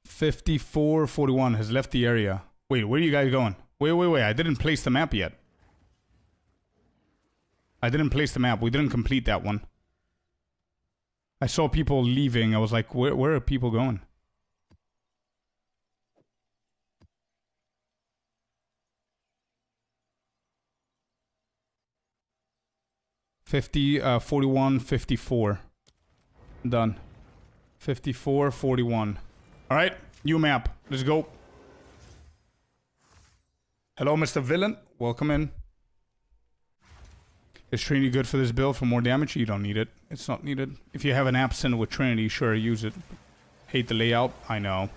$54.41 has left the area. Wait, where are you guys going? Wait. I didn't place the map yet. I didn't place the map. We didn't complete that one. I saw people leaving. I was like, where are people going? $50, 41, 54. Done. 54, 41. Alright, new map. Let's go. Hello, Mr. Villain. Welcome in. Is Trinity good for this build for more damage? You don't need it. It's not needed. If you have an Absent with Trinity, sure, use it. Hate the layout. I know.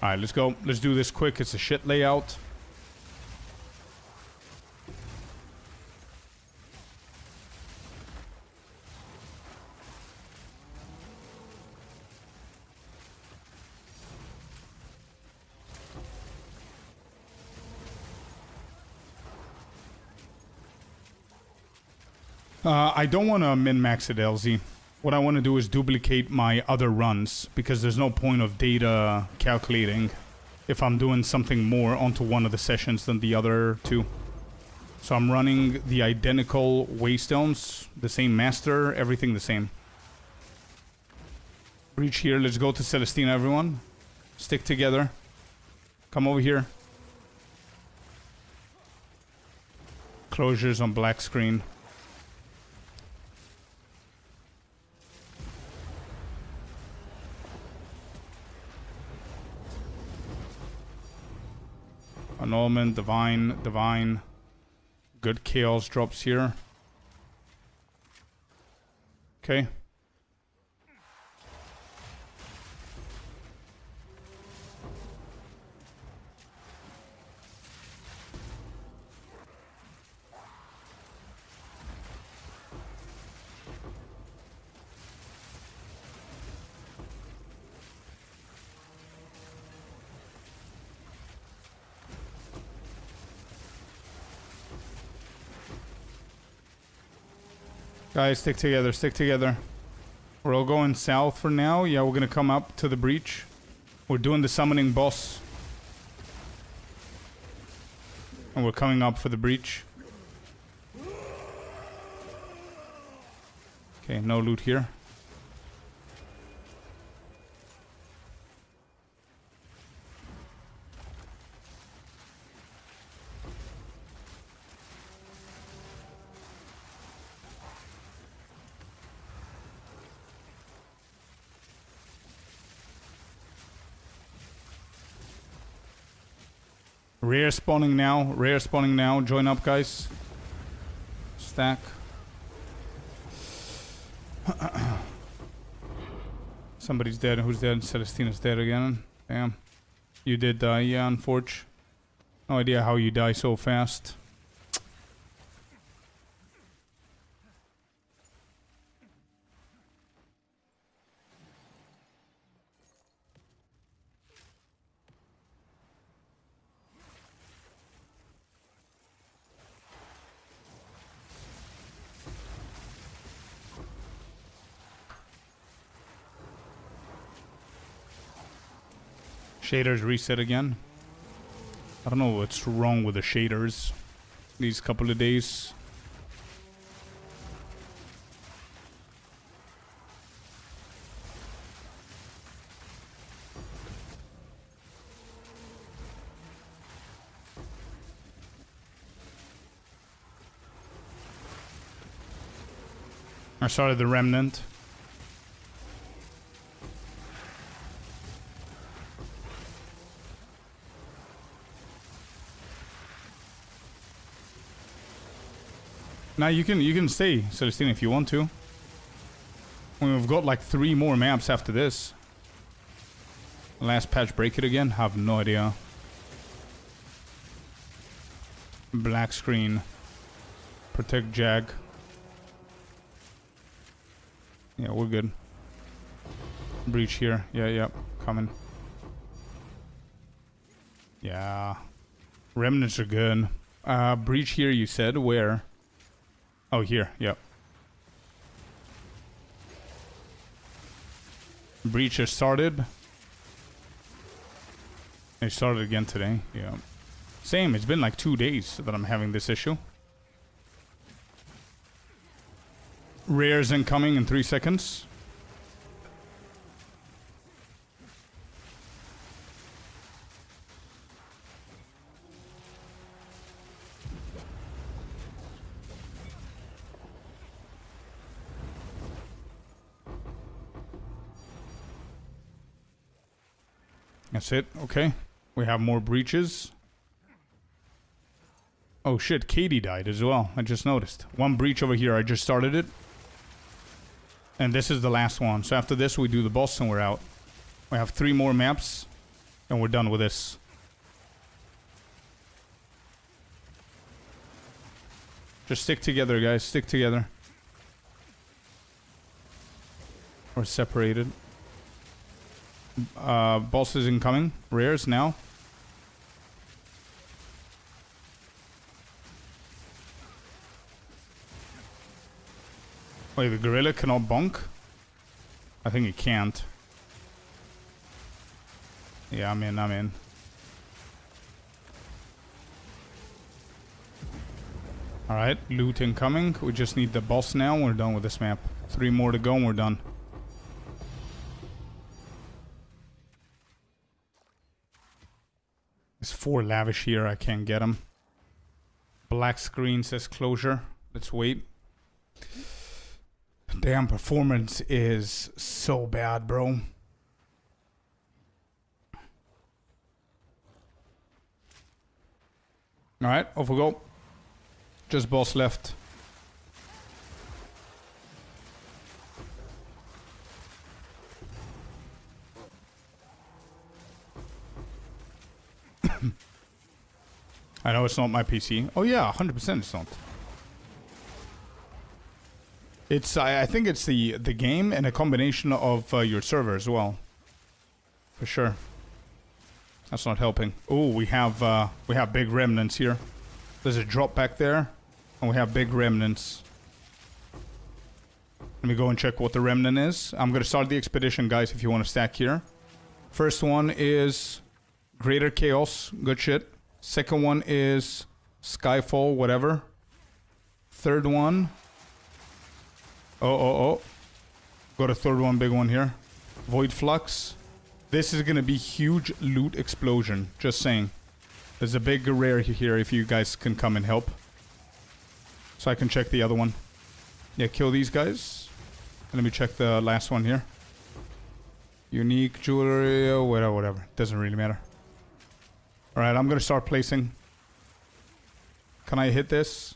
Alright, let's go. Let's do this quick. It's a shit layout. I don't want to min-max it, LZ. What I want to do is duplicate my other runs, because there's no point of data calculating if I'm doing something more onto one of the sessions than the other two. So I'm running the identical Waystones, the same master, everything the same. Breach here, let's go to Celestina, everyone. Stick together. Come over here. Closures on black screen. Annulment, Divine, Divine. Good Chaos drops here. Okay. Guys, stick together, stick together. We're all going south for now. Yeah, we're gonna come up to the breach. We're doing the summoning boss. And we're coming up for the breach. Okay, no loot here. Rare spawning now, rare spawning now. Join up, guys. Stack. Somebody's dead. Who's dead? Celestina's dead again. Damn. You did die, yeah, unfortunately. No idea how you die so fast. Shaders reset again. I don't know what's wrong with the shaders these couple of days. I started the Remnant. Now you can stay, Celestina, if you want to. I mean, we've got like 3 more maps after this. Last patch, break it again? Have no idea. Black screen. Protect Jag. Yeah, we're good. Breach here. Yeah, coming. Yeah. Remnants are good. Breach here, you said? Where? Oh, here. Yep. Breach has started. They started again today. Yeah. Same. It's been like 2 days that I'm having this issue. Rares incoming in 3 seconds. That's it. Okay. We have more breaches. Oh shit, Katie died as well. I just noticed. One breach over here. I just started it. And this is the last one. So after this, we do the boss and we're out. We have 3 more maps. And we're done with this. Just stick together, guys. Stick together. We're separated. Bosses incoming. Rares now. Wait, the gorilla cannot bonk? I think it can't. Yeah, I'm in. Alright, loot incoming. We just need the boss now. We're done with this map. 3 more to go and we're done. There's 4 lavish here. I can't get them. Black screen says closure. Let's wait. Damn, performance is so bad, bro. Alright, off we go. Just boss left. I know it's not my PC. Oh yeah, 100% it's not. It's I think it's the game and a combination of your server as well. For sure. That's not helping. Oh, we have big remnants here. There's a drop back there, and we have big remnants. Let me go and check what the remnant is. I'm gonna start the expedition, guys, if you want to stack here. First one is Greater Chaos. Good shit. Second one is Skyfall, whatever. Third one. Oh. Got a third one, big one here. Void Flux. This is gonna be huge loot explosion. Just saying. There's a big rare here if you guys can come and help. So I can check the other one. Yeah, kill these guys. And let me check the last one here. Unique jewelry, whatever. Doesn't really matter. Alright, I'm gonna start placing. Can I hit this?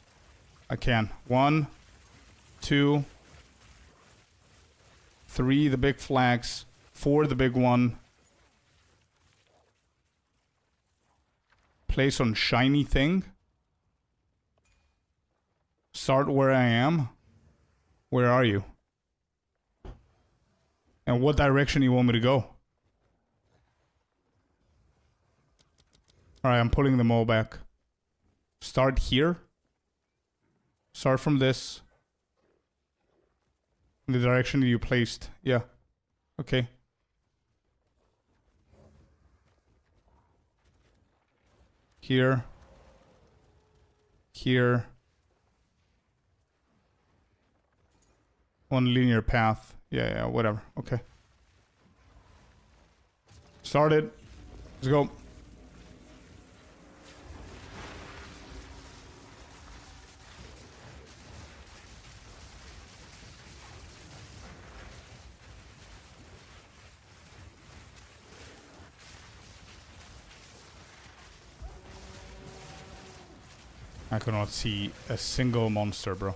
I can. 1, 2, 3, the big flags. 4, the big one. Place on shiny thing. Start where I am. Where are you? And what direction you want me to go? Alright, I'm pulling them all back. Start here. Start from this. In the direction that you placed. Yeah. Okay. Here. Here. One linear path. Yeah, whatever. Okay. Started. Let's go. I cannot see a single monster, bro.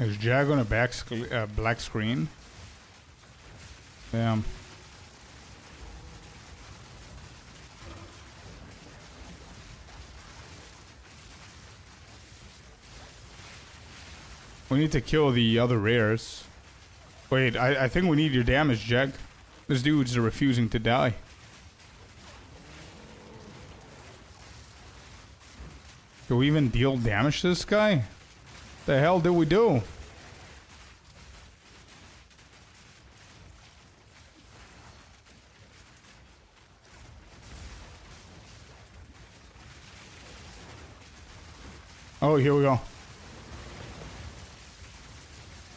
Is Jag on a black screen? Damn. We need to kill the other rares. Wait, I think we need your damage, Jag. This dude's refusing to die. Do we even deal damage to this guy? The hell did we do? Oh, here we go.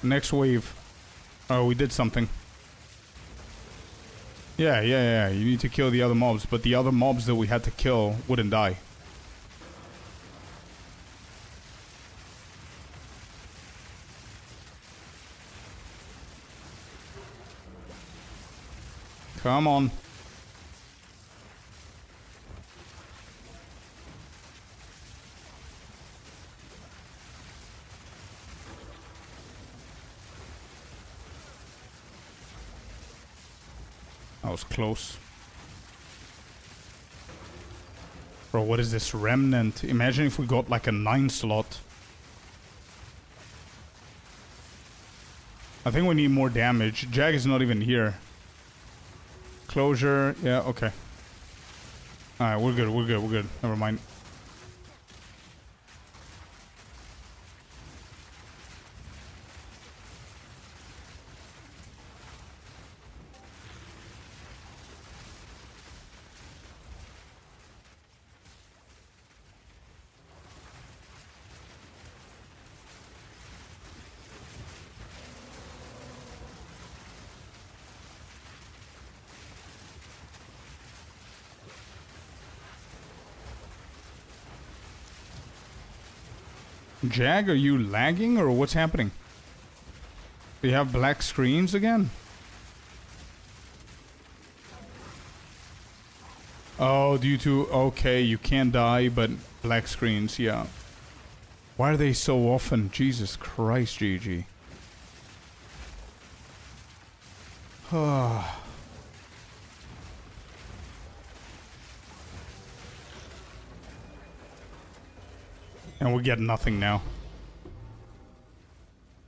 Next wave. Oh, we did something. Yeah. You need to kill the other mobs, but the other mobs that we had to kill wouldn't die. Come on. That was close. Bro, what is this remnant? Imagine if we got like a 9 slot. I think we need more damage. Jag is not even here. Closure. Yeah, okay. Alright, we're good. Never mind. Jag, are you lagging or what's happening? Do you have black screens again? Oh, due to... Okay, you can't die, but black screens, yeah. Why are they so often? Jesus Christ, GG. And we get nothing now.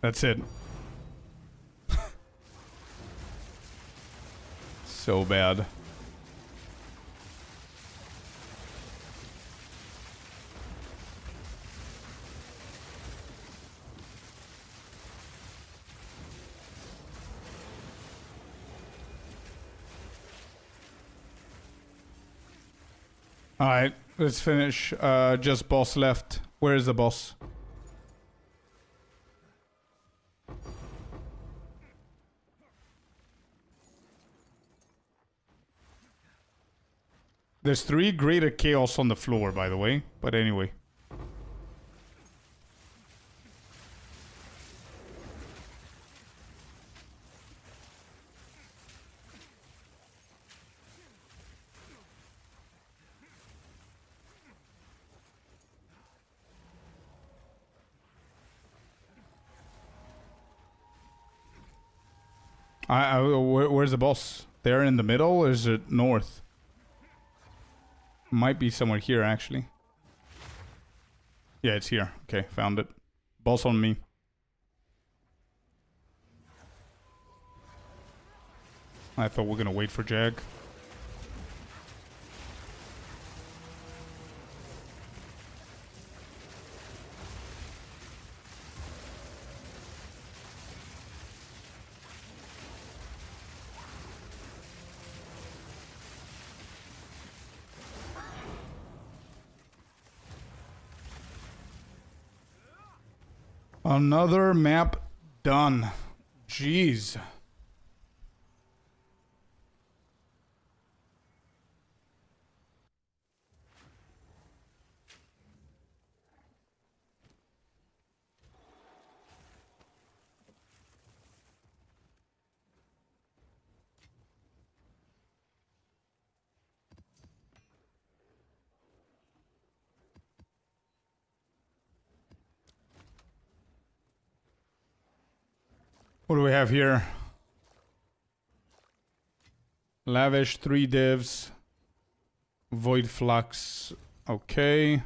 That's it. So bad. Alright, let's finish. Just boss left. Where is the boss? There's 3 greater chaos on the floor, by the way. But anyway. Where's the boss? There in the middle, or is it north? Might be somewhere here, actually. Yeah, it's here. Okay, found it. Boss on me. I thought we were gonna wait for Jag. Another map done. Jeez. What do we have here? Lavish, 3 divs. Void flux. Okay.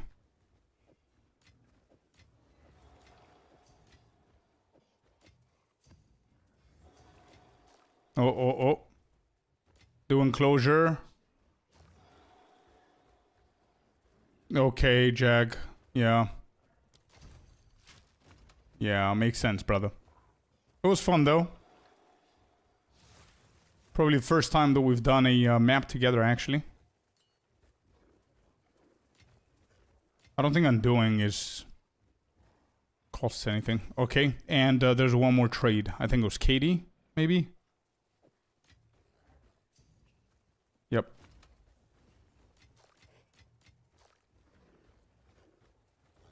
Oh. Do enclosure. Okay, Jag. Yeah. Yeah, makes sense, brother. It was fun, though. Probably the first time that we've done a map together, actually. I don't think undoing is... costs anything. Okay, and there's one more trade. I think it was Katie, maybe? Yep.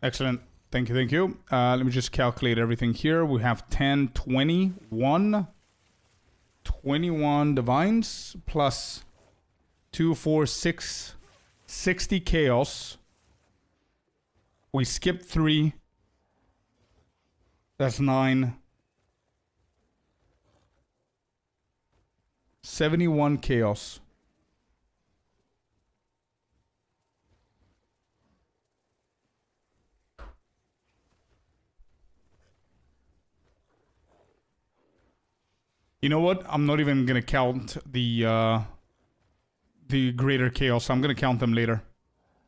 Excellent. Thank you. Let me just calculate everything here. We have 10, 21 divines plus 2, 4, 6, 60 chaos. We skipped 3. That's 9. 71 chaos. You know what? I'm not even gonna count the greater chaos. I'm gonna count them later.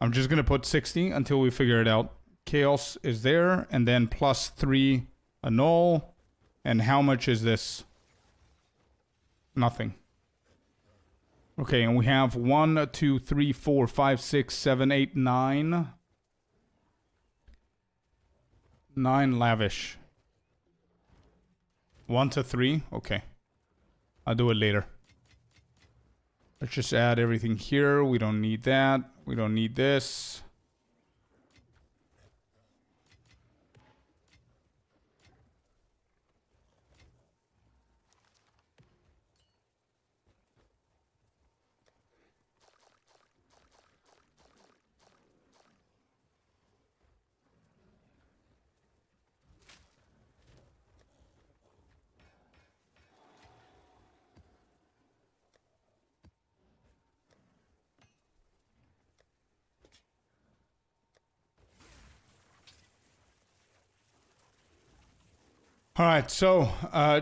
I'm just gonna put 60 until we figure it out. Chaos is there, and then plus 3 annul. And how much is this? Nothing. Okay, and we have 1, 2, 3, 4, 5, 6, 7, 8, 9. 9 lavish. 1 to 3? Okay. I'll do it later. Let's just add everything here. We don't need that. We don't need this. Alright, so,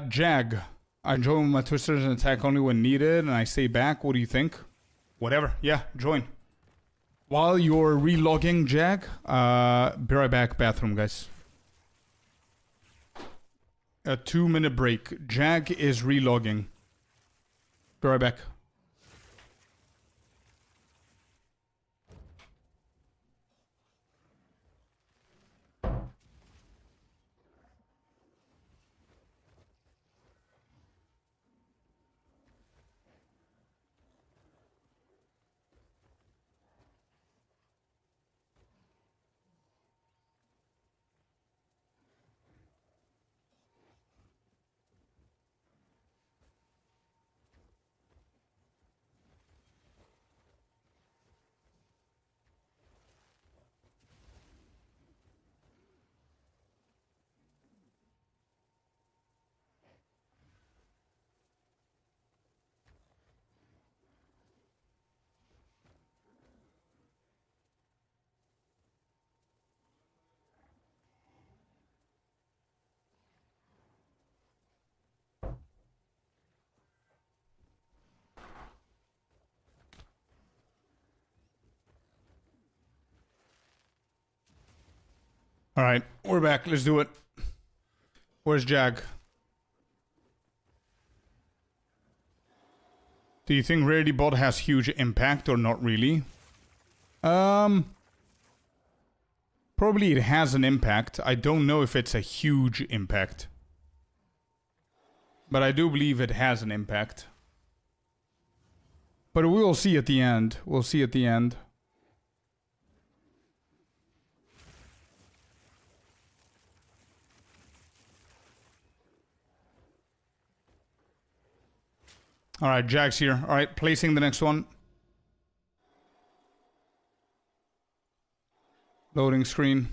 Jag. I join my twisters and attack only when needed, and I stay back. What do you think? Whatever. Yeah, join. While you're relogging, Jag, be right back, bathroom, guys. A 2-minute break. Jag is relogging. Be right back. Alright, we're back. Let's do it. Where's Jag? Do you think Rarity Bot has huge impact or not really? Probably it has an impact. I don't know if it's a huge impact. But I do believe it has an impact. But we will see at the end. We'll see at the end. Alright, Jag's here. Alright, placing the next one. Loading screen.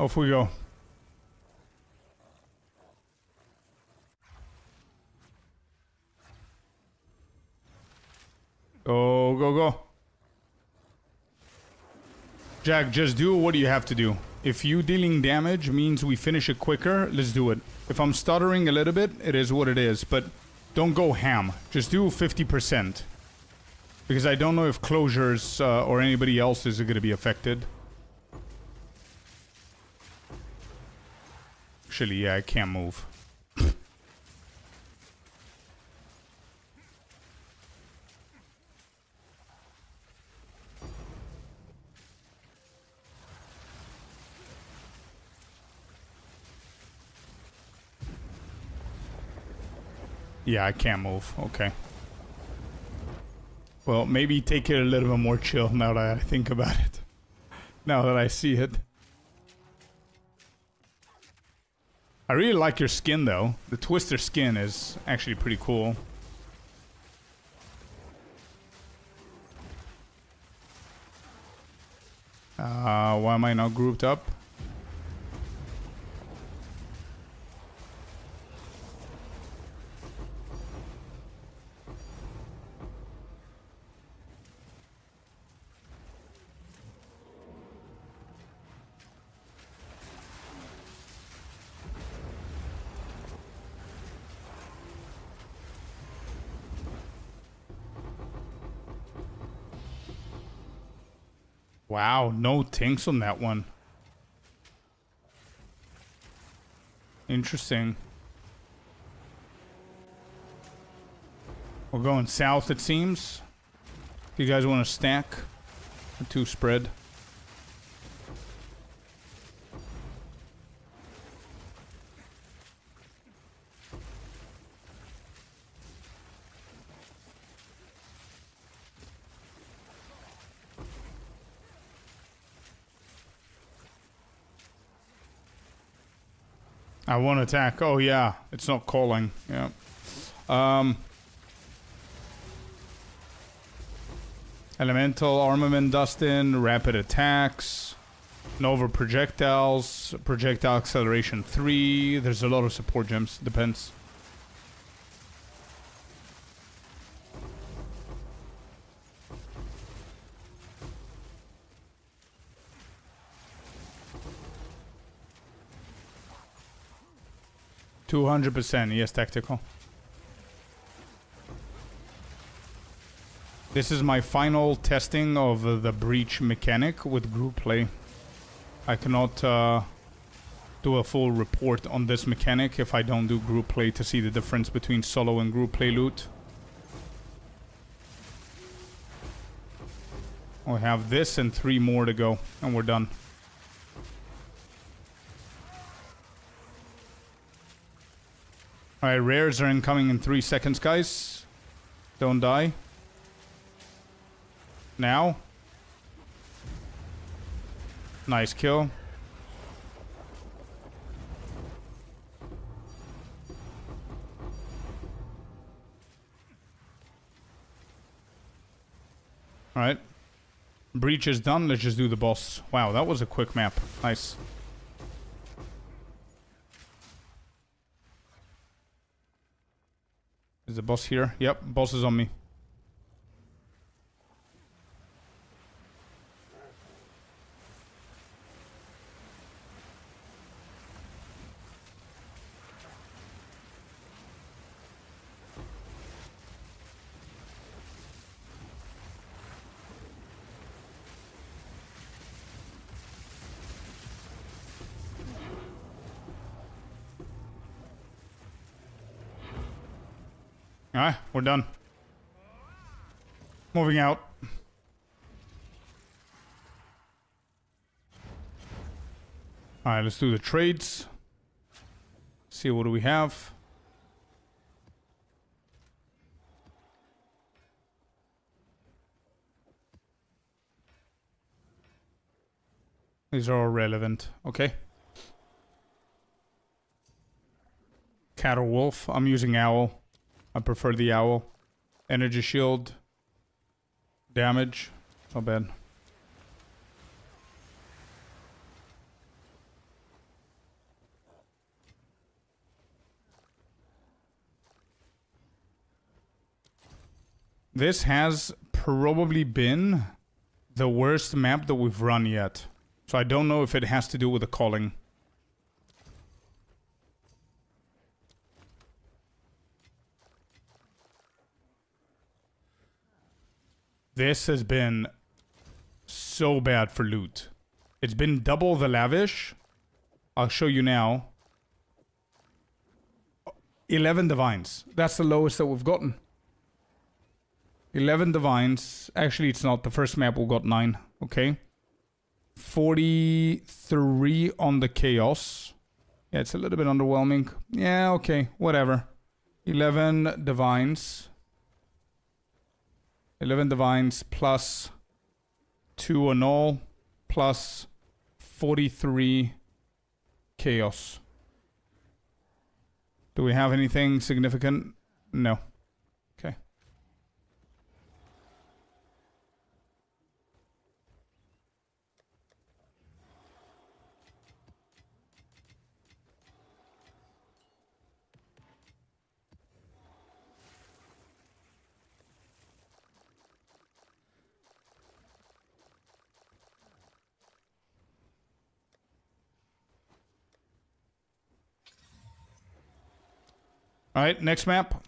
Off we go. Go, go, go. Jack, just do what you have to do. If you dealing damage means we finish it quicker, let's do it. If I'm stuttering a little bit, it is what it is. But don't go ham. Just do 50%. Because I don't know if closures or anybody else is going to be affected. Actually, yeah, I can't move. Yeah, I can't move. Okay. Well, maybe take it a little bit more chill now that I think about it. Now that I see it. I really like your skin, though. The Twister skin is actually pretty cool. Why am I not grouped up? Wow, no tinks on that one. Interesting. We're going south, it seems. If you guys want to stack, or 2 spread. I want to attack. Oh yeah, it's not calling. Yeah. Elemental armament, Dustin. Rapid attacks. Nova projectiles. Projectile acceleration 3. There's a lot of support gems. Depends. %, yes, tactical. This is my final testing of the breach mechanic with group play. I cannot do a full report on this mechanic if I don't do group play to see the difference between solo and group play loot. We have this and 3 more to go, and we're done. Alright, rares are incoming in 3 seconds, guys. Don't die. Now. Nice kill. Alright. Breach is done. Let's just do the boss. Wow, that was a quick map. Nice. Is the boss here? Yep, boss is on me. Alright, we're done. Moving out. Alright, let's do the trades. See what do we have. These are all relevant. Okay. Cat or wolf? I'm using owl. I prefer the owl. Energy shield. Damage. Not bad. This has probably been the worst map that we've run yet. So I don't know if it has to do with the calling. This has been so bad for loot. It's been double the lavish. I'll show you now. 11 divines. That's the lowest that we've gotten. 11 divines. Actually, it's not. The first map we got 9. Okay. 43 on the chaos. Yeah, it's a little bit underwhelming. Yeah, okay. Whatever. 11 divines. 11 divines plus 2 on all plus 43 chaos. Do we have anything significant? No. Okay. All right, next map.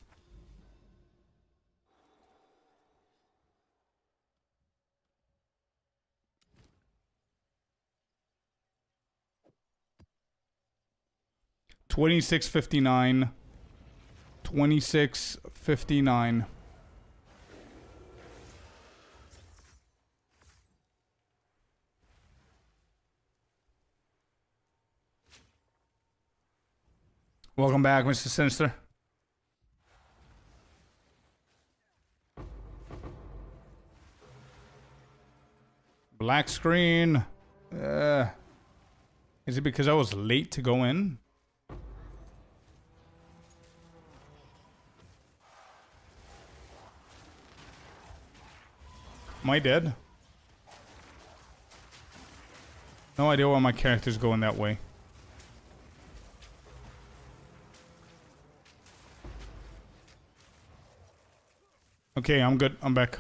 $26.59. $26.59. Welcome back, Mr. Sinister. Black screen. Is it because I was late to go in? Am I dead? No idea why my character's going that way. Okay, I'm good. I'm back.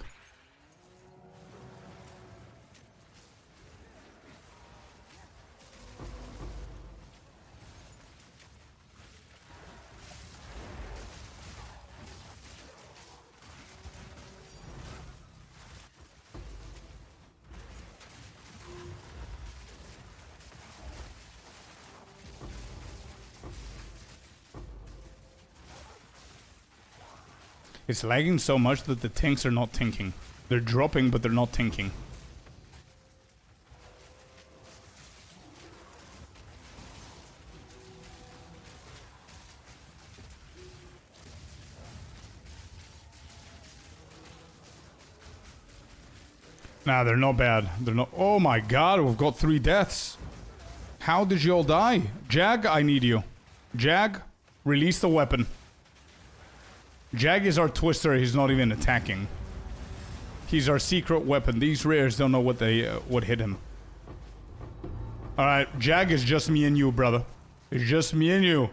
It's lagging so much that the tanks are not tanking. They're dropping, but they're not tanking. Nah, they're not bad. They're not. Oh my god, we've got 3 deaths. How did you all die? Jag, I need you. Jag, release the weapon. Jag is our twister, he's not even attacking. He's our secret weapon. These rares don't know what hit him. Alright, Jag is just me and you, brother. It's just me and you.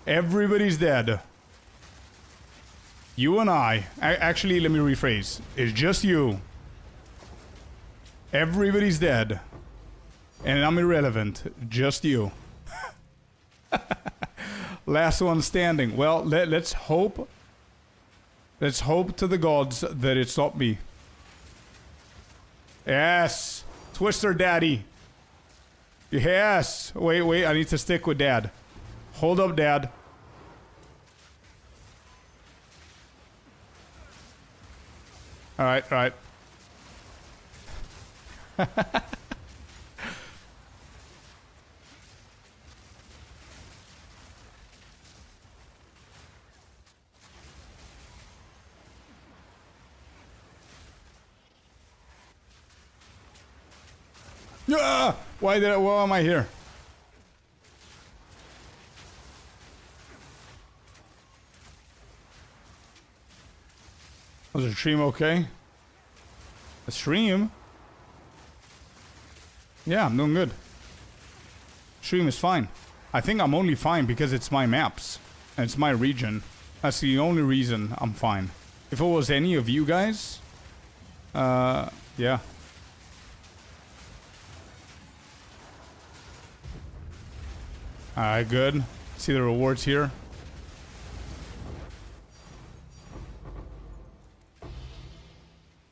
Everybody's dead. You and I. Actually, let me rephrase. It's just you. Everybody's dead. And I'm irrelevant. Just you. Last one standing. Well, let's hope... Let's hope to the gods that it's not me. Yes! Twister Daddy! Yes! Wait, I need to stick with Dad. Hold up, Dad. Alright. Ah! Why am I here? Was the stream okay? The stream? Yeah, I'm doing good. Stream is fine. I think I'm only fine because it's my maps. And it's my region. That's the only reason I'm fine. If it was any of you guys, yeah. Alright, good. See the rewards here.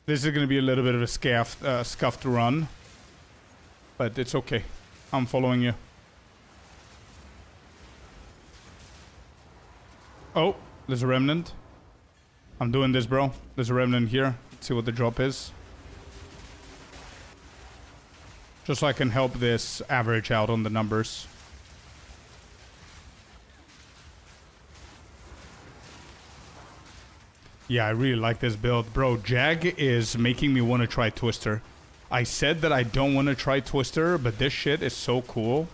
This is going to be a little bit of a scuffed run. But it's okay. I'm following you. Oh, there's a remnant. I'm doing this, bro. There's a remnant here. Let's see what the drop is. Just so I can help this average out on the numbers. Yeah, I really like this build. Bro, Jag is making me want to try Twister. I said that I don't want to try Twister, but this shit is so cool.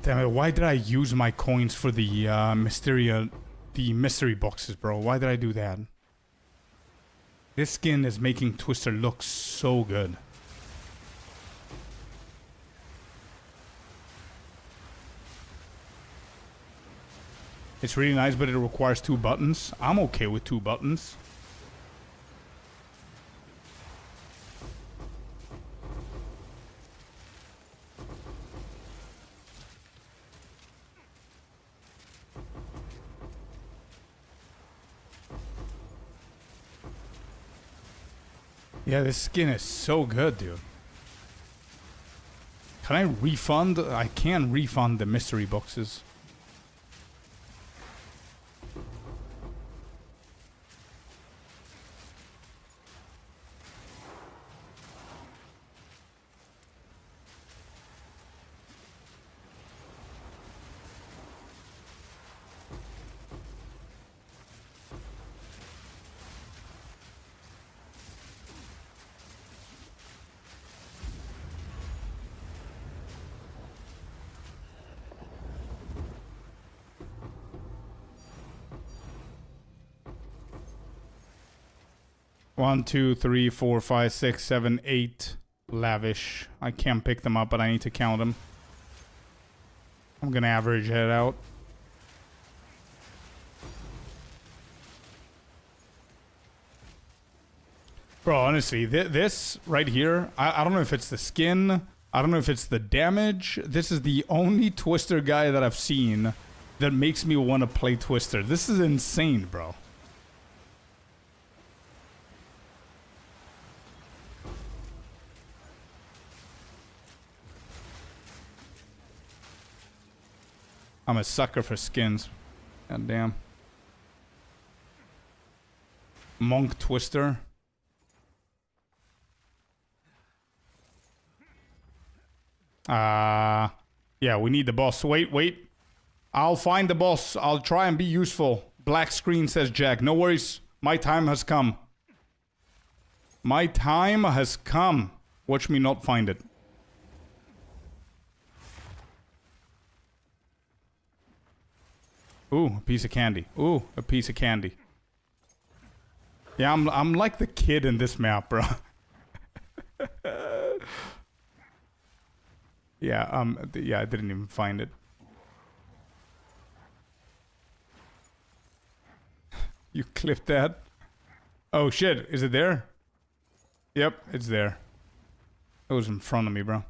Damn it, why did I use my coins for the mystery boxes, bro? Why did I do that? This skin is making Twister look so good. It's really nice, but it requires 2 buttons. I'm okay with 2 buttons. Yeah, this skin is so good, dude. Can I refund? I can refund the mystery boxes. One, two, three, four, five, six, seven, 8. Lavish. I can't pick them up, but I need to count them. I'm gonna average it out. Bro, honestly, this right here, I don't know if it's the skin. I don't know if it's the damage. This is the only Twister guy that I've seen that makes me want to play Twister. This is insane, bro. I'm a sucker for skins. God damn. Monk Twister. Yeah, we need the boss. Wait. I'll find the boss. I'll try and be useful. Black screen, says Jack. No worries. My time has come. My time has come. Watch me not find it. Ooh, a piece of candy. Ooh, a piece of candy. Yeah, I'm like the kid in this map, bro. Yeah, I didn't even find it. You clipped that? Oh shit, is it there? Yep, it's there. It was in front of me, bro.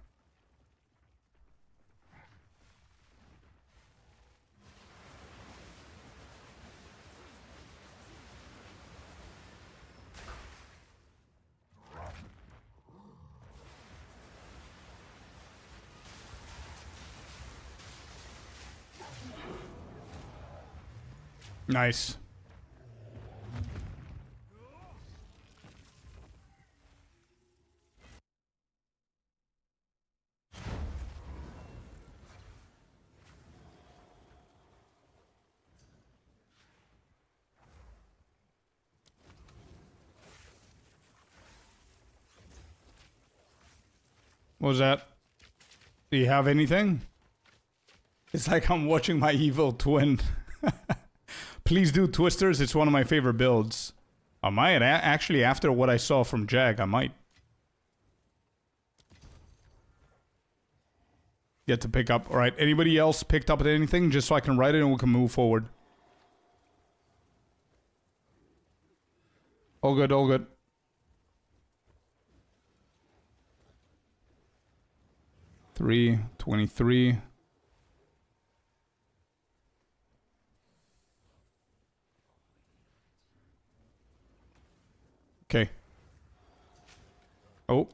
Nice. What was that? Do you have anything? It's like I'm watching my evil twin. Please do Twisters. It's one of my favorite builds. I might. Actually, after what I saw from Jag, I might. Get to pick up. Alright, anybody else picked up anything? Just so I can write it and we can move forward. All good, all good. Three, 23. Okay. Oh.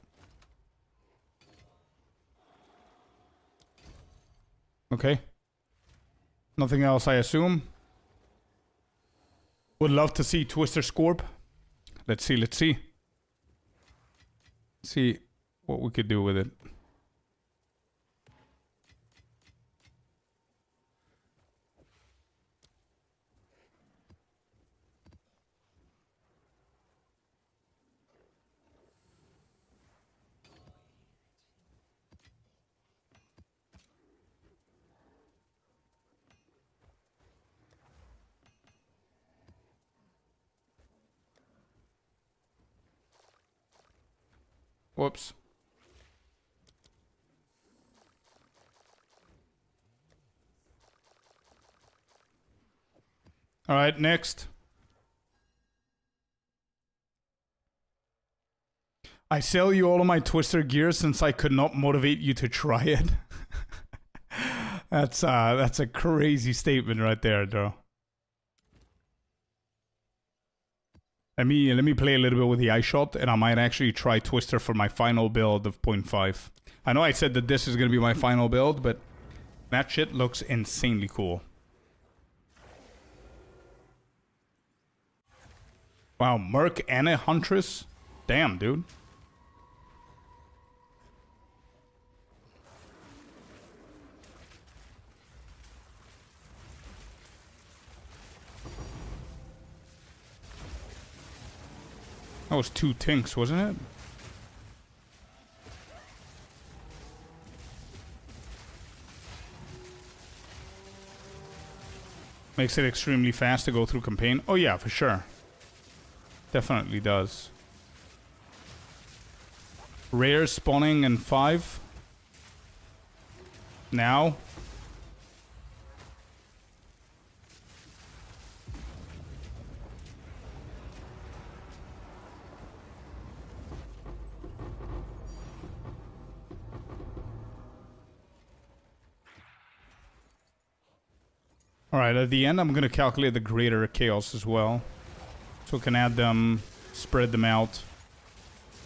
Okay. Nothing else, I assume. Would love to see Twister Scorp. Let's see, let's see. See what we could do with it. Whoops. All right, next. I sell you all of my Twister gear since I could not motivate you to try it. That's a crazy statement right there, though. Let me play a little bit with the eye shot, and I might actually try Twister for my final build of 0.5. I know I said that this is gonna be my final build, but that shit looks insanely cool. Wow, Merc and a Huntress? Damn, dude. That was 2 tinks, wasn't it? Makes it extremely fast to go through campaign. Oh yeah, for sure. Definitely does. Rare spawning in 5. Now. Alright, at the end I'm going to calculate the greater chaos as well. So we can add them, spread them out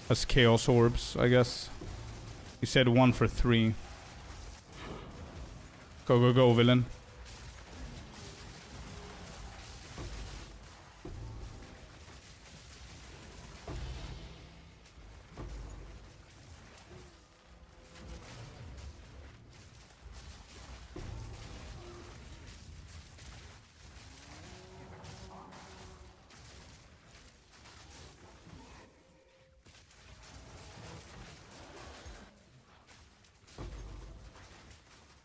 as chaos orbs, I guess. You said 1 for 3. Go, go, go, villain.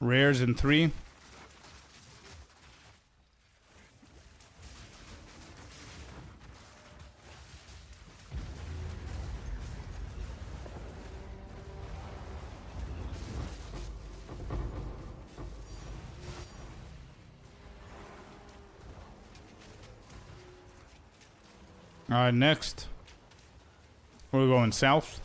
Rares in 3. Alright, next. We're going south.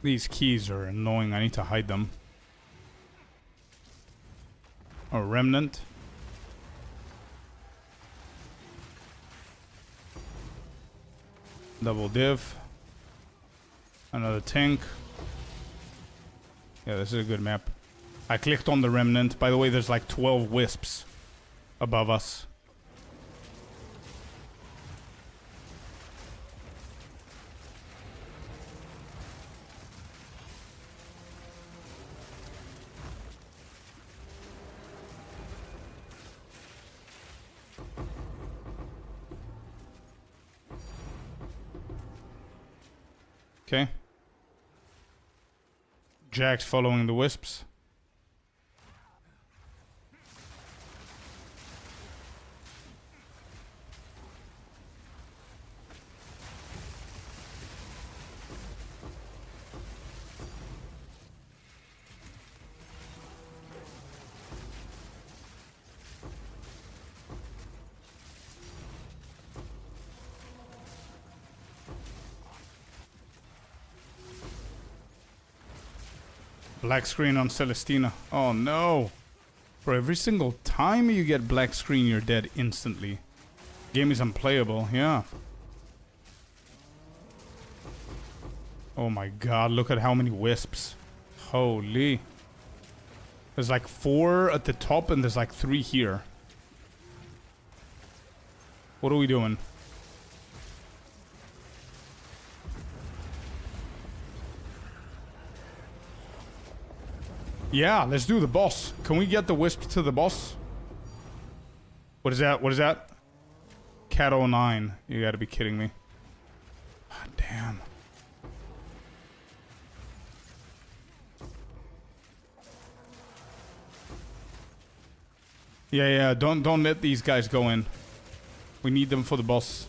These keys are annoying. I need to hide them. A remnant. Double div. Another tank. Yeah, this is a good map. I clicked on the remnant. By the way, there's like 12 wisps above us. Okay. Jack's following the wisps. Black screen on Celestina. Oh no. For every single time you get black screen, you're dead instantly. Game is unplayable, yeah. Oh my god, look at how many wisps. Holy. There's like 4 at the top and there's like 3 here. What are we doing? Yeah, let's do the boss. Can we get the wisp to the boss? What is that? What is that? Cat 09. You gotta be kidding me. God damn. Yeah, don't let these guys go in. We need them for the boss.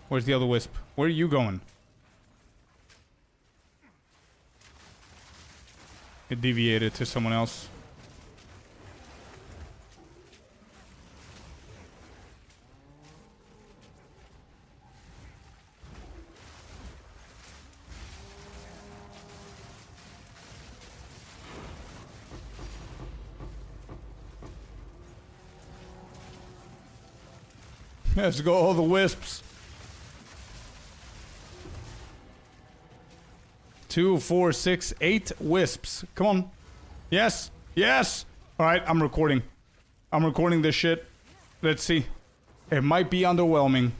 Where's the other wisp? Where are you going? It deviated to someone else. Let's go, all the wisps. 2, 4, 6, 8 wisps. Come on. Yes. Yes. All right, I'm recording. I'm recording this shit. Let's see. It might be underwhelming.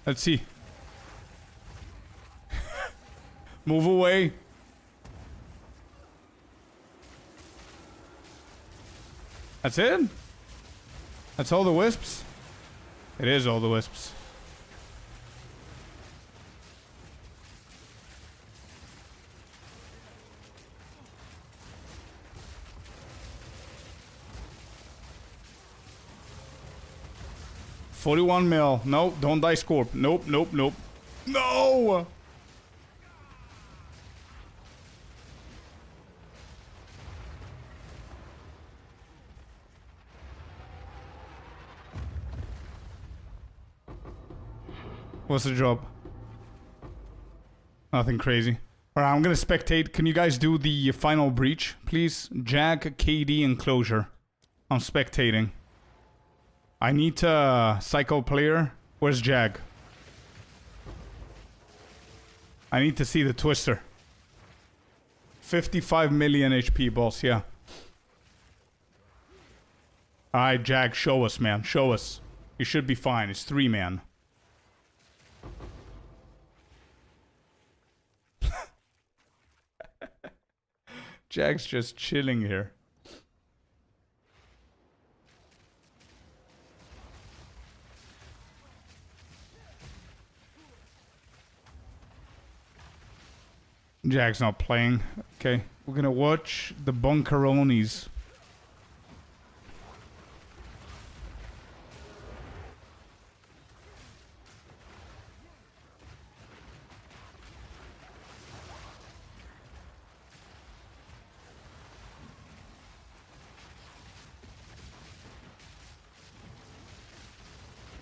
Let's see. Move away. That's it? That's all the wisps? It is all the wisps. $41 mil. Nope, don't die, Scorp. Nope, nope, nope. No! What's the job? Nothing crazy. Alright, I'm gonna spectate. Can you guys do the final breach, please? Jag, KD, and closure. I'm spectating. I need to psycho player. Where's Jag? I need to see the twister. 55 million HP, boss, yeah. Alright, Jag, show us, man. Show us. You should be fine. It's 3-man. Jag's just chilling here. Jag's not playing. Okay, we're gonna watch the Bunkeronis.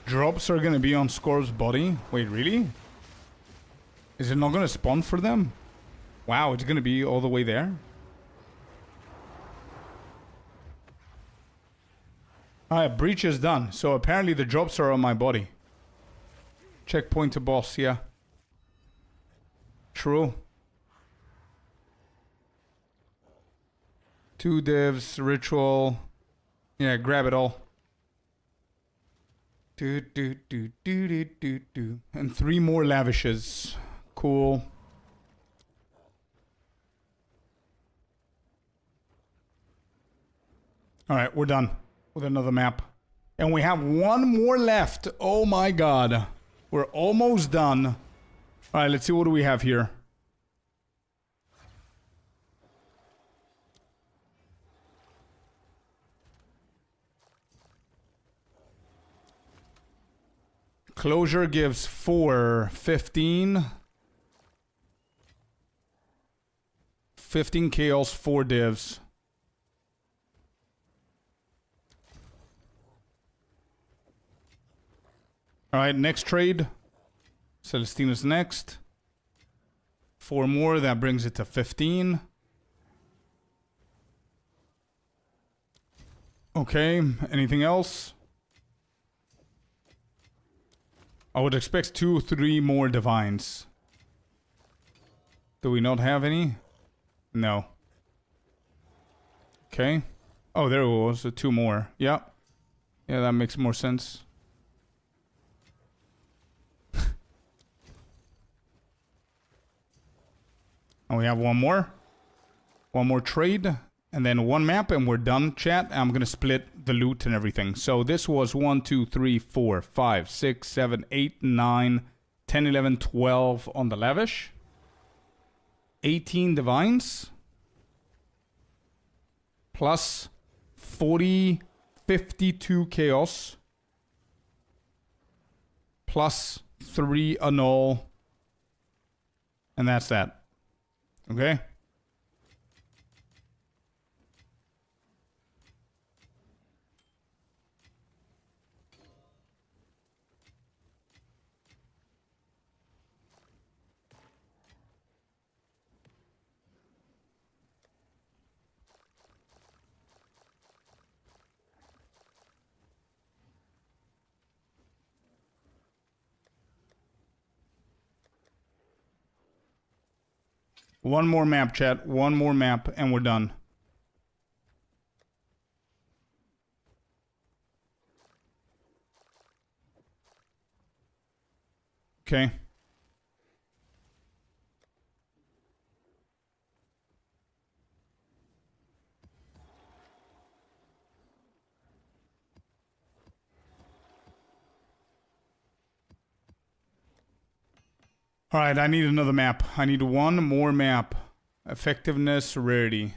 Drops are gonna be on Scorp's body. Wait, really? Is it not gonna spawn for them? Wow, it's gonna be all the way there? Alright, breach is done. So apparently the drops are on my body. Checkpoint to boss, yeah. True. 2 divs, ritual. Yeah, grab it all. Do. And 3 more lavishes. Cool. Alright, we're done with another map. And we have 1 more left. Oh my god. We're almost done. Alright, let's see what do we have here. Closure gives 4, 15. 15 chaos, 4 divs. Alright, next trade. Celestina's next. 4 more, that brings it to 15. Okay, anything else? I would expect 2 or 3 more divines. Do we not have any? No. Okay. Oh, there it was. 2 more. Yeah. Yeah, that makes more sense. And we have one more. One more trade. And then 1 map and we're done, chat. I'm going to split the loot and everything. So this was 1, 2, 3, 4, 5, 6, 7, 8, 9, 10, 11, 12 on the lavish. 18 divines. Plus 40, 52 chaos. Plus 3 annul. And that's that. Okay? One more map, chat. One more map, and we're done. Okay. All right, I need another map. I need one more map. Effectiveness, rarity.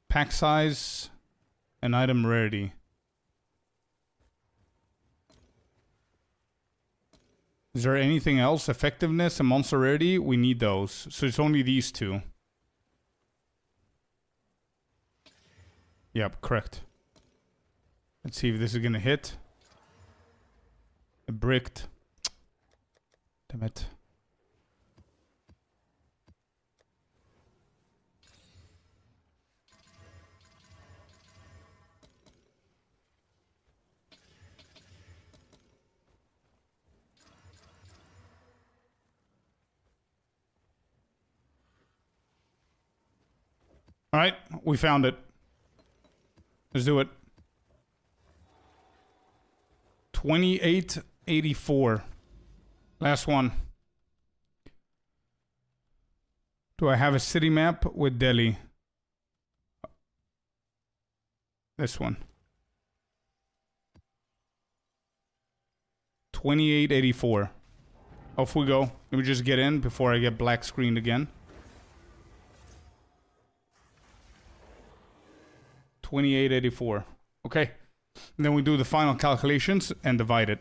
Pack size and item rarity. Is there anything else? Effectiveness and monster rarity? We need those. So it's only these 2. Yep, correct. Let's see if this is gonna hit. A bricked. Damn it. All right, we found it. Let's do it. 2884. Last one. Do I have a city map with Delhi? This one. 2884. Off we go. Let me just get in before I get black screened again. 2884. Okay. And then we do the final calculations and divide it.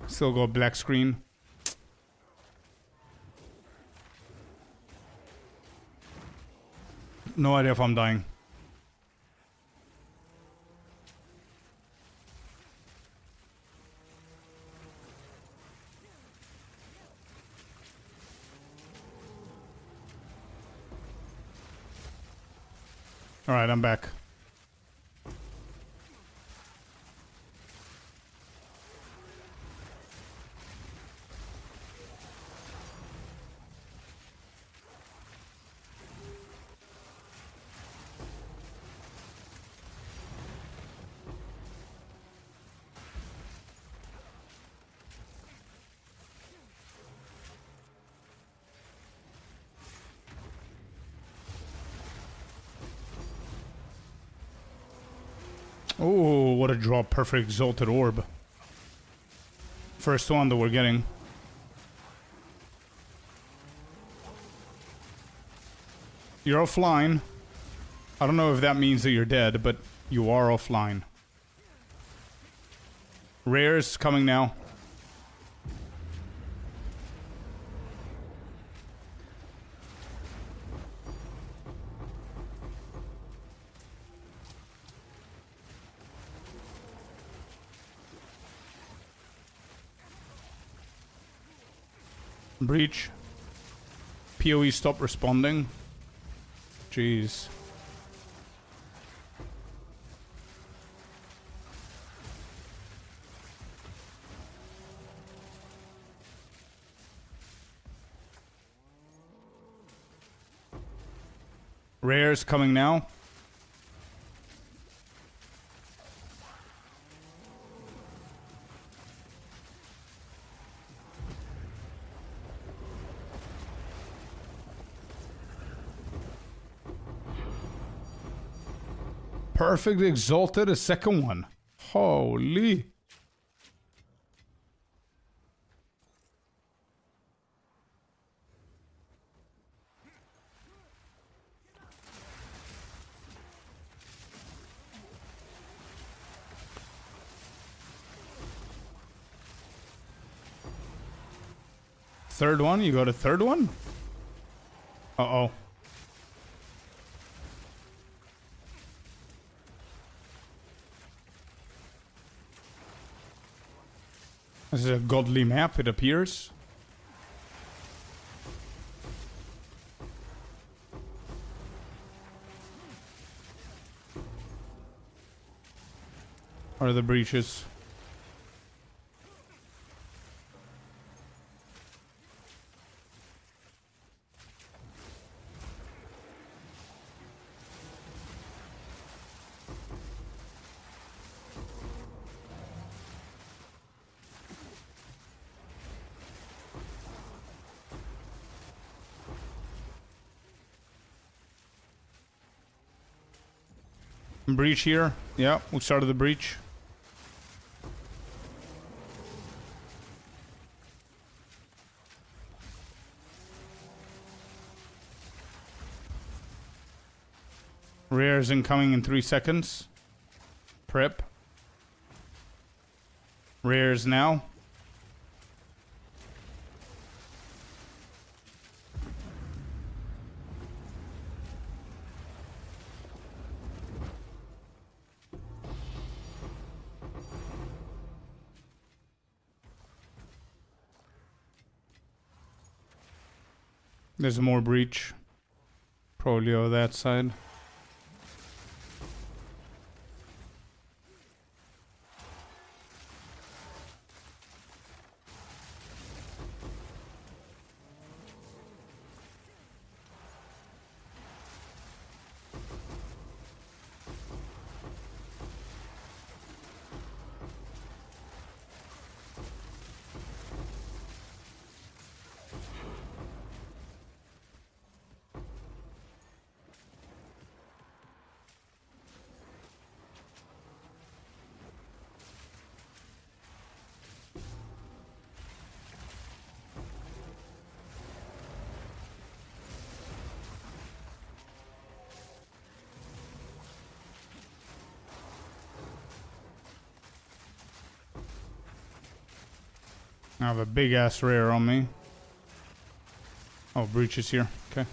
Still go black screen. No idea if I'm dying. All right, I'm back. Oh, what a draw. Perfect Exalted Orb. First one that we're getting. You're offline. I don't know if that means that you're dead, but you are offline. Rare's coming now. Breach. POE stop responding. Jeez. Rare's coming now. Perfect exalted, a second one. Holy. Third one? You got a third one? Uh-oh. This is a godly map, it appears. What are the breaches? Breach here. Yeah, we started the breach. Rare's incoming in 3 seconds. Prep. Rare's now. There's more breach. Probably over that side. I have a big ass rare on me. Oh, breach is here. Okay.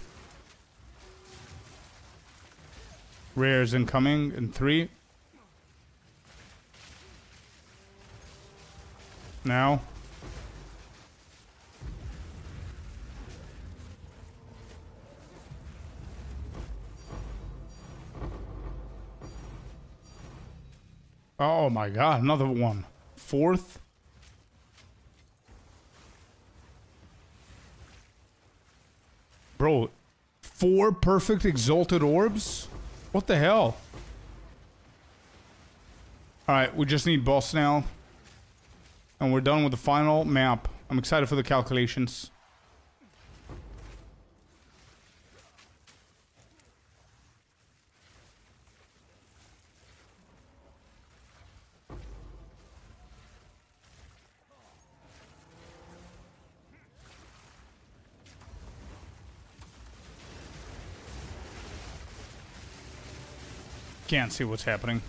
Rare's incoming in 3. Now. Oh my god, another one. 4th. Bro, 4 perfect exalted orbs? What the hell? Alright, we just need boss now. And we're done with the final map. I'm excited for the calculations. can't see what's happening.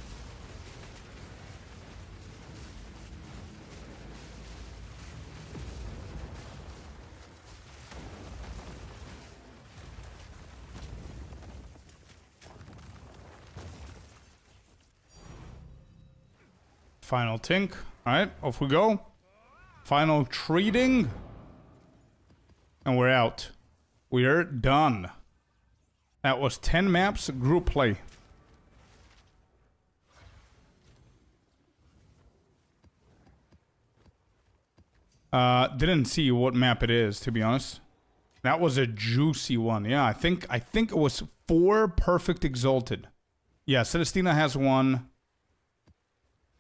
Final tink. Alright, off we go. Final trading. And we're out. We're done. That was 10 maps, group play. Didn't see what map it is, to be honest. That was a juicy one. Yeah, I think it was 4 perfect exalted. Yeah, Celestina has 1.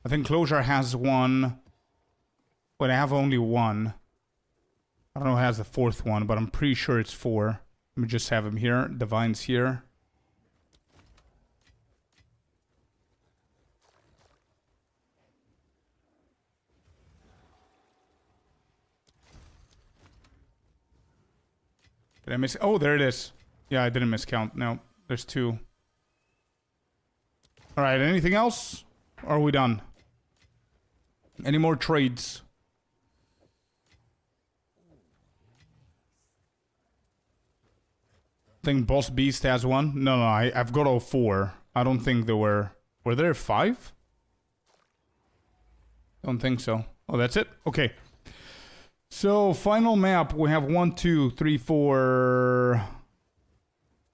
I think Closure has 1. But I have only 1. I don't know who has the 4th one, but I'm pretty sure it's 4. Let me just have him here. Divine's here. Did I miss? Oh, there it is. Yeah, I didn't miscount. No, there's 2. Alright, anything else? Or are we done? Any more trades? I think Boss Beast has 1. No, I've got all 4. I don't think there were... Were there 5? Don't think so. Oh, that's it? Okay. So, final map. We have 1, 2, 3, 4...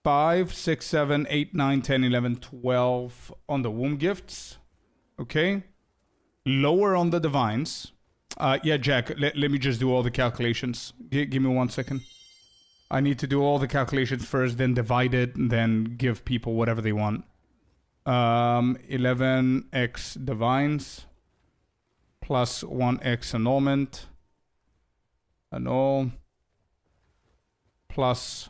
5, 6, 7, 8, 9, 10, 11, 12 on the Womb Gifts. Okay. Lower on the Divines. Yeah, Jack, let me just do all the calculations. Give me 1 second. I need to do all the calculations first, then divide it, and then give people whatever they want. 11x Divines plus 1x Annulment. Annul plus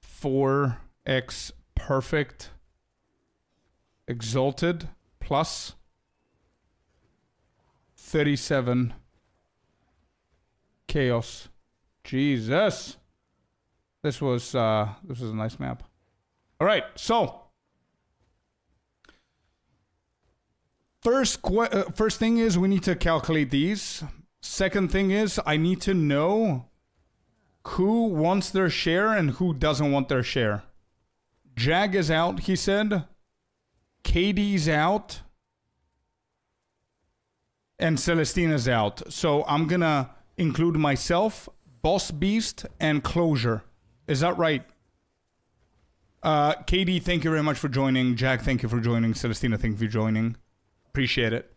4x Perfect Exalted plus 37 Chaos. Jesus. This was a nice map. All right, so first thing is we need to calculate these. Second thing is I need to know who wants their share and who doesn't want their share. Jag is out, he said. Katie's out. And Celestina's out. So I'm gonna include myself, Boss Beast, and Closure. Is that right? Katie, thank you very much for joining. Jag, thank you for joining. Celestina, thank you for joining. Appreciate it.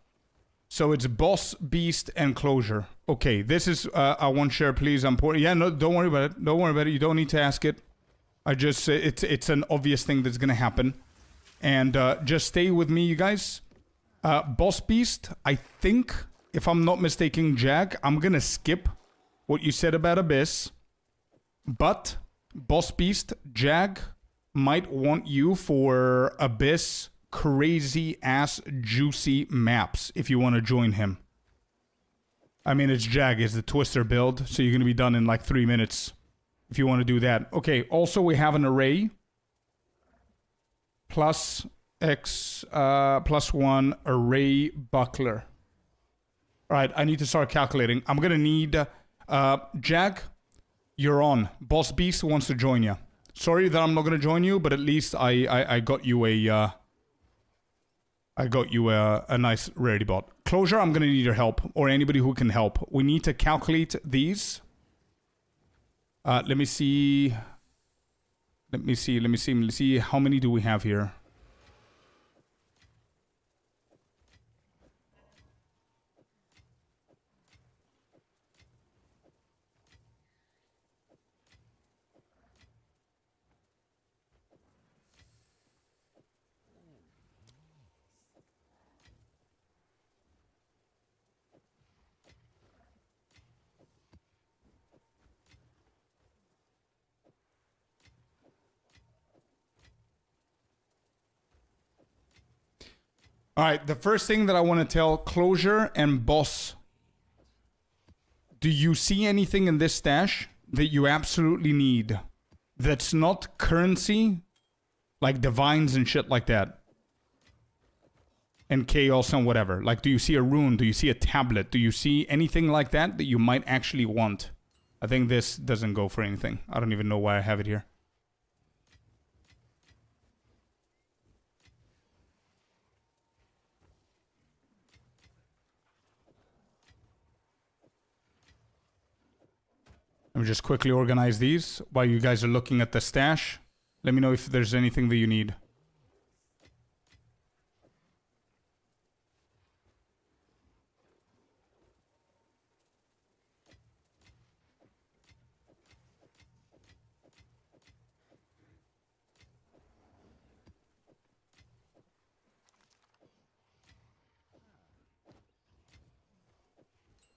So it's Boss, Beast, and Closure. Okay, this is a 1 share, please. I'm poor. Yeah, no, don't worry about it. Don't worry about it. You don't need to ask it. I just, it's an obvious thing that's gonna happen. And just stay with me, you guys. Boss Beast, I think, if I'm not mistaken, Jag, I'm gonna skip what you said about Abyss. But Boss Beast, Jag might want you for Abyss crazy ass juicy maps if you want to join him. I mean, it's Jag, it's the Twister build, so you're gonna be done in like 3 minutes if you want to do that. Okay, also we have an array plus X plus 1 array buckler. Alright, I need to start calculating. I'm gonna need Jag, you're on. Boss Beast wants to join you. Sorry that I'm not gonna join you, but at least I got you a a nice rarity bot. Closure, I'm gonna need your help, or anybody who can help. We need to calculate these. Let me see. Let me see. How many do we have here? All right, the first thing that I want to tell Closure and Boss. Do you see anything in this stash that you absolutely need? That's not currency, Like divines and shit like that. And chaos and whatever. Like, do you see a rune? Do you see a tablet? Do you see anything like that that you might actually want? I think this doesn't go for anything. I don't even know why I have it here. Let me just quickly organize these while you guys are looking at the stash. Let me know if there's anything that you need.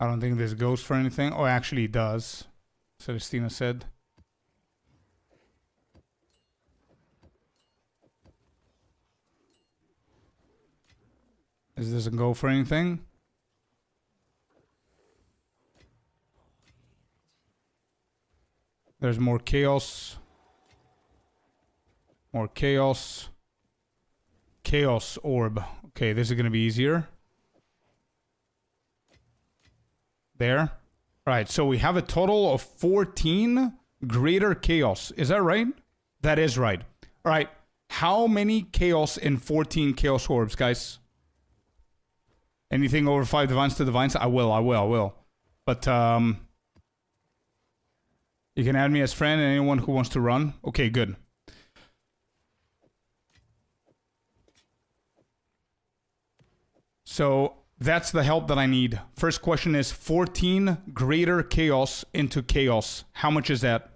I don't think this goes for anything. Oh, actually it does. Celestina said. This doesn't go for anything. There's more chaos. More chaos. Chaos orb. Okay, this is gonna be easier. There. Alright, so we have a total of 14 greater chaos. Is that right? That is right. Alright, how many chaos in 14 chaos orbs, guys? Anything over 5 divines to divines? I will. But, you can add me as friend and anyone who wants to run. Okay, good. So, that's the help that I need. First question is 14 greater chaos into chaos. How much is that?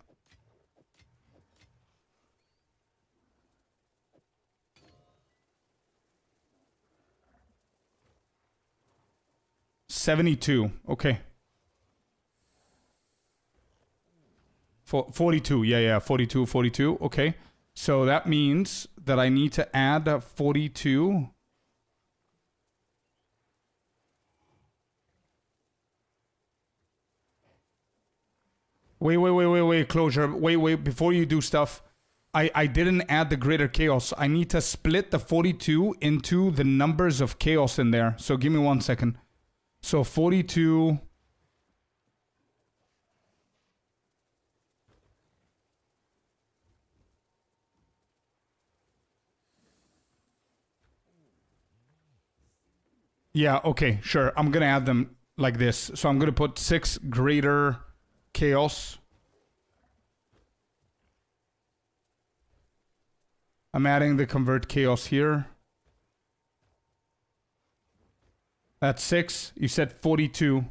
$72. Okay. 42. Yeah. 42. Okay. So that means that I need to add 42. Wait, closure. Wait, before you do stuff. I didn't add the greater chaos. I need to split the 42 into the numbers of chaos in there. So give me 1 second. So 42. Yeah, okay, sure. I'm gonna add them like this. So I'm gonna put 6 greater chaos. I'm adding the convert chaos here. That's 6. You said 42.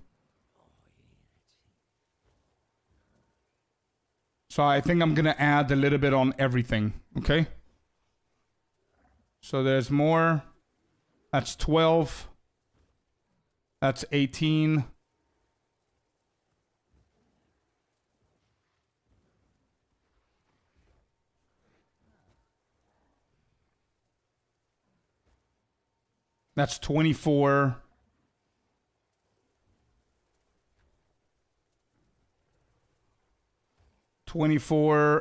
So I think I'm gonna add a little bit on everything, okay? So there's more. That's 12. That's 18. That's 24.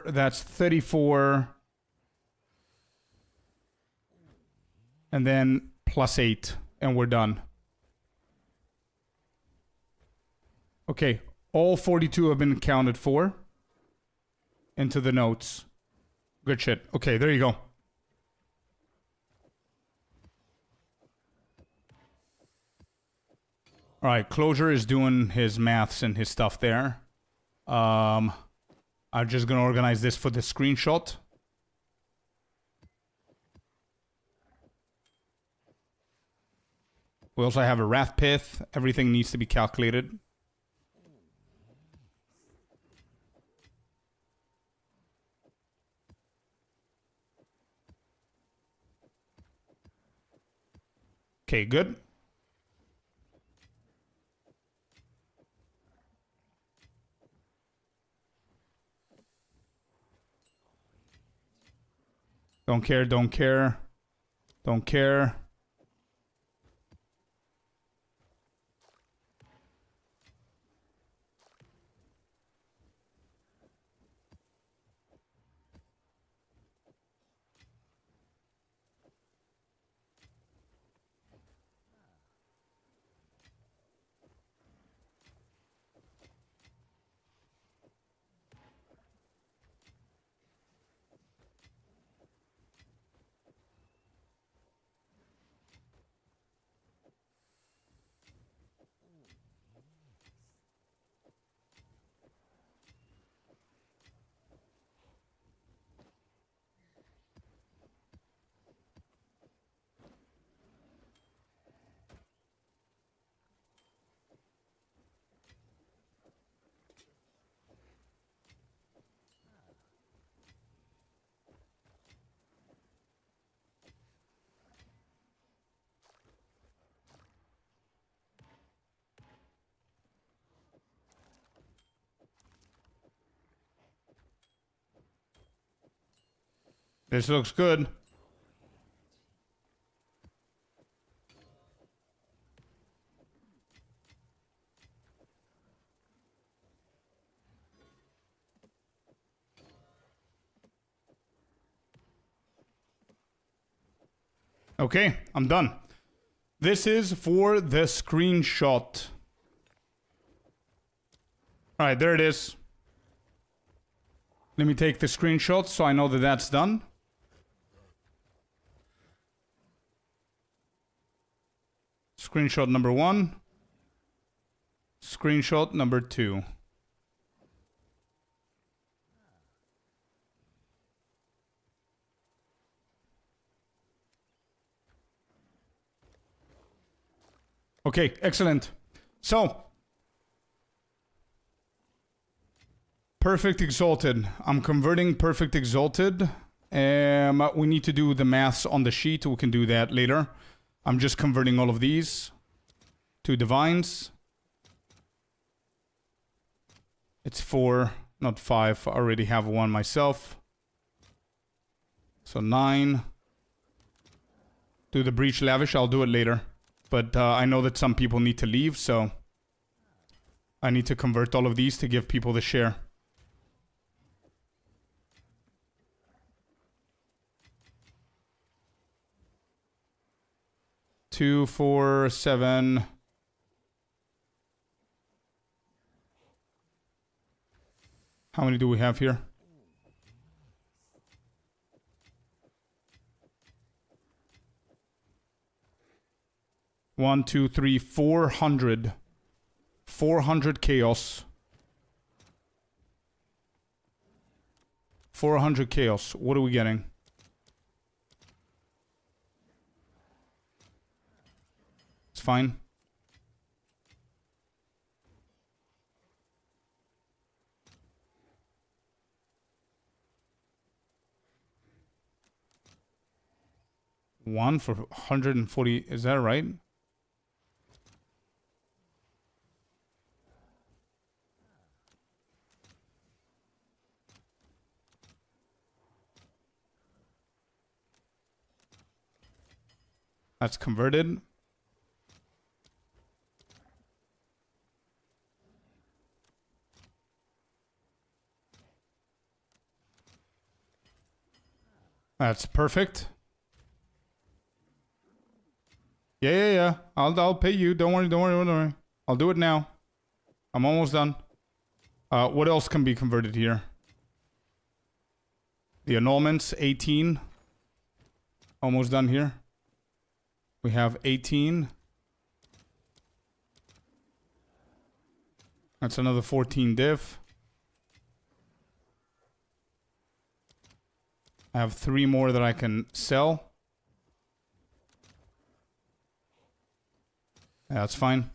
That's 34. And then plus 8. And we're done. Okay. All 42 have been accounted for. Into the notes. Good shit. Okay, there you go. Alright, Closure is doing his maths and his stuff there. I'm just gonna organize this for the screenshot. We also have a Wrath Pith. Everything needs to be calculated. Okay, good. Don't care. This looks good. Okay, I'm done. This is for the screenshot. Alright, there it is. Let me take the screenshot so I know that that's done. Screenshot number 1. Screenshot number 2. Okay, excellent. So, Perfect Exalted. I'm converting Perfect Exalted. We need to do the maths on the sheet. We can do that later. I'm just converting all of these to Divines. It's 4, not 5. I already have one myself. So 9. Do the Breach Lavish. I'll do it later. But I know that some people need to leave, so I need to convert all of these to give people the share. 2, 4, 7. How many do we have here? One, 2, 3, 400. 400 chaos. 400 chaos. What are we getting? It's fine. One for 140. Is that right? That's converted. That's perfect. Yeah. I'll pay you. Don't worry. I'll do it now. I'm almost done. What else can be converted here? The annulments, 18. Almost done here. We have 18. That's another 14 div. I have 3 more that I can sell. Yeah, that's fine.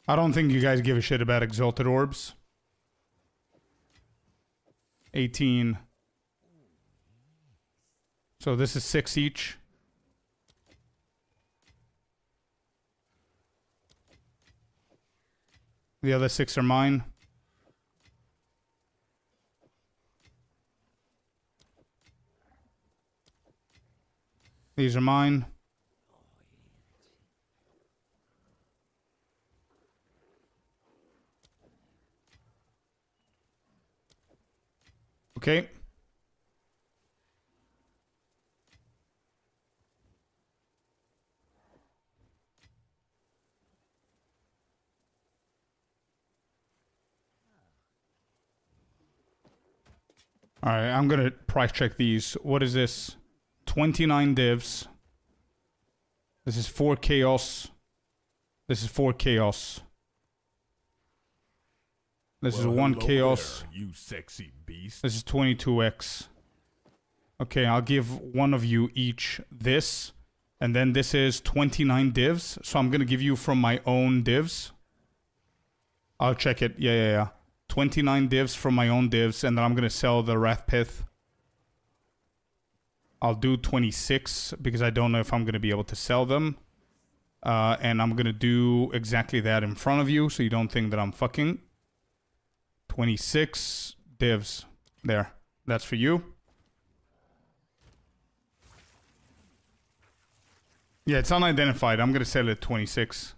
I don't think you guys give a shit about Exalted Orbs. 18. So this is 6 each. The other 6 are mine. These are mine. Okay. All right, I'm going to price check these. What is this? 29 divs. This is 4 chaos. This is 4 chaos. This is 1 chaos. There, you sexy beast. This is 22x. Okay, I'll give one of you each this. And then this is 29 divs. So I'm going to give you from my own divs. I'll check it. Yeah. 29 divs from my own divs. And then I'm going to sell the Wrath Pith. I'll do 26 because I don't know if I'm going to be able to sell them. And I'm going to do exactly that in front of you so you don't think that I'm fucking. 26 divs. There. That's for you. Yeah, it's unidentified. I'm going to sell it at 26.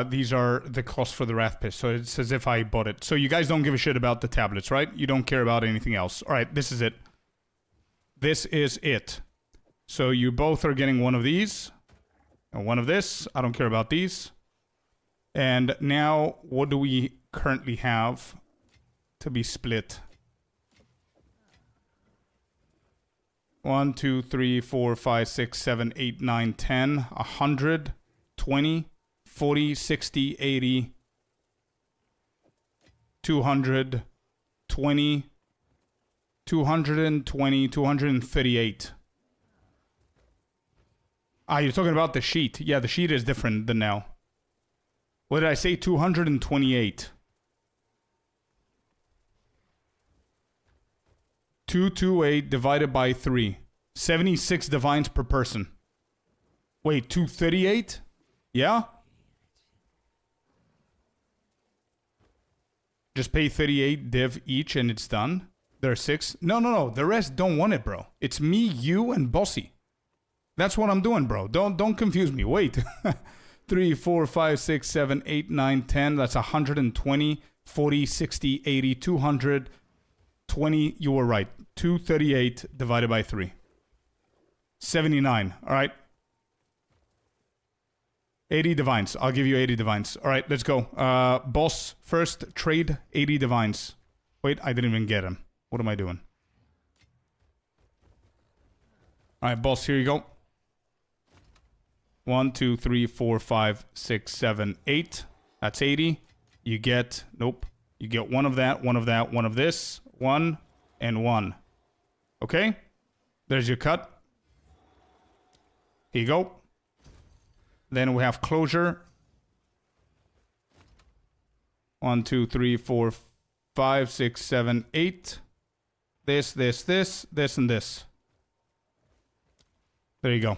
These are the cost for the Wrath Piss, so it's as if I bought it. So you guys don't give a shit about the tablets, right? You don't care about anything else. All right, this is it. This is it. So you both are getting one of these and one of this. I don't care about these. And now, what do we currently have to be split? 1, 2, 3, 4, 5, 6, 7, 8, 9, 10, 100, 20, 40, 60, 80, 200, 20, 220, 238. Ah, you're talking about the sheet. Yeah, the sheet is different than now. What did I say? 228. 228 divided by 3. 76 divines per person. Wait, 238? Yeah? Just pay 38 div each and it's done. There are 6. No. The rest don't want it, bro. It's me, you, and Bossy. That's what I'm doing, bro. Don't confuse me. Wait. 3, 4, 5, 6, 7, 8, 9, 10. That's 120, 40, 60, 80, 200, 20. You were right. 238 divided by 3. 79. All right. 80 divines. I'll give you 80 divines. All right, let's go. Boss, first trade 80 divines. Wait, I didn't even get him. What am I doing? All right, boss, here you go. 1, 2, 3, 4, 5, 6, 7, 8. That's 80. You get, nope. You get one of that, one of that, one of this, 1, and 1. Okay? There's your cut. Here you go. Then we have closure. 1, 2, 3, 4, 5, 6, 7, 8. This, and this. There you go.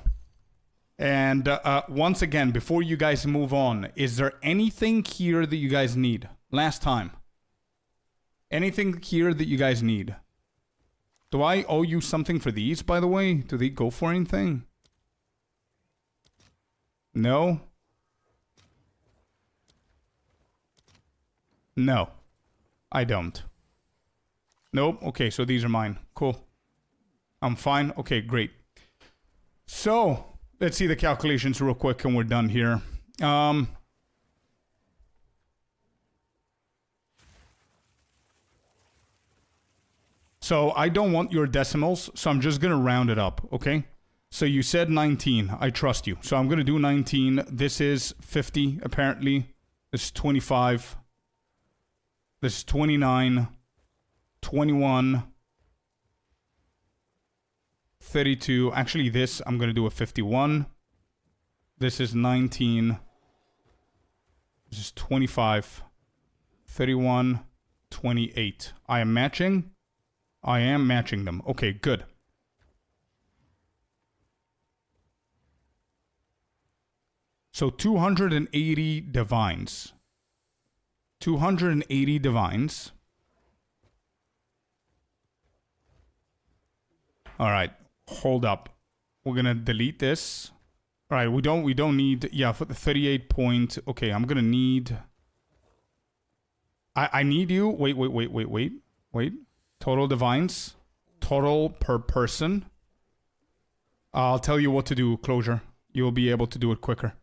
And once again, before you guys move on, is there anything here that you guys need? Last time. Anything here that you guys need? Do I owe you something for these, by the way? Do they go for anything? No? No. I don't. Nope. Okay, so these are mine. Cool. I'm fine. Okay, great. So, let's see the calculations real quick and we're done here. So, I don't want your decimals, so I'm just going to round it up, okay? So you said 19. I trust you. So I'm going to do 19. This is 50, apparently. This is 25. This is 29. 21. 32. Actually, this, I'm going to do a 51. This is 19. This is 25. 31. 28. I am matching. I am matching them. Okay, good. So 280 divines. 280 divines. All right, hold up. We're gonna delete this. All right, we don't need, yeah, for the 38 point. Okay, I'm gonna need. I need you. Wait. Total divines. Total per person. I'll tell you what to do. Closure. You'll be able to do it quicker.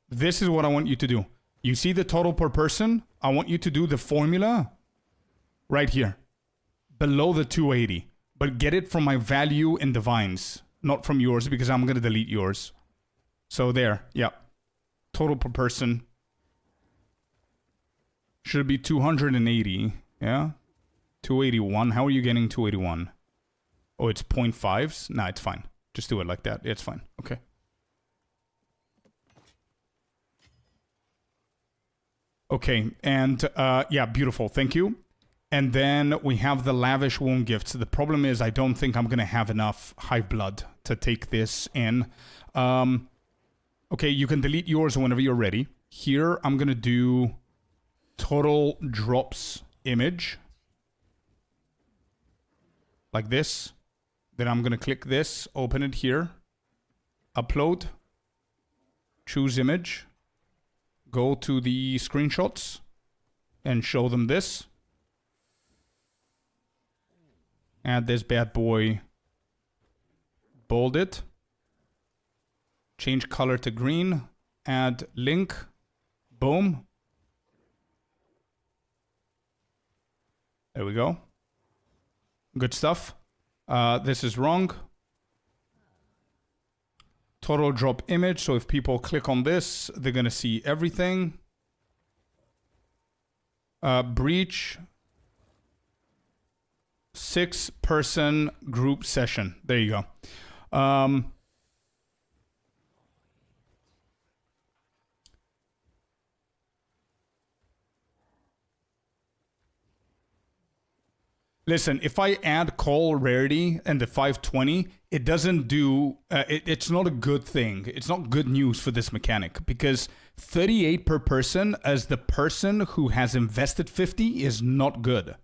This is what I want you to do. You see the total per person? I want you to do the formula right here. Below the 280. But get it from my value in divines. Not from yours because I'm going to delete yours. So there. Yeah. Total per person. Should be 280. Yeah. 281. How are you getting 281? Oh, it's 0.5s? Nah, it's fine. Just do it like that. It's fine. Okay. Okay, and yeah, beautiful. Thank you. And then we have the lavish womb gifts. The problem is I don't think I'm going to have enough hive blood to take this in. Okay, you can delete yours whenever you're ready. Here, I'm going to do total drops image. Like this. Then I'm going to click this, open it here. Upload. Choose image. Go to the screenshots. And show them this. Add this bad boy. Bold it. Change color to green. Add link. Boom. There we go. Good stuff. This is wrong. Total drop image. So if people click on this, they're going to see everything. Breach. 6-person group session. There you go. Listen, if I add call rarity and the 520, it doesn't do... it's not a good thing. It's not good news for this mechanic because 38 per person as the person who has invested 50 is not good.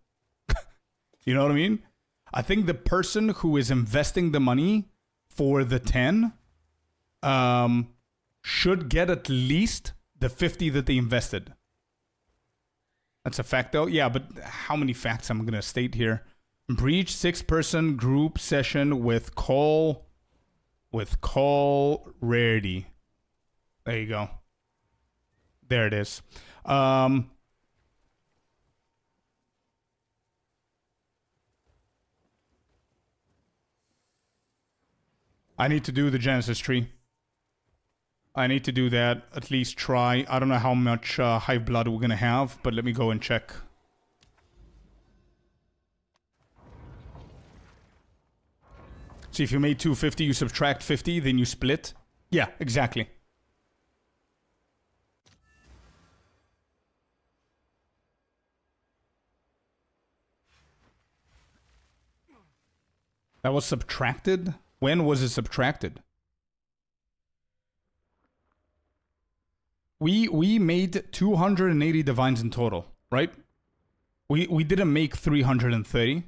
You know what I mean? I think the person who is investing the money for the 10 should get at least the 50 that they invested. That's a fact though. Yeah, but how many facts I'm going to state here? Breach 6-person group session with call rarity. There you go. There it is. I need to do the Genesis tree. I need to do that, at least try. I don't know how much hive blood we're going to have, but let me go and check. See, if you made 250, you subtract 50, then you split. Yeah, exactly. That was subtracted? When was it subtracted? We made 280 divines in total, right? We didn't make 330.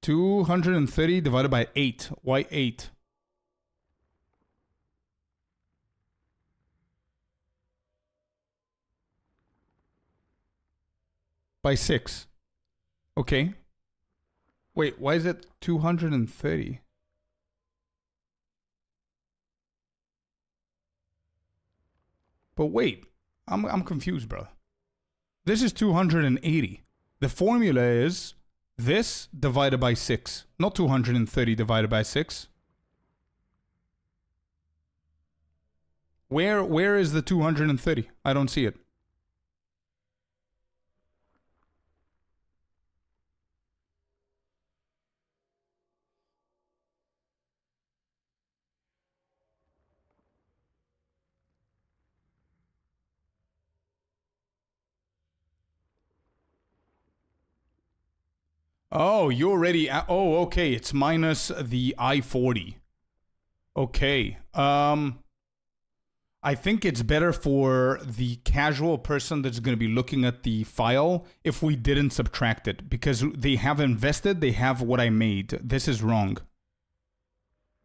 $230 divided by 8. Why 8? By 6. Okay. Wait, why is it 230? But wait, I'm confused, bro. This is 280. The formula is this divided by 6, not 230 divided by 6. Where is the 230? I don't see it. Oh, you already... Oh, okay. It's minus the I-40. Okay. I think it's better for the casual person that's going to be looking at the file if we didn't subtract it. Because they have invested, they have what I made. This is wrong.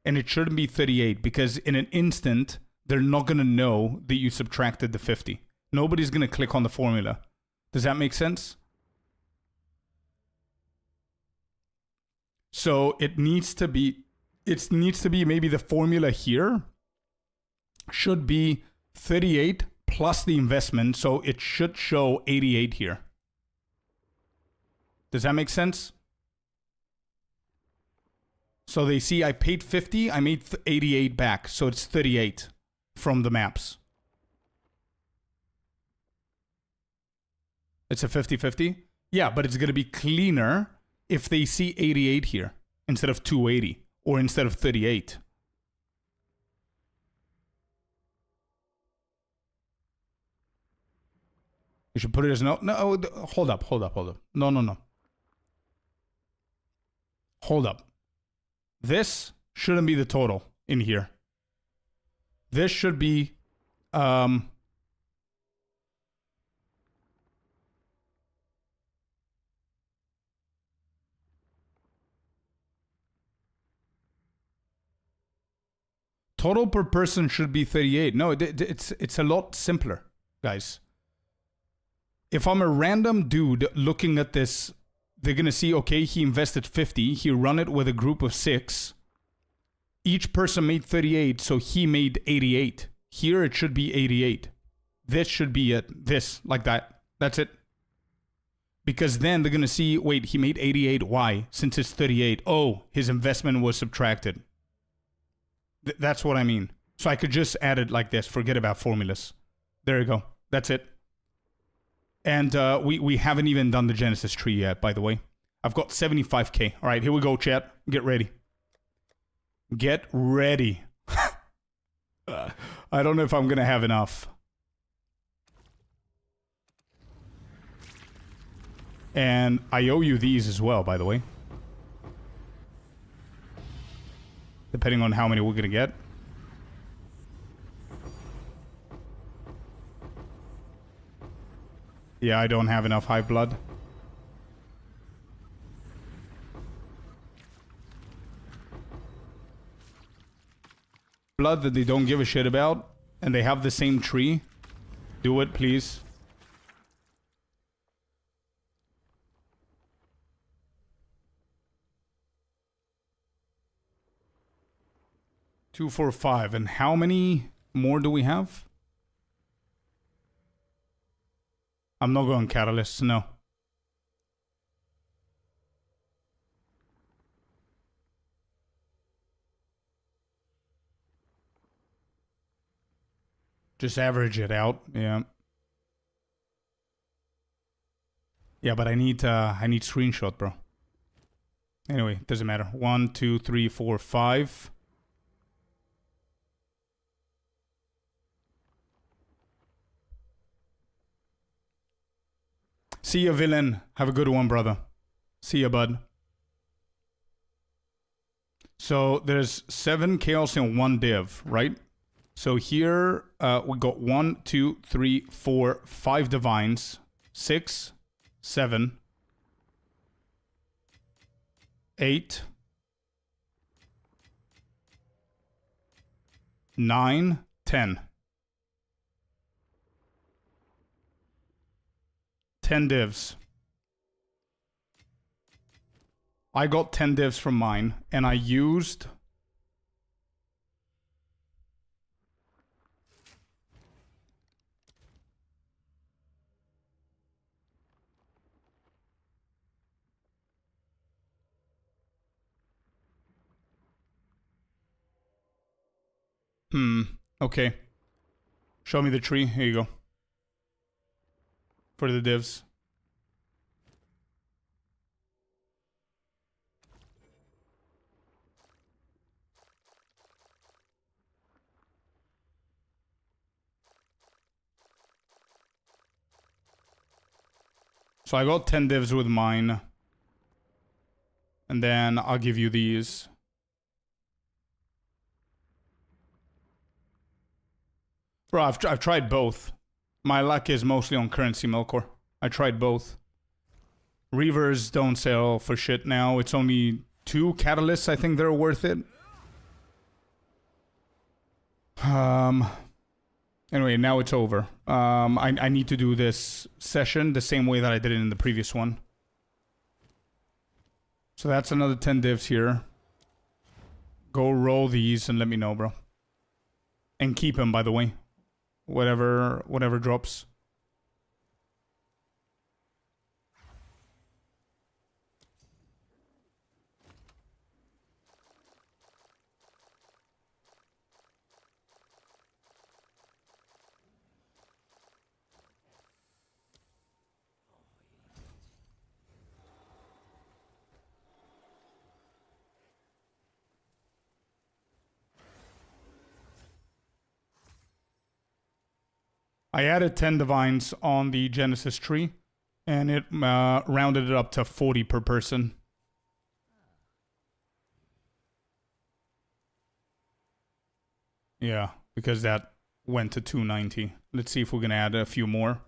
And it shouldn't be 38 because in an instant, they're not going to know that you subtracted the 50. Nobody's going to click on the formula. Does that make sense? So it needs to be maybe the formula here should be 38 plus the investment. So it should show 88 here. Does that make sense? So they see I paid 50, I made 88 back. So it's 38. from the maps. It's a 50-50? Yeah, but it's going to be cleaner if they see 88 here instead of 280 or instead of 38. You should put it as no. No, hold up. No. Hold up. This shouldn't be the total in here. This should be total per person should be 38. No, it's a lot simpler, guys. If I'm a random dude looking at this, they're going to see, okay, he invested 50. He run it with a group of 6. Each person made 38, so he made 88. Here it should be 88. This should be it. This, like that. That's it. Because then they're going to see, wait, he made 88. Why? Since it's 38. Oh, his investment was subtracted. That's what I mean. So I could just add it like this. Forget about formulas. There you go. That's it. And we haven't even done the Genesis tree yet, by the way. I've got 75k. All right, here we go, chat. Get ready. Get ready. I don't know if I'm going to have enough. And I owe you these as well, by the way. Depending on how many we're going to get. Yeah, I don't have enough high blood. Blood that they don't give a shit about, and they have the same tree. Do it, please. Two, 4, 5. And how many more do we have? I'm not going catalyst, no. Just average it out, yeah. Yeah, but I need screenshot, bro. Anyway, doesn't matter. 1, 2, 3, 4, 5. See ya, villain. Have a good one, brother. See ya, bud. So there's 7 chaos and 1 div, right? So here we got 1, 2, 3, 4, 5 divines, 6, 7, 8, 9, 10. 10 divs. I got 10 divs from mine, and I used... Okay. Show me the tree. Here you go. For the divs. So I got 10 divs with mine. And then I'll give you these. Bro, I've tried both. My luck is mostly on currency Melkor. I tried both. Reavers don't sell for shit now. It's only 2 catalysts I think they're worth it. Anyway, now it's over. I need to do this session the same way that I did it in the previous one. So that's another 10 divs here. Go roll these and let me know, bro. And keep them, by the way. Whatever drops. I added 10 divines on the Genesis tree, and it rounded it up to 40 per person. Yeah, because that went to 290. Let's see if we can add a few more.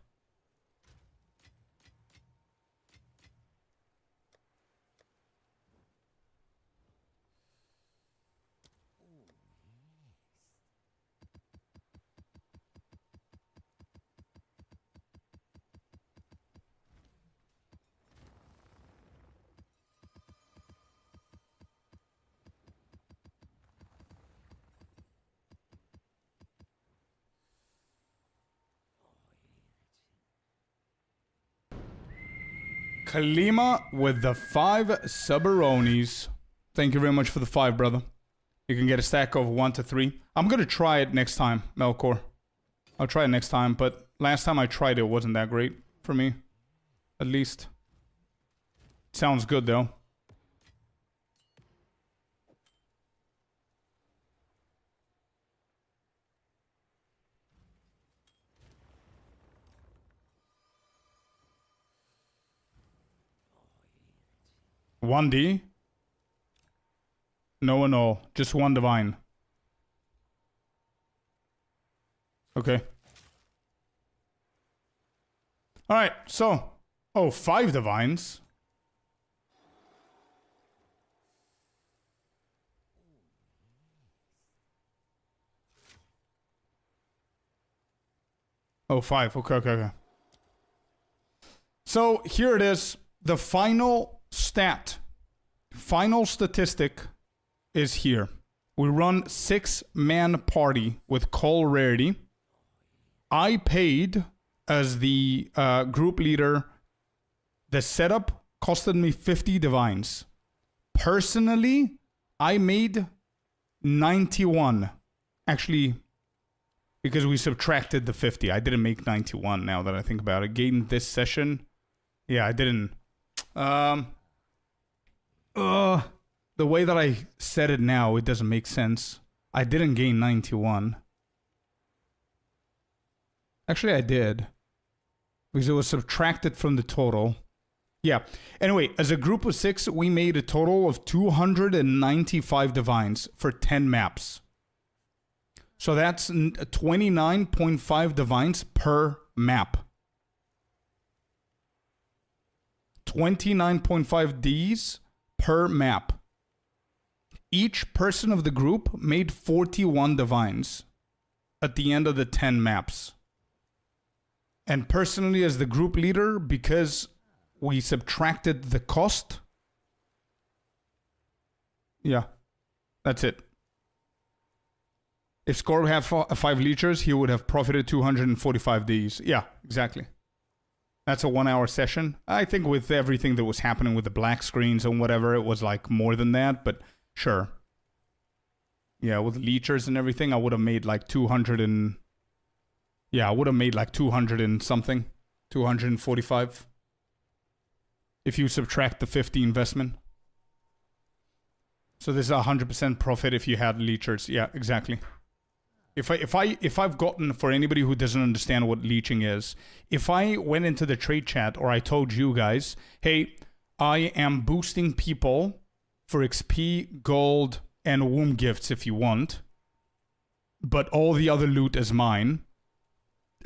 Kalima with the 5 Subaronis. Thank you very much for the 5, brother. You can get a stack of 1 to 3. I'm gonna try it next time, Melkor. I'll try it next time, but last time I tried it wasn't that great for me. At least. Sounds good though. One D? No and all. Just 1 divine. Okay. Alright, so. Oh, 5 divines. Oh, 5. Okay. So, here it is. The final stat. Final statistic is here. We run 6-man party with Call Rarity. I paid as the group leader. The setup costed me 50 divines. Personally, I made 91. Actually, because we subtracted the 50. I didn't make 91 now that I think about it. Gained this session. Yeah, I didn't. The way that I said it now, it doesn't make sense. I didn't gain 91. Actually, I did. Because it was subtracted from the total. Yeah. Anyway, as a group of 6, we made a total of 295 divines for 10 maps. So that's 29.5 divines per map. 29.5 Ds per map. Each person of the group made 41 divines at the end of the 10 maps. And personally, as the group leader, because we subtracted the cost, yeah, that's it. If Scorp had 5 leechers, he would have profited 245 Ds. Yeah, exactly. That's a 1-hour session. I think with everything that was happening with the black screens and whatever, it was like more than that, but sure. Yeah, with leechers and everything, I would have made like 200 and... Yeah, I would have made like 200 and something. 245. If you subtract the 50 investment. So this is 100% profit if you had leechers. Yeah, exactly. If I've gotten, for anybody who doesn't understand what leeching is, if I went into the trade chat or I told you guys, hey, I am boosting people for XP, gold, and womb gifts if you want, but all the other loot is mine,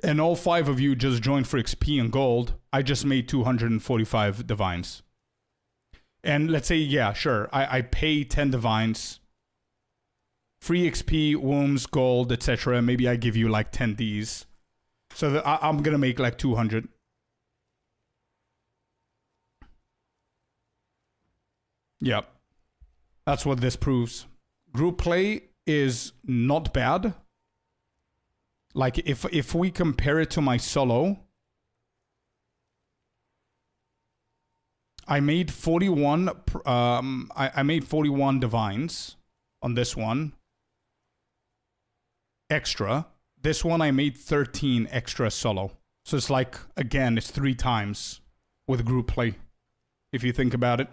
and all 5 of you just joined for XP and gold, I just made 245 divines. And let's say, yeah, sure, I pay 10 divines, free XP, wombs, gold, etc. Maybe I give you like 10 Ds. So that I'm going to make like 200. Yep. That's what this proves. Group play is not bad. Like if we compare it to my solo, I made 41 I made 41 divines on this one. Extra. This one I made 13 extra solo. So it's like, again, it's 3 times with group play, if you think about it.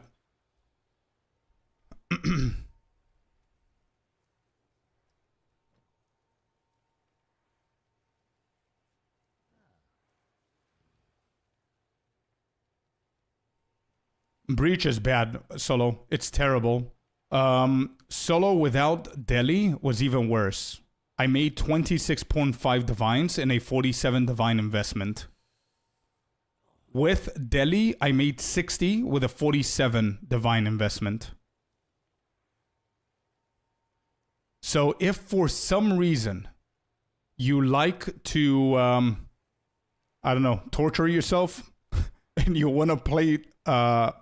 Breach is bad, Solo. It's terrible. Solo without Delhi was even worse. I made 26.5 divines in a 47 divine investment. With Delhi, I made 60 with a 47 divine investment. So if for some reason you like to, I don't know, torture yourself and you want to play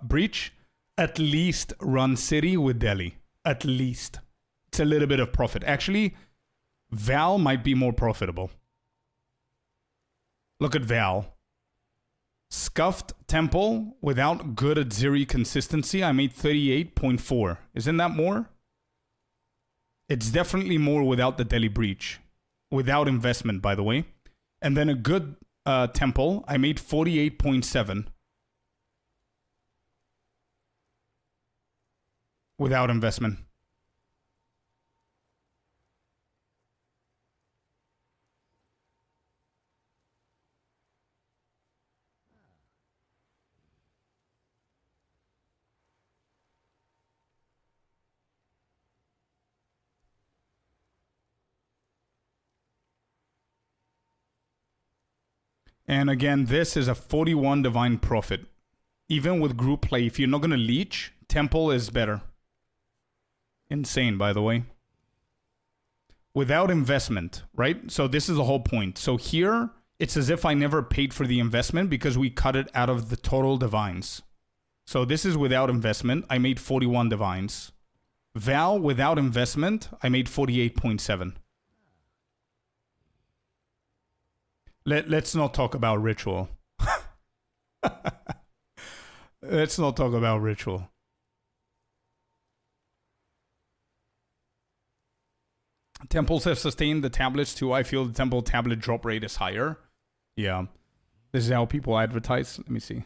Breach, at least run City with Delhi. At least. It's a little bit of profit. Actually, Val might be more profitable. Look at Val. Scuffed Temple without good Aziri consistency, I made 38.4. Isn't that more? It's definitely more without the Delhi Breach. Without investment, by the way. And then a good Temple, I made 48.7. Without investment. And again, this is a 41 divine profit. Even with group play, if you're not going to leech, Temple is better. Insane, by the way. Without investment, right? So this is the whole point. So here, it's as if I never paid for the investment because we cut it out of the total divines. So this is without investment. I made 41 divines. Val, without investment, I made 48.7. Let's not talk about ritual. Let's not talk about ritual. Temples have sustained the tablets too. I feel the temple tablet drop rate is higher. Yeah. This is how people advertise. Let me see.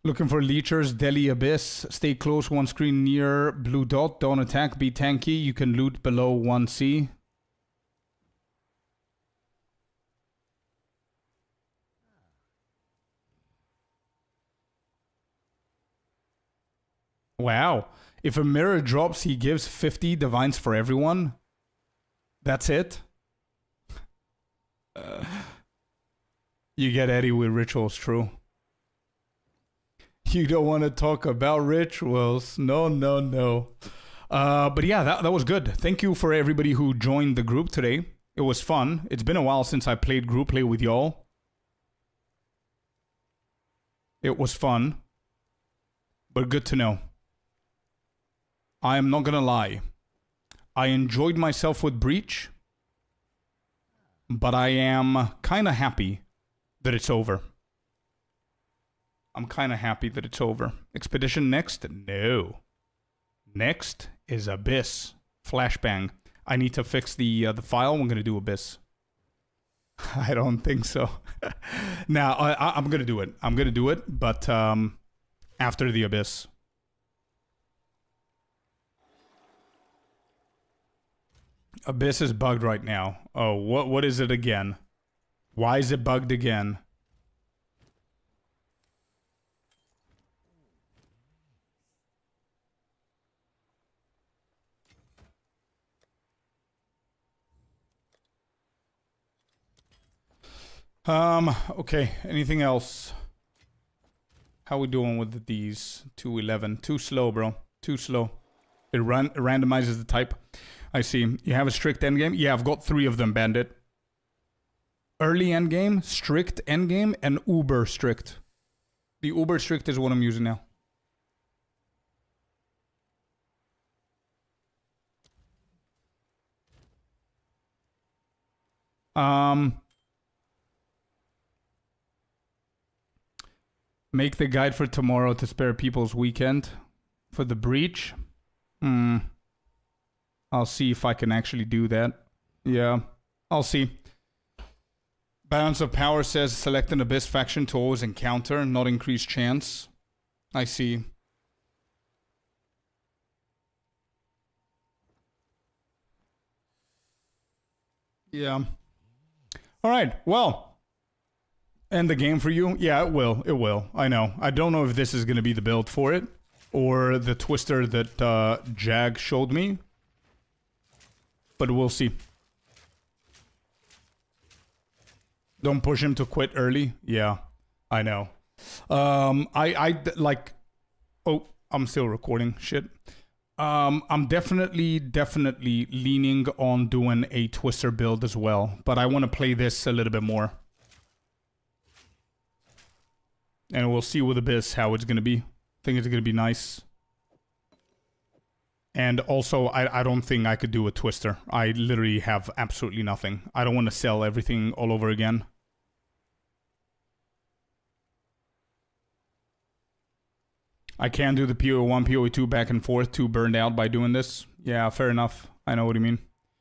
Looking for leechers, Delhi Abyss. Stay close, one screen near blue dot. Don't attack, be tanky. You can loot below 1C. Wow. If a mirror drops, he gives 50 divines for everyone. That's it. You get Eddie with rituals, true. You don't want to talk about rituals. No. But yeah, that was good. Thank you for everybody who joined the group today. It was fun. It's been a while since I played group play with y'all. It was fun. But good to know. I am not gonna lie. I enjoyed myself with Breach. But I am kind of happy that it's over. I'm kind of happy that it's over. Expedition next? No. Next is Abyss. Flashbang. I need to fix the file. I'm going to do Abyss. I don't think so. Now, I'm going to do it. I'm going to do it, but after the Abyss. Abyss is bugged right now. Oh, what is it again? Why is it bugged again? Okay, anything else? How we doing with these? 211. Too slow, bro. Too slow. It randomizes the type. I see. You have a strict endgame? Yeah, I've got 3 of them, Bandit. Early endgame, strict endgame, and uber strict. The uber strict is what I'm using now. Make the guide for tomorrow to spare people's weekend. For the breach? I'll see if I can actually do that. Yeah, I'll see. Balance of Power says select an Abyss faction to always encounter, not increase chance. I see. Yeah. Alright, well. end the game for you? Yeah, it will. It will. I know. I don't know if this is going to be the build for it or the twister that Jag showed me. But we'll see. Don't push him to quit early. Yeah, I know. Like... Oh, I'm still recording. Shit. I'm definitely leaning on doing a twister build as well. But I want to play this a little bit more. And we'll see with Abyss how it's going to be. I think it's going to be nice. And also, I don't think I could do a twister. I literally have absolutely nothing. I don't want to sell everything all over again. I can do the POE1, POE2 back and forth, too burned out by doing this. Yeah, fair enough. I know what you mean.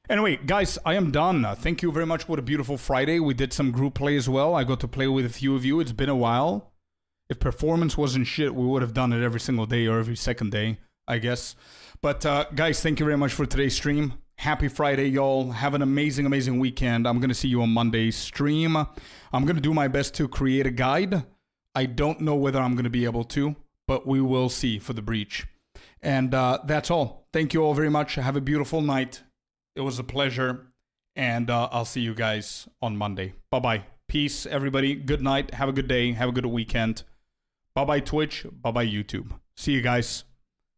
Anyway, guys, I am done. Thank you very much. What a beautiful Friday. We did some group play as well. I got to play with a few of you. It's been a while. If performance wasn't shit, we would have done it every single day or every second day, I guess. But, guys, thank you very much for today's stream. Happy Friday, y'all. Have an amazing, amazing weekend. I'm going to see you on Monday's stream. I'm going to do my best to create a guide. I don't know whether I'm going to be able to, but we will see for the breach. And that's all. Thank you all very much. Have a beautiful night. It was a pleasure. And I'll see you guys on Monday. Bye-bye. Peace, everybody. Good night. Have a good day. Have a good weekend. Bye-bye, Twitch. Bye-bye, YouTube. See you guys.